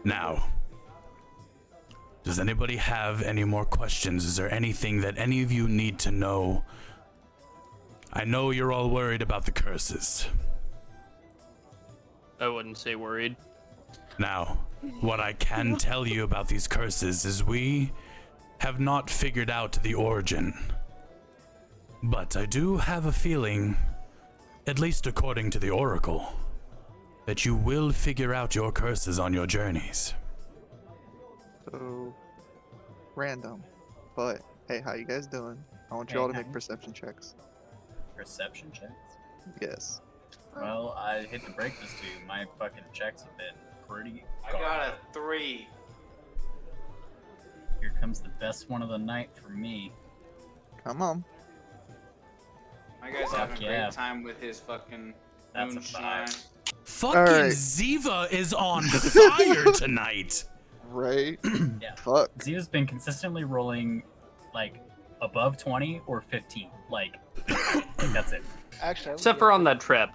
Speaker 1: Now, does anybody have any more questions? Is there anything that any of you need to know? I know you're all worried about the curses.
Speaker 3: I wouldn't say worried.
Speaker 1: Now, what I can tell you about these curses is we have not figured out the origin. But I do have a feeling, at least according to the Oracle, that you will figure out your curses on your journeys.
Speaker 9: So, random. But, hey, how you guys doing? I want you all to make perception checks.
Speaker 7: Perception checks?
Speaker 9: Yes.
Speaker 7: Well, I hate to break this to you. My fucking checks have been pretty
Speaker 8: I got a 3.
Speaker 7: Here comes the best one of the night for me.
Speaker 9: Come on.
Speaker 8: My guy's
Speaker 7: Fuck
Speaker 8: having a
Speaker 7: yeah.
Speaker 8: great time with his fucking
Speaker 7: That's a
Speaker 8: moonshine.
Speaker 1: Fucking
Speaker 9: Alright.
Speaker 1: Ziva is on fire tonight.
Speaker 9: Right?
Speaker 7: Yeah.
Speaker 9: Fuck.
Speaker 7: Ziva's been consistently rolling, like, above 20 or 15. Like that's it.
Speaker 6: Actually,
Speaker 3: Except for on that trip.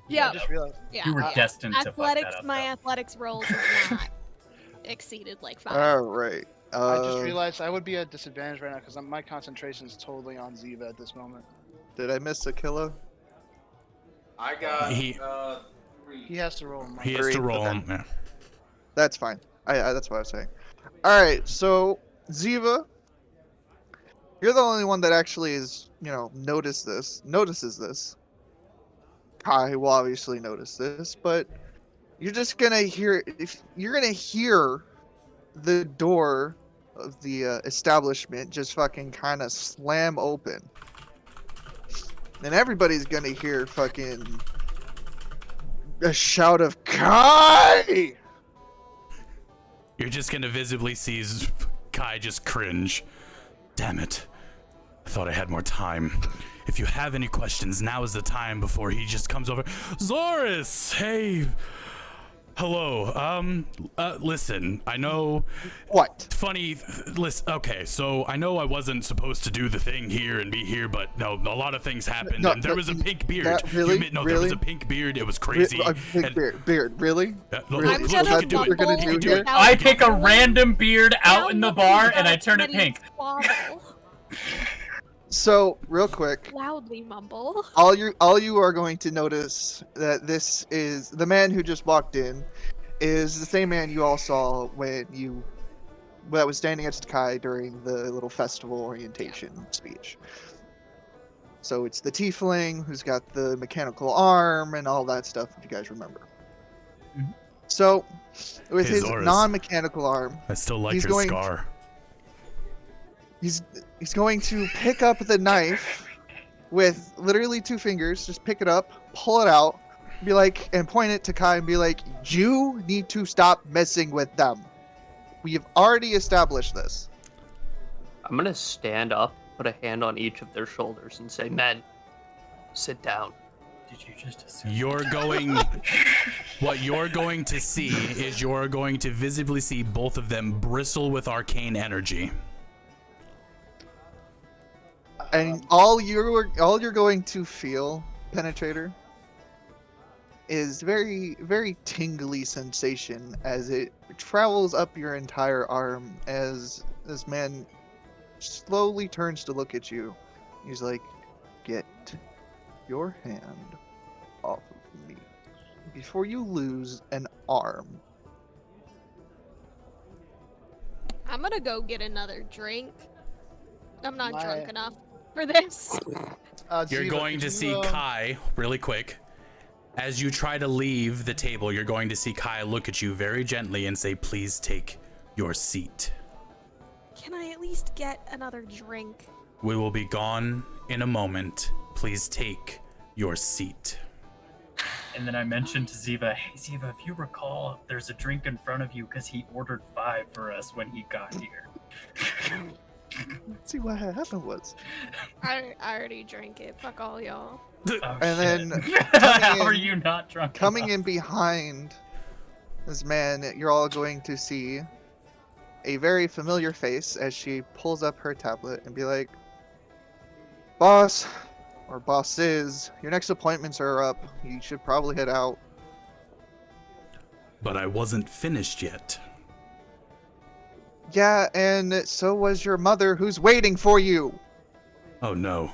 Speaker 2: Yeah.
Speaker 6: I just realized.
Speaker 2: Yeah.
Speaker 7: You were destined to fuck that
Speaker 2: Athletics,
Speaker 7: up.
Speaker 2: my
Speaker 7: though.
Speaker 2: athletics rolls have not exceeded like 5.
Speaker 9: Alright.
Speaker 6: I just realized I would be at disadvantage right now because my concentration is totally on Ziva at this moment.
Speaker 9: Did I miss a killer?
Speaker 8: I got
Speaker 1: He-
Speaker 8: 3.
Speaker 6: He has to roll.
Speaker 1: He has to
Speaker 9: Three,
Speaker 1: roll
Speaker 9: okay.
Speaker 1: him. Yeah.
Speaker 9: That's fine. That's what I was saying. Alright, so, Ziva, you're the only one that actually is, notices this. Kai will obviously notice this, but you're just gonna hear, the door of the establishment just fucking kind of slam open. and everybody's gonna hear fucking a shout of Kai!
Speaker 1: You're just gonna visibly see Kai just cringe. Damn it. I thought I had more time. If you have any questions, now is the time before he just comes over. Zoris! Hey! Hello. Listen, I know...
Speaker 9: What?
Speaker 1: Funny, listen, okay, so I know I wasn't supposed to do the thing here and be here, but no, a lot of things happened,
Speaker 9: No,
Speaker 1: and there was a pink beard.
Speaker 9: that- really?
Speaker 1: There
Speaker 9: Really?
Speaker 1: was a pink beard, it was crazy.
Speaker 9: A big
Speaker 1: and-
Speaker 9: beard, really?
Speaker 1: Look,
Speaker 9: Really?
Speaker 2: I'm
Speaker 1: look,
Speaker 2: gonna
Speaker 1: you can do it.
Speaker 9: We're gonna
Speaker 2: mumble
Speaker 9: do
Speaker 1: do it.
Speaker 2: without
Speaker 7: I pick a
Speaker 2: mumbling
Speaker 7: random beard out in the
Speaker 2: down
Speaker 7: bar
Speaker 2: without
Speaker 7: and I turn it
Speaker 2: letting
Speaker 7: pink.
Speaker 2: squabble.
Speaker 9: So, real quick,
Speaker 2: Loudly mumble.
Speaker 9: all you are going to notice that this is the man who just walked in is the same man you all saw that was standing next to Kai during the little festival orientation speech. So it's the tiefling who's got the mechanical arm and all that stuff, if you guys remember.
Speaker 7: Mhm.
Speaker 9: So, with
Speaker 1: Hey,
Speaker 9: his
Speaker 1: Zoris.
Speaker 9: non-mechanical arm,
Speaker 1: I still like
Speaker 9: He's
Speaker 1: your
Speaker 9: going-
Speaker 1: scar.
Speaker 9: he's going to pick up the knife with literally 2 fingers, just pick it up, pull it out, be like, and point it to Kai and be like, you need to stop messing with them. We have already established this.
Speaker 3: I'm gonna stand up, put a hand on each of their shoulders, and say, "Men, sit down."
Speaker 7: Did you just assume?
Speaker 1: What you're going to see is you're going to visibly see both of them bristle with arcane energy.
Speaker 9: And all you're going to feel, Penetrator, is very, very tingly sensation as it travels up your entire arm as this man slowly turns to look at you. He's like, get your hand off of me before you lose an arm.
Speaker 2: I'm gonna go get another drink. I'm not
Speaker 6: My-
Speaker 2: drunk enough for this.
Speaker 1: You're
Speaker 6: Ziva,
Speaker 1: going
Speaker 6: could
Speaker 1: to
Speaker 6: you,
Speaker 1: see Kai, really quick. As you try to leave the table, you're going to see Kai look at you very gently and say, please take your seat.
Speaker 2: Can I at least get another drink?
Speaker 1: We will be gone in a moment. Please take your seat.
Speaker 7: And then I mentioned to Ziva, hey Ziva, if you recall, there's a drink in front of you because he ordered 5 for us when he got here.
Speaker 9: Let's see what happened was.
Speaker 2: I already drank it. Fuck all y'all.
Speaker 7: Oh,
Speaker 9: And then
Speaker 7: shit.
Speaker 9: coming
Speaker 7: How are
Speaker 9: in-
Speaker 7: you not drunk?
Speaker 9: Coming
Speaker 7: enough?
Speaker 9: in behind this man, you're all going to see a very familiar face as she pulls up her tablet and be like, boss, or bosses, your next appointments are up. You should probably head out.
Speaker 1: But I wasn't finished yet.
Speaker 9: Yeah, and so was your mother who's waiting for you.
Speaker 1: Oh no.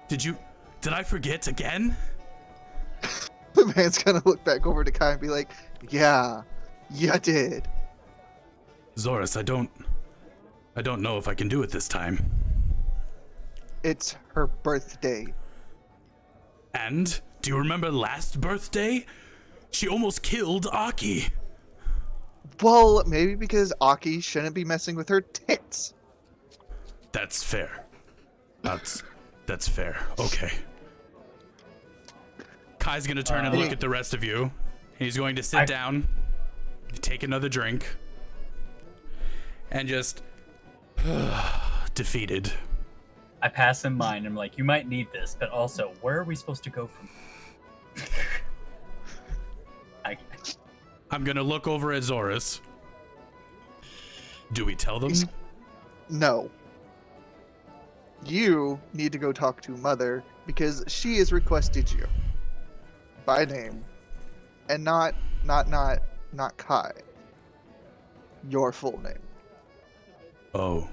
Speaker 1: Did I forget again?
Speaker 9: The man's gonna look back over to Kai and be like, yeah, you did.
Speaker 1: Zoris, I don't know if I can do it this time.
Speaker 9: It's her birthday.
Speaker 1: And do you remember last birthday? She almost killed Aki.
Speaker 9: Well, maybe because Aki shouldn't be messing with her tits.
Speaker 1: That's fair. That's fair. Okay. Kai's gonna turn and look at the rest of you. He's going to sit down, take another drink, and just defeated.
Speaker 7: I pass him mine. I'm like, you might need this, but also, where are we supposed to go from here?
Speaker 1: I'm gonna look over at Zoris. Do we tell them?
Speaker 9: No. You need to go talk to Mother because she has requested you by name, and not Kai. Your full name.
Speaker 1: Oh.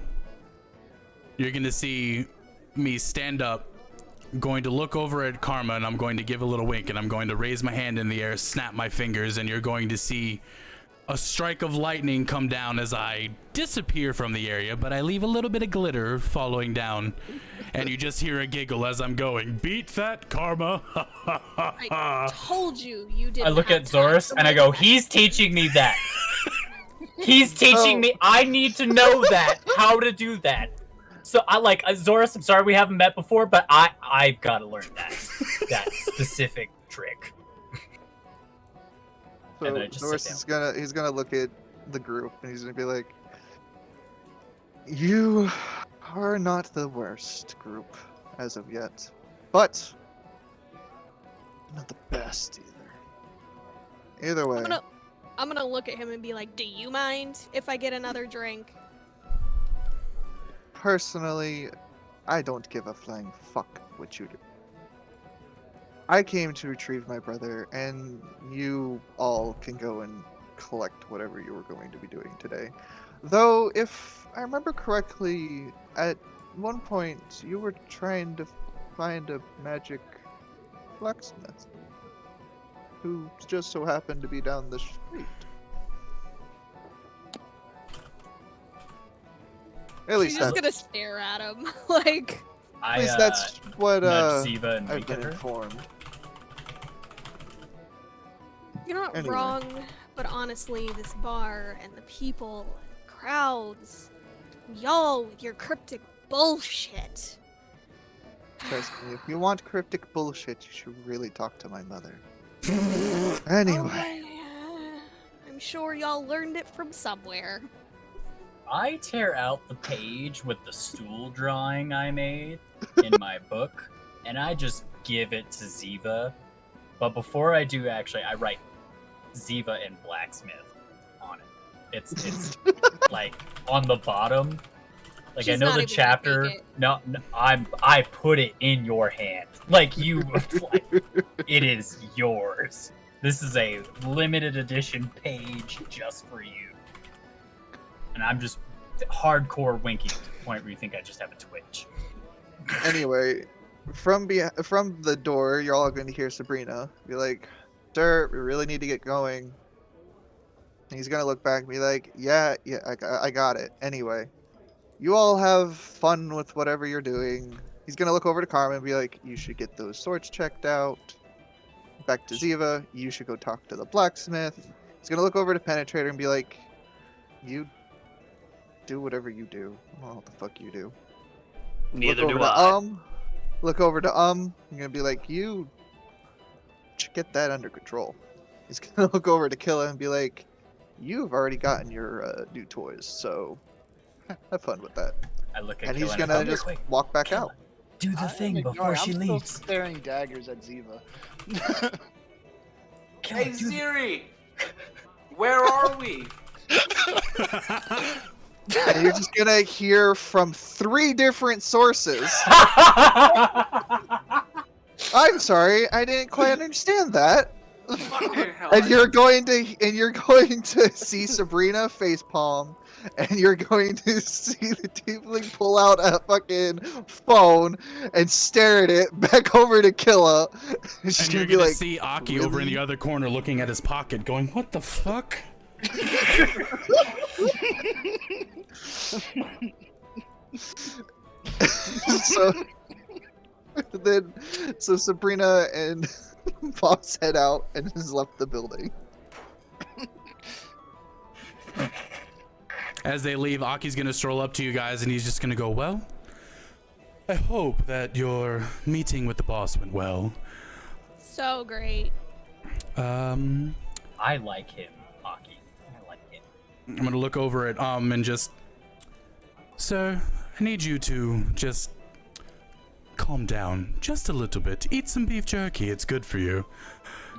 Speaker 1: You're gonna see me stand up, going to look over at Karma, and I'm going to give a little wink, and I'm going to raise my hand in the air, snap my fingers, and you're going to see a strike of lightning come down as I disappear from the area, but I leave a little bit of glitter following down, and you just hear a giggle as I'm going, beat that, Karma.
Speaker 2: I told you didn't.
Speaker 7: I look
Speaker 2: have
Speaker 7: at
Speaker 2: time
Speaker 7: Zoris
Speaker 2: to
Speaker 7: and I
Speaker 2: learn
Speaker 7: go,
Speaker 2: that.
Speaker 7: he's teaching me that. He's teaching me. I need to know that. How to do that. So I like Zoris. I'm sorry we haven't met before, but I've got to learn that specific trick.
Speaker 9: So
Speaker 7: And then I just
Speaker 9: Norris
Speaker 7: sit
Speaker 9: is he's gonna look at the group and he's gonna be like, "You are not the worst group as of yet, but not the best either. Either way,
Speaker 2: I'm gonna look at him and be like, "Do you mind if I get another drink?"
Speaker 9: personally, I don't give a flying fuck what you do. I came to retrieve my brother, and you all can go and collect whatever you were going to be doing today. Though, if I remember correctly, at one point you were trying to find a magic blacksmith who just so happened to be down the street. At least
Speaker 2: She's just
Speaker 9: that's,
Speaker 2: gonna stare at him, like.
Speaker 9: at least that's what
Speaker 7: nudge Ziva and
Speaker 9: I've
Speaker 7: wink
Speaker 9: been
Speaker 7: at her.
Speaker 9: informed.
Speaker 2: You're not
Speaker 9: Anyway.
Speaker 2: wrong, but honestly, this bar and the people, crowds, y'all with your cryptic bullshit.
Speaker 9: Trust me, if you want cryptic bullshit, you should really talk to my mother. Anyway,
Speaker 2: I'm sure y'all learned it from somewhere.
Speaker 7: I tear out the page with the stool drawing I made in my book, and I just give it to Ziva. But before I do, actually, I write Ziva and blacksmith on it. It's like on the bottom. Like
Speaker 2: She's
Speaker 7: I know
Speaker 2: not
Speaker 7: the
Speaker 2: even gonna
Speaker 7: chapter.
Speaker 2: take it.
Speaker 7: No, I put it in your hand. Like you, like, it is yours. This is a limited edition page just for you. And I'm just hardcore winking to the point where you think I just have a twitch.
Speaker 9: anyway, from the door, you're all going to hear Sabrina be like, "Sir, we really need to get going." And he's gonna look back and be like, "Yeah, I got it." Anyway, you all have fun with whatever you're doing. He's gonna look over to Carmen and be like, "You should get those swords checked out." Back to Ziva, "You should go talk to the blacksmith." He's gonna look over to Penetrator and be like, "You do whatever you do. I don't know what the fuck you do."
Speaker 3: Neither
Speaker 9: look
Speaker 3: do
Speaker 9: over
Speaker 3: I.
Speaker 9: to Look over to I'm gonna be like, "You should get that under control." He's gonna look over to Killa and be like, "You've already gotten your new toys, so have fun with that."
Speaker 7: I look at
Speaker 9: And
Speaker 7: Killa
Speaker 9: he's
Speaker 7: and
Speaker 9: gonna
Speaker 7: I go,
Speaker 9: just
Speaker 7: "Wait,
Speaker 9: walk back
Speaker 7: Killa,
Speaker 9: out.
Speaker 7: do the thing before she
Speaker 6: I'm
Speaker 7: leaves."
Speaker 6: still staring daggers at Ziva.
Speaker 7: Killa,
Speaker 8: Hey
Speaker 7: do the-
Speaker 8: Siri, where are we?
Speaker 9: And you're just gonna hear from 3 different sources. I'm sorry, I didn't quite understand that.
Speaker 8: Fucking hell.
Speaker 9: And you're going to see Sabrina facepalm, and you're going to see the tiefling pull out a fucking phone and stare at it back over to Killa. She's
Speaker 1: And
Speaker 9: gonna
Speaker 1: you're
Speaker 9: be
Speaker 1: gonna
Speaker 9: like,
Speaker 1: see Aki over in the
Speaker 9: "Really?"
Speaker 1: other corner looking at his pocket going, "What the fuck?" so Sabrina and Boss head out and has left the building. As they leave, Aki's gonna stroll up to you guys and he's just gonna go, "Well, I hope that your meeting with the boss went well.
Speaker 2: So great.
Speaker 7: I like him, Aki. I like him.
Speaker 1: I'm gonna look over at and just, sir, I need you to just calm down just a little bit. Eat some beef jerky. It's good for you.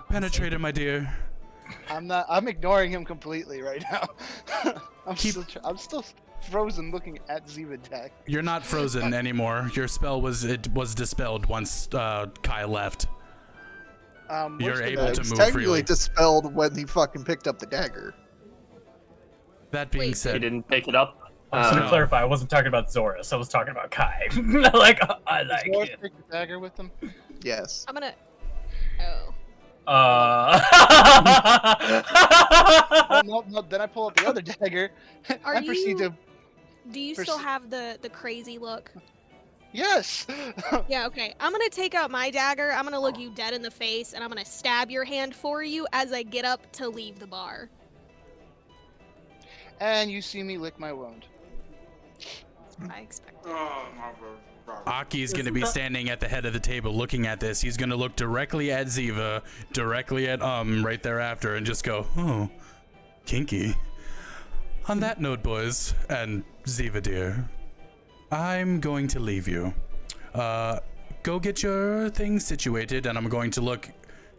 Speaker 1: Penetrator, my dear.
Speaker 6: I'm ignoring him completely right now. I'm still frozen looking at Ziva deck.
Speaker 1: You're not frozen anymore. Your spell was dispelled once Kai left. You're able to
Speaker 9: It's
Speaker 1: move
Speaker 9: technically
Speaker 1: freely.
Speaker 9: dispelled when he fucking picked up the dagger.
Speaker 1: That being
Speaker 2: Wait.
Speaker 3: He
Speaker 1: said,
Speaker 3: didn't pick it up.
Speaker 7: So to
Speaker 1: no.
Speaker 7: clarify, I wasn't talking about Zoris. I was talking about Kai. Like, I like
Speaker 6: Does Morris
Speaker 7: him.
Speaker 6: take the dagger with him?
Speaker 9: Yes.
Speaker 2: I'm gonna. Oh.
Speaker 6: No, then I pull up the other dagger.
Speaker 2: Are
Speaker 6: I proceed
Speaker 2: you-
Speaker 6: to.
Speaker 2: Do you still have the crazy look?
Speaker 6: Yes!
Speaker 2: Yeah, okay. I'm gonna take out my dagger, I'm gonna look you dead in the face, and I'm gonna stab your hand for you as I get up to leave the bar.
Speaker 6: And you see me lick my wound.
Speaker 2: I expected.
Speaker 1: Aki's going to be standing at the head of the table looking at this. He's going to look directly at Ziva, directly at right thereafter, and just go, oh, kinky. On that note, boys, and Ziva dear, I'm going to leave you. Go get your things situated, and I'm going to look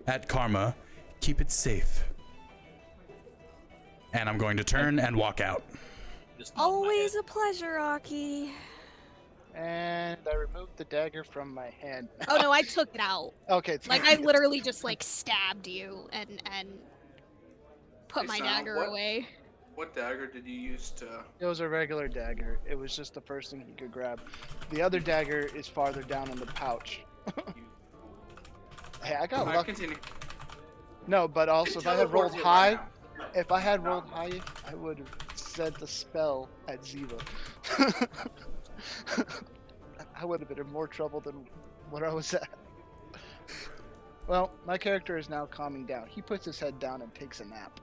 Speaker 1: at Karma. Keep it safe. And I'm going to turn and walk out.
Speaker 2: Always a pleasure, Aki.
Speaker 6: And I removed the dagger from my hand.
Speaker 2: Oh no, I took it out.
Speaker 6: Okay.
Speaker 2: Like I literally just like stabbed you and put
Speaker 5: Hey,
Speaker 2: my
Speaker 5: Sam,
Speaker 2: dagger
Speaker 5: what-
Speaker 2: away.
Speaker 5: What dagger did you use to?
Speaker 6: It was a regular dagger. It was just the first thing he could grab. The other dagger is farther down in the pouch. Hey, I got
Speaker 5: I
Speaker 6: lucky.
Speaker 5: continue.
Speaker 6: No, but also
Speaker 5: It
Speaker 6: if I had rolled
Speaker 5: teleports you
Speaker 6: high,
Speaker 5: around.
Speaker 6: if I had rolled high, I would have said the spell at Ziva. I would have been in more trouble than what I was at. Well, my character is now calming down. He puts his head down and takes a nap.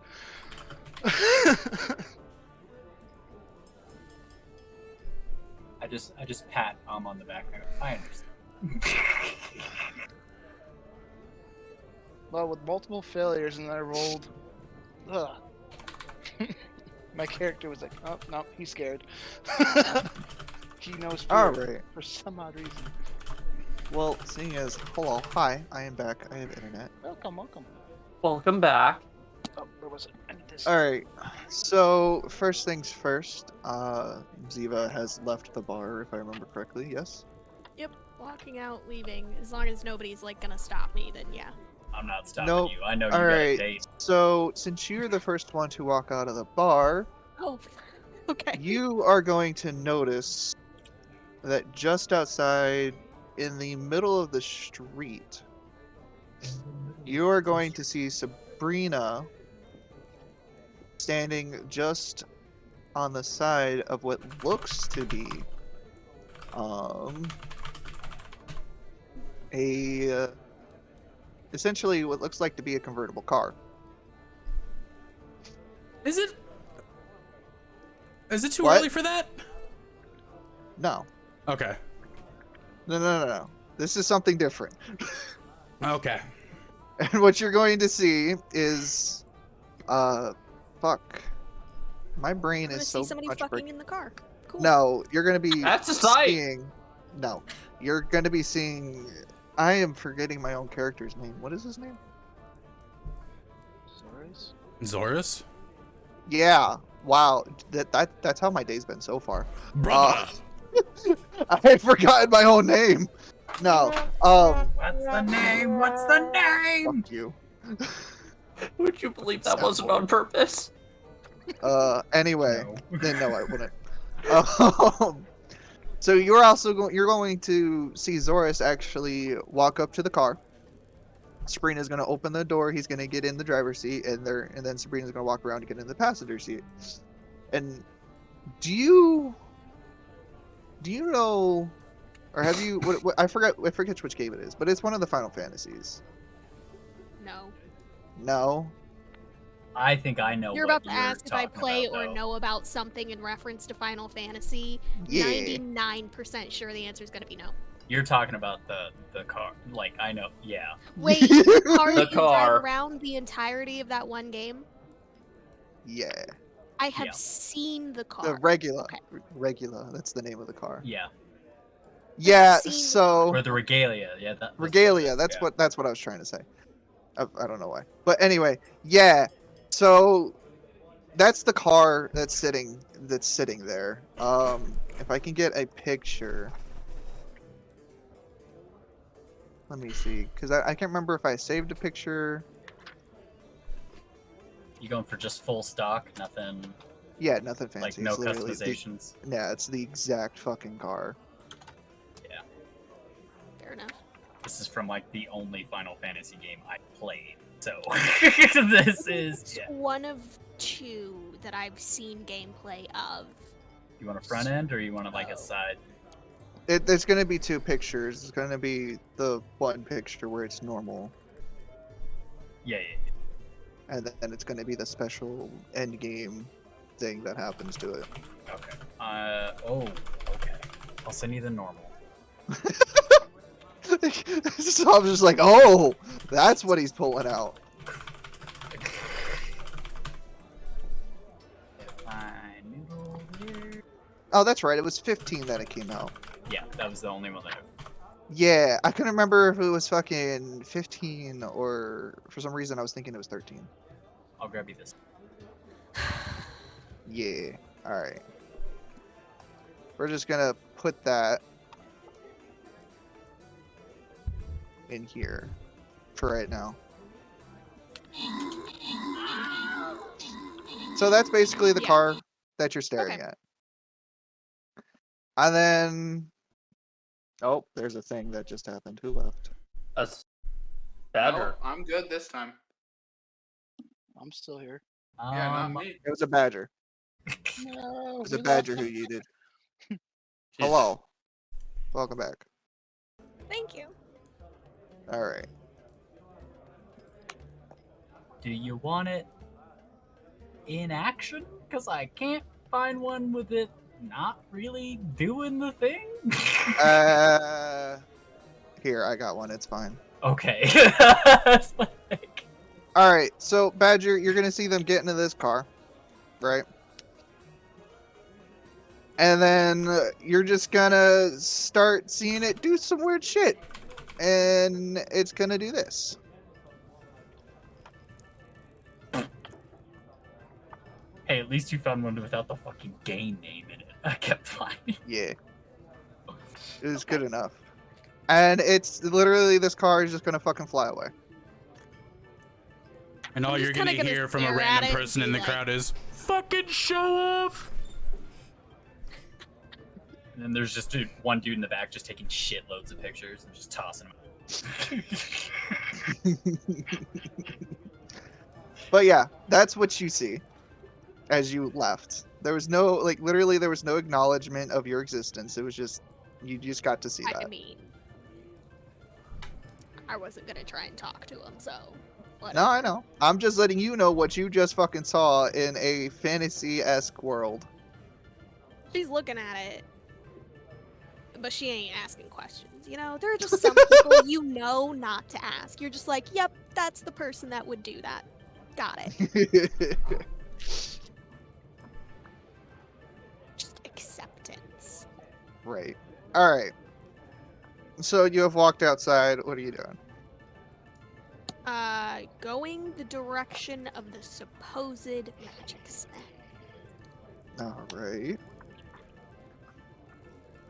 Speaker 7: I just pat on the back. I understand.
Speaker 6: Well, with multiple failures, and I rolled. Ugh. My character was like, oh, no, he's scared. He knows fear
Speaker 9: Alright.
Speaker 6: for some odd reason.
Speaker 9: Well, seeing as hello, hi, I am back. I have internet.
Speaker 6: Welcome, welcome.
Speaker 3: Welcome back.
Speaker 6: Oh, where was it? I need this.
Speaker 9: Alright, so first things first, Ziva has left the bar, if I remember correctly, yes?
Speaker 2: Yep, walking out, leaving. As long as nobody's like gonna stop me, then yeah.
Speaker 7: I'm not stopping
Speaker 9: Nope.
Speaker 7: you. I know you got a
Speaker 9: Alright,
Speaker 7: date.
Speaker 9: so since you're the first one to walk out of the bar,
Speaker 2: Oh, okay.
Speaker 9: you are going to notice that just outside, in the middle of the street, you are going to see Sabrina standing just on the side of what looks to be a essentially what looks like to be a convertible car.
Speaker 1: Is it too
Speaker 9: What?
Speaker 1: early for that?
Speaker 9: No,
Speaker 1: Okay.
Speaker 9: no. This is something different.
Speaker 1: Okay.
Speaker 9: And what you're going to see is, fuck. My brain
Speaker 2: I'm gonna
Speaker 9: is
Speaker 2: see
Speaker 9: so
Speaker 2: somebody
Speaker 9: much
Speaker 2: fucking in the car. Cool.
Speaker 9: No, you're gonna be
Speaker 3: That's a sight.
Speaker 9: seeing. No, you're gonna be seeing. I am forgetting my own character's name. What is his name?
Speaker 6: Sorries.
Speaker 1: Zorus?
Speaker 9: Yeah. Wow. That's how my day's been so far.
Speaker 1: Brother!
Speaker 9: I've forgotten my own name. No.
Speaker 7: What's the name? What's the name?
Speaker 9: Fuck you.
Speaker 3: Would you believe that
Speaker 9: Sound
Speaker 3: wasn't
Speaker 9: boy.
Speaker 3: on purpose?
Speaker 9: Anyway.
Speaker 7: No.
Speaker 9: Then no, I wouldn't. So you're going to see Zorus actually walk up to the car. Sabrina's going to open the door. He's going to get in the driver's seat, and then Sabrina's going to walk around to get in the passenger seat. And do you know, or have you? What I forget which game it is, but it's one of the Final Fantasies.
Speaker 2: No.
Speaker 9: No.
Speaker 7: I think I know.
Speaker 2: You're
Speaker 7: what
Speaker 2: about to ask if I
Speaker 7: talking
Speaker 2: play
Speaker 7: about,
Speaker 2: or
Speaker 7: though.
Speaker 2: know about something in reference to Final Fantasy.
Speaker 9: Yeah.
Speaker 2: 99% sure the answer is gonna be no.
Speaker 7: You're talking about the car. Like I know. Yeah.
Speaker 2: Wait, the car
Speaker 3: The
Speaker 2: that you
Speaker 3: car.
Speaker 2: drive around the entirety of that one game?
Speaker 9: Yeah.
Speaker 2: I have
Speaker 7: Yeah.
Speaker 2: seen the car.
Speaker 9: The regular.
Speaker 2: Okay.
Speaker 9: Regular. That's the name of the car.
Speaker 7: Yeah.
Speaker 9: Yeah.
Speaker 2: seen-
Speaker 9: So.
Speaker 7: Or the regalia. Yeah. That's
Speaker 9: Regalia. That's
Speaker 7: yeah.
Speaker 9: what I was trying to say. I don't know why, but anyway, yeah. So that's the car that's sitting there. If I can get a picture, let me see, because I can't remember if I saved a picture.
Speaker 7: You going for just full stock? Nothing
Speaker 9: Yeah, nothing fancy.
Speaker 7: like no
Speaker 9: It's literally
Speaker 7: customizations.
Speaker 9: yeah, it's the exact fucking car.
Speaker 2: Fair enough.
Speaker 7: This is from like the only Final Fantasy game I played. So this is.
Speaker 2: It's
Speaker 7: Yeah.
Speaker 2: one of two that I've seen gameplay of.
Speaker 7: You want a front end or you want like a side?
Speaker 9: There's gonna be two pictures. It's gonna be the one picture where it's normal,
Speaker 7: Yeah.
Speaker 9: and then it's gonna be the special end game thing that happens to it.
Speaker 7: Okay. Okay. I'll send you the normal.
Speaker 9: So I'm just like, oh, that's what he's pulling out.
Speaker 7: Noodle here.
Speaker 9: Oh, that's right. It was 15 that it came out.
Speaker 7: Yeah, that was the only one that.
Speaker 9: Yeah, I couldn't remember if it was fucking 15 or for some reason I was thinking it was 13.
Speaker 7: I'll grab you this.
Speaker 9: Yeah. All right. We're just gonna put that in here for right now. So that's basically the
Speaker 2: Yeah.
Speaker 9: car that you're staring
Speaker 2: Okay.
Speaker 9: at. And then, oh, there's a thing that just happened. Who left?
Speaker 3: A better.
Speaker 8: No, I'm good this time.
Speaker 6: I'm still here.
Speaker 8: Yeah, not me.
Speaker 9: It was a badger.
Speaker 6: No,
Speaker 9: It was a
Speaker 6: we
Speaker 9: badger
Speaker 6: left.
Speaker 9: who yeeted.
Speaker 3: Jeez.
Speaker 9: Hello. Welcome back.
Speaker 2: Thank you.
Speaker 9: All right.
Speaker 7: Do you want it in action? Because I can't find one with it not really doing the thing.
Speaker 9: Here, I got one. It's fine.
Speaker 7: Okay.
Speaker 9: All right. So, Badger, you're gonna see them get into this car, right? And then you're just gonna start seeing it do some weird shit, and it's gonna do this.
Speaker 7: Hey, at least you found one without the fucking game name in it. I kept finding.
Speaker 9: Yeah. It was good enough. And it's literally this car is just gonna fucking fly away.
Speaker 1: And all
Speaker 2: I'm
Speaker 1: you're
Speaker 2: just
Speaker 1: gonna
Speaker 2: kinda gonna
Speaker 1: hear from a
Speaker 2: stare at
Speaker 1: random
Speaker 2: it and
Speaker 1: person
Speaker 2: be
Speaker 1: in the
Speaker 2: like-
Speaker 1: crowd is "Fucking show off."
Speaker 7: And then there's just one dude in the back just taking shitloads of pictures and just tossing them.
Speaker 9: But yeah, that's what you see as you left. There was no, like, literally there was no acknowledgement of your existence. It was just, you just got to see
Speaker 2: I
Speaker 9: that.
Speaker 2: mean, I wasn't gonna try and talk to him, so.
Speaker 9: No, I
Speaker 2: whatever.
Speaker 9: know. I'm just letting you know what you just fucking saw in a fantasy-esque world.
Speaker 2: She's looking at it, but she ain't asking questions. You know, there are just some people you know not to ask. You're just like, yep, that's the person that would do that. Got it. Just acceptance.
Speaker 9: Right. All right. So you have walked outside. What are you doing?
Speaker 2: Going the direction of the supposed magic smith.
Speaker 9: All right.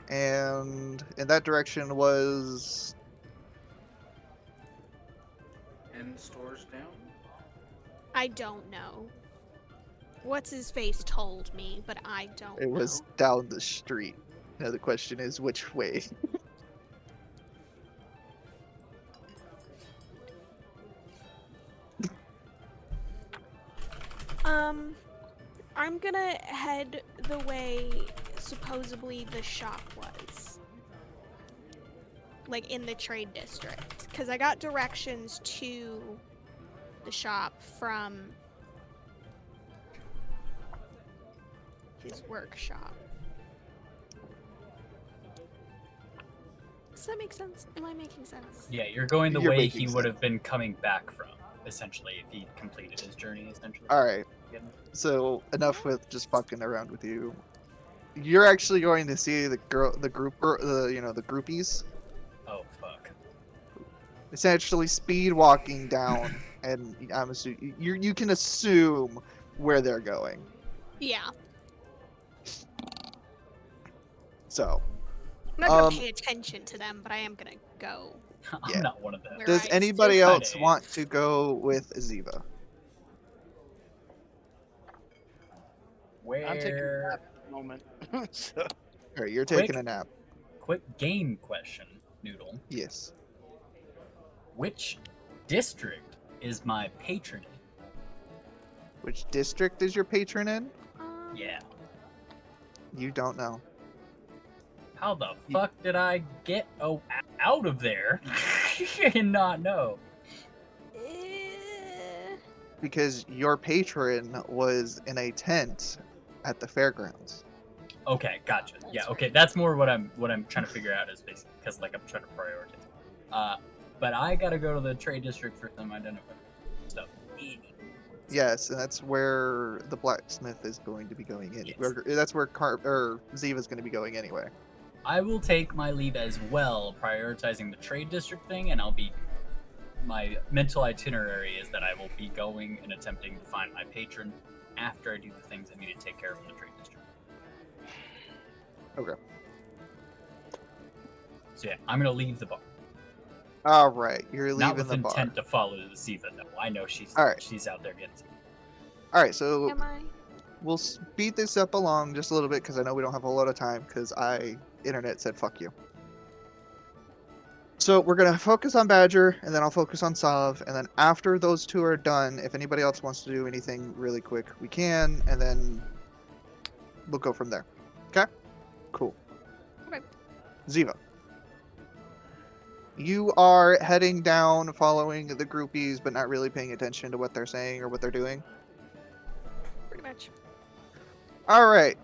Speaker 9: And in that direction was
Speaker 8: 10 stores down.
Speaker 2: I don't know. What's his face told me, but I don't
Speaker 9: it was down the street. Now the question is which way.
Speaker 2: I'm gonna head the way supposedly the shop was. Like in the trade district. Because I got directions to the shop from his workshop. Does that make sense? Am I making sense?
Speaker 7: Yeah, you're going the
Speaker 9: You're
Speaker 7: way
Speaker 9: making
Speaker 7: he would
Speaker 9: sense.
Speaker 7: have been coming back from, essentially, if he completed his journey, essentially.
Speaker 9: All right.
Speaker 7: Again.
Speaker 9: So enough with just fucking around with you. You're actually going to see the groupies,
Speaker 7: Oh, fuck.
Speaker 9: essentially speed walking down, and I'm assuming you can assume where they're going.
Speaker 2: Yeah.
Speaker 9: So,
Speaker 2: I'm not gonna
Speaker 9: Um,
Speaker 2: pay attention to them, but I am gonna go.
Speaker 7: I'm
Speaker 9: Yeah.
Speaker 7: not one of them.
Speaker 2: Where
Speaker 9: does
Speaker 2: I
Speaker 9: anybody
Speaker 7: still
Speaker 9: else
Speaker 7: kinda
Speaker 9: want
Speaker 7: is.
Speaker 9: to go with Ziva?
Speaker 7: Where...
Speaker 6: I'm taking a nap at the moment. So,
Speaker 9: All right, you're
Speaker 7: Quick.
Speaker 9: taking a nap.
Speaker 7: Quick game question, Noodle.
Speaker 9: Yes.
Speaker 7: Which district is my patron in?
Speaker 9: Which district is your patron in?
Speaker 7: Yeah.
Speaker 9: You don't know.
Speaker 7: How the fuck did I get out of there and not know?
Speaker 9: Because your patron was in a tent at the fairgrounds.
Speaker 7: Okay, gotcha.
Speaker 2: That's
Speaker 7: Yeah,
Speaker 2: right.
Speaker 7: okay, that's more what I'm trying to figure out is basically because like I'm trying to prioritize. But I gotta go to the trade district for some identification stuff.
Speaker 9: Yes, and that's where the blacksmith is going to be going in.
Speaker 7: Yes.
Speaker 9: That's where Ziva is going to be going anyway.
Speaker 7: I will take my leave as well, prioritizing the trade district thing, and my mental itinerary is that I will be going and attempting to find my patron after I do the things I need to take care of in the trade district.
Speaker 9: Okay.
Speaker 7: So yeah, I'm gonna leave the bar.
Speaker 9: All right, you're
Speaker 7: Not
Speaker 9: leaving
Speaker 7: with
Speaker 9: the bar.
Speaker 7: intent to follow the Ziva, though. I know she's
Speaker 9: All right.
Speaker 7: she's out there getting.
Speaker 9: All right, so
Speaker 2: Am I?
Speaker 9: we'll speed this up along just a little bit because I know we don't have a lot of time because internet said fuck you. So we're gonna focus on Badger, and then I'll focus on Sav, and then after those two are done, if anybody else wants to do anything really quick, we can, and then we'll go from there. Okay? Cool.
Speaker 2: Okay.
Speaker 9: Ziva. You are heading down, following the groupies, but not really paying attention to what they're saying or what they're doing.
Speaker 2: Pretty much.
Speaker 9: All right.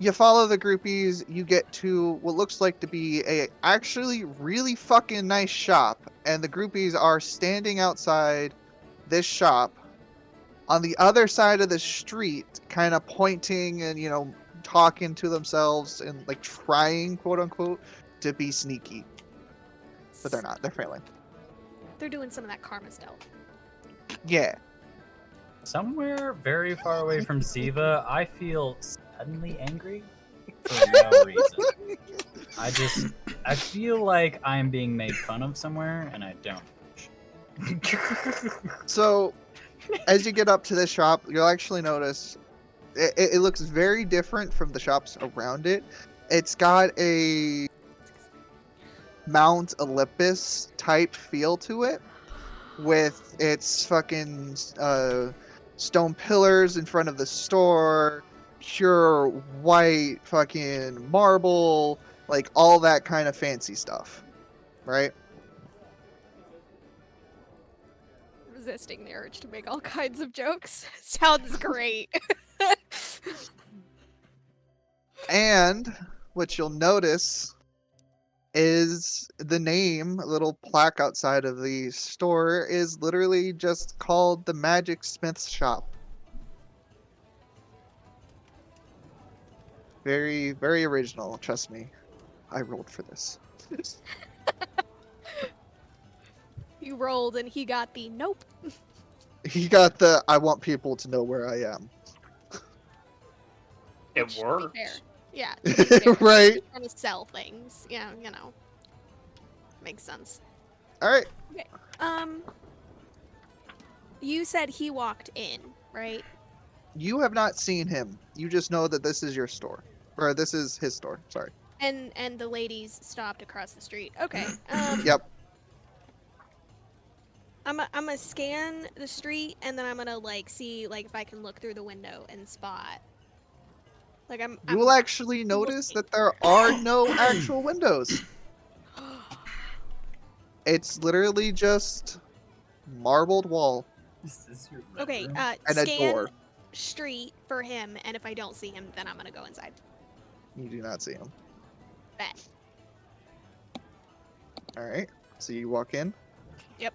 Speaker 9: You follow the groupies. You get to what looks like to be a actually really fucking nice shop, and the groupies are standing outside this shop on the other side of the street, kind of pointing and talking to themselves and like trying, quote unquote, to be sneaky. But they're not. They're failing.
Speaker 2: They're doing some of that karma stealth.
Speaker 9: Yeah.
Speaker 7: Somewhere very far away from Ziva, I feel suddenly angry for no reason. I feel like I'm being made fun of somewhere, and I don't.
Speaker 9: So, as you get up to this shop, you'll actually notice it looks very different from the shops around it. It's got a Mount Olympus type feel to it, with its fucking stone pillars in front of the store, pure white fucking marble, like all that kind of fancy stuff, right?
Speaker 2: Resisting the urge to make all kinds of jokes. Sounds great.
Speaker 9: And what you'll notice is the name, a little plaque outside of the store, is literally just called the Magic Smith Shop. Very, very original, trust me. I rolled for this.
Speaker 2: You rolled and he got the nope.
Speaker 9: He got the I want people to know where I am.
Speaker 3: It
Speaker 2: To be
Speaker 3: works.
Speaker 2: fair. Yeah. To be fair.
Speaker 9: Right?
Speaker 2: He's trying to sell things. Yeah, makes sense.
Speaker 9: Alright.
Speaker 2: You said he walked in, right?
Speaker 9: You have not seen him. You just know that this is your store. Or this is his store, sorry.
Speaker 2: And the ladies stopped across the street. Okay.
Speaker 9: Yep.
Speaker 2: I'm gonna scan the street and then I'm gonna see if I can look through the window and spot.
Speaker 9: You will actually notice that there are no actual windows. It's literally just marbled wall
Speaker 7: Is this your
Speaker 2: Okay,
Speaker 7: bedroom?
Speaker 9: and a
Speaker 2: scan
Speaker 9: door.
Speaker 2: street for him, and if I don't see him, then I'm gonna go inside.
Speaker 9: You do not see him.
Speaker 2: Bet.
Speaker 9: Alright. So you walk in?
Speaker 2: Yep.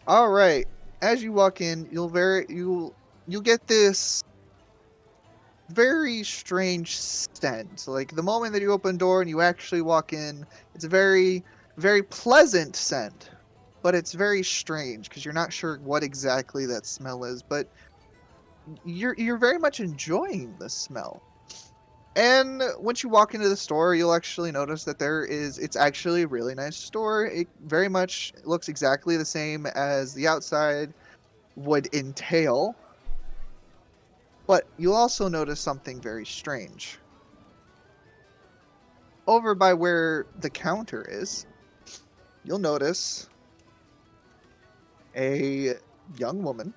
Speaker 9: Alright. As you walk in, you'll get this very strange scent. Like the moment that you open the door and you actually walk in, it's a very, very pleasant scent. But it's very strange because you're not sure what exactly that smell is, but you're very much enjoying the smell. And once you walk into the store, you'll actually notice that it's actually a really nice store. It very much looks exactly the same as the outside would entail. But you'll also notice something very strange. Over by where the counter is, you'll notice a young woman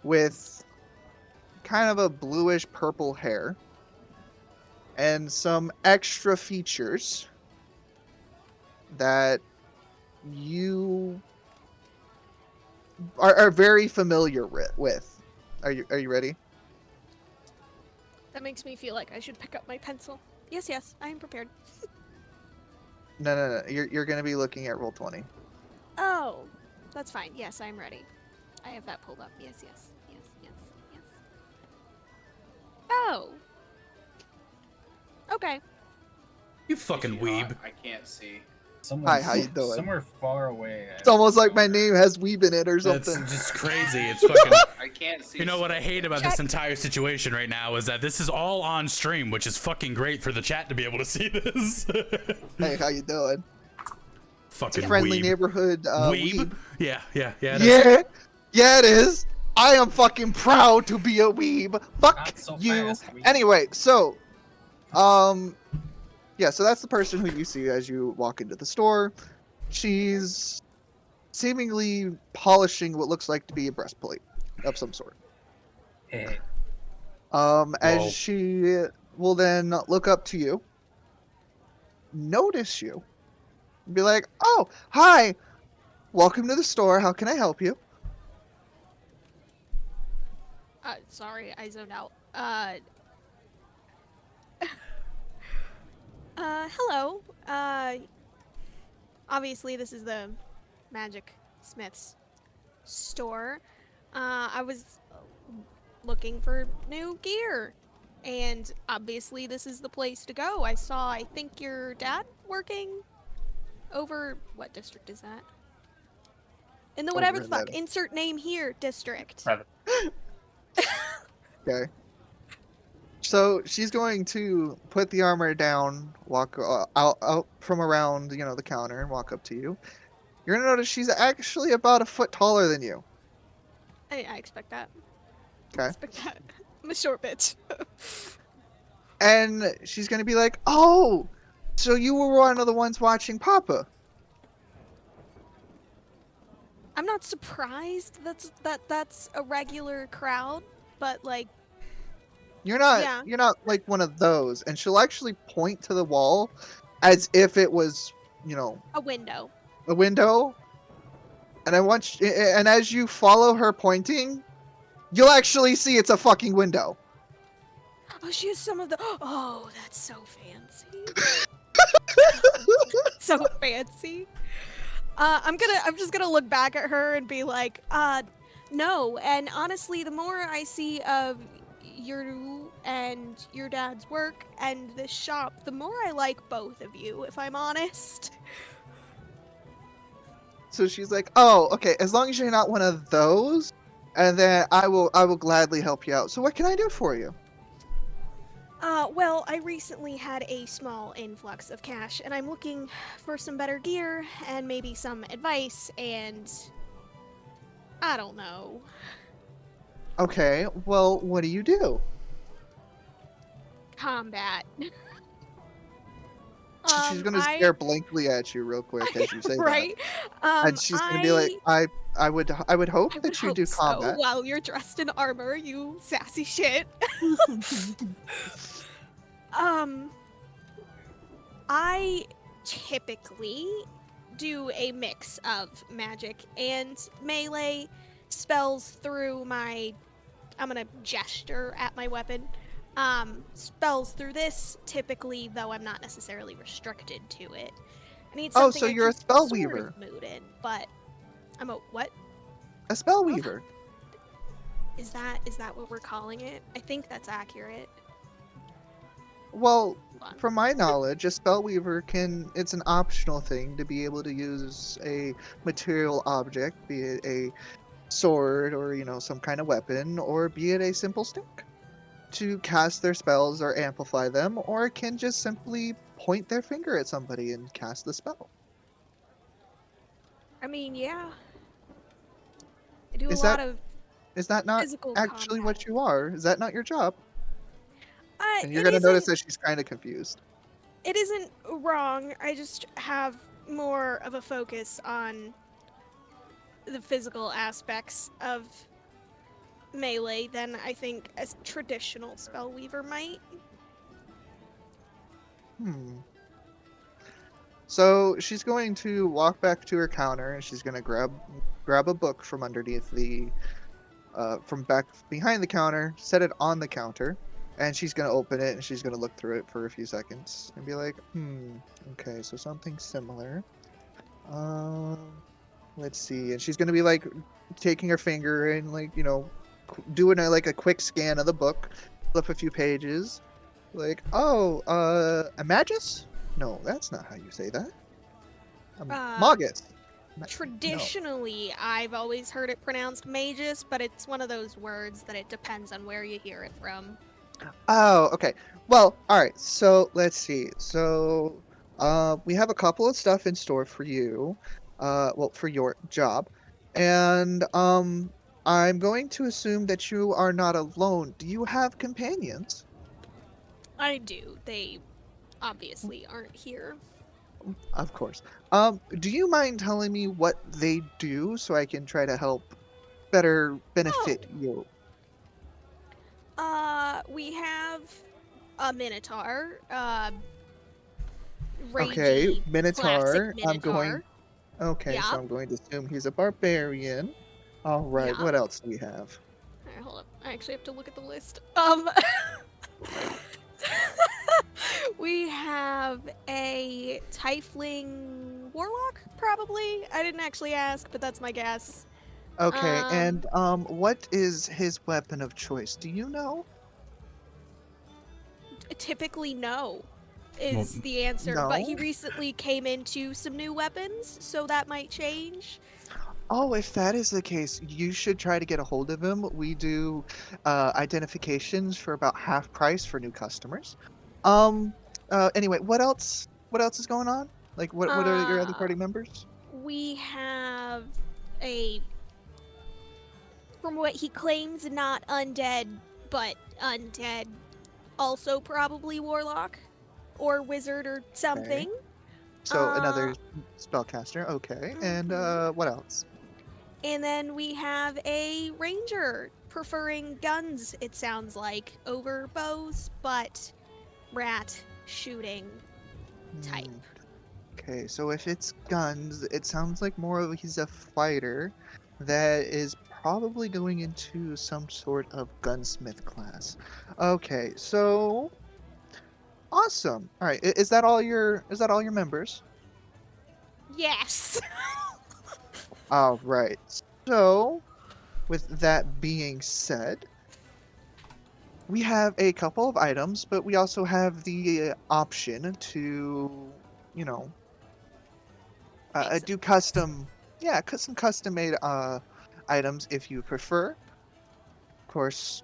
Speaker 9: with kind of a bluish purple hair and some extra features that you are very familiar with. Are you ready?
Speaker 2: That makes me feel like I should pick up my pencil. Yes, yes, I am prepared.
Speaker 9: No. You're gonna be looking at roll 20.
Speaker 2: Oh, that's fine. Yes, I'm ready. I have that pulled up. Yes, yes, yes, yes, yes. Oh. Okay.
Speaker 1: You fucking weeb.
Speaker 8: I can't see.
Speaker 7: Somewhere,
Speaker 9: Hi, how you doing?
Speaker 7: Somewhere far away.
Speaker 9: It's almost like my name has weeb in it or
Speaker 1: That's
Speaker 9: something.
Speaker 1: just crazy. It's fucking.
Speaker 8: I can't see.
Speaker 1: You know what I hate about this entire situation right now is that this is all on stream, which is fucking great for the chat to be able to see this.
Speaker 9: Hey, how you doing?
Speaker 1: Fucking
Speaker 9: Friendly
Speaker 1: weeb.
Speaker 9: neighborhood
Speaker 1: Weeb? Yeah. It is.
Speaker 9: Yeah, it is. I am fucking proud to be a weeb. Fuck
Speaker 7: Not so
Speaker 9: you.
Speaker 7: fast, weeb.
Speaker 9: Anyway, so, yeah, so that's the person who you see as you walk into the store. She's seemingly polishing what looks like to be a breastplate of some sort.
Speaker 7: Hey,
Speaker 1: Whoa.
Speaker 9: As she will then look up to you, notice you, and be like, "Oh, hi, welcome to the store. How can I help you?"
Speaker 2: Sorry, I zoned out. Hello. Obviously this is the Magic Smith's store. I was looking for new gear, and obviously this is the place to go. I think your dad working over, what district is that? In the whatever
Speaker 9: Over
Speaker 2: the fuck,
Speaker 9: that.
Speaker 2: insert name here, district.
Speaker 7: Private.
Speaker 9: Okay. So she's going to put the armor down, walk out from around, the counter, and walk up to you. You're gonna notice she's actually about a foot taller than you.
Speaker 2: I expect that.
Speaker 9: Okay.
Speaker 2: Expect that. I'm a short bitch.
Speaker 9: And she's gonna be like, "Oh, so you were one of the ones watching Papa?"
Speaker 2: I'm not surprised that's a regular crowd, but like,
Speaker 9: You're not.
Speaker 2: Yeah.
Speaker 9: You're not like one of those. And she'll actually point to the wall, as if it was,
Speaker 2: a window.
Speaker 9: a window. And and as you follow her pointing, you'll actually see it's a fucking window.
Speaker 2: Oh, she has some of the. Oh, that's so fancy. So fancy. I'm just gonna look back at her and be like, no. And honestly, the more I see of you and your dad's work and this shop, the more I like both of you, if I'm honest.
Speaker 9: So she's like, "Oh, okay. As long as you're not one of those, and then I will gladly help you out. So what can I do for you?"
Speaker 2: Well, I recently had a small influx of cash, and I'm looking for some better gear and maybe some advice, and I don't know.
Speaker 9: Okay. Well, what do you do?
Speaker 2: Combat.
Speaker 9: She's gonna stare blankly at you real quick as you say
Speaker 2: right?
Speaker 9: that, and she's gonna be like, I would hope
Speaker 2: I
Speaker 9: that
Speaker 2: would
Speaker 9: you
Speaker 2: hope
Speaker 9: do
Speaker 2: so,
Speaker 9: combat."
Speaker 2: while you're dressed in armor, you sassy shit. I typically do a mix of magic and melee spells through my. I'm gonna gesture at my weapon. Spells through this, typically, though I'm not necessarily restricted to it. I need
Speaker 9: Oh,
Speaker 2: something
Speaker 9: so
Speaker 2: I
Speaker 9: you're a
Speaker 2: can
Speaker 9: spell
Speaker 2: sort
Speaker 9: weaver.
Speaker 2: of mood in, but I'm a what?
Speaker 9: A spell weaver.
Speaker 2: Is that what we're calling it? I think that's accurate.
Speaker 9: Well,
Speaker 2: Hold on.
Speaker 9: from my knowledge, a spell weaver it's an optional thing to be able to use a material object, be it a sword or, some kind of weapon, or be it a simple stick, to cast their spells or amplify them, or can just simply point their finger at somebody and cast the spell.
Speaker 2: I mean, yeah. I do
Speaker 9: Is
Speaker 2: a lot
Speaker 9: that-
Speaker 2: of
Speaker 9: Is that not
Speaker 2: physical
Speaker 9: actually
Speaker 2: combat.
Speaker 9: what you are? Is that not your job? And you're
Speaker 2: It
Speaker 9: gonna notice
Speaker 2: isn't-
Speaker 9: that she's kind of confused.
Speaker 2: It isn't wrong. I just have more of a focus on the physical aspects of melee than I think a traditional spellweaver might.
Speaker 9: So she's going to walk back to her counter, and she's gonna grab a book from underneath from back behind the counter, set it on the counter, And she's gonna open it and she's gonna look through it for a few seconds and be like, okay, so something similar. Let's see. And she's gonna be like taking her finger and like, doing like a quick scan of the book, flip a few pages. Like, oh, Imagus? No, that's not how you say that. Magus. No.
Speaker 2: Traditionally, I've always heard it pronounced magus, but it's one of those words that it depends on where you hear it from.
Speaker 9: Oh, okay. Well, all right. So let's see. So, we have a couple of stuff in store for you. Well, for your job, and I'm going to assume that you are not alone. Do you have companions?
Speaker 2: I do. They obviously aren't here.
Speaker 9: Of course. Do you mind telling me what they do so I can try to help better benefit you?
Speaker 2: We have a minotaur,
Speaker 9: Okay,
Speaker 2: ragey,
Speaker 9: Minotaur.
Speaker 2: classic minotaur.
Speaker 9: Okay, so
Speaker 2: Yeah.
Speaker 9: I'm going to assume he's a barbarian. All right,
Speaker 2: Yeah.
Speaker 9: what else do we have?
Speaker 2: Alright, hold up. I actually have to look at the list. We have a tiefling warlock, probably. I didn't actually ask, but that's my guess.
Speaker 9: Okay,
Speaker 2: Um,
Speaker 9: and what is his weapon of choice? Do you know?
Speaker 2: Typically, no, is
Speaker 1: Well,
Speaker 2: the answer. But he
Speaker 9: no?
Speaker 2: recently came into some new weapons, so that might change.
Speaker 9: Oh, if that is the case, you should try to get a hold of him. We do identifications for about half price for new customers. Anyway, what else? What else is going on? Like, what are your other
Speaker 2: Uh,
Speaker 9: party members?
Speaker 2: we have a, from what he claims, not undead, but undead, also probably warlock or wizard or
Speaker 9: Okay.
Speaker 2: something.
Speaker 9: So
Speaker 2: Uh,
Speaker 9: another spellcaster. Okay, and
Speaker 2: mhm.
Speaker 9: what else?
Speaker 2: And then we have a ranger preferring guns, it sounds like, over bows, but rat shooting type.
Speaker 9: Hmm. Okay, so if it's guns, it sounds like more of he's a fighter that is probably going into some sort of gunsmith class. Okay, so awesome. All right, is that all your members?
Speaker 2: Yes!
Speaker 9: All right. So, with that being said, we have a couple of items, but we also have the option to, you know,
Speaker 2: Make some
Speaker 9: do
Speaker 2: things.
Speaker 9: some custom made items if you prefer. Of course,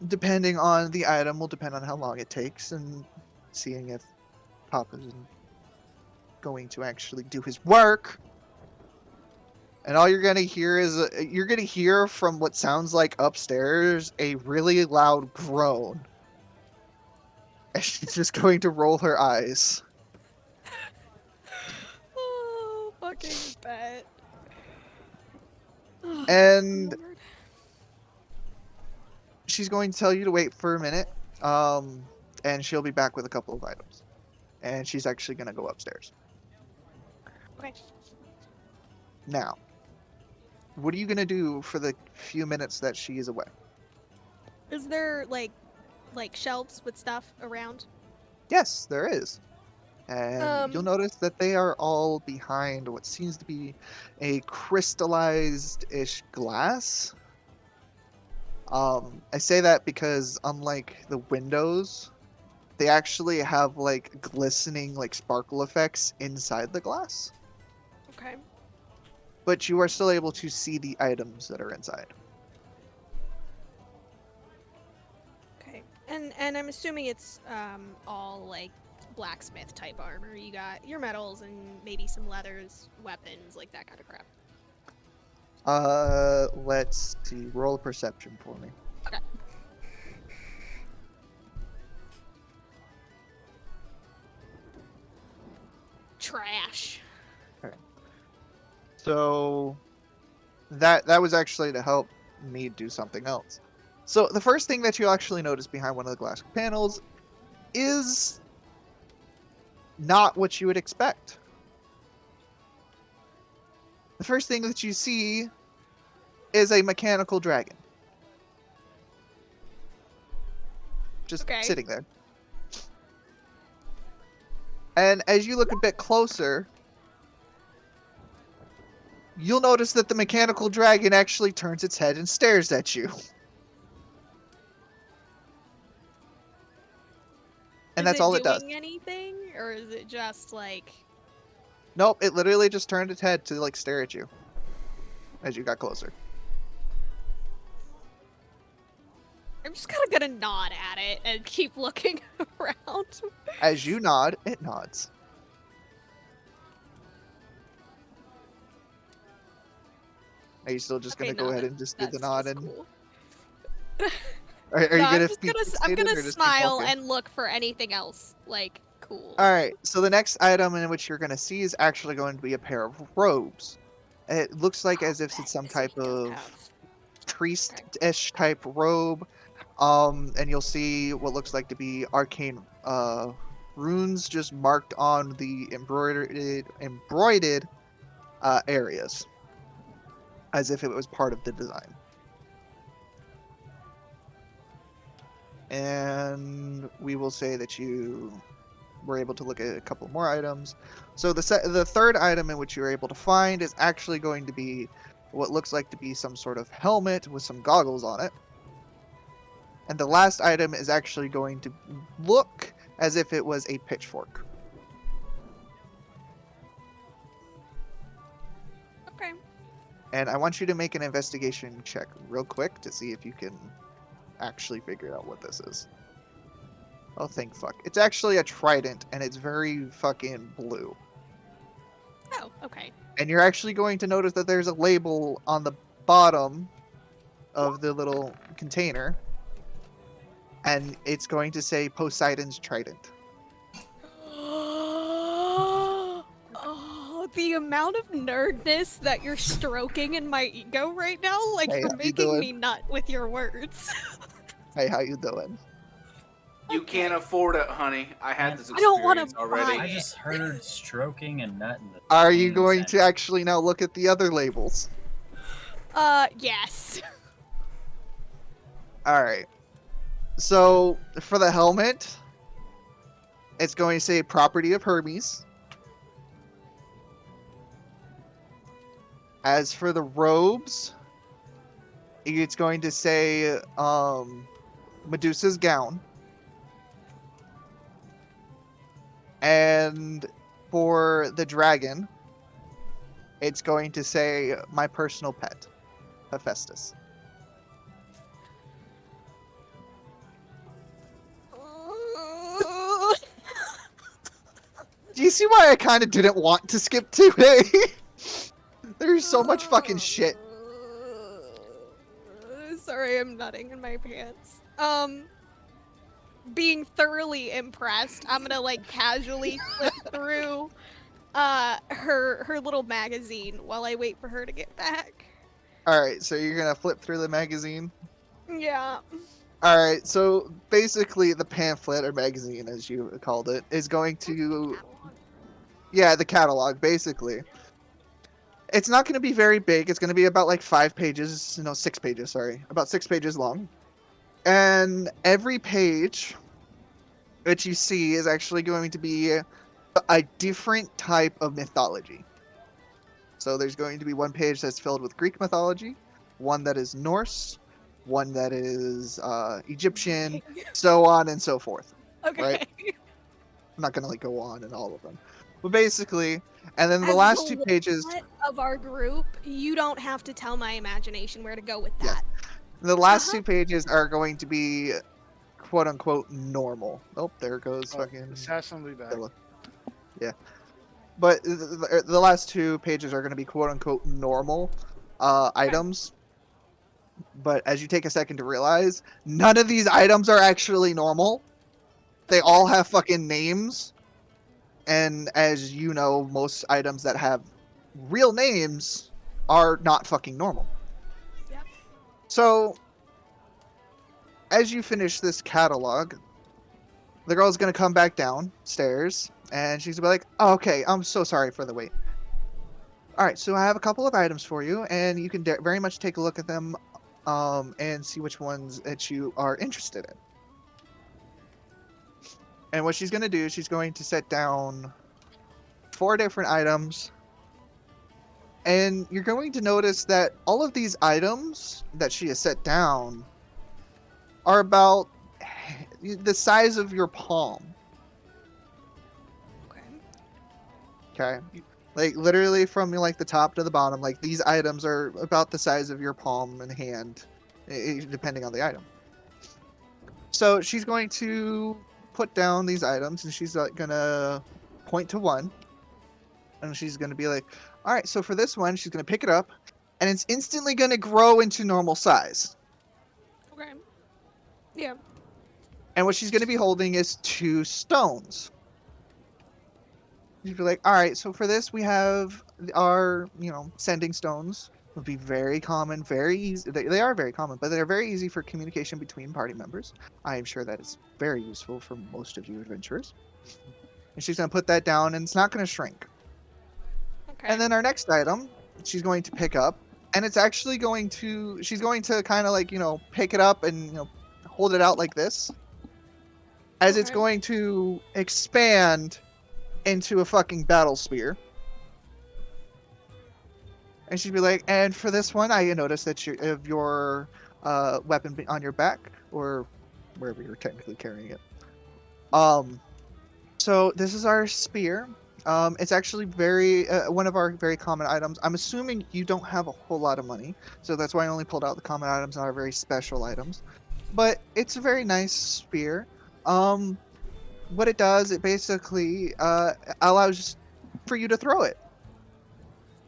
Speaker 9: depending on the item will depend on how long it takes and seeing if Papa's going to actually do his work. And all you're gonna hear is you're gonna hear from what sounds like upstairs a really loud groan. And she's just going to roll her eyes.
Speaker 2: Oh, fucking bet. Oh,
Speaker 9: And
Speaker 2: Lord.
Speaker 9: she's going to tell you to wait for a minute. And she'll be back with a couple of items. And she's actually gonna go upstairs.
Speaker 2: Okay.
Speaker 9: Now, what are you gonna do for the few minutes that she is away?
Speaker 2: Is there, like shelves with stuff around?
Speaker 9: Yes, there is. And you'll
Speaker 2: Um,
Speaker 9: notice that they are all behind what seems to be a crystallized-ish glass. I say that because unlike the windows, they actually have like glistening, like sparkle effects inside the glass.
Speaker 2: okay.
Speaker 9: But you are still able to see the items that are inside.
Speaker 2: Okay. And I'm assuming it's all like blacksmith type armor. You got your metals and maybe some leathers, weapons, like that kind of crap.
Speaker 9: Let's see. Roll a perception for me.
Speaker 2: Okay. Trash.
Speaker 9: So that was actually to help me do something else. So the first thing that you actually notice behind one of the glass panels is not what you would expect. The first thing that you see is a mechanical dragon. just
Speaker 2: Okay.
Speaker 9: sitting there. And as you look a bit closer, you'll notice that the mechanical dragon actually turns its head and stares at you. And that's all it does.
Speaker 2: Doing anything, or is it just like?
Speaker 9: Nope, it literally just turned its head to like stare at you as you got closer.
Speaker 2: I'm just kind of gonna nod at it and keep looking around.
Speaker 9: As you nod, it nods. Are you still just
Speaker 2: Okay,
Speaker 9: gonna go
Speaker 2: no,
Speaker 9: ahead and just do the
Speaker 2: that's
Speaker 9: nod
Speaker 2: just
Speaker 9: and
Speaker 2: cool.
Speaker 9: are you
Speaker 2: No,
Speaker 9: gonna
Speaker 2: I'm gonna
Speaker 9: or just keep
Speaker 2: smile
Speaker 9: walking?
Speaker 2: and look for anything else like cool.
Speaker 9: All right, so the next item in which you're going to see is actually going to be a pair of robes. It looks like as if it's some type of priest-ish type robe. And you'll see what looks like to be arcane runes just marked on the embroidered areas, as if it was part of the design. And we will say that you were able to look at a couple more items. So the third item in which you're able to find is actually going to be what looks like to be some sort of helmet with some goggles on it. And the last item is actually going to look as if it was a pitchfork.
Speaker 2: Okay.
Speaker 9: And I want you to make an investigation check real quick to see if you can actually figure out what this is. Oh, thank fuck. It's actually a trident, and it's very fucking blue.
Speaker 2: Oh, okay.
Speaker 9: And you're actually going to notice that there's a label on the bottom of the little container. And it's going to say Poseidon's Trident.
Speaker 2: Oh, the amount of nerdness that you're stroking in my ego right now, like
Speaker 9: Hey,
Speaker 2: you're
Speaker 9: how you
Speaker 2: making
Speaker 9: doing?
Speaker 2: me nut with your words.
Speaker 9: Hey, how you doing?
Speaker 8: You can't afford it, honey. I had this
Speaker 2: I don't wanna
Speaker 8: experience already.
Speaker 2: buy
Speaker 7: I just heard stroking and nut in the
Speaker 9: Are you
Speaker 7: same
Speaker 9: going to
Speaker 7: sentence.
Speaker 9: actually now look at the other labels?
Speaker 2: Yes.
Speaker 9: Alright. So, for the helmet, it's going to say Property of Hermes. As for the robes, it's going to say Medusa's gown. And for the dragon, it's going to say my personal pet, Hephaestus. Do you see why I kind of didn't want to skip today? There's so much fucking shit.
Speaker 2: Sorry, I'm nutting in my pants. Being thoroughly impressed, I'm gonna like casually flip through her little magazine while I wait for her to get back.
Speaker 9: Alright, so you're gonna flip through the magazine?
Speaker 2: Yeah.
Speaker 9: Alright, so basically the pamphlet, or magazine as you called it, is going to... Yeah, the catalog, basically. It's not going to be very big. It's going to be about like 5 pages, no, 6 pages, sorry. About 6 pages long. And every page that you see is actually going to be a different type of mythology. So there's going to be one page that's filled with Greek mythology, one that is Norse, one that is Egyptian, so on and so forth.
Speaker 2: Okay.
Speaker 9: Right? I'm not going to like go on in all of them. But basically, and then the
Speaker 2: As
Speaker 9: last
Speaker 2: the
Speaker 9: 2 pages...
Speaker 2: what of our group, you don't have to tell my imagination where to go with
Speaker 9: Yes.
Speaker 2: that.
Speaker 9: The last
Speaker 2: Uh-huh.
Speaker 9: 2 pages are going to be quote unquote normal. Oh, there goes fucking
Speaker 6: Assassin will be back.
Speaker 9: Philip. Yeah. But the last 2 pages are going to be quote unquote normal items. But as you take a second to realize, none of these items are actually normal. They all have fucking names. And as you know, most items that have real names are not fucking normal.
Speaker 2: Yep.
Speaker 9: So, as you finish this catalog, the girl's gonna come back downstairs, and she's gonna be like, oh, okay, I'm so sorry for the wait. Alright, so I have a couple of items for you, and you can very much take a look at them, and see which ones that you are interested in. And what she's going to do is she's going to set down 4 different items. And you're going to notice that all of these items that she has set down are about the size of your palm.
Speaker 2: Okay.
Speaker 9: Okay. Like literally from like the top to the bottom, like these items are about the size of your palm and hand, depending on the item. So she's going to put down these items and she's gonna point to one. And she's gonna be like, all right, so for this one, she's gonna pick it up and it's instantly gonna grow into normal size.
Speaker 2: Okay. Yeah.
Speaker 9: And what she's gonna be holding is 2 stones. You'd be like, all right, so for this we have our, sending stones. Would be very common, very easy. They are very common, but they're very easy for communication between party members. I am sure that is very useful for most of you adventurers. And she's going to put that down, and it's not going to shrink.
Speaker 2: Okay.
Speaker 9: And then our next item, she's going to pick up, and it's actually going to, she's going to kind of like, pick it up and, hold it out like this. As it's
Speaker 2: Okay.
Speaker 9: going to expand into a fucking battle spear. And she'd be like, and for this one, I noticed that your weapon on your back, or wherever you're technically carrying it. So this is our spear. It's actually one of our very common items. I'm assuming you don't have a whole lot of money, so that's why I only pulled out the common items and our very special items. But it's a very nice spear. What it does, it basically allows for you to throw it.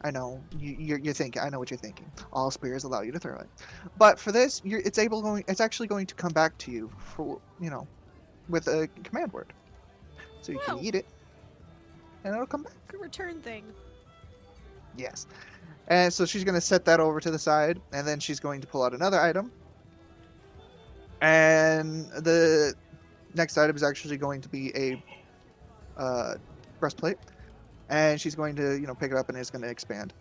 Speaker 9: I know you're thinking. I know what you're thinking. All spears allow you to throw it, but for this, it's actually going to come back to you for with a command word, so you can
Speaker 2: Wow.
Speaker 9: eat it, and it'll come back.
Speaker 2: Good return thing.
Speaker 9: Yes, and so she's going to set that over to the side, and then she's going to pull out another item, and the next item is actually going to be a breastplate. And she's going to, pick it up and it's going to expand.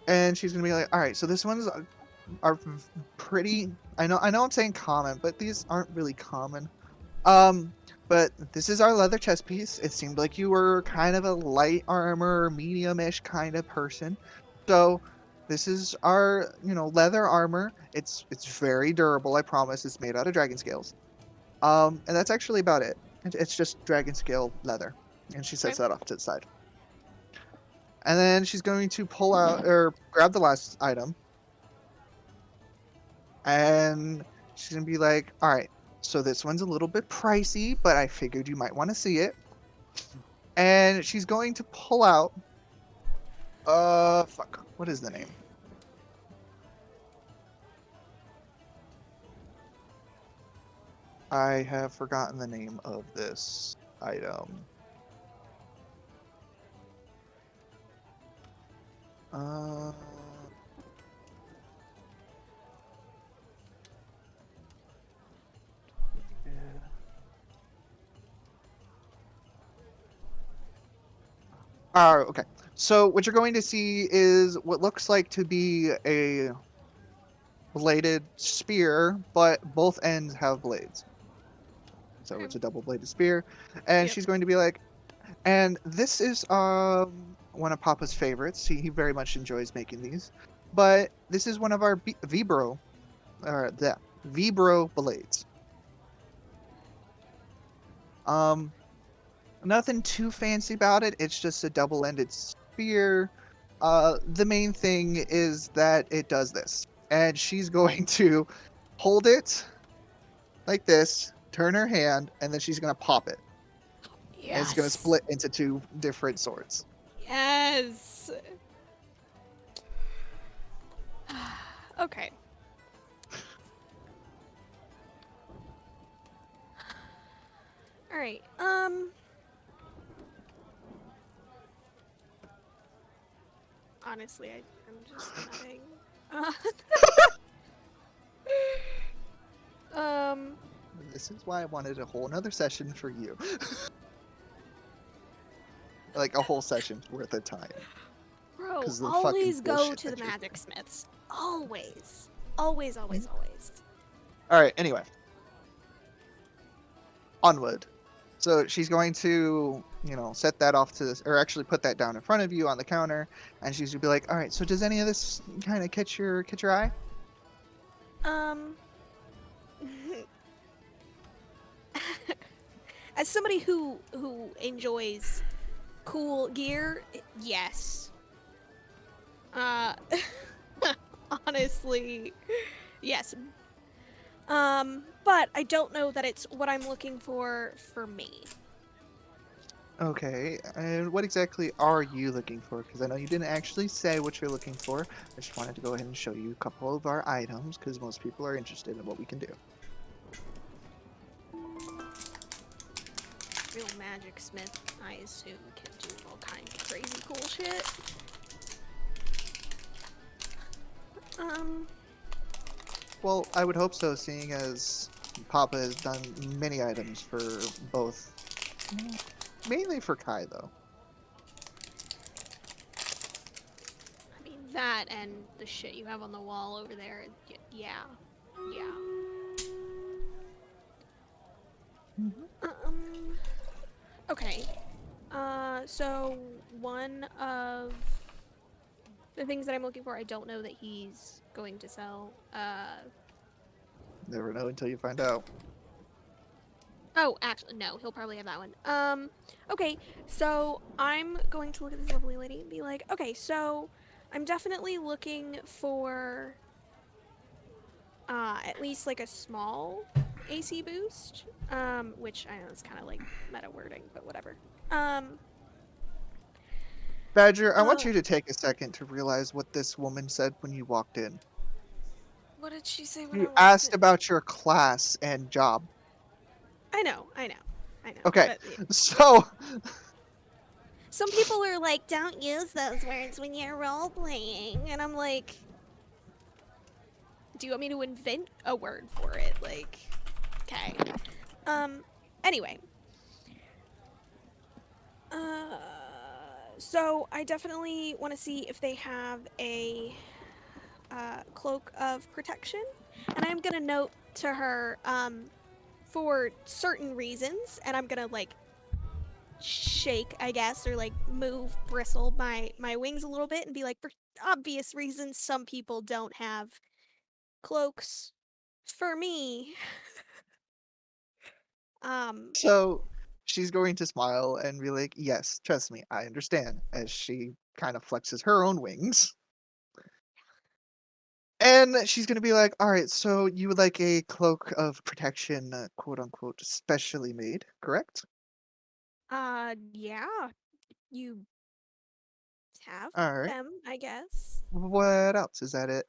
Speaker 9: And she's going to be like, all right, so this one's are pretty, I know I'm saying common, but these aren't really common. But this is our leather chest piece. It seemed like you were kind of a light armor, medium-ish kind of person. So this is our, leather armor. It's very durable, I promise. It's made out of dragon scales. And that's actually about it. It's just dragon scale leather. And she sets that off to the side. And then she's going to pull out, or grab the last item. And she's going to be like, all right, so this one's a little bit pricey, but I figured you might want to see it. And she's going to pull out, what is the name? I have forgotten the name of this item. Okay. So what you're going to see is what looks like to be a bladed spear, but both ends have blades. So it's a double-bladed spear, and she's going to be like, and this is one of Papa's favorites. He very much enjoys making these, but this is one of our Vibro blades. Nothing too fancy about it. It's just a double-ended spear. The main thing is that it does this, and she's going to hold it like this, turn her hand, and then she's going to pop it.
Speaker 2: Yes.
Speaker 9: And it's going to split into 2 different swords.
Speaker 2: Yes. Okay. All right. Honestly, I'm just nodding.
Speaker 9: This is why I wanted a whole another session for you. Like a whole session worth of time.
Speaker 2: Bro,
Speaker 9: 'Cause of the
Speaker 2: always
Speaker 9: fucking
Speaker 2: go
Speaker 9: bullshit
Speaker 2: to the
Speaker 9: that you're
Speaker 2: magic smiths. Always. Always, always, always.
Speaker 9: Alright, anyway. Onward. So she's going to, set that off to this, or actually put that down in front of you on the counter, and she's gonna be like, "All right, so does any of this kind of catch your eye?"
Speaker 2: Um, as somebody who enjoys cool gear, yes. Uh, honestly, yes. But I don't know that it's what I'm looking for me.
Speaker 9: Okay, and what exactly are you looking for? Because I know you didn't actually say what you're looking for. I just wanted to go ahead and show you a couple of our items, because most people are interested in what we can do.
Speaker 2: Real magic smith, I assume, can do all kinds of crazy cool shit.
Speaker 9: Well, I would hope so, seeing as Papa has done many items for both. Mainly for Kai, though.
Speaker 2: I mean, that and the shit you have on the wall over there, yeah. Yeah. Okay. So one of the things that I'm looking for, I don't know that he's going to sell.
Speaker 9: Never know until you find out.
Speaker 2: Oh, actually, no, he'll probably have that one. Okay, so I'm going to look at this lovely lady and be like, okay, so I'm definitely looking for, at least like a small AC boost, which I know is kind of like meta wording, but whatever.
Speaker 9: Badger, I want you to take a second to realize what this woman said when you walked in.
Speaker 2: What did she say when I
Speaker 9: You
Speaker 2: walked
Speaker 9: asked
Speaker 2: in?
Speaker 9: about your class and job.
Speaker 2: I know.
Speaker 9: Okay,
Speaker 2: But, yeah.
Speaker 9: so...
Speaker 2: Some people are like, don't use those words when you're role playing, and I'm like, do you want me to invent a word for it? Like, okay. Anyway. So I definitely want to see if they have a cloak of protection, and I'm gonna note to her, for certain reasons, and I'm gonna like shake, I guess, or like move, bristle my wings a little bit, and be like, for obvious reasons, some people don't have cloaks. For me, um,
Speaker 9: So she's going to smile and be like, "Yes, trust me, I understand," as she kind of flexes her own wings. And she's going to be like, "All right, so you would like a cloak of protection, quote unquote, specially made, correct?"
Speaker 2: yeah, you have
Speaker 9: All right.
Speaker 2: them, I guess.
Speaker 9: What else? Is that it?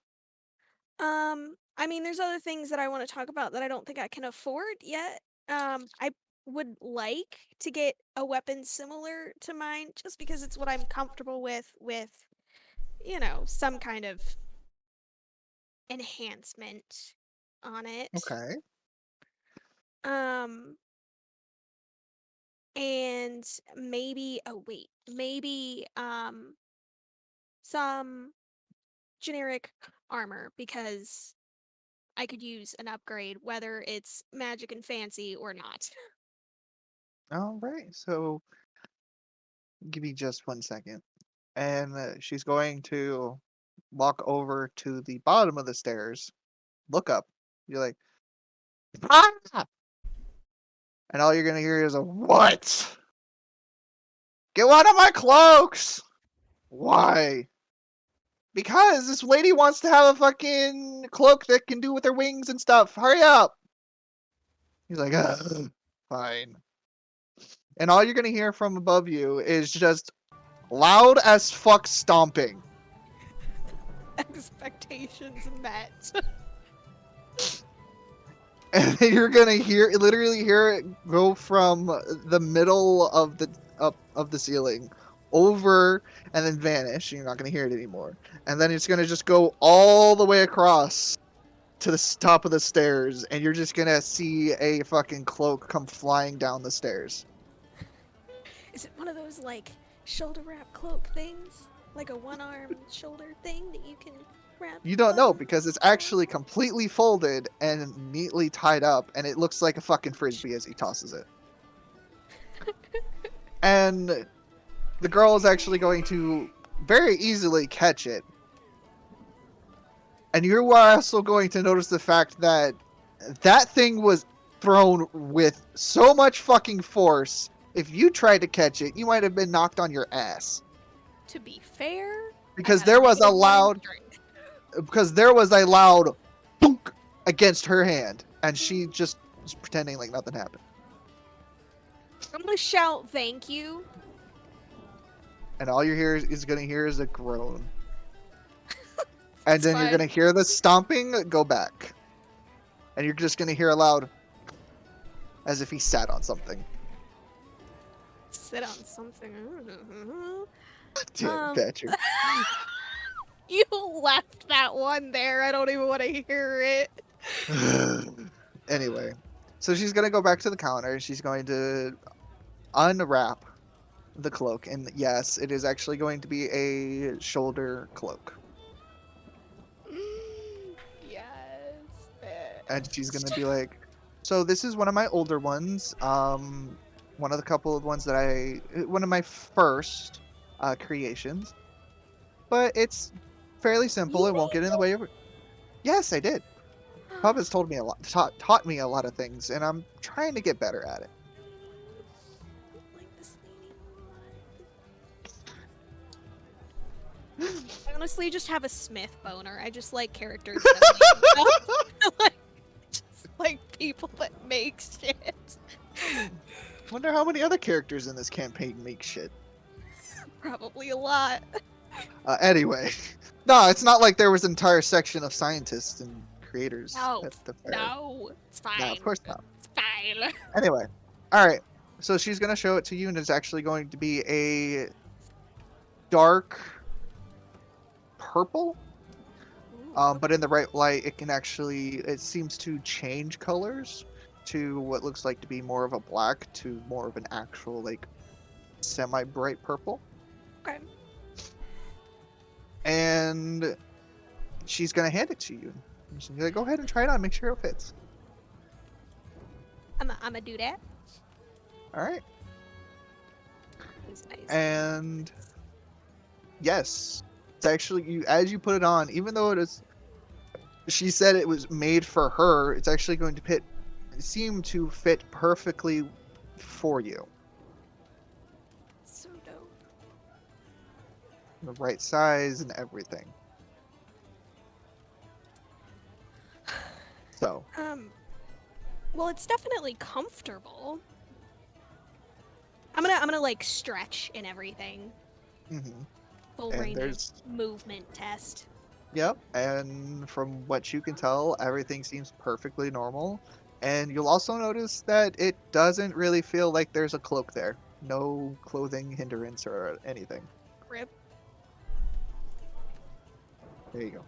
Speaker 2: I mean, there's other things that I want to talk about that I don't think I can afford yet. I would like to get a weapon similar to mine just because it's what I'm comfortable with, some kind of enhancement on it.
Speaker 9: Okay.
Speaker 2: Um, and maybe some generic armor because I could use an upgrade, whether it's magic and fancy or not.
Speaker 9: All right. So give me just 1 second. And she's going to walk over to the bottom of the stairs, look up. You're like, "Ah!" And all you're going to hear is a, "What? Get one of my cloaks!" Why? Because this lady wants to have a fucking cloak that can do with her wings and stuff. Hurry up. He's like, fine. And all you're going to hear from above you is just loud as fuck stomping.
Speaker 2: Expectations met.
Speaker 9: And you're gonna literally hear it go from the middle of the ceiling over and then vanish. You're not gonna hear it anymore, and then it's gonna just go all the way across to the top of the stairs, and you're just gonna see a fucking cloak come flying down the stairs.
Speaker 2: Is it one of those like shoulder wrap cloak things? Like a one-arm shoulder thing that you can wrap?
Speaker 9: You don't know because it's actually completely folded and neatly tied up, and it looks like a fucking frisbee as he tosses it. And the girl is actually going to very easily catch it. And you are also going to notice the fact that that thing was thrown with so much fucking force. If you tried to catch it, you might have been knocked on your ass.
Speaker 2: To be fair,
Speaker 9: Because there was a loud thunk against her hand. And she just was pretending like nothing happened.
Speaker 2: I'm gonna shout thank you.
Speaker 9: And all you gonna hear is a groan. And then
Speaker 2: fine.
Speaker 9: you're gonna hear the stomping go back. And you're just gonna hear a loud as if he sat on something.
Speaker 2: Sit on something.
Speaker 9: Damn, Patrick.
Speaker 2: You left that one there. I don't even want to hear it.
Speaker 9: Anyway, so she's gonna go back to the counter. She's going to unwrap the cloak, and yes, it is actually going to be a shoulder cloak.
Speaker 2: Yes.
Speaker 9: And she's gonna be like, so this is one of my older ones. One of the couple of ones that one of my first creations. But it's fairly simple. It won't get in the way of it. Yes, I did. Papa's told me a lot, taught me a lot of things, and I'm trying to get better at it.
Speaker 2: I honestly just have a Smith boner. I just like characters that just like people that make shit.
Speaker 9: Wonder how many other characters in this campaign make shit.
Speaker 2: Probably a lot.
Speaker 9: Anyway, no, it's not like there was an entire section of scientists and creators
Speaker 2: No,
Speaker 9: at the fair.
Speaker 2: no, it's fine.
Speaker 9: No, of course not.
Speaker 2: It's fine.
Speaker 9: Anyway, all right. So she's gonna show it to you, and it's actually going to be a dark purple. But in the right light, it seems to change colors to what looks like to be more of a black to more of an actual like semi-bright purple.
Speaker 2: Okay.
Speaker 9: And she's gonna hand it to you. She's gonna be like, go ahead and try it on, make sure it fits.
Speaker 2: I'm gonna do that.
Speaker 9: All right.
Speaker 2: It's nice.
Speaker 9: And yes, it's actually as you put it on, even though she said it was made for her, it's actually going to seem to fit perfectly for you.
Speaker 2: So dope.
Speaker 9: The right size and everything. So.
Speaker 2: Well, it's definitely comfortable. I'm gonna like stretch and everything.
Speaker 9: Mm-hmm.
Speaker 2: Full
Speaker 9: And
Speaker 2: range of
Speaker 9: there's-
Speaker 2: movement test.
Speaker 9: Yep, and from what you can tell, everything seems perfectly normal. And you'll also notice that it doesn't really feel like there's a cloak there. No clothing hindrance or anything.
Speaker 2: Rip.
Speaker 9: There you go.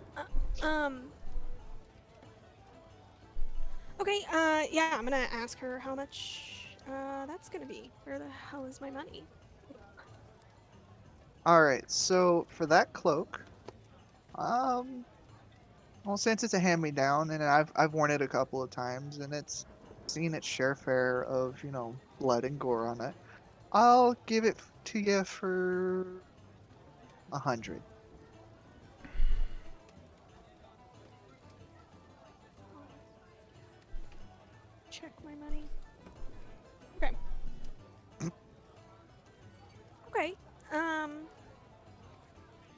Speaker 2: Okay, yeah, I'm gonna ask her how much that's gonna be. Where the hell is my money?
Speaker 9: Alright, so for that cloak, well, since it's a hand-me-down, and I've worn it a couple of times, and it's seen its share fare of, blood and gore on it, I'll give it to you for 100.
Speaker 2: Check my money. Okay. Okay.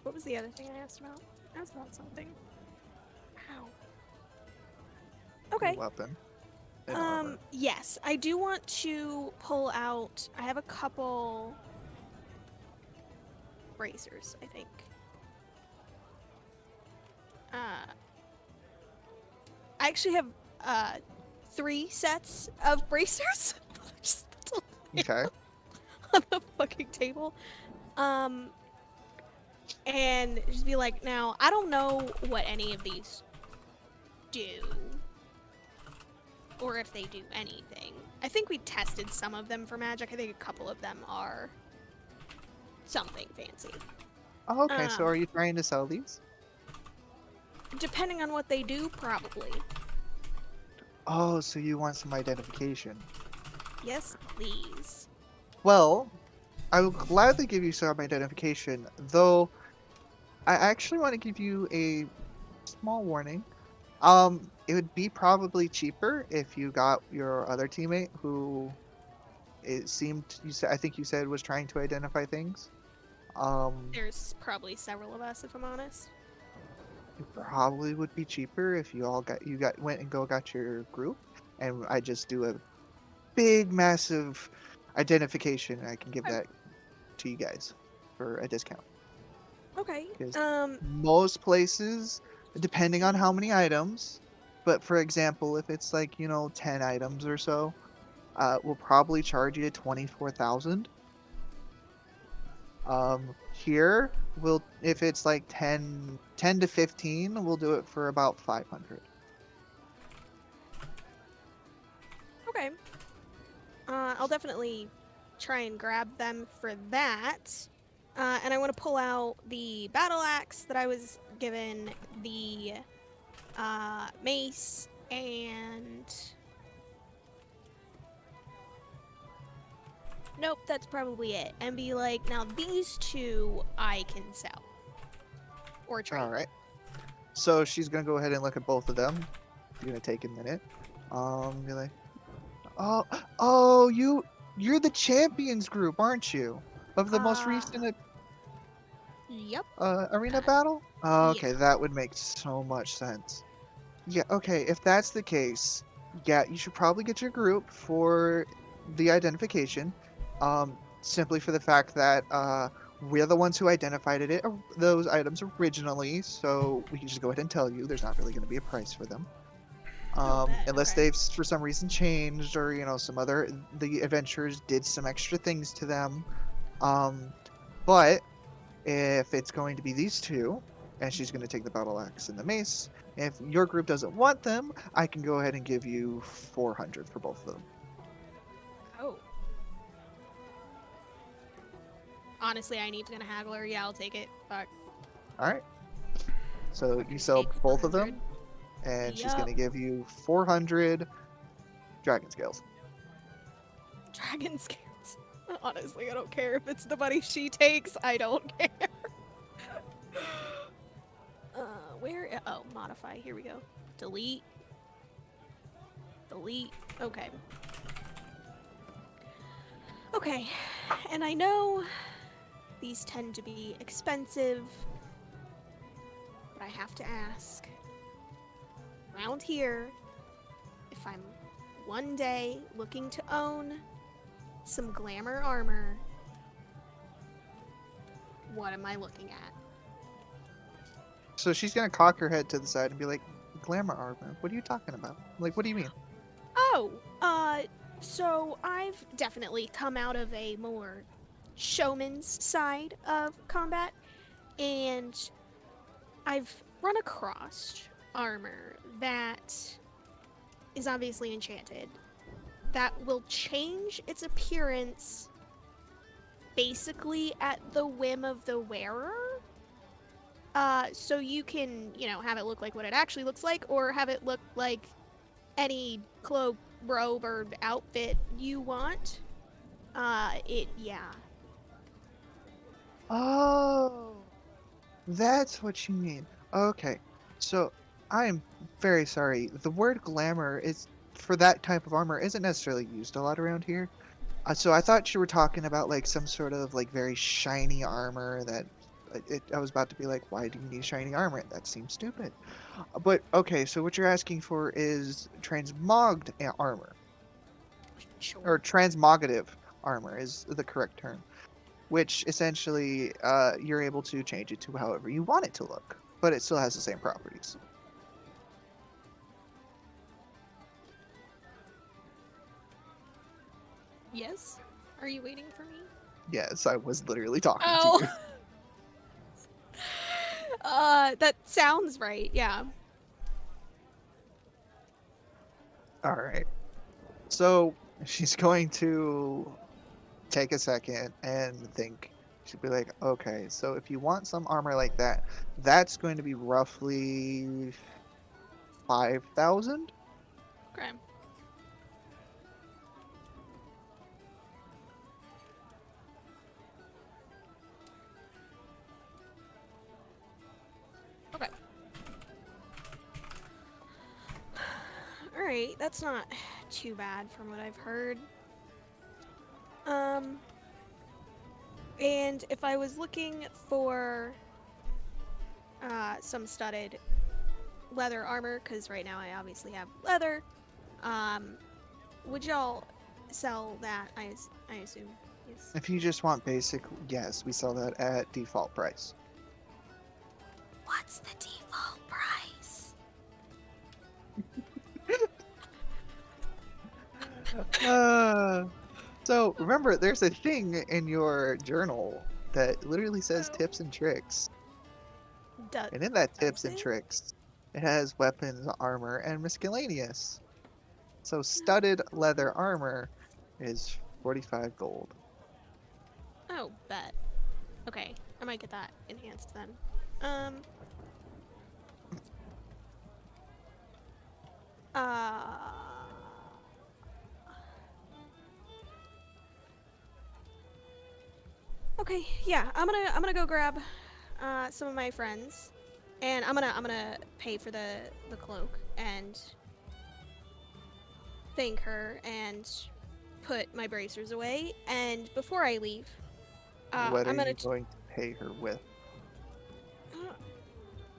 Speaker 2: What was the other thing I asked about? I asked about something. Ow. Okay.
Speaker 9: Weapon. and armor.
Speaker 2: Yes, I do want to pull out. I have a couple bracers, I think. I actually have 3 sets of bracers. Just
Speaker 9: Okay.
Speaker 2: on the fucking table. And just be like, now, I don't know what any of these do. Or if they do anything. I think we tested some of them for magic. I think a couple of them are something fancy.
Speaker 9: Oh, okay, so are you trying to sell these?
Speaker 2: Depending on what they do, probably.
Speaker 9: Oh, so you want some identification.
Speaker 2: Yes, please.
Speaker 9: Well, I will gladly give you some identification, though I actually want to give you a small warning. It would be probably cheaper if you got your other teammate who it seemed you said I think you said was trying to identify things.
Speaker 2: There's probably several of us, if I'm honest.
Speaker 9: It probably would be cheaper if you went and got your group, and I just do a big massive identification. And I can give
Speaker 2: Okay.
Speaker 9: that to you guys for a discount.
Speaker 2: Okay.
Speaker 9: Because most places, depending on how many items, but for example, if it's like 10 items or so, we'll probably charge you 24,000. Here if it's like 10 to 15, we'll do it for about 500.
Speaker 2: Okay. I'll definitely try and grab them for that. And I want to pull out the battle axe that I was given, the mace, and nope, that's probably it. And be like, now these two I can sell or trade.
Speaker 9: All right. So she's gonna go ahead and look at both of them. It's gonna take a minute. Be like, oh, you're the champions group, aren't you? Of the most recent
Speaker 2: Yep.
Speaker 9: arena battle? Oh,
Speaker 2: Yeah.
Speaker 9: okay, that would make so much sense. Yeah, okay, if that's the case, yeah, you should probably get your group for the identification. Simply for the fact that we're the ones who identified those items originally, so we can just go ahead and tell you there's not really going to be a price for them. Unless
Speaker 2: okay.
Speaker 9: they've for some reason changed, or the adventurers did some extra things to them. But if it's going to be these two, and she's going to take the battle axe and the mace, if your group doesn't want them, I can go ahead and give you 400 for both of them.
Speaker 2: Oh. Honestly, I need to gonna haggler. Yeah, I'll take it. Fuck.
Speaker 9: All right. So
Speaker 2: Fucking
Speaker 9: you sell
Speaker 2: take
Speaker 9: both of
Speaker 2: 400.
Speaker 9: them, and she's
Speaker 2: Yup.
Speaker 9: going to give you 400 dragon scales.
Speaker 2: Dragon scales. Honestly, I don't care if it's the money she takes. I don't care. Where? Oh, modify. Here we go. Delete. Delete. Okay. Okay. And I know these tend to be expensive, but I have to ask. Around here, if I'm one day looking to own some glamour armor, what am I looking at?
Speaker 9: So she's going to cock her head to the side and be like, glamour armor? What are you talking about? Like, what do you mean?
Speaker 2: Oh, so I've definitely come out of a more showman's side of combat, and I've run across armor that is obviously enchanted, that will change its appearance basically at the whim of the wearer. So you can, have it look like what it actually looks like, or have it look like any cloak, robe, or outfit you want. Yeah.
Speaker 9: Oh, that's what you mean. Okay, so I'm very sorry. The word glamour is for that type of armor isn't necessarily used a lot around here. So I thought you were talking about like some sort of like very shiny armor that I was about to be like, why do you need shiny armor? That seems stupid. But okay, so what you're asking for is transmogged armor,
Speaker 2: Sure.
Speaker 9: or transmogative armor is the correct term, which essentially you're able to change it to however you want it to look, but it still has the same properties.
Speaker 2: Yes? Are you waiting for me?
Speaker 9: Yes, I was literally talking
Speaker 2: Oh.
Speaker 9: to you.
Speaker 2: That sounds right, yeah.
Speaker 9: All right. So she's going to take a second and think. She'll be like, okay, so if you want some armor like that, that's going to be roughly 5,000.
Speaker 2: Okay. Alright, that's not too bad from what I've heard. And if I was looking for some studded leather armor, because right now I obviously have leather, would y'all sell that? I assume. Yes.
Speaker 9: If you just want basic, yes, we sell that at default price.
Speaker 2: What's the default price?
Speaker 9: So remember, there's a thing in your journal that literally says tips and tricks. And in that tips and
Speaker 2: it?
Speaker 9: tricks, it has weapons, armor, and miscellaneous. So studded leather armor is 45 gold.
Speaker 2: Oh, bet. Okay, I might get that enhanced then. Okay, yeah, I'm gonna go grab some of my friends, and I'm gonna pay for the cloak and thank her and put my bracers away. And before I leave,
Speaker 9: What
Speaker 2: I'm
Speaker 9: are
Speaker 2: gonna
Speaker 9: you going to pay her with?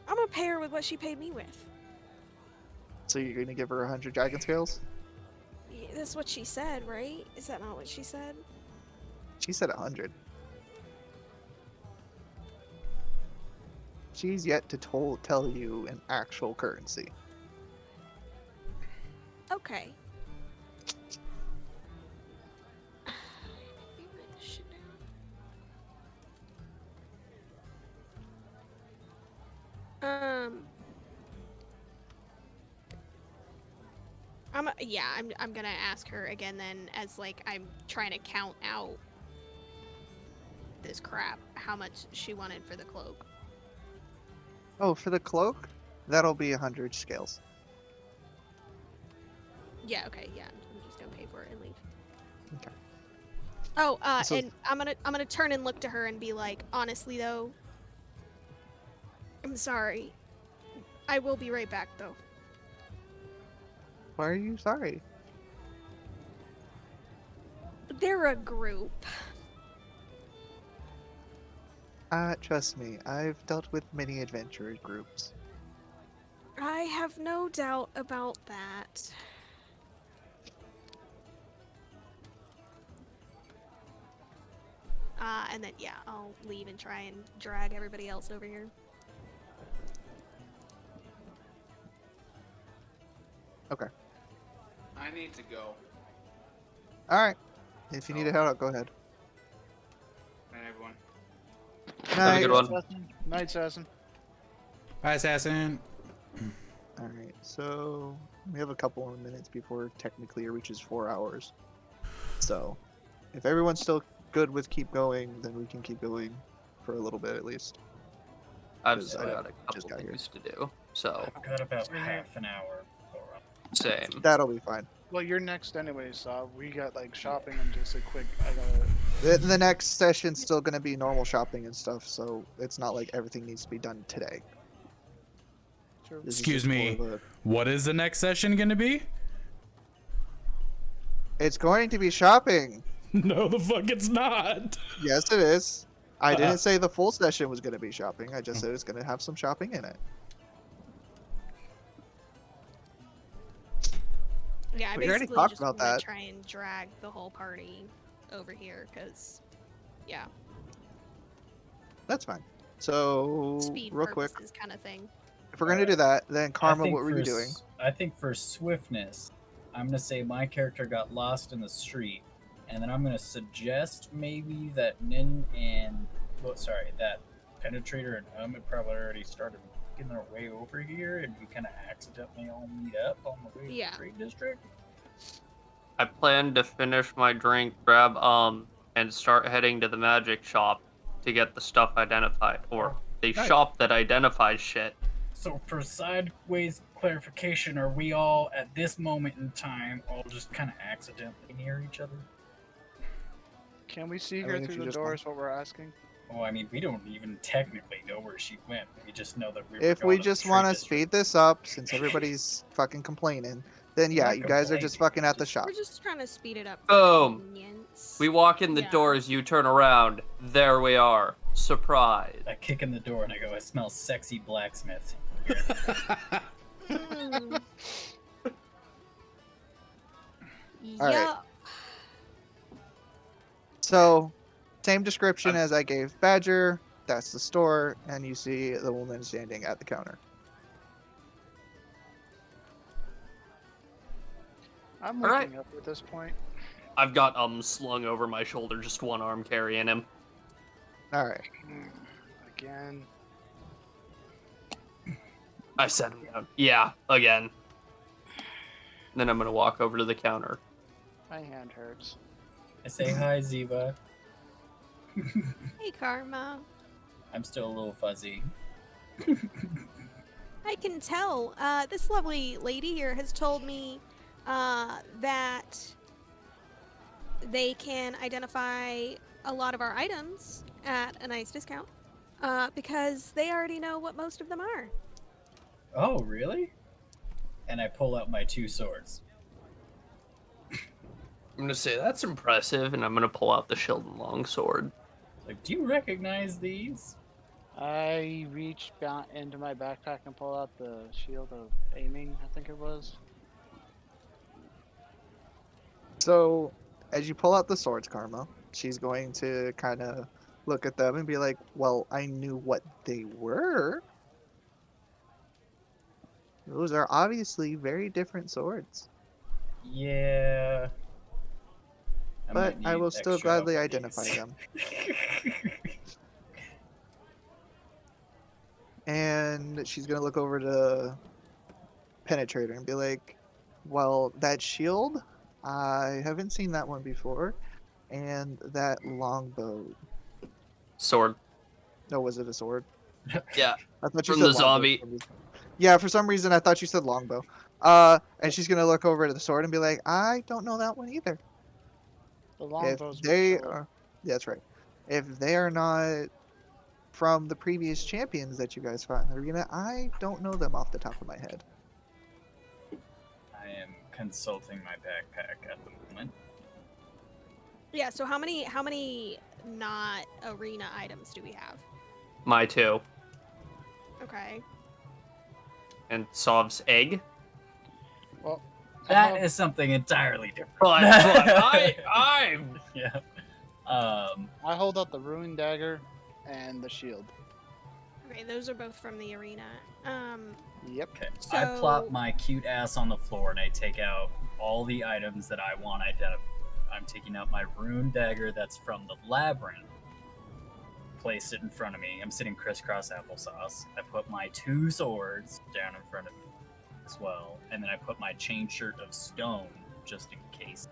Speaker 2: I'm gonna pay her with what she paid me with.
Speaker 9: So you're going to give her 100 dragon scales?
Speaker 2: Yeah, that's what she said, right? Is that not what she said?
Speaker 9: She said 100. She's yet to tell you an actual currency.
Speaker 2: Okay. I'm gonna ask her again then, as like I'm trying to count out this crap, how much she wanted for the cloak.
Speaker 9: Oh, for the cloak? That'll be 100 scales.
Speaker 2: Yeah, okay, yeah, I'm just gonna pay for it and leave.
Speaker 9: Okay.
Speaker 2: Oh,
Speaker 9: So-
Speaker 2: and I'm gonna turn and look to her and be like, honestly though, I'm sorry. I will be right back though.
Speaker 9: Why are you sorry?
Speaker 2: They're a group.
Speaker 9: Trust me, I've dealt with many adventurers groups.
Speaker 2: I have no doubt about that. And then, yeah, I'll leave and try and drag everybody else over here.
Speaker 9: Okay.
Speaker 8: I need to go.
Speaker 9: Alright. If you need a head out, go ahead.
Speaker 8: Night, everyone.
Speaker 3: Have a good one.
Speaker 6: Night, Assassin.
Speaker 1: Bye, assassin.
Speaker 9: Alright, so we have a couple more minutes before technically it reaches 4 hours. So, if everyone's still good with keep going, then we can keep going for a little bit at least.
Speaker 3: I've
Speaker 9: Because
Speaker 3: still
Speaker 9: I
Speaker 3: got a
Speaker 9: just
Speaker 3: couple
Speaker 9: got here.
Speaker 3: things to do, so
Speaker 7: I've got about half an hour before
Speaker 3: same.
Speaker 9: That'll be fine.
Speaker 6: Well, you're next anyway, so we got like shopping and just a quick. I gotta.
Speaker 9: The next session's still going to be normal shopping and stuff, so it's not like everything needs to be done today.
Speaker 6: Sure.
Speaker 9: This is
Speaker 1: Excuse
Speaker 9: just more
Speaker 1: me.
Speaker 9: of a-
Speaker 1: What is the next session going to be?
Speaker 9: It's going to be shopping.
Speaker 1: No, the fuck it's not.
Speaker 9: Yes, it is. I didn't say the full session was going to be shopping. I just said it's going to have some shopping in it.
Speaker 2: Yeah, I
Speaker 9: We already
Speaker 2: basically
Speaker 9: talked
Speaker 2: just
Speaker 9: about
Speaker 2: wanna
Speaker 9: that.
Speaker 2: try and drag the whole party over here, because, yeah,
Speaker 9: That's fine. So,
Speaker 2: speed
Speaker 9: real quick,
Speaker 2: purposes kind of thing.
Speaker 9: if we're going to do that, then
Speaker 7: I
Speaker 9: Karma,
Speaker 7: think
Speaker 9: what were you
Speaker 7: for
Speaker 9: doing?
Speaker 7: I think for swiftness, I'm gonna say my character got lost in the street, and then I'm gonna suggest maybe that Nin and that Penetrator and had probably already started making their way over here, and we kind of accidentally all meet up on the way to
Speaker 2: Yeah.
Speaker 7: the trade district.
Speaker 3: I plan to finish my drink, grab and start heading to the magic shop to get the stuff identified, or the
Speaker 9: Nice.
Speaker 3: shop that identifies shit.
Speaker 7: So for sideways clarification, are we all at this moment in time all just kind of accidentally near each other?
Speaker 6: Can we see
Speaker 9: I
Speaker 6: her
Speaker 9: mean, if
Speaker 6: through
Speaker 9: you
Speaker 6: the
Speaker 9: just
Speaker 6: door? Is what we're asking.
Speaker 7: Well, I mean, we don't even technically know where she went. We just know that we were
Speaker 9: If
Speaker 7: going
Speaker 9: we
Speaker 7: to the
Speaker 9: just
Speaker 7: trade
Speaker 9: want to
Speaker 7: district.
Speaker 9: speed this up, since everybody's fucking complaining, then yeah,
Speaker 7: not
Speaker 9: you guys are just fucking at the
Speaker 2: Just-
Speaker 9: shop.
Speaker 2: We're just trying to speed it up for
Speaker 3: Boom.
Speaker 2: convenience.
Speaker 3: We walk in the
Speaker 2: Yeah.
Speaker 3: doors, you turn around, there we are. Surprise.
Speaker 7: I kick in the door and I go, I smell sexy blacksmith.
Speaker 2: Mm.
Speaker 9: All right.
Speaker 2: Yeah.
Speaker 9: So, same description as I gave Badger. That's the store, and you see the woman standing at the counter.
Speaker 6: I'm
Speaker 3: All right.
Speaker 6: waking up at this point.
Speaker 3: I've got slung over my shoulder, just one arm carrying him.
Speaker 9: All right.
Speaker 6: Again.
Speaker 3: I set him down. Yeah, again. Then I'm gonna walk over to the counter.
Speaker 6: My hand hurts.
Speaker 7: I say hi, Ziva.
Speaker 2: Hey, Karma.
Speaker 7: I'm still a little fuzzy.
Speaker 2: I can tell. This lovely lady here has told me that they can identify a lot of our items at a nice discount because they already know what most of them are.
Speaker 7: Oh, really? And I pull out my 2 swords.
Speaker 3: I'm gonna say that's impressive, and I'm gonna pull out the shield and longsword.
Speaker 7: Like, do you recognize these?
Speaker 6: I reach into my backpack and pull out the shield of aiming, I think it was.
Speaker 9: So, as you pull out the swords, Karma, she's going to kind of look at them and be like, well, I knew what they were. Those are obviously very different swords.
Speaker 7: Yeah.
Speaker 9: But
Speaker 7: might
Speaker 9: I
Speaker 7: need
Speaker 9: will still
Speaker 7: extra
Speaker 9: gladly
Speaker 7: help with
Speaker 9: identify
Speaker 7: these.
Speaker 9: them. And she's going to look over to Penetrator and be like, well, that shield, I haven't seen that one before. And that longbow.
Speaker 3: Sword.
Speaker 9: No, was it a sword?
Speaker 3: Yeah.
Speaker 9: I thought you
Speaker 3: From
Speaker 9: said
Speaker 3: the
Speaker 9: longbow
Speaker 3: zombie.
Speaker 9: for some reason. Yeah, for some reason I thought you said longbow. And she's gonna look over to the sword and be like, I don't know that one either.
Speaker 6: The
Speaker 9: If
Speaker 6: longbow's
Speaker 9: they
Speaker 6: short.
Speaker 9: are, yeah, that's right. If they are not from the previous champions that you guys fought in the arena, I don't know them off the top of my head.
Speaker 7: I am consulting my backpack at the moment.
Speaker 2: Yeah. So how many not arena items do we have?
Speaker 3: My 2.
Speaker 2: Okay.
Speaker 3: And Sov's egg.
Speaker 6: Well,
Speaker 7: That is something entirely different.
Speaker 3: But I'm
Speaker 7: Yeah.
Speaker 6: I hold out the ruined dagger and the shield.
Speaker 2: Okay. Those are both from the arena.
Speaker 6: Yep.
Speaker 7: Okay. I plop
Speaker 2: So-
Speaker 7: my cute ass on the floor and I take out all the items that I want identified. I'm taking out my rune dagger that's from the labyrinth. Place it in front of me. I'm sitting crisscross applesauce. I put my 2 swords down in front of me as well, and then I put my chain shirt of stone just in case.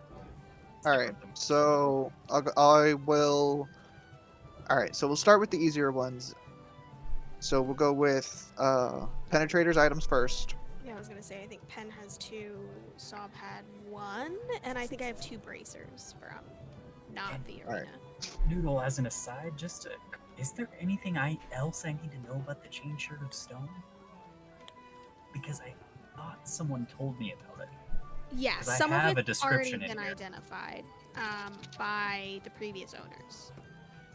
Speaker 9: All right, so I will. All right, so we'll start with the easier ones. So we'll go with Penetrator's items first.
Speaker 2: Yeah, I was gonna say I think Pen has 2, Sob had 1, and I think I have 2 bracers from not the arena.
Speaker 9: Alright.
Speaker 7: Noodle, as an aside, is there anything else I need to know about the chain shirt of stone? Because I thought someone told me about it.
Speaker 2: Yeah,
Speaker 7: 'Cause I
Speaker 2: some of
Speaker 7: have a
Speaker 2: it's
Speaker 7: description
Speaker 2: already
Speaker 7: in
Speaker 2: been
Speaker 7: here.
Speaker 2: identified by the previous owners.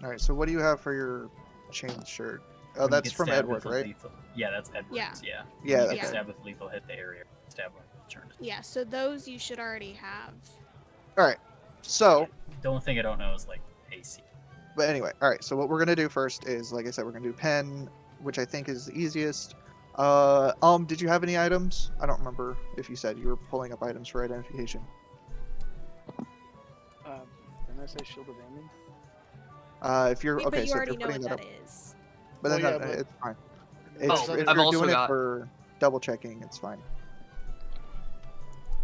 Speaker 9: All right, so what do you have for your chain shirt? Oh,
Speaker 7: When you
Speaker 9: that's
Speaker 7: get
Speaker 9: from
Speaker 7: stabbed
Speaker 9: Edward,
Speaker 7: with a
Speaker 9: right?
Speaker 7: lethal- Yeah, that's Edward's, yeah.
Speaker 9: Yeah,
Speaker 7: When you
Speaker 9: okay.
Speaker 7: get stabbed with lethal, hit the area. Stab when turned.
Speaker 2: Yeah, so those you should already have.
Speaker 9: All right, so
Speaker 7: The only thing I don't know is, like, AC.
Speaker 9: but anyway, all right. So what we're gonna do first is, like I said, we're gonna do pen, which I think is the easiest. Did you have any items? I don't remember if you said you were pulling up items for identification.
Speaker 6: Didn't I say shield of aiming?
Speaker 9: If you're
Speaker 2: But
Speaker 9: okay,
Speaker 2: you
Speaker 9: so if
Speaker 2: already
Speaker 9: you're
Speaker 2: know
Speaker 9: putting
Speaker 2: what
Speaker 9: that
Speaker 2: that
Speaker 9: up,
Speaker 2: is.
Speaker 9: but then
Speaker 6: Well,
Speaker 9: no,
Speaker 6: yeah, but-
Speaker 9: it's fine.
Speaker 6: Oh,
Speaker 9: If
Speaker 3: I've
Speaker 9: you're
Speaker 3: also
Speaker 9: doing
Speaker 3: got-
Speaker 9: it for double checking, it's fine.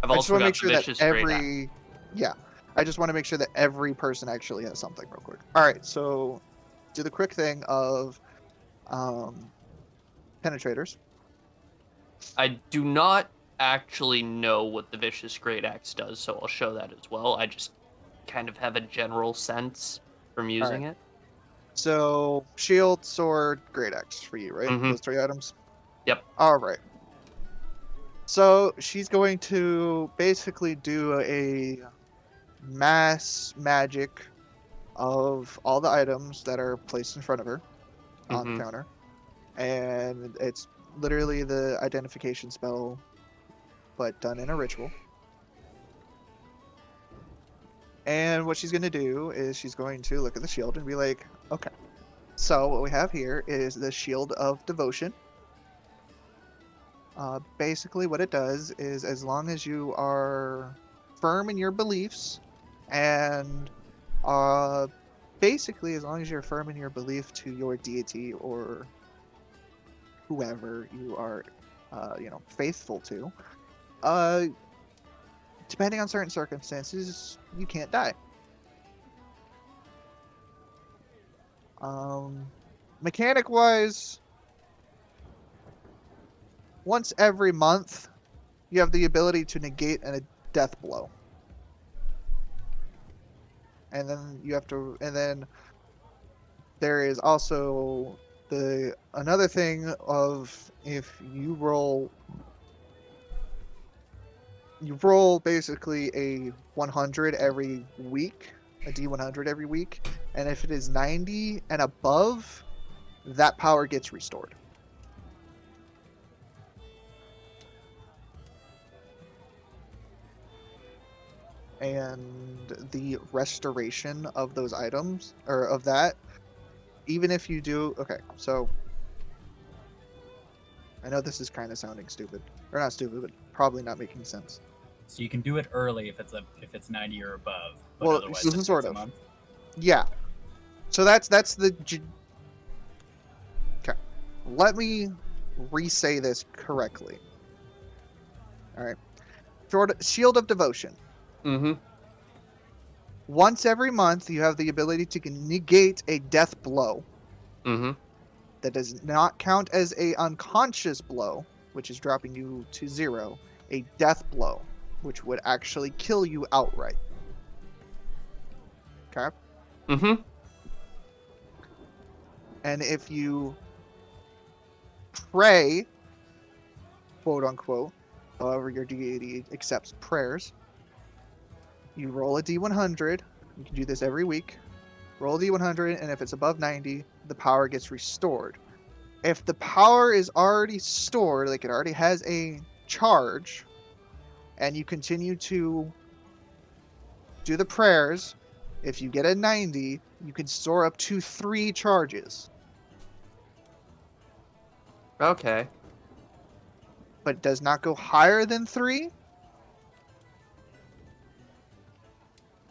Speaker 3: I've
Speaker 9: I just
Speaker 3: also
Speaker 9: want to
Speaker 3: got
Speaker 9: make sure
Speaker 3: the
Speaker 9: that
Speaker 3: vicious great axe.
Speaker 9: every, yeah, I just want to make sure that every person actually has something real quick. All right, so do the quick thing of penetrators.
Speaker 3: I do not actually know what the vicious great axe does, so I'll show that as well. I just kind of have a general sense from using it.
Speaker 9: So shield, sword, great axe for you, right?
Speaker 3: Mhm.
Speaker 9: Those 3 items.
Speaker 3: Yep.
Speaker 9: All right. So she's going to basically do a mass magic of all the items that are placed in front of her on the
Speaker 3: Mhm.
Speaker 9: counter, and it's literally the identification spell, but done in a ritual. And what she's going to do is she's going to look at the shield and be like, okay, so what we have here is the Shield of Devotion. Basically, what it does is as long as you are firm in your beliefs and basically as long as you're firm in your belief to your deity or whoever you are, faithful to, uh, depending on certain circumstances, you can't die. Mechanic wise, once every month, you have the ability to negate a death blow. And then and then there is also another thing of if you roll basically a 100 every week, a D100 every week, and if it is 90 and above, that power gets restored. And the restoration of those items, or of that, even if you do, okay, so I know this is kind of sounding stupid, or not stupid, but probably not making sense.
Speaker 7: So you can do it early if it's 90 or above, but
Speaker 9: Well,
Speaker 7: otherwise it's
Speaker 9: sort
Speaker 7: once a
Speaker 9: of.
Speaker 7: month.
Speaker 9: Yeah. So that's okay. Let me re-say this correctly. All right. Shield of Devotion.
Speaker 3: Mhm.
Speaker 9: Once every month, you have the ability to negate a death blow.
Speaker 3: Mhm.
Speaker 9: That does not count as a unconscious blow, which is dropping you to 0. A death blow, which would actually kill you outright. Okay.
Speaker 3: Mhm.
Speaker 9: And if you pray, quote unquote, however your deity accepts prayers, you roll a d100. You can do this every week. Roll a d100, and if it's above 90, the power gets restored. If the power is already stored, like it already has a charge, and you continue to do the prayers, if you get a 90, you can store up to 3 charges.
Speaker 3: Okay.
Speaker 9: But does not go higher than 3.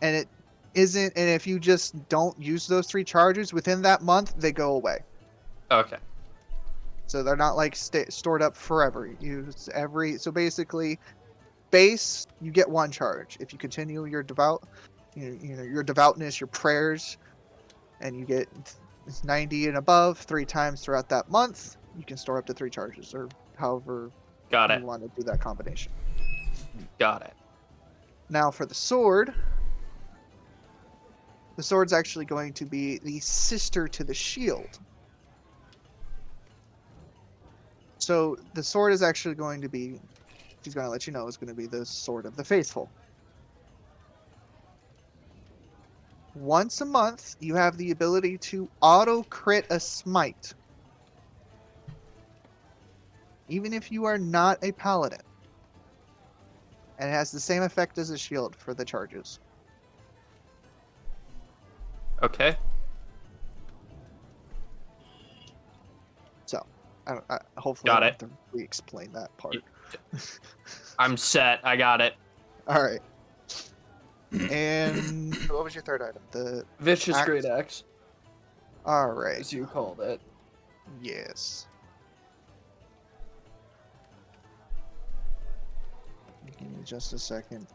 Speaker 9: And it isn't, and if you just don't use those 3 charges within that month, they go away.
Speaker 3: Okay.
Speaker 9: So they're not like stored up forever. So basically, base you get 1 charge. If you continue your your devoutness, your prayers, and you get 90 and above 3 times throughout that month, you can store up to 3 charges, or however
Speaker 3: Got
Speaker 9: you
Speaker 3: it.
Speaker 9: want to do that combination.
Speaker 3: Got it.
Speaker 9: Now for the sword's actually going to be the sister to the shield. So the sword is actually going to be, she's going to let you know, is going to be the Sword of the Faithful. Once a month, you have the ability to auto-crit a smite. Even if you are not a paladin. And it has the same effect as a shield for the charges.
Speaker 3: Okay.
Speaker 9: So, hopefully
Speaker 3: Got
Speaker 9: I
Speaker 3: it.
Speaker 9: don't have to re-explain that part.
Speaker 3: I'm set. I got it.
Speaker 9: Alright. And what was your third item? The
Speaker 3: Vicious
Speaker 9: axe?
Speaker 3: Great Axe,
Speaker 9: Alright.
Speaker 3: as you called it.
Speaker 9: Yes. Give me just a second.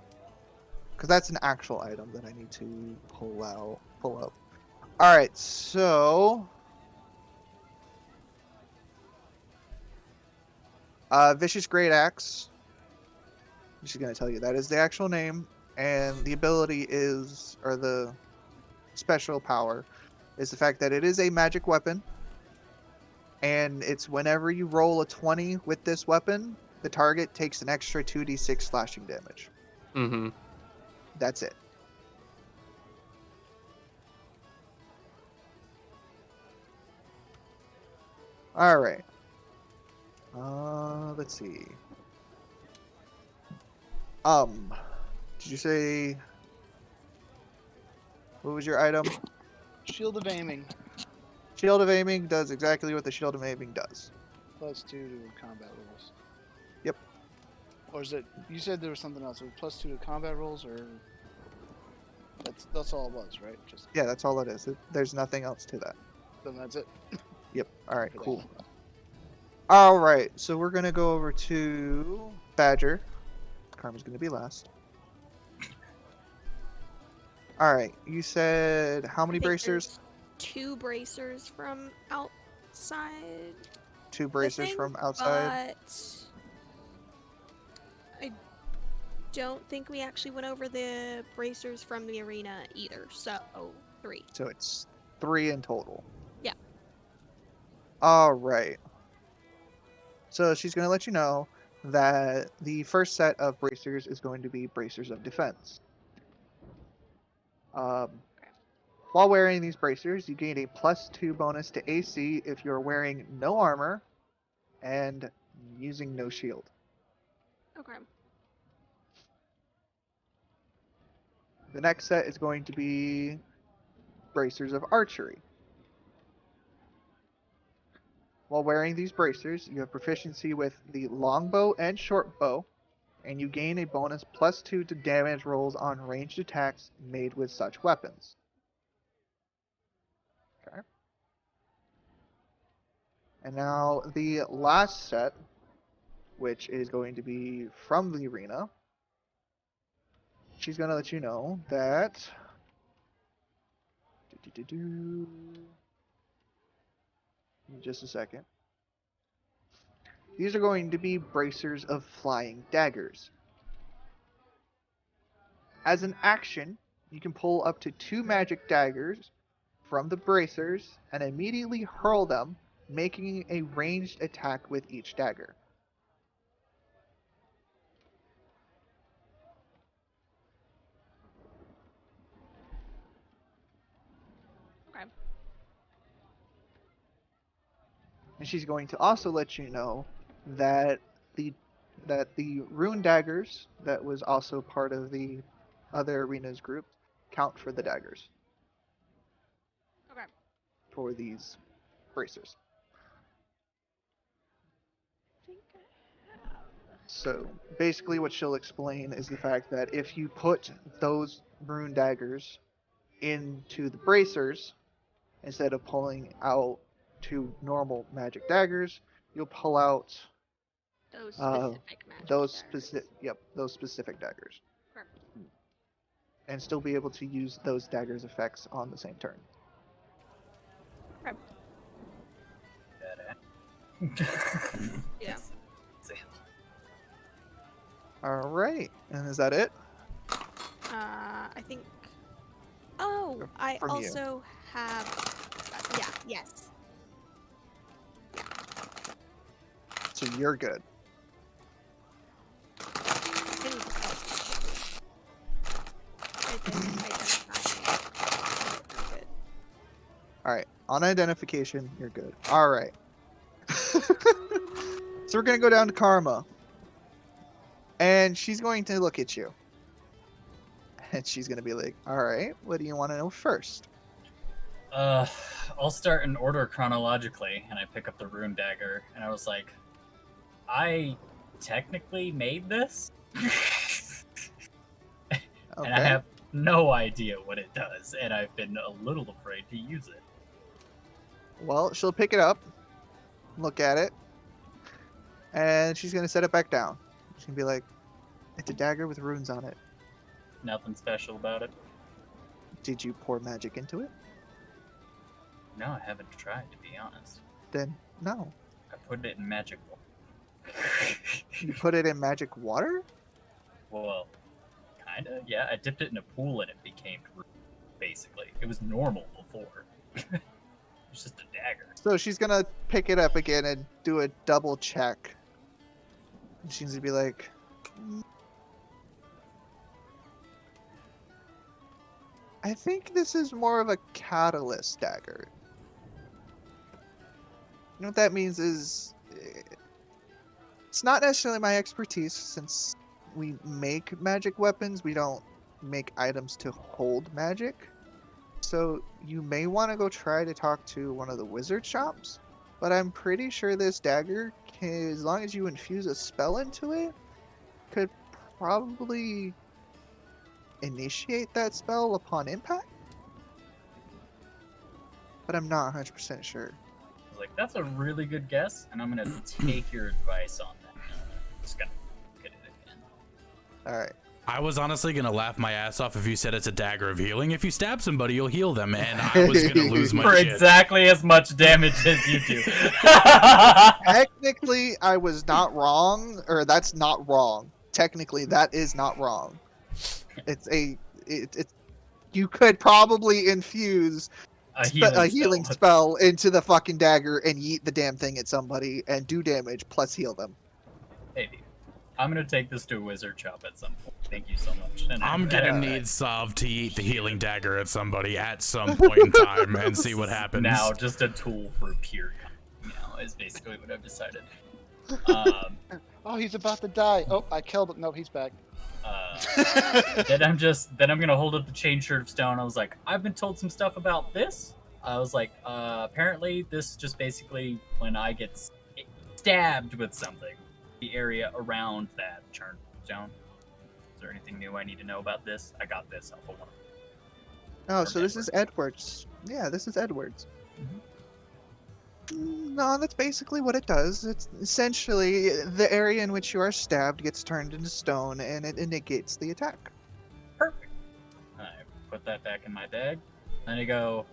Speaker 9: Because that's an actual item that I need to pull up. Alright, so Vicious Great Axe. I'm just gonna tell you that is the actual name, and the ability is, or the special power is the fact that it is a magic weapon, and it's whenever you roll a 20 with this weapon, the target takes an extra 2d6 slashing damage.
Speaker 3: Mm-hmm.
Speaker 9: That's it. All right. Let's see. Did you say what was your item?
Speaker 6: Shield of aiming.
Speaker 9: Shield of aiming does exactly what the shield of aiming does.
Speaker 6: +2 to combat rolls.
Speaker 9: Yep.
Speaker 6: Or is it? You said there was something else. It was +2 to combat rolls, or that's all it was, right? Just
Speaker 9: Yeah, that's all it is. There's nothing else to that.
Speaker 6: then that's it.
Speaker 9: Yep. All right.
Speaker 6: For that.
Speaker 9: Cool. All right. So we're gonna go over to Badger. Karma's gonna be last. All right. You said how many
Speaker 2: I think
Speaker 9: bracers?
Speaker 2: there's 2 bracers from outside.
Speaker 9: 2
Speaker 2: the
Speaker 9: bracers
Speaker 2: thing,
Speaker 9: from outside.
Speaker 2: But I don't think we actually went over the bracers from the arena either. So 3.
Speaker 9: So it's 3 in total.
Speaker 2: Yeah.
Speaker 9: All right. So she's going to let you know that the first set of bracers is going to be bracers of defense. While wearing these bracers, you gain a +2 bonus to AC if you're wearing no armor and using no shield.
Speaker 2: Okay.
Speaker 9: The next set is going to be bracers of archery. While wearing these bracers, you have proficiency with the longbow and shortbow, and you gain a bonus +2 to damage rolls on ranged attacks made with such weapons. Okay. And now the last set, which is going to be from the arena, she's going to let you know that just a second. These are going to be bracers of flying daggers. As an action, you can pull up to 2 magic daggers from the bracers and immediately hurl them, making a ranged attack with each dagger.
Speaker 2: Okay.
Speaker 9: And she's going to also let you know that the rune daggers that was also part of the other arenas group count for the daggers
Speaker 2: Okay.
Speaker 9: for these bracers.
Speaker 2: I think I have.
Speaker 9: So basically what she'll explain is the fact that if you put those rune daggers into the bracers, instead of pulling out 2 normal magic daggers, you'll pull out
Speaker 2: Those specific magic
Speaker 9: those
Speaker 2: daggers.
Speaker 9: those specific daggers,
Speaker 2: Okay.
Speaker 9: and still be able to use those daggers effects on the same turn.
Speaker 2: Okay. Yeah.
Speaker 9: All right, and is that it?
Speaker 2: I think. Oh, I
Speaker 9: From you.
Speaker 2: also have. Yes.
Speaker 9: So you're good. All right, on identification, you're good. All right. So we're gonna go down to Karma, and she's going to look at you, and she's gonna be like, "All right, what do you want to know first?"
Speaker 7: I'll start in order chronologically, and I pick up the rune dagger, and I was like, I technically made this? And I have no idea what it does, and I've been a little afraid to use it.
Speaker 9: Well, she'll pick it up, look at it, and she's gonna set it back down. She's gonna be like, "It's a dagger with runes on it.
Speaker 7: Nothing special about it.
Speaker 9: Did you pour magic into it?
Speaker 7: No, I haven't tried, to be honest.
Speaker 9: Then no.
Speaker 7: I put it in magic water.
Speaker 9: You put it in magic water?
Speaker 7: Well, kinda. Yeah, I dipped it in a pool and it became green, basically. It was normal before. It's just a dagger.
Speaker 9: So she's gonna pick it up again and do a double check. And she's gonna be like, I think this is more of a catalyst dagger. You know what that means is, it's not necessarily my expertise since we make magic weapons. We don't make items to hold magic. So you may want to go try to talk to one of the wizard shops. But I'm pretty sure this dagger, as long as you infuse a spell into it, could probably initiate that spell upon impact. But I'm not 100% sure.
Speaker 7: I was like, that's a really good guess, and I'm gonna take your advice on that. Just gonna get it again.
Speaker 9: Alright.
Speaker 1: I was honestly gonna laugh my ass off if you said it's a dagger of healing. If you stab somebody, you'll heal them, and I was gonna lose my
Speaker 7: For
Speaker 1: shit.
Speaker 7: exactly as much damage as you do.
Speaker 9: Technically, I was not wrong, or that's not wrong. Technically, that is not wrong. It's you could probably infuse a healing spell into the fucking dagger and yeet the damn thing at somebody and do damage plus heal them.
Speaker 7: Maybe. I'm gonna take this to a wizard shop at some point. Thank you so much. And
Speaker 1: I'm gonna need Sav to eat the healing dagger at somebody at some point in time and see what happens.
Speaker 7: Now, just a tool for pure now is basically what I've decided.
Speaker 6: Oh, he's about to die. Oh, I killed him. No, he's back.
Speaker 7: Then I'm gonna hold up the chain shirt of stone. I was like, I've been told some stuff about this. I was like, apparently this just basically when I get stabbed with something, the area around that churn stone. Is there anything new I need to know about this? I got this. I'll put one.
Speaker 9: Oh, so this is Edwards. Yeah, this is Edwards. No, that's basically what it does. It's essentially the area in which you are stabbed gets turned into stone, and it negates the attack.
Speaker 7: Perfect. I put that back in my bag. And I go,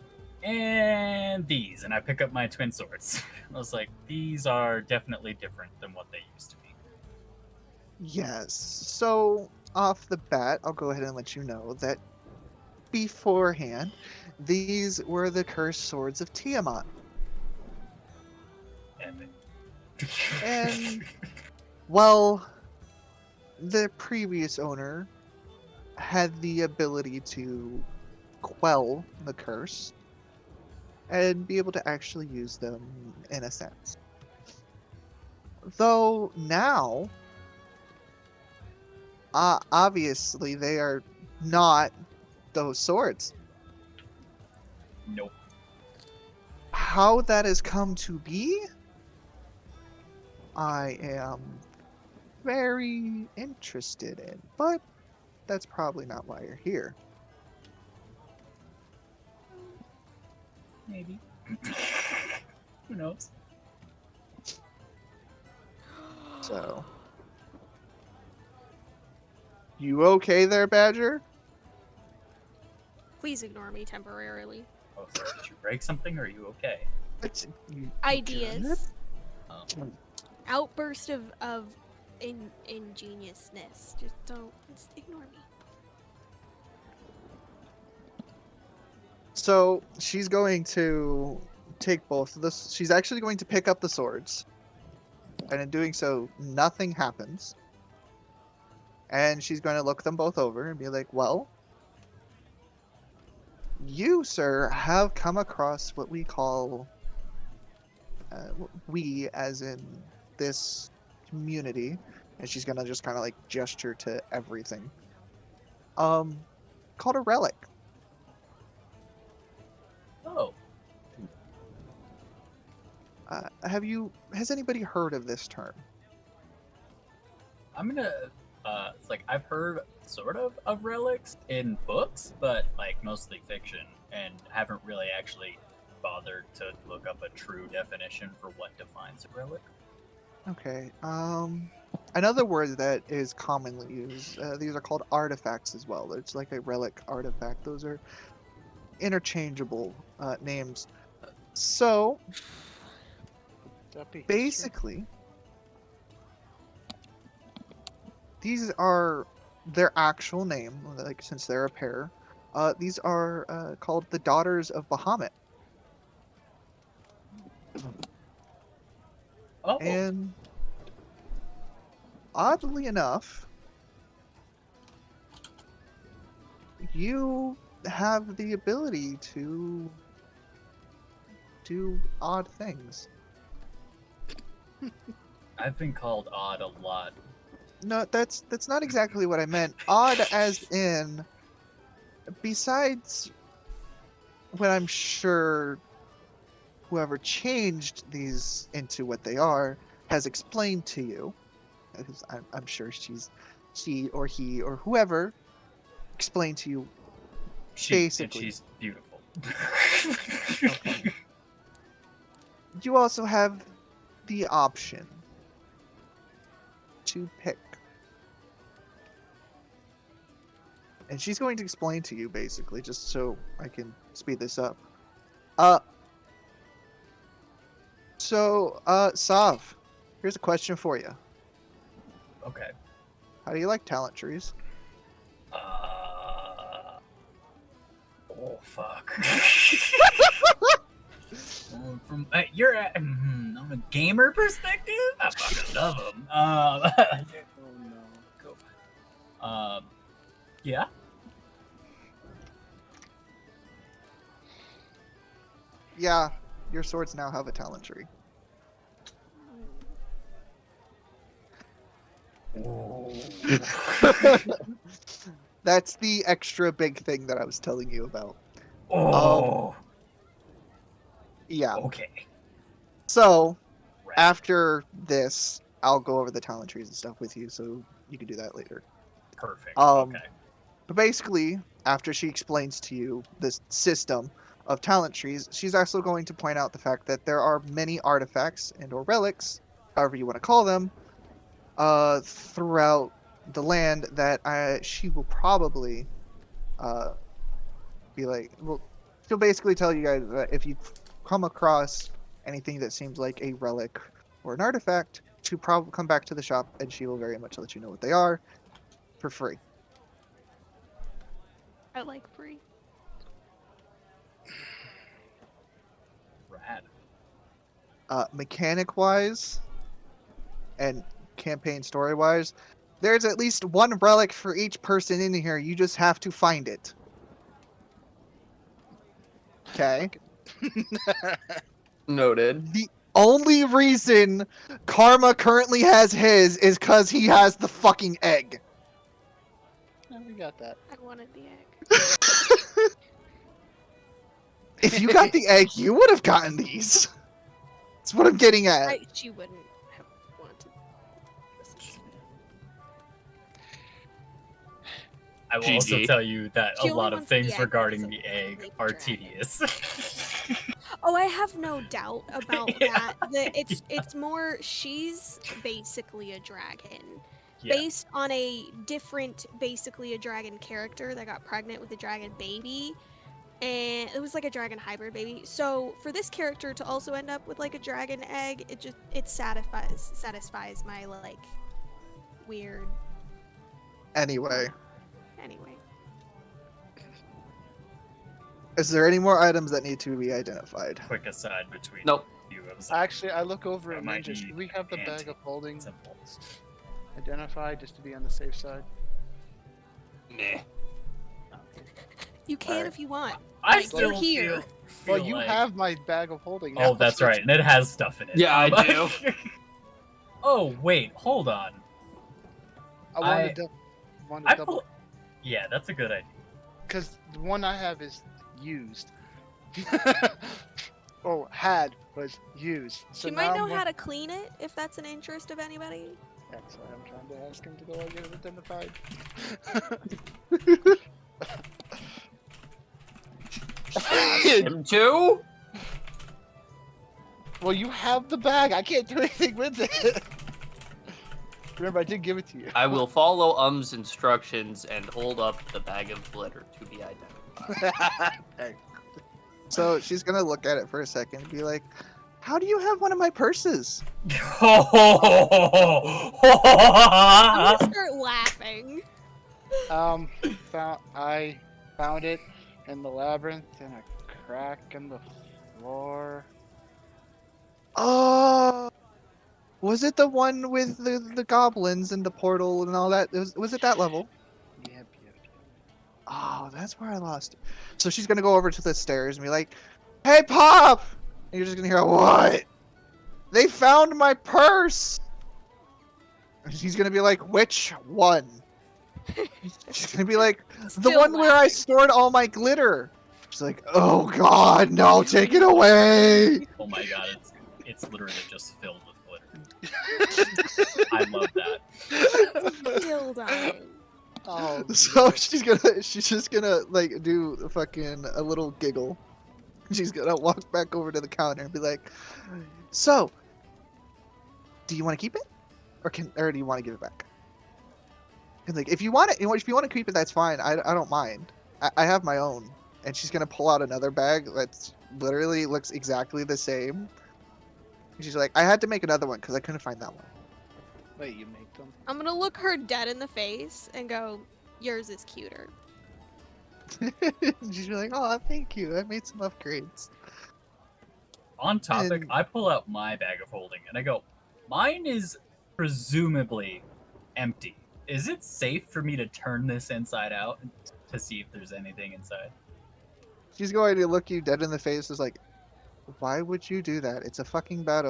Speaker 7: and these, and I pick up my twin swords. I was like, these are definitely different than what they used to be.
Speaker 9: Yes. So off the bat, I'll go ahead and let you know that beforehand, these were the cursed swords of Tiamat.
Speaker 7: Epic.
Speaker 9: And, well, the previous owner had the ability to quell the curse and be able to actually use them in a sense. Though now, obviously they are not those swords.
Speaker 7: Nope.
Speaker 9: How that has come to be, I am very interested in, but that's probably not why you're here.
Speaker 7: Maybe. Who knows?
Speaker 9: So, you okay there, Badger?
Speaker 2: Please ignore me temporarily.
Speaker 7: Oh, sorry, did you break something, or are you okay?
Speaker 9: You
Speaker 2: Ideas.
Speaker 7: Um,
Speaker 2: Outburst of ingeniousness. Just ignore me.
Speaker 9: So she's going to take both of this. She's actually going to pick up the swords, and in doing so, nothing happens. And she's going to look them both over and be like, "Well, you, sir, have come across what we call, we as in this community," and she's gonna just kind of like gesture to everything. Called a relic.
Speaker 7: oh,
Speaker 9: Has anybody heard of this term?
Speaker 7: I'm gonna. It's like I've heard sort of relics in books, but like mostly fiction, and haven't really actually bothered to look up a true definition for what defines a relic.
Speaker 9: Okay. Another word that is commonly used. These are called artifacts as well. It's like a relic artifact. Those are interchangeable names. So basically, these are their actual name. Like since they're a pair, these are called the Daughters of Bahamut.
Speaker 7: Oh.
Speaker 9: And oddly enough, you have the ability to do odd things.
Speaker 7: I've been called odd a lot.
Speaker 9: No, that's not exactly what I meant. Odd as in, besides when I'm sure whoever changed these into what they are has explained to you, because I'm sure she or he or whoever explained to you
Speaker 7: And
Speaker 9: basically.
Speaker 7: she's beautiful.
Speaker 9: Okay. You also have the option to pick. And she's going to explain to you basically, just so I can speed this up. Sav, here's a question for you.
Speaker 7: Okay.
Speaker 9: How do you like talent trees?
Speaker 7: Oh fuck. From on a gamer perspective, I fucking love them.
Speaker 6: Oh no.
Speaker 7: Go. Yeah.
Speaker 9: Yeah, your swords now have a talent tree. That's the extra big thing that I was telling you about.
Speaker 7: Oh.
Speaker 9: Yeah.
Speaker 7: Okay.
Speaker 9: So,
Speaker 7: Right.
Speaker 9: after this, I'll go over the talent trees and stuff with you, so you can do that later.
Speaker 7: Perfect.
Speaker 9: Um,
Speaker 7: Okay.
Speaker 9: But basically, after she explains to you this system of talent trees, she's also going to point out the fact that there are many artifacts and or relics, however you want to call them, throughout the land that she will probably be like, well, she'll basically tell you guys that if you come across anything that seems like a relic or an artifact, to probably come back to the shop and she will very much let you know what they are for free.
Speaker 2: I like free.
Speaker 7: Rad.
Speaker 9: Mechanic wise and campaign story wise, there's at least one relic for each person in here. You just have to find it. Okay.
Speaker 3: Noted.
Speaker 9: The only reason Karma currently has his is because he has the fucking egg.
Speaker 6: Yeah, we got that.
Speaker 2: I wanted the egg.
Speaker 9: If you got the egg, you would have gotten these. That's what I'm getting at.
Speaker 2: She wouldn't have wanted.
Speaker 7: I will also
Speaker 3: GG.
Speaker 7: tell you that
Speaker 2: She
Speaker 7: a
Speaker 2: only
Speaker 7: lot of
Speaker 2: wants the
Speaker 7: things
Speaker 2: egg
Speaker 7: regarding
Speaker 2: because
Speaker 7: the
Speaker 2: it
Speaker 7: egg
Speaker 2: looks like a
Speaker 7: are
Speaker 2: dragon.
Speaker 7: tedious.
Speaker 2: Oh, I have no doubt about
Speaker 7: Yeah.
Speaker 2: that. It's more she's basically a dragon.
Speaker 7: Yeah.
Speaker 2: Based on a different basically a dragon character that got pregnant with a dragon baby. And it was like a dragon hybrid baby. So for this character to also end up with like a dragon egg, it satisfies my like weird
Speaker 9: Anyway,
Speaker 2: anyway.
Speaker 9: is there any more items that need to be identified?
Speaker 7: Quick aside between
Speaker 3: Nope.
Speaker 7: you. I was like,
Speaker 6: Actually, I look over
Speaker 7: That
Speaker 6: at
Speaker 7: might
Speaker 6: Ninja. Should
Speaker 7: be
Speaker 6: we have the bag of holding
Speaker 7: simple.
Speaker 6: identified just to be on the safe side?
Speaker 3: Nah.
Speaker 2: You can
Speaker 9: Alright.
Speaker 2: if you want.
Speaker 7: I
Speaker 2: Like,
Speaker 7: still
Speaker 2: you're here.
Speaker 6: Well,
Speaker 7: feel
Speaker 6: you
Speaker 7: like-
Speaker 6: have my bag of holding. Now,
Speaker 7: Oh, that's
Speaker 6: so-
Speaker 7: right, and it has stuff in it.
Speaker 3: Yeah, I do.
Speaker 7: Oh wait, hold on.
Speaker 6: I want
Speaker 7: I-
Speaker 6: to
Speaker 7: I
Speaker 6: double
Speaker 7: pull... Yeah, that's a good idea.
Speaker 6: because the one I have is used. Oh, was used. So
Speaker 2: She might
Speaker 6: now
Speaker 2: know how to clean it if that's an interest of anybody.
Speaker 6: That's why I'm trying to ask him to go and get it identified.
Speaker 3: Him too?
Speaker 6: Well, you have the bag. I can't do anything with it. Remember, I did give it to you.
Speaker 3: I will follow instructions and hold up the bag of glitter to be identified.
Speaker 9: So she's gonna look at it for a second and be like, "How do you have one of my purses?"
Speaker 2: I'm gonna start laughing.
Speaker 6: I found it in the labyrinth in a crack in the floor.
Speaker 9: Oh, Was it the one with the goblins and the portal and all that? Was it that level?
Speaker 6: Yep.
Speaker 9: Oh, that's where I lost it. So she's gonna go over to the stairs and be like, "Hey, Pop!" And you're just gonna hear, "What? They found my purse!" And she's gonna be like, "Which one?" She's gonna be like, "The
Speaker 2: Still
Speaker 9: one where I
Speaker 2: laughing.
Speaker 9: stored all my glitter." She's like, "Oh God, no! Take it away!"
Speaker 7: Oh my god, it's literally just filled with glitter. I love that.
Speaker 2: Still dying.
Speaker 6: Oh,
Speaker 9: So she's just gonna like do fucking a little giggle. She's gonna walk back over to the counter and be like, "So, do you want to keep it, or do you want to give it back?" And like, if you want it, if you want to keep it, that's fine. I don't mind. I have my own. And she's gonna pull out another bag that's literally looks exactly the same. And she's like, "I had to make another one because I couldn't find that one."
Speaker 6: wait, you make them?
Speaker 2: I'm gonna look her dead in the face and go, yours is cuter.
Speaker 9: She's like, "Oh, thank you. I made some upgrades."
Speaker 7: On topic,
Speaker 9: And-
Speaker 7: I pull out my bag of holding and I go, mine is presumably empty. Is it safe for me to turn this inside out to see if there's anything inside?
Speaker 9: She's going to look you dead in the face. Is like, "Why would you do that? It's a fucking bag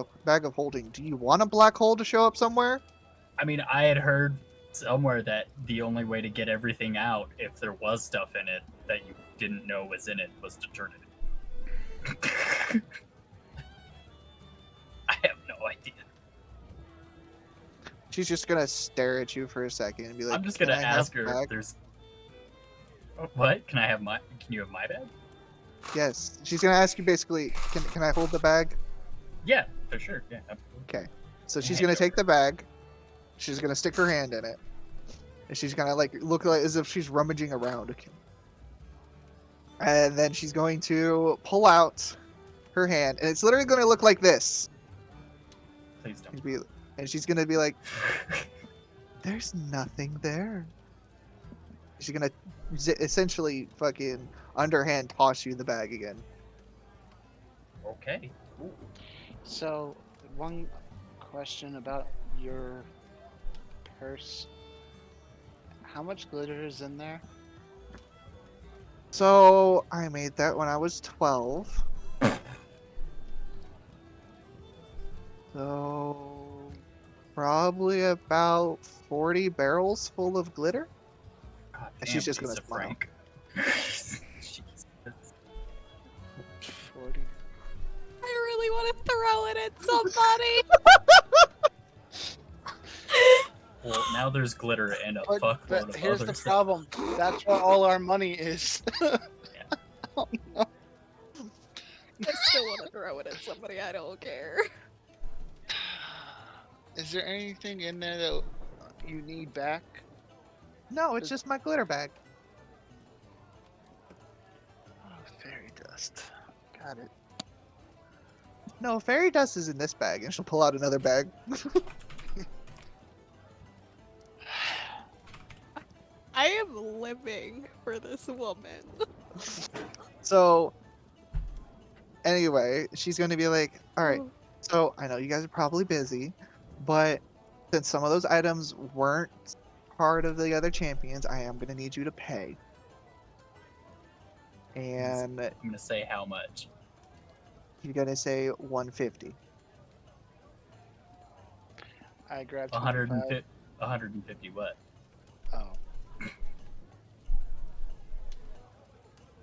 Speaker 9: of holding. Do you want a black hole to show up somewhere?"
Speaker 7: I mean, I had heard somewhere that the only way to get everything out, if there was stuff in it that you didn't know was in it, was to turn it in. I have no idea.
Speaker 9: She's just gonna stare at you for a second and be like,
Speaker 7: I'm just gonna
Speaker 9: "Can I have
Speaker 7: ask her
Speaker 9: bag?"
Speaker 7: if there's. Oh, what? Can you have my bag?
Speaker 9: Yes. She's gonna ask you basically, can I hold the bag?
Speaker 7: Yeah, for sure. Yeah, absolutely.
Speaker 9: Okay. So she's
Speaker 7: Hand
Speaker 9: gonna
Speaker 7: over.
Speaker 9: take the bag. She's gonna stick her hand in it, and she's gonna like look like as if she's rummaging around. Okay. And then she's going to pull out her hand, and it's literally gonna look like this.
Speaker 7: Please don't.
Speaker 9: And she's gonna be like, "There's nothing there." She's gonna essentially fucking underhand toss you the bag again.
Speaker 7: Okay. Cool.
Speaker 6: So, one question about your purse. How much glitter is in there?
Speaker 9: So I made that when I was 12. So probably about 40 barrels full of glitter.
Speaker 7: God
Speaker 9: And she's
Speaker 7: damn,
Speaker 9: just gonna
Speaker 7: Lisa
Speaker 9: smile.
Speaker 7: Frank. Jesus.
Speaker 6: 40.
Speaker 2: I really want to throw it at somebody.
Speaker 7: Well, now there's glitter and a
Speaker 6: But
Speaker 7: fuckload of
Speaker 6: here's
Speaker 7: other
Speaker 6: the
Speaker 7: stuff.
Speaker 6: problem. That's what all our money is. Oh, no.
Speaker 2: I still want to throw it at somebody. I don't care.
Speaker 6: Is there anything in there that you need back?
Speaker 9: No, it's just my glitter bag.
Speaker 6: Oh, fairy dust. Got it.
Speaker 9: No, fairy dust is in this bag, and she'll pull out another bag.
Speaker 2: I am living for this woman.
Speaker 9: So anyway, she's gonna be like, "All right, so I know you guys are probably busy, but since some of those items weren't part of the other champions, I am gonna need you to pay." And
Speaker 7: I'm gonna say how much.
Speaker 9: you're gonna say 150.
Speaker 6: I grabbed
Speaker 7: 150. 150 what?
Speaker 6: Oh.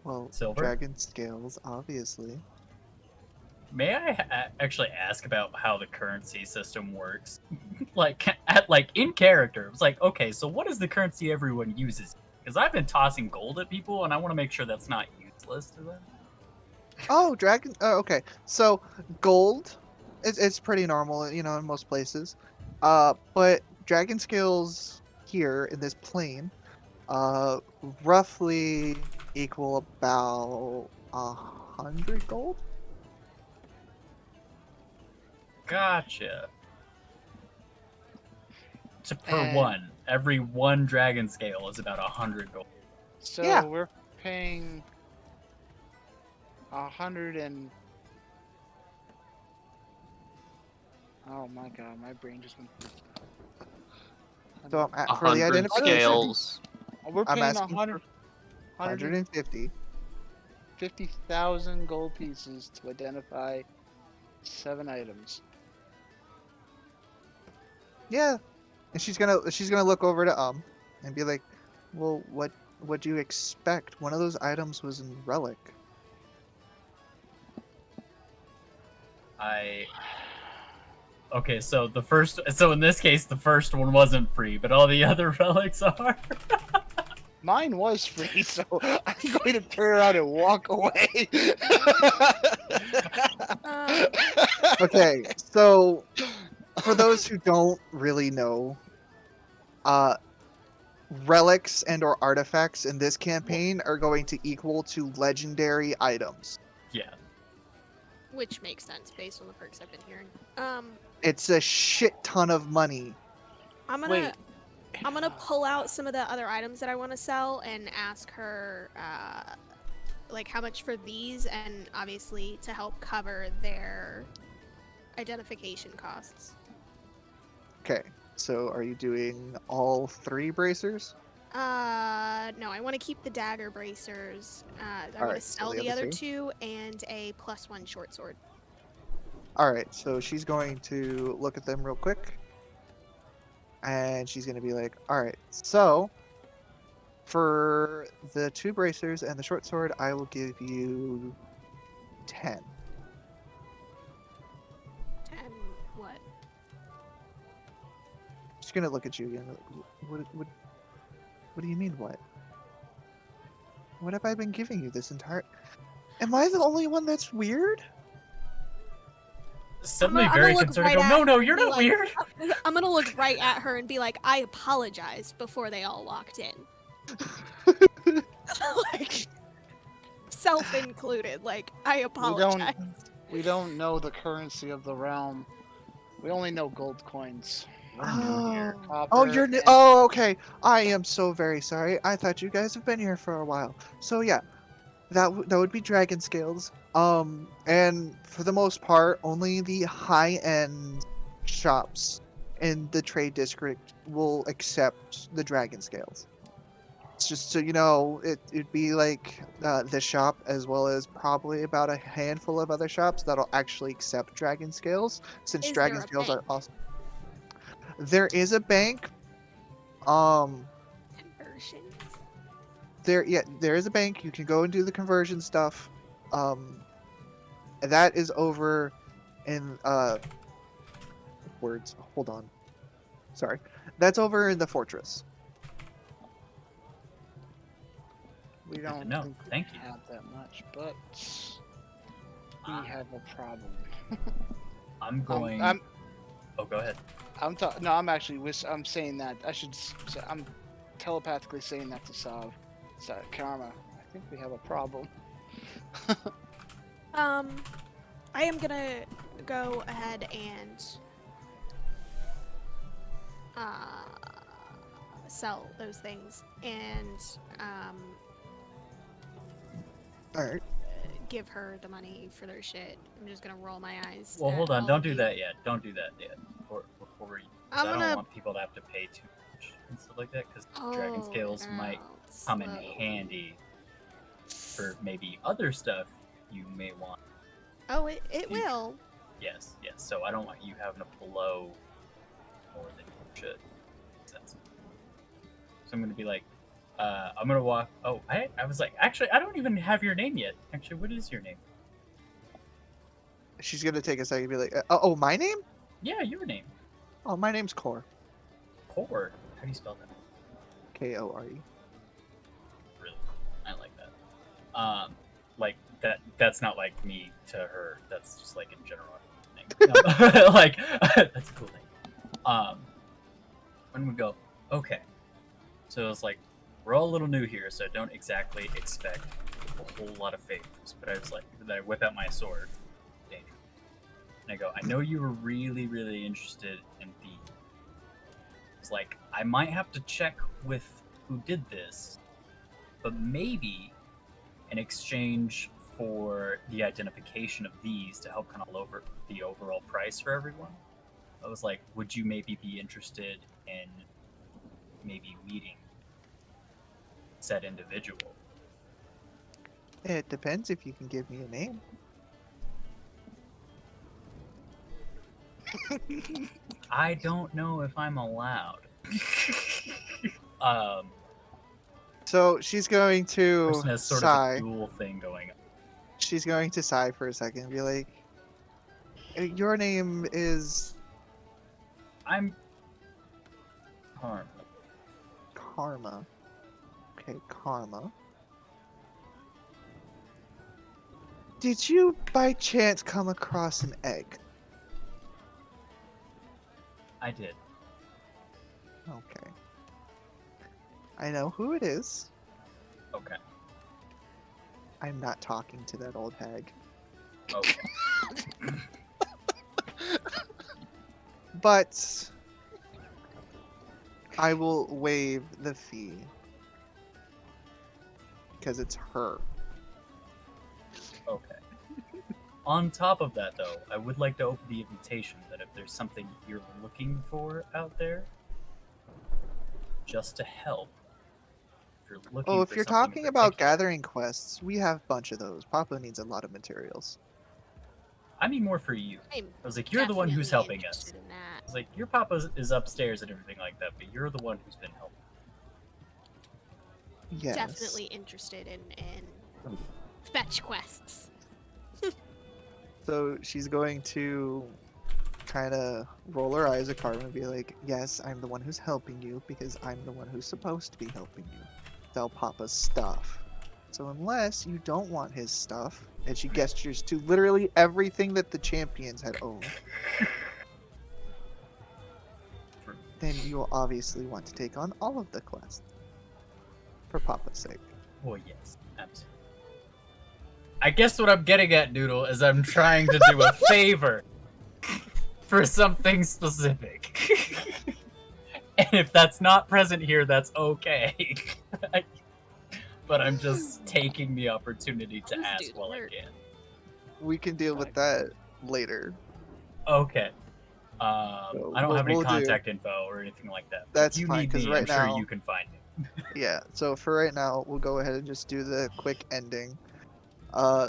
Speaker 9: Well,
Speaker 7: Silver?
Speaker 9: dragon scales, obviously.
Speaker 7: May I actually ask about how the currency system works? In character, it's like, okay, so what is the currency everyone uses? Because I've been tossing gold at people, and I want to make sure that's not useless to them.
Speaker 9: Oh, dragon. Oh, okay. So gold, it's pretty normal, in most places. But dragon scales here in this plane, roughly equal about 100 gold.
Speaker 7: Gotcha. Per
Speaker 6: And-
Speaker 7: one, every one dragon scale is about 100 gold.
Speaker 6: So
Speaker 9: Yeah.
Speaker 6: we're paying 100 and Oh my god, my brain just went.
Speaker 9: So for the
Speaker 3: 100
Speaker 9: identification,
Speaker 3: scales.
Speaker 6: We're
Speaker 9: I'm
Speaker 6: paying
Speaker 9: asking
Speaker 6: 100,
Speaker 9: for 150.
Speaker 6: 150,000 gold pieces to identify 7 items.
Speaker 9: Yeah, and she's gonna look over to and be like, well, what do you expect? One of those items was in relic.
Speaker 7: Okay, so in this case, the first one wasn't free, but all the other relics are.
Speaker 6: Mine was free, so I'm going to turn around and walk away.
Speaker 9: Okay, so for those who don't really know, uh, relics and or artifacts in this campaign are going to equal to legendary items.
Speaker 7: Yeah.
Speaker 2: Which makes sense based on the perks I've been hearing.
Speaker 9: It's a shit ton of money.
Speaker 2: I'm gonna pull out some of the other items that I want to sell and ask her, like how much for these, and obviously to help cover their identification costs.
Speaker 9: Okay, so are you doing all 3 bracers?
Speaker 2: No, I want to keep the dagger bracers. I want to
Speaker 9: Alright, so
Speaker 2: sell
Speaker 9: the
Speaker 2: the
Speaker 9: other
Speaker 2: other
Speaker 9: two?
Speaker 2: 2 and a +1 short sword.
Speaker 9: Alright, so she's going to look at them real quick. And she's going to be like, alright, so for the 2 bracers and the short sword, I will give you 10.
Speaker 2: 10 what?
Speaker 9: She's going to look at you again. What do you mean, what? What have I been giving you this entire... Am I the only one that's weird?
Speaker 7: Suddenly
Speaker 2: I'm
Speaker 7: very
Speaker 2: gonna look
Speaker 7: concerned.
Speaker 2: right
Speaker 7: Go,
Speaker 2: at
Speaker 7: no, no,
Speaker 2: her
Speaker 7: you're
Speaker 2: and be
Speaker 7: not
Speaker 2: like-
Speaker 7: weird.
Speaker 2: I'm gonna look right at her and be like, I apologize before they all walked in. Like, self included. Like, I apologize.
Speaker 6: We don't know the currency of the realm. We only know gold coins.
Speaker 9: Oh,
Speaker 6: Copper
Speaker 9: you're new.
Speaker 6: and-
Speaker 9: Oh, okay. I am so very sorry. I thought you guys have been here for a while. So yeah, that would be dragon scales. And for the most part, only the high-end shops in the trade district will accept the dragon scales. It's just so you know, it'd be like this shop as well as probably about a handful of other shops that'll actually accept dragon scales, since
Speaker 2: Is
Speaker 9: dragon
Speaker 2: there a
Speaker 9: scales are
Speaker 2: bank?
Speaker 9: awesome. There is a bank. Um,
Speaker 2: Conversions.
Speaker 9: there is a bank. You can go and do the conversion stuff. That is over in words. Hold on. Sorry. That's over in the fortress.
Speaker 6: We don't
Speaker 7: know.
Speaker 6: think
Speaker 7: Thank
Speaker 6: we
Speaker 7: you.
Speaker 6: have that much, but we have a problem.
Speaker 7: I'm going. Oh, go ahead.
Speaker 6: No, I'm actually. I'm saying that. I'm telepathically saying that to Sav. Karma. I think we have a problem.
Speaker 2: I am gonna go ahead and sell those things and
Speaker 9: All right.
Speaker 2: give her the money for their shit. I'm just gonna roll my eyes.
Speaker 7: Well,
Speaker 2: at
Speaker 7: hold on.
Speaker 2: all
Speaker 7: Don't
Speaker 2: of
Speaker 7: do
Speaker 2: you.
Speaker 7: that yet. Don't do that yet. Before we.
Speaker 2: I'm
Speaker 7: I don't
Speaker 2: gonna-
Speaker 7: want people to have to pay too much and stuff like that, because dragon scales might come in handy for maybe other stuff you may want.
Speaker 2: Oh, it will.
Speaker 7: Yes, yes. So I don't want you having to blow more than you should. So I'm gonna be like, I'm gonna walk. Oh, I was like, actually, I don't even have your name yet. Actually, what is your name?
Speaker 9: She's gonna take a second and be like, "Oh, my name?
Speaker 7: Yeah, your name.
Speaker 9: Oh, my name's Core.
Speaker 7: Core. How do you spell that?
Speaker 9: Kore.
Speaker 7: Really? I like that. Like that's not like me to her. That's just like in general thing. No, like that's a cool thing. When we go, okay. So it's like we're all a little new here, so don't exactly expect a whole lot of favors. But I was like, I whip out my sword, danger, and I go, I know you were really, really interested in these. It's like I might have to check with who did this, but maybe in exchange for the identification of these to help kind of lower the overall price for everyone, I was like, would you maybe be interested in maybe meeting said individual?
Speaker 9: It depends if you can give me a name.
Speaker 7: I don't know if I'm allowed.
Speaker 9: So she's going to
Speaker 7: Person has sort of
Speaker 9: sigh.
Speaker 7: a dual thing going on.
Speaker 9: She's going to sigh for a second and be like, your name is
Speaker 7: I'm Karma.
Speaker 9: Karma. Okay, Karma. Did you by chance come across an egg?
Speaker 7: I did.
Speaker 9: Okay. I know who it is.
Speaker 7: Okay.
Speaker 9: I'm not talking to that old hag.
Speaker 7: Okay.
Speaker 9: But I will waive the fee. Because it's her.
Speaker 7: Okay. On top of that, though, I would like to open the invitation that if there's something you're looking for out there, just to help. If you're looking
Speaker 9: Oh, if
Speaker 7: for
Speaker 9: you're
Speaker 7: something in
Speaker 9: talking about
Speaker 7: particular-
Speaker 9: gathering quests, we have a bunch of those. Papa needs a lot of materials.
Speaker 7: I mean more for you.
Speaker 2: I'm
Speaker 7: I was like, you're the one who's
Speaker 2: definitely
Speaker 7: helping us.
Speaker 2: interested in that.
Speaker 7: I was like, your papa is upstairs and everything like that, but you're the one who's been helping.
Speaker 9: Yes.
Speaker 2: Definitely interested in fetch quests.
Speaker 9: So she's going to kind of roll her eyes at Carmen and be like, yes, I'm the one who's helping you because I'm the one who's supposed to be helping you. Sell Papa's stuff. So unless you don't want his stuff, and she gestures to literally everything that the champions had owned, then you will obviously want to take on all of the quests. For Papa's sake.
Speaker 7: Oh, yes. Absolutely. I guess what I'm getting at, Noodle, is I'm trying to do a favor for something specific. And if that's not present here, that's okay. But I'm just taking the opportunity to
Speaker 2: Just do
Speaker 7: ask
Speaker 2: the
Speaker 7: while I
Speaker 2: work.
Speaker 7: can.
Speaker 9: We can deal with that later.
Speaker 7: Okay.
Speaker 9: So
Speaker 7: I don't
Speaker 9: what
Speaker 7: have any
Speaker 9: we'll do-
Speaker 7: contact info or anything like that.
Speaker 9: That's
Speaker 7: if you
Speaker 9: fine,
Speaker 7: need
Speaker 9: 'cause
Speaker 7: me,
Speaker 9: right
Speaker 7: I'm sure
Speaker 9: now-
Speaker 7: you can find me.
Speaker 9: Yeah, so for right now, we'll go ahead and just do the quick ending.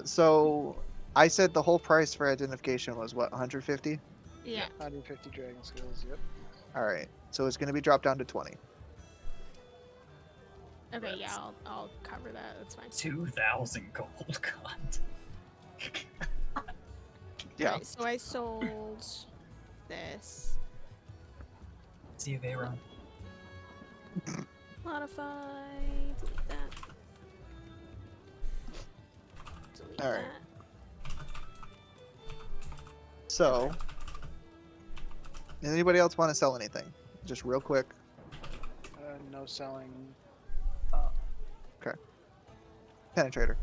Speaker 9: So I said the whole price for identification was what, 150?
Speaker 2: Yeah.
Speaker 6: 150 dragon skills, yep.
Speaker 9: Alright, so it's going to be dropped down to 20.
Speaker 2: Okay, yeah, I'll cover that. That's fine.
Speaker 7: 2,000 gold. God.
Speaker 9: Yeah.
Speaker 2: Alright, so I sold this.
Speaker 7: See you, Veyron.
Speaker 2: Modify. Delete that. Delete
Speaker 9: Alright.
Speaker 2: that.
Speaker 9: So, does anybody else want to sell anything? Just real quick.
Speaker 6: No selling.
Speaker 9: Penetrator.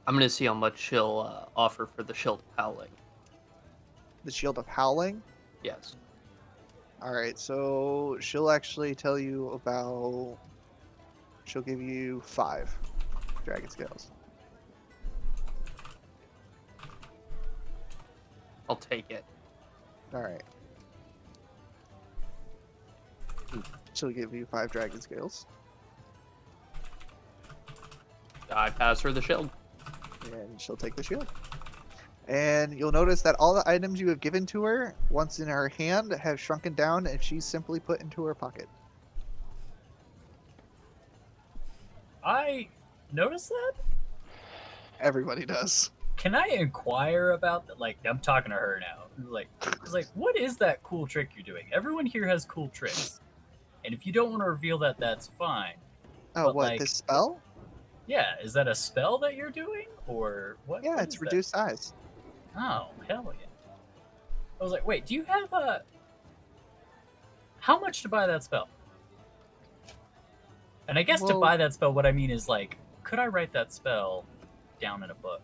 Speaker 3: I'm gonna see how much she'll offer for the Shield of Howling.
Speaker 9: The Shield of Howling.
Speaker 3: Yes.
Speaker 9: Alright, so she'll actually tell you about... She'll give you 5 dragon scales.
Speaker 3: I'll take it.
Speaker 9: Alright. She'll give you 5 dragon scales.
Speaker 3: I pass her the shield.
Speaker 9: And she'll take the shield. And you'll notice that all the items you have given to her, once in her hand, have shrunken down and she's simply put into her pocket.
Speaker 7: I noticed that?
Speaker 9: Everybody does.
Speaker 7: Can I inquire about that? Like, I'm talking to her now. Like, what is that cool trick you're doing? Everyone here has cool tricks. And if you don't want to reveal that, that's fine.
Speaker 9: Oh,
Speaker 7: But,
Speaker 9: what,
Speaker 7: like,
Speaker 9: this spell?
Speaker 7: Yeah, is that a spell that you're doing? Or what?
Speaker 9: Yeah,
Speaker 7: what
Speaker 9: it's
Speaker 7: is that?
Speaker 9: reduced size.
Speaker 7: Oh, hell yeah. I was like, wait, do you have a... How much to buy that spell? And I guess to
Speaker 9: Well-
Speaker 7: buy that spell, what I mean is, like, could I write that spell down in a book?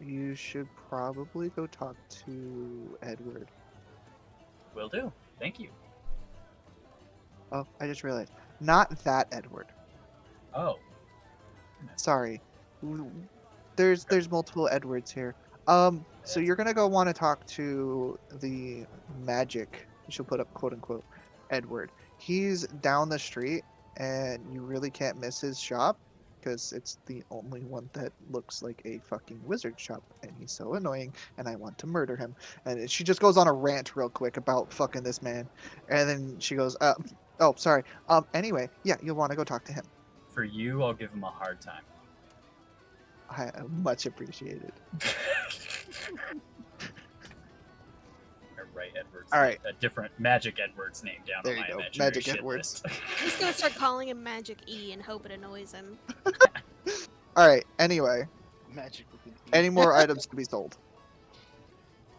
Speaker 9: You should probably go talk to Edward.
Speaker 7: Will do. Thank you.
Speaker 9: Oh, I just realized. Not that Edward.
Speaker 7: Oh.
Speaker 9: Sorry. There's multiple Edwards here. So you're gonna go want to talk to the magic. She'll put up quote unquote Edward. He's down the street, and you really can't miss his shop because it's the only one that looks like a fucking wizard shop, and he's so annoying, and I want to murder him. And she just goes on a rant real quick about fucking this man, and then she goes, oh, sorry. Anyway, yeah, you'll want to go talk to him.
Speaker 7: For you, I'll give him a hard time.
Speaker 9: I much appreciated.
Speaker 7: Write Edward's
Speaker 9: All right.
Speaker 7: a different Magic Edward's name down
Speaker 9: There
Speaker 7: on
Speaker 9: you
Speaker 7: my
Speaker 9: go,
Speaker 7: imaginary
Speaker 9: Magic
Speaker 7: shit
Speaker 9: Edwards.
Speaker 7: list.
Speaker 2: I'm just gonna start calling him Magic E and hope it annoys him.
Speaker 9: All right. Anyway,
Speaker 6: Magic with an E.
Speaker 9: any more items to be sold?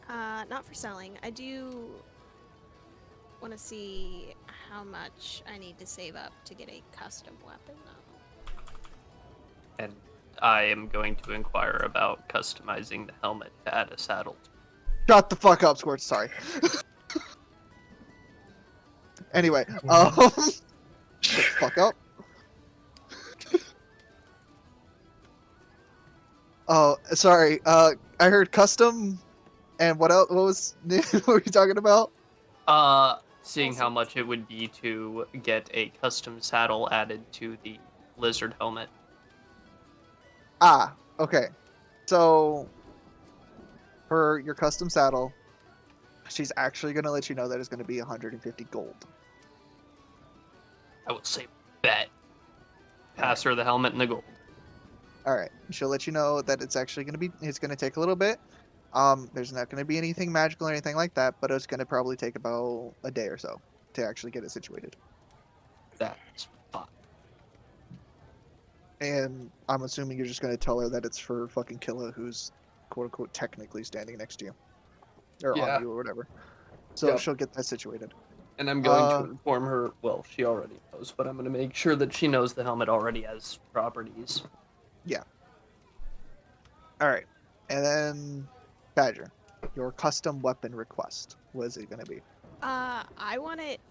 Speaker 2: Not for selling. I do want to see how much I need to save up to get a custom weapon, though.
Speaker 3: And I am going to inquire about customizing the helmet to add a saddle.
Speaker 9: Shut the fuck up, Scorch. Sorry. Anyway, shut the fuck up. Oh, sorry. I heard custom, and what else? What was? What were you talking about?
Speaker 3: Seeing how much it would be to get a custom saddle added to the lizard helmet.
Speaker 9: Ah, okay. So, for your custom saddle, she's actually gonna let you know that it's gonna be 150 gold.
Speaker 3: I would say bet. Pass her the helmet and the gold.
Speaker 9: All right. She'll let you know that it's actually gonna be. It's gonna take a little bit. There's not gonna be anything magical or anything like that, but it's gonna probably take about a day or so to actually get it situated.
Speaker 3: That's fine.
Speaker 9: And I'm assuming you're just gonna tell her that it's for fucking Killa, who's quote unquote technically standing next to you, or
Speaker 3: Yeah.
Speaker 9: on you, or whatever. So
Speaker 3: Yep.
Speaker 9: she'll get that situated.
Speaker 3: And I'm going to inform her, well, she already knows, but I'm going to make sure that she knows the helmet already has properties.
Speaker 9: All right, and then Badger, your custom weapon request. What is it gonna be?
Speaker 2: I want it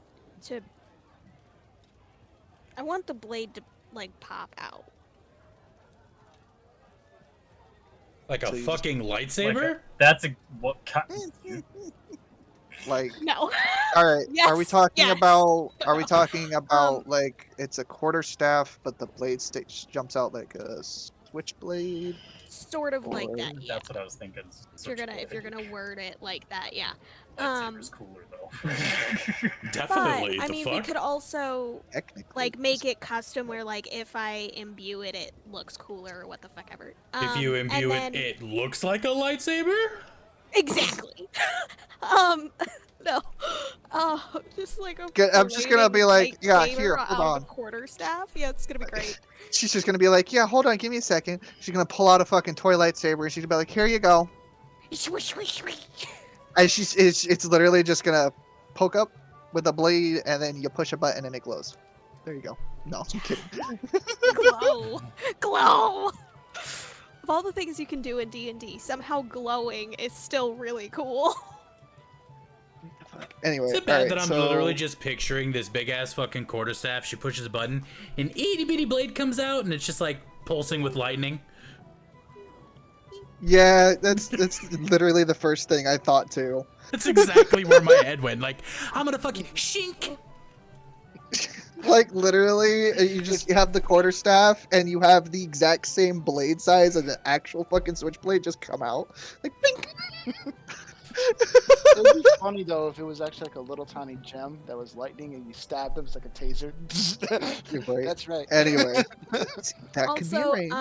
Speaker 2: to. I want the blade to like pop out.
Speaker 1: Like a
Speaker 9: So you
Speaker 1: fucking lightsaber?
Speaker 7: That's a what?
Speaker 9: Like,
Speaker 2: No.
Speaker 9: all right, are we
Speaker 2: Yes,
Speaker 9: talking
Speaker 2: yes.
Speaker 9: about? Are we talking about
Speaker 2: Um,
Speaker 9: like it's a quarterstaff, but the blade jumps out like a switchblade?
Speaker 2: Sort of like that. Yeah.
Speaker 7: That's what I was thinking.
Speaker 2: If you're gonna word it like that, yeah.
Speaker 7: Lightsaber's cooler though.
Speaker 1: Definitely.
Speaker 2: But I
Speaker 1: the
Speaker 2: mean,
Speaker 1: fuck?
Speaker 2: we could also
Speaker 9: Technically,
Speaker 2: like make it custom where like if I imbue it, it looks cooler or what the fuck ever.
Speaker 1: If you
Speaker 2: and
Speaker 1: imbue
Speaker 2: then-
Speaker 1: it looks like a lightsaber?
Speaker 2: Exactly. No. Just like a.
Speaker 9: Good, I'm just gonna be like, yeah,
Speaker 2: lightsaber
Speaker 9: here,
Speaker 2: out
Speaker 9: hold
Speaker 2: of
Speaker 9: on.
Speaker 2: A quarterstaff. Yeah, it's gonna be great.
Speaker 9: She's just gonna be like, yeah, hold on, give me a second. She's gonna pull out a fucking toy lightsaber, and she's gonna be like, here you go.
Speaker 2: Swish, swish, swish.
Speaker 9: And it's literally just gonna poke up with a blade, and then you push a button and it glows. There you go. No, I'm kidding.
Speaker 2: Glow, glow. Of all the things you can do in D&D, somehow glowing is still really cool.
Speaker 9: Anyway,
Speaker 1: Is it bad
Speaker 9: alright,
Speaker 1: that I'm
Speaker 9: so
Speaker 1: literally just picturing this big ass fucking quarterstaff? She pushes a button, an itty bitty blade comes out, and it's just like pulsing with lightning.
Speaker 9: yeah, that's literally the first thing I thought too.
Speaker 1: That's exactly where my head went. Like, I'm gonna fucking shink.
Speaker 9: Like literally, you have the quarterstaff, and you have the exact same blade size as an actual fucking switchblade just come out. Like, bink.
Speaker 6: It would be funny though if it was actually like a little tiny gem that was lightning and you stabbed them. It's like a taser.
Speaker 9: You're right.
Speaker 6: That's right.
Speaker 9: Anyway, that could be
Speaker 2: Also,
Speaker 9: arranged.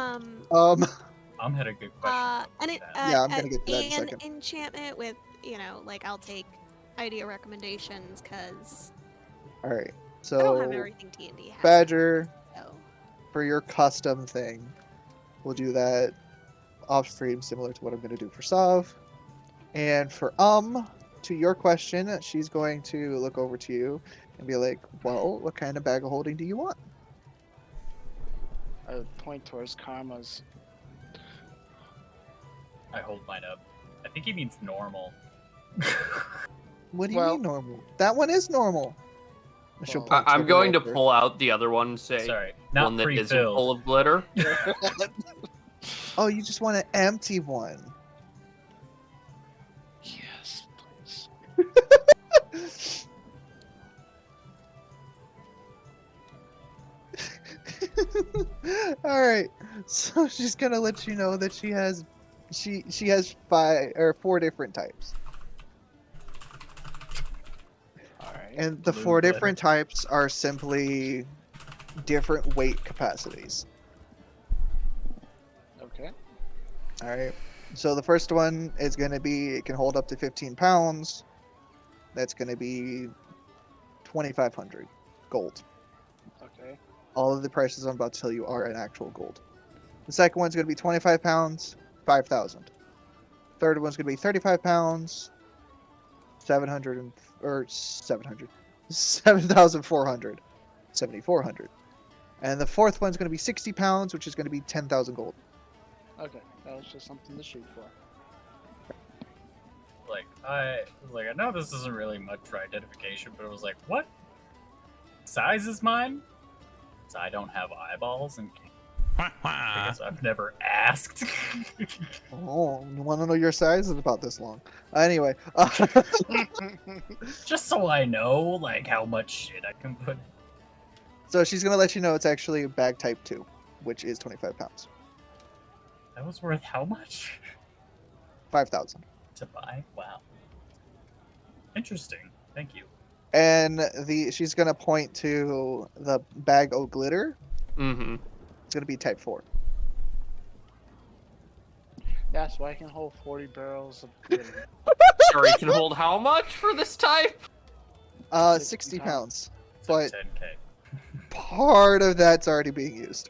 Speaker 7: I'm had a good question.
Speaker 2: and it,
Speaker 9: Yeah, I'm gonna get to that in a
Speaker 2: an
Speaker 9: second.
Speaker 2: enchantment with, like I'll take idea recommendations because
Speaker 9: All right.
Speaker 2: I don't have
Speaker 9: So
Speaker 2: everything D&D has.
Speaker 9: Badger,
Speaker 2: So.
Speaker 9: for your custom thing, we'll do that off stream, similar to what I'm gonna do for Sav. And for to your question, she's going to look over to you and be like, "Well, what kind of bag of holding do you want?"
Speaker 6: I would point towards Karma's.
Speaker 7: I hold mine up. I think he means normal.
Speaker 9: What do you
Speaker 6: Well-
Speaker 9: mean normal? That one is normal. She'll
Speaker 6: Well,
Speaker 9: point
Speaker 3: I'm
Speaker 9: over
Speaker 3: going to
Speaker 9: over.
Speaker 3: pull out the other one, say
Speaker 7: Sorry, not
Speaker 3: one that isn't
Speaker 7: pre-filled.
Speaker 3: full of glitter.
Speaker 9: Oh, you just want an empty one. right. So she's gonna let you know that she has 4 different types.
Speaker 6: All right.
Speaker 9: And the
Speaker 7: Blue
Speaker 9: 4
Speaker 7: glitter.
Speaker 9: different types are simply different weight capacities.
Speaker 6: Okay.
Speaker 9: All right. So the first one is going to be, it can hold up to 15 pounds. That's going to be 2,500 gold.
Speaker 6: Okay.
Speaker 9: All of the prices I'm about to tell you are in actual gold. The second one's going to be 25 pounds, 5,000. Third one's going to be 35 pounds, 7,400, 7,400. And the fourth one's going to be 60 pounds, which is going to be 10,000 gold.
Speaker 6: Okay. That was just something to shoot for.
Speaker 7: Like I was like, I know this isn't really much for identification, but it was like, what size is mine? So I don't have eyeballs, and I guess I've never asked.
Speaker 9: Oh, you want to know your size? It's about this long. Anyway,
Speaker 7: Just so I know, like, how much shit I can put.
Speaker 9: so she's going to let you know it's actually bag type 2, which is 25 pounds.
Speaker 7: That was worth how much
Speaker 9: 5,000.
Speaker 7: to buy? Wow. Interesting. Thank you.
Speaker 9: And she's going to point to the bag of glitter.
Speaker 3: Mm-hmm.
Speaker 9: It's going to be type 4.
Speaker 6: Yeah, so I can hold 40 barrels of glitter.
Speaker 3: Sorry, can hold how much for this type?
Speaker 9: 60
Speaker 6: 60
Speaker 9: pounds.
Speaker 7: It's
Speaker 9: But
Speaker 7: like 10K.
Speaker 9: part of that's already being used.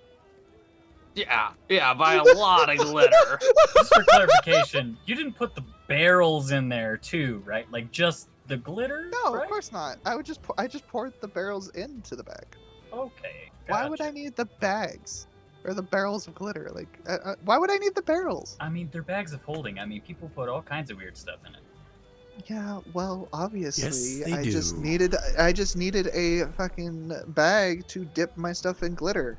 Speaker 3: Yeah, by a lot of glitter.
Speaker 7: Just for clarification, you didn't put the barrels in there too, right? Like just the glitter?
Speaker 9: No,
Speaker 7: right?
Speaker 9: of course not. I just poured the barrels into the bag.
Speaker 7: Okay.
Speaker 9: Why would I
Speaker 7: gotcha.
Speaker 9: need the bags or the barrels of glitter? Like, why would I need the barrels?
Speaker 7: I mean, they're bags of holding. I mean, people put all kinds of weird stuff in it.
Speaker 9: Yeah, well, obviously,
Speaker 1: they
Speaker 9: I just
Speaker 1: do.
Speaker 9: needed a fucking bag to dip my stuff in glitter.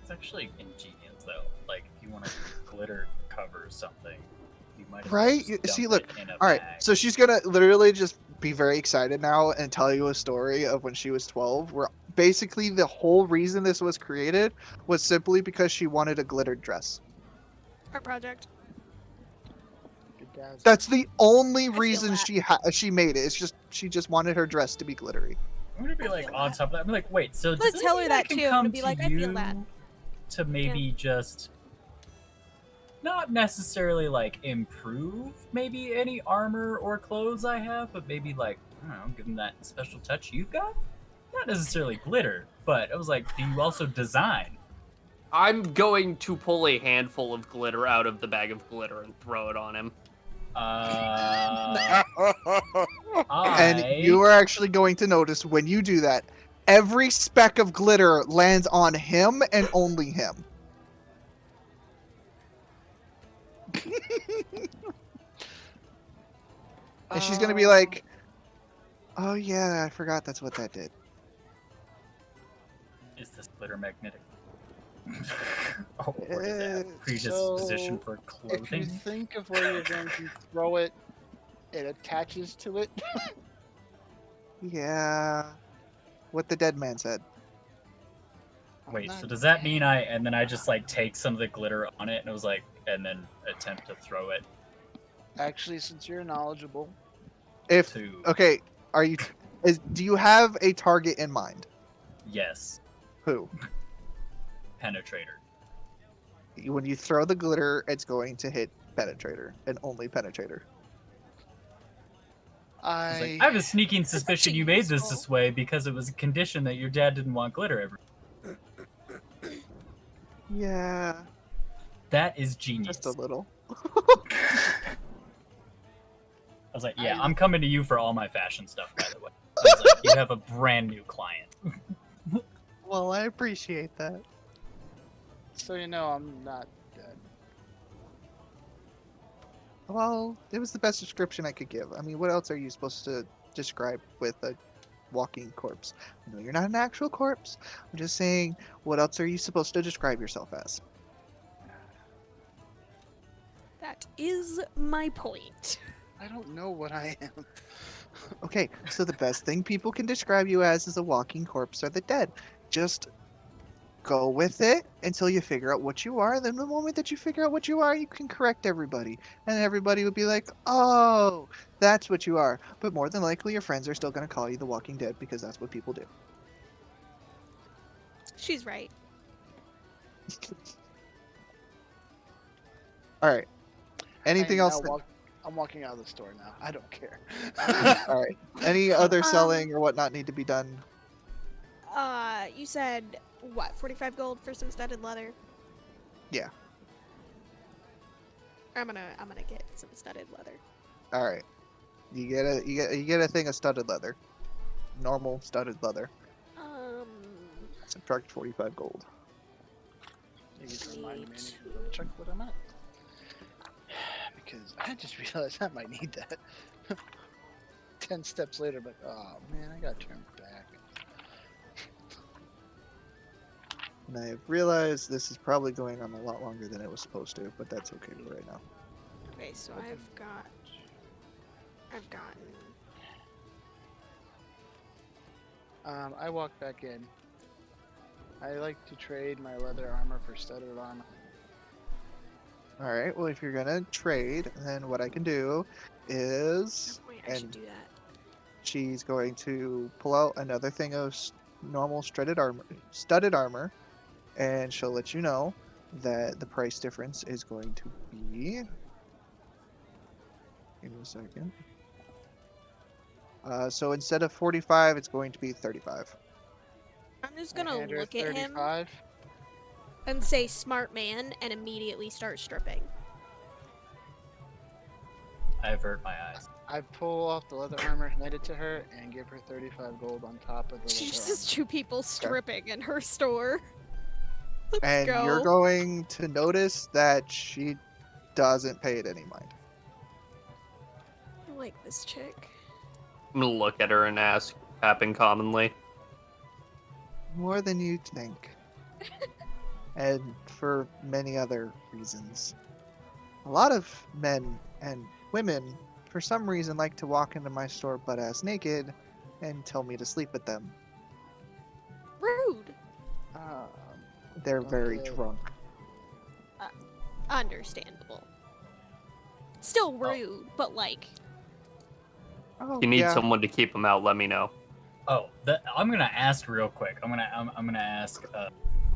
Speaker 7: It's actually ingenious, though. Like, if you want to glitter cover something, you might as well
Speaker 9: Right?
Speaker 7: just
Speaker 9: You-
Speaker 7: dump
Speaker 9: see,
Speaker 7: it
Speaker 9: look,
Speaker 7: in a
Speaker 9: All right,
Speaker 7: bag.
Speaker 9: so she's gonna literally just be very excited now and tell you a story of when she was 12, where basically the whole reason this was created was simply because she wanted a glittered dress.
Speaker 2: Art project.
Speaker 6: Good guys.
Speaker 9: That's the only
Speaker 2: feel
Speaker 9: reason
Speaker 2: that.
Speaker 9: she made it. It's just she just wanted her dress to be glittery.
Speaker 7: I'm gonna be
Speaker 2: I
Speaker 7: like
Speaker 2: feel
Speaker 7: on
Speaker 2: that.
Speaker 7: top of that. I'm like, wait, so does
Speaker 2: Let's
Speaker 7: that
Speaker 2: tell her
Speaker 7: mean I
Speaker 2: that
Speaker 7: can
Speaker 2: too, and
Speaker 7: come
Speaker 2: be
Speaker 7: to
Speaker 2: like, I feel
Speaker 7: you
Speaker 2: that.
Speaker 7: to maybe just not necessarily like improve maybe any armor or clothes I have, but maybe like, I don't know, give them that special touch you've got? Not necessarily glitter, but I was like, do you also design?
Speaker 3: I'm going to pull a handful of glitter out of the bag of glitter and throw it on him.
Speaker 7: I
Speaker 9: And you are actually going to notice when you do that, every speck of glitter lands on him and only him. And she's gonna be like, "Oh yeah, I forgot that's what that did."
Speaker 7: Is this glitter magnetic? Oh, or is that
Speaker 9: Uh,
Speaker 7: predisposition
Speaker 6: so
Speaker 7: for
Speaker 6: If you
Speaker 7: clothing?
Speaker 6: think of where you're going to throw it, it attaches to it.
Speaker 9: Yeah, what the dead man said.
Speaker 6: I'm
Speaker 7: Wait,
Speaker 6: not-
Speaker 7: so does that mean and then I just like take some of the glitter on it and it was like, and then attempt to throw it
Speaker 6: Actually, since you're knowledgeable,
Speaker 9: If
Speaker 7: to,
Speaker 9: okay, do you have a target in mind?
Speaker 7: yes,
Speaker 9: Who?
Speaker 7: penetrator.
Speaker 9: When you throw the glitter, it's going to hit penetrator and only penetrator.
Speaker 7: I was like, I have a sneaking suspicion you made this way because it was a condition that your dad didn't want glitter ever.
Speaker 9: Yeah,
Speaker 7: That is genius.
Speaker 9: just a little.
Speaker 7: I was like, yeah, I'm coming to you for all my fashion stuff, by the way. I was like, you have a brand new client.
Speaker 9: Well, I appreciate that.
Speaker 6: so you know I'm not dead.
Speaker 9: Well, it was the best description I could give. I mean, what else are you supposed to describe with a walking corpse? I know you're not an actual corpse. I'm just saying, what else are you supposed to describe yourself as?
Speaker 2: That is my point.
Speaker 6: I don't know what I am.
Speaker 9: Okay, so the best thing people can describe you as is a walking corpse or the dead. Just go with it until you figure out what you are. And then the moment that you figure out what you are, you can correct everybody. And everybody would be like, oh, that's what you are. But more than likely, your friends are still going to call you the Walking Dead because that's what people do.
Speaker 2: She's right.
Speaker 9: All right. Anything else?
Speaker 6: I'm walking out of the store now. I don't care.
Speaker 9: All right. Any other selling or whatnot need to be done?
Speaker 2: You said what? 45 gold for some studded leather.
Speaker 9: Yeah.
Speaker 2: I'm gonna get some studded leather.
Speaker 9: All right. You get a thing of studded leather. Normal studded leather. Subtract 45 gold.
Speaker 6: You just remind me I need to double check what I'm at. Because I just realized I might need that. 10 steps later, but oh man, I gotta turn back.
Speaker 9: And I have realized this is probably going on a lot longer than it was supposed to, but that's okay for right now.
Speaker 2: Okay, so I've gotten.
Speaker 6: I walk back in. I like to trade my leather armor for studded armor.
Speaker 9: All right. Well, if you're gonna trade, then what I can do is,
Speaker 2: I should do that.
Speaker 9: she's going to pull out another thing of normal studded armor, and she'll let you know that the price difference is going to be. Give me a second. So instead of 45, it's going to be 35.
Speaker 2: I'm just gonna look at him
Speaker 6: 35.
Speaker 2: and say "smart man" and immediately start stripping.
Speaker 7: I avert my eyes.
Speaker 6: I pull off the leather armor, hand it to her, and give her 35 gold on top of the
Speaker 2: She
Speaker 6: leather
Speaker 2: just has
Speaker 6: armor.
Speaker 2: 2 people stripping in her store. Let's
Speaker 9: And
Speaker 2: go.
Speaker 9: you're going to notice that she doesn't pay it any mind.
Speaker 2: I like this chick.
Speaker 3: I'm gonna look at her and ask, happen commonly.
Speaker 9: More than you'd think. And for many other reasons. A lot of men and women, for some reason, like to walk into my store butt-ass naked and tell me to sleep with them.
Speaker 2: Rude.
Speaker 9: They're very
Speaker 6: Okay.
Speaker 9: drunk.
Speaker 2: Understandable. Still rude, but like.
Speaker 9: Oh,
Speaker 3: If you need
Speaker 9: yeah.
Speaker 3: someone to keep them out, let me know.
Speaker 7: Oh, I'm gonna ask real quick. I'm gonna ask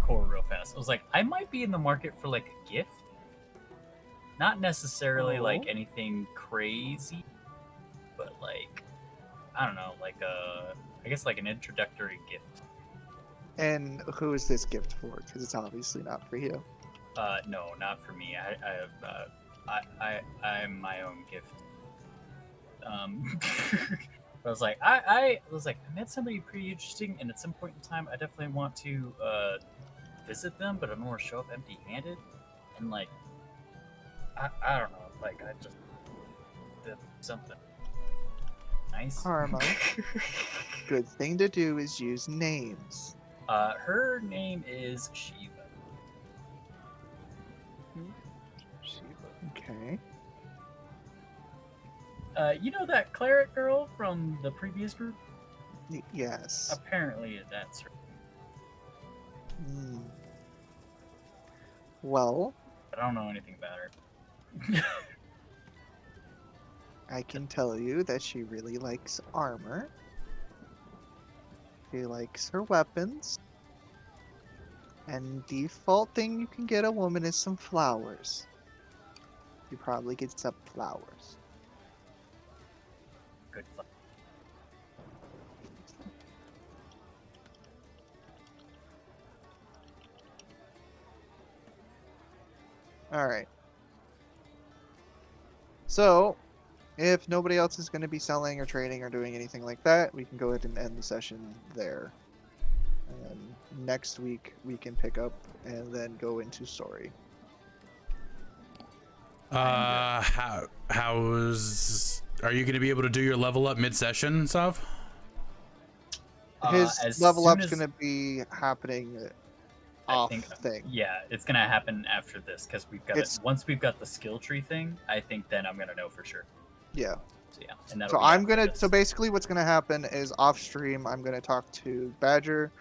Speaker 7: Core real fast. I was like, I might be in the market for like a gift. Not necessarily like anything crazy, but like I don't know, like I guess like an introductory gift.
Speaker 9: And who is this gift for? Because it's obviously not for you.
Speaker 7: No, not for me. I'm my own gift. I was like, I met somebody pretty interesting, and at some point in time, I definitely want to visit them, but I don't want to show up empty-handed. And like, I don't know, like I just did something nice.
Speaker 9: Karma. Good thing to do is use names.
Speaker 7: Her name is Shiva.
Speaker 9: Okay.
Speaker 7: You know that cleric girl from the previous group?
Speaker 9: Yes.
Speaker 7: Apparently, that's her.
Speaker 9: Hmm. Well,
Speaker 7: I don't know anything about her.
Speaker 9: I can tell you that she really likes armor. She likes her weapons. And default thing you can get a woman is some flowers. You probably get some flowers.
Speaker 7: Good fun.
Speaker 9: Alright. So, if nobody else is going to be selling or trading or doing anything like that, we can go ahead and end the session there. And then next week we can pick up and then go into story.
Speaker 1: How's are you going to be able to do your level up mid-session, Sav?
Speaker 9: His
Speaker 7: As
Speaker 9: level
Speaker 7: soon
Speaker 9: up's
Speaker 7: as-
Speaker 9: going to be happening
Speaker 7: I
Speaker 9: off
Speaker 7: think-
Speaker 9: thing.
Speaker 7: Yeah, it's gonna happen after this because we've got
Speaker 9: It's-
Speaker 7: it. Once we've got the skill tree thing, I think then I'm gonna know for sure.
Speaker 9: Yeah.
Speaker 7: So yeah, and that'll
Speaker 9: So
Speaker 7: be
Speaker 9: I'm
Speaker 7: after
Speaker 9: gonna.
Speaker 7: this.
Speaker 9: So basically, what's gonna happen is off stream, I'm gonna talk to Badger.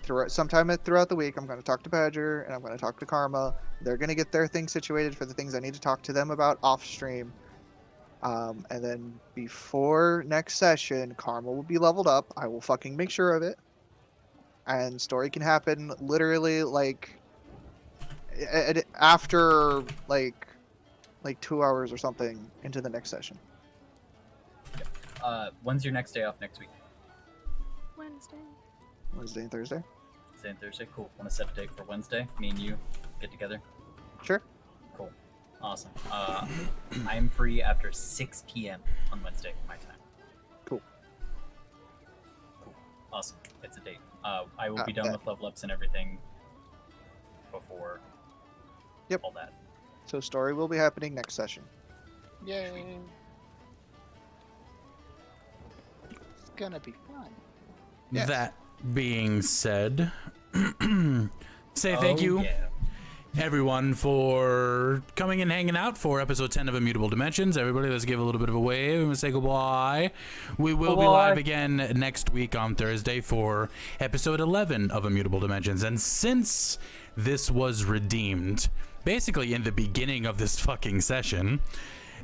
Speaker 9: Throughout the week, I'm gonna talk to Badger and I'm gonna talk to Karma. They're gonna get their things situated for the things I need to talk to them about off stream. And then before next session, Karma will be leveled up. I will fucking make sure of it. And story can happen literally like after like 2 hours or something into the next session.
Speaker 7: When's your next day off next week?
Speaker 2: Wednesday.
Speaker 9: Wednesday and Thursday.
Speaker 7: Wednesday and Thursday. Cool. Want to set a date for Wednesday? Me and you get together.
Speaker 9: Sure.
Speaker 7: Cool. Awesome. I'm free after 6 p.m. on Wednesday, my time.
Speaker 9: Cool.
Speaker 7: Cool. Awesome. It's a date. I will be done
Speaker 9: bet.
Speaker 7: with level ups and everything before.
Speaker 9: Yep.
Speaker 7: All that.
Speaker 9: So story will be happening next session.
Speaker 6: Yay. It's gonna be fun.
Speaker 9: Yes.
Speaker 1: That being said, say thank
Speaker 7: Oh,
Speaker 1: you,
Speaker 7: Yeah.
Speaker 1: everyone, for coming and hanging out for episode 10 of Immutable Dimensions. Everybody, let's give a little bit of a wave and say goodbye. We will be
Speaker 3: Goodbye.
Speaker 1: live again next week on Thursday for episode 11 of Immutable Dimensions. And since this was redeemed, basically in the beginning of this fucking session,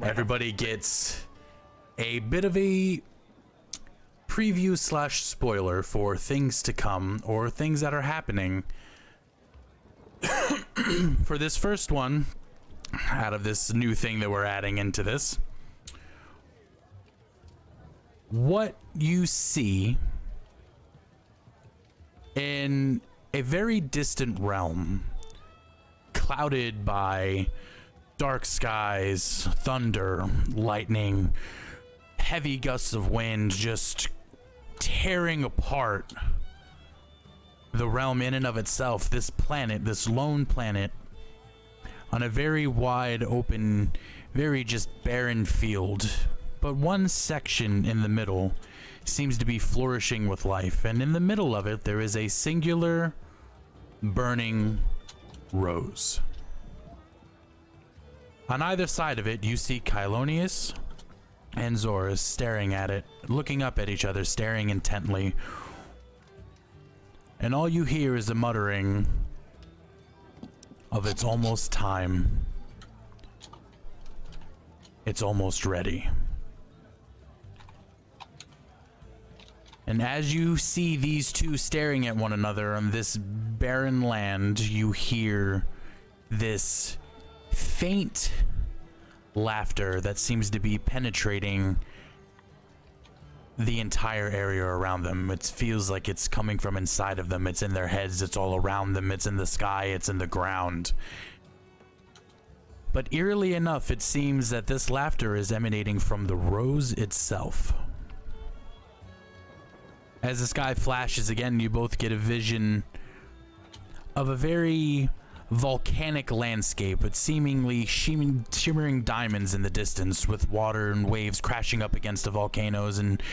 Speaker 1: everybody gets a bit of a preview / spoiler for things to come or things that are happening. For this first one, out of this new thing that we're adding into this, what you see in a very distant realm, clouded by dark skies, thunder, lightning, heavy gusts of wind just tearing apart the realm in and of itself, this planet, this lone planet, on a very wide open, very just barren field. But one section in the middle seems to be flourishing with life, and in the middle of it there is a singular burning rose. On either side of it you see Kylonius and Zorus staring at it, looking up at each other, staring intently. And all you hear is the muttering of "It's almost time. It's almost ready." And as you see these two staring at one another on this barren land, you hear this faint laughter that seems to be penetrating the entire area around them. It feels like it's coming from inside of them. It's in their heads, it's all around them, it's in the sky, it's in the ground. But eerily enough, it seems that this laughter is emanating from the rose itself. As the sky flashes again, you both get a vision of a very volcanic landscape with seemingly shimmering diamonds in the distance, with water and waves crashing up against the volcanoes and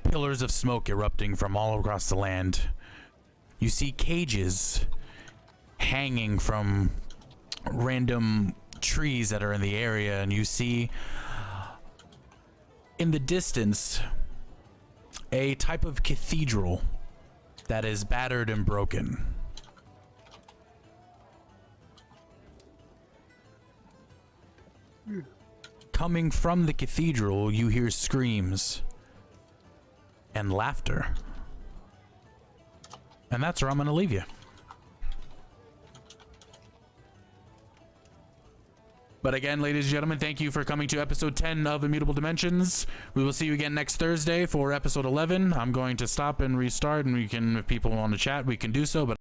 Speaker 1: pillars of smoke erupting from all across the land. You see cages hanging from random trees that are in the area, and you see in the distance a type of cathedral that is battered and broken. Coming from the cathedral, you hear screams and laughter. And that's where I'm going to leave you. But again, ladies and gentlemen, thank you for coming to episode 10 of Immutable Dimensions. We will see you again next Thursday for episode 11. I'm going to stop and restart, and we can, if people want to chat, we can do so. But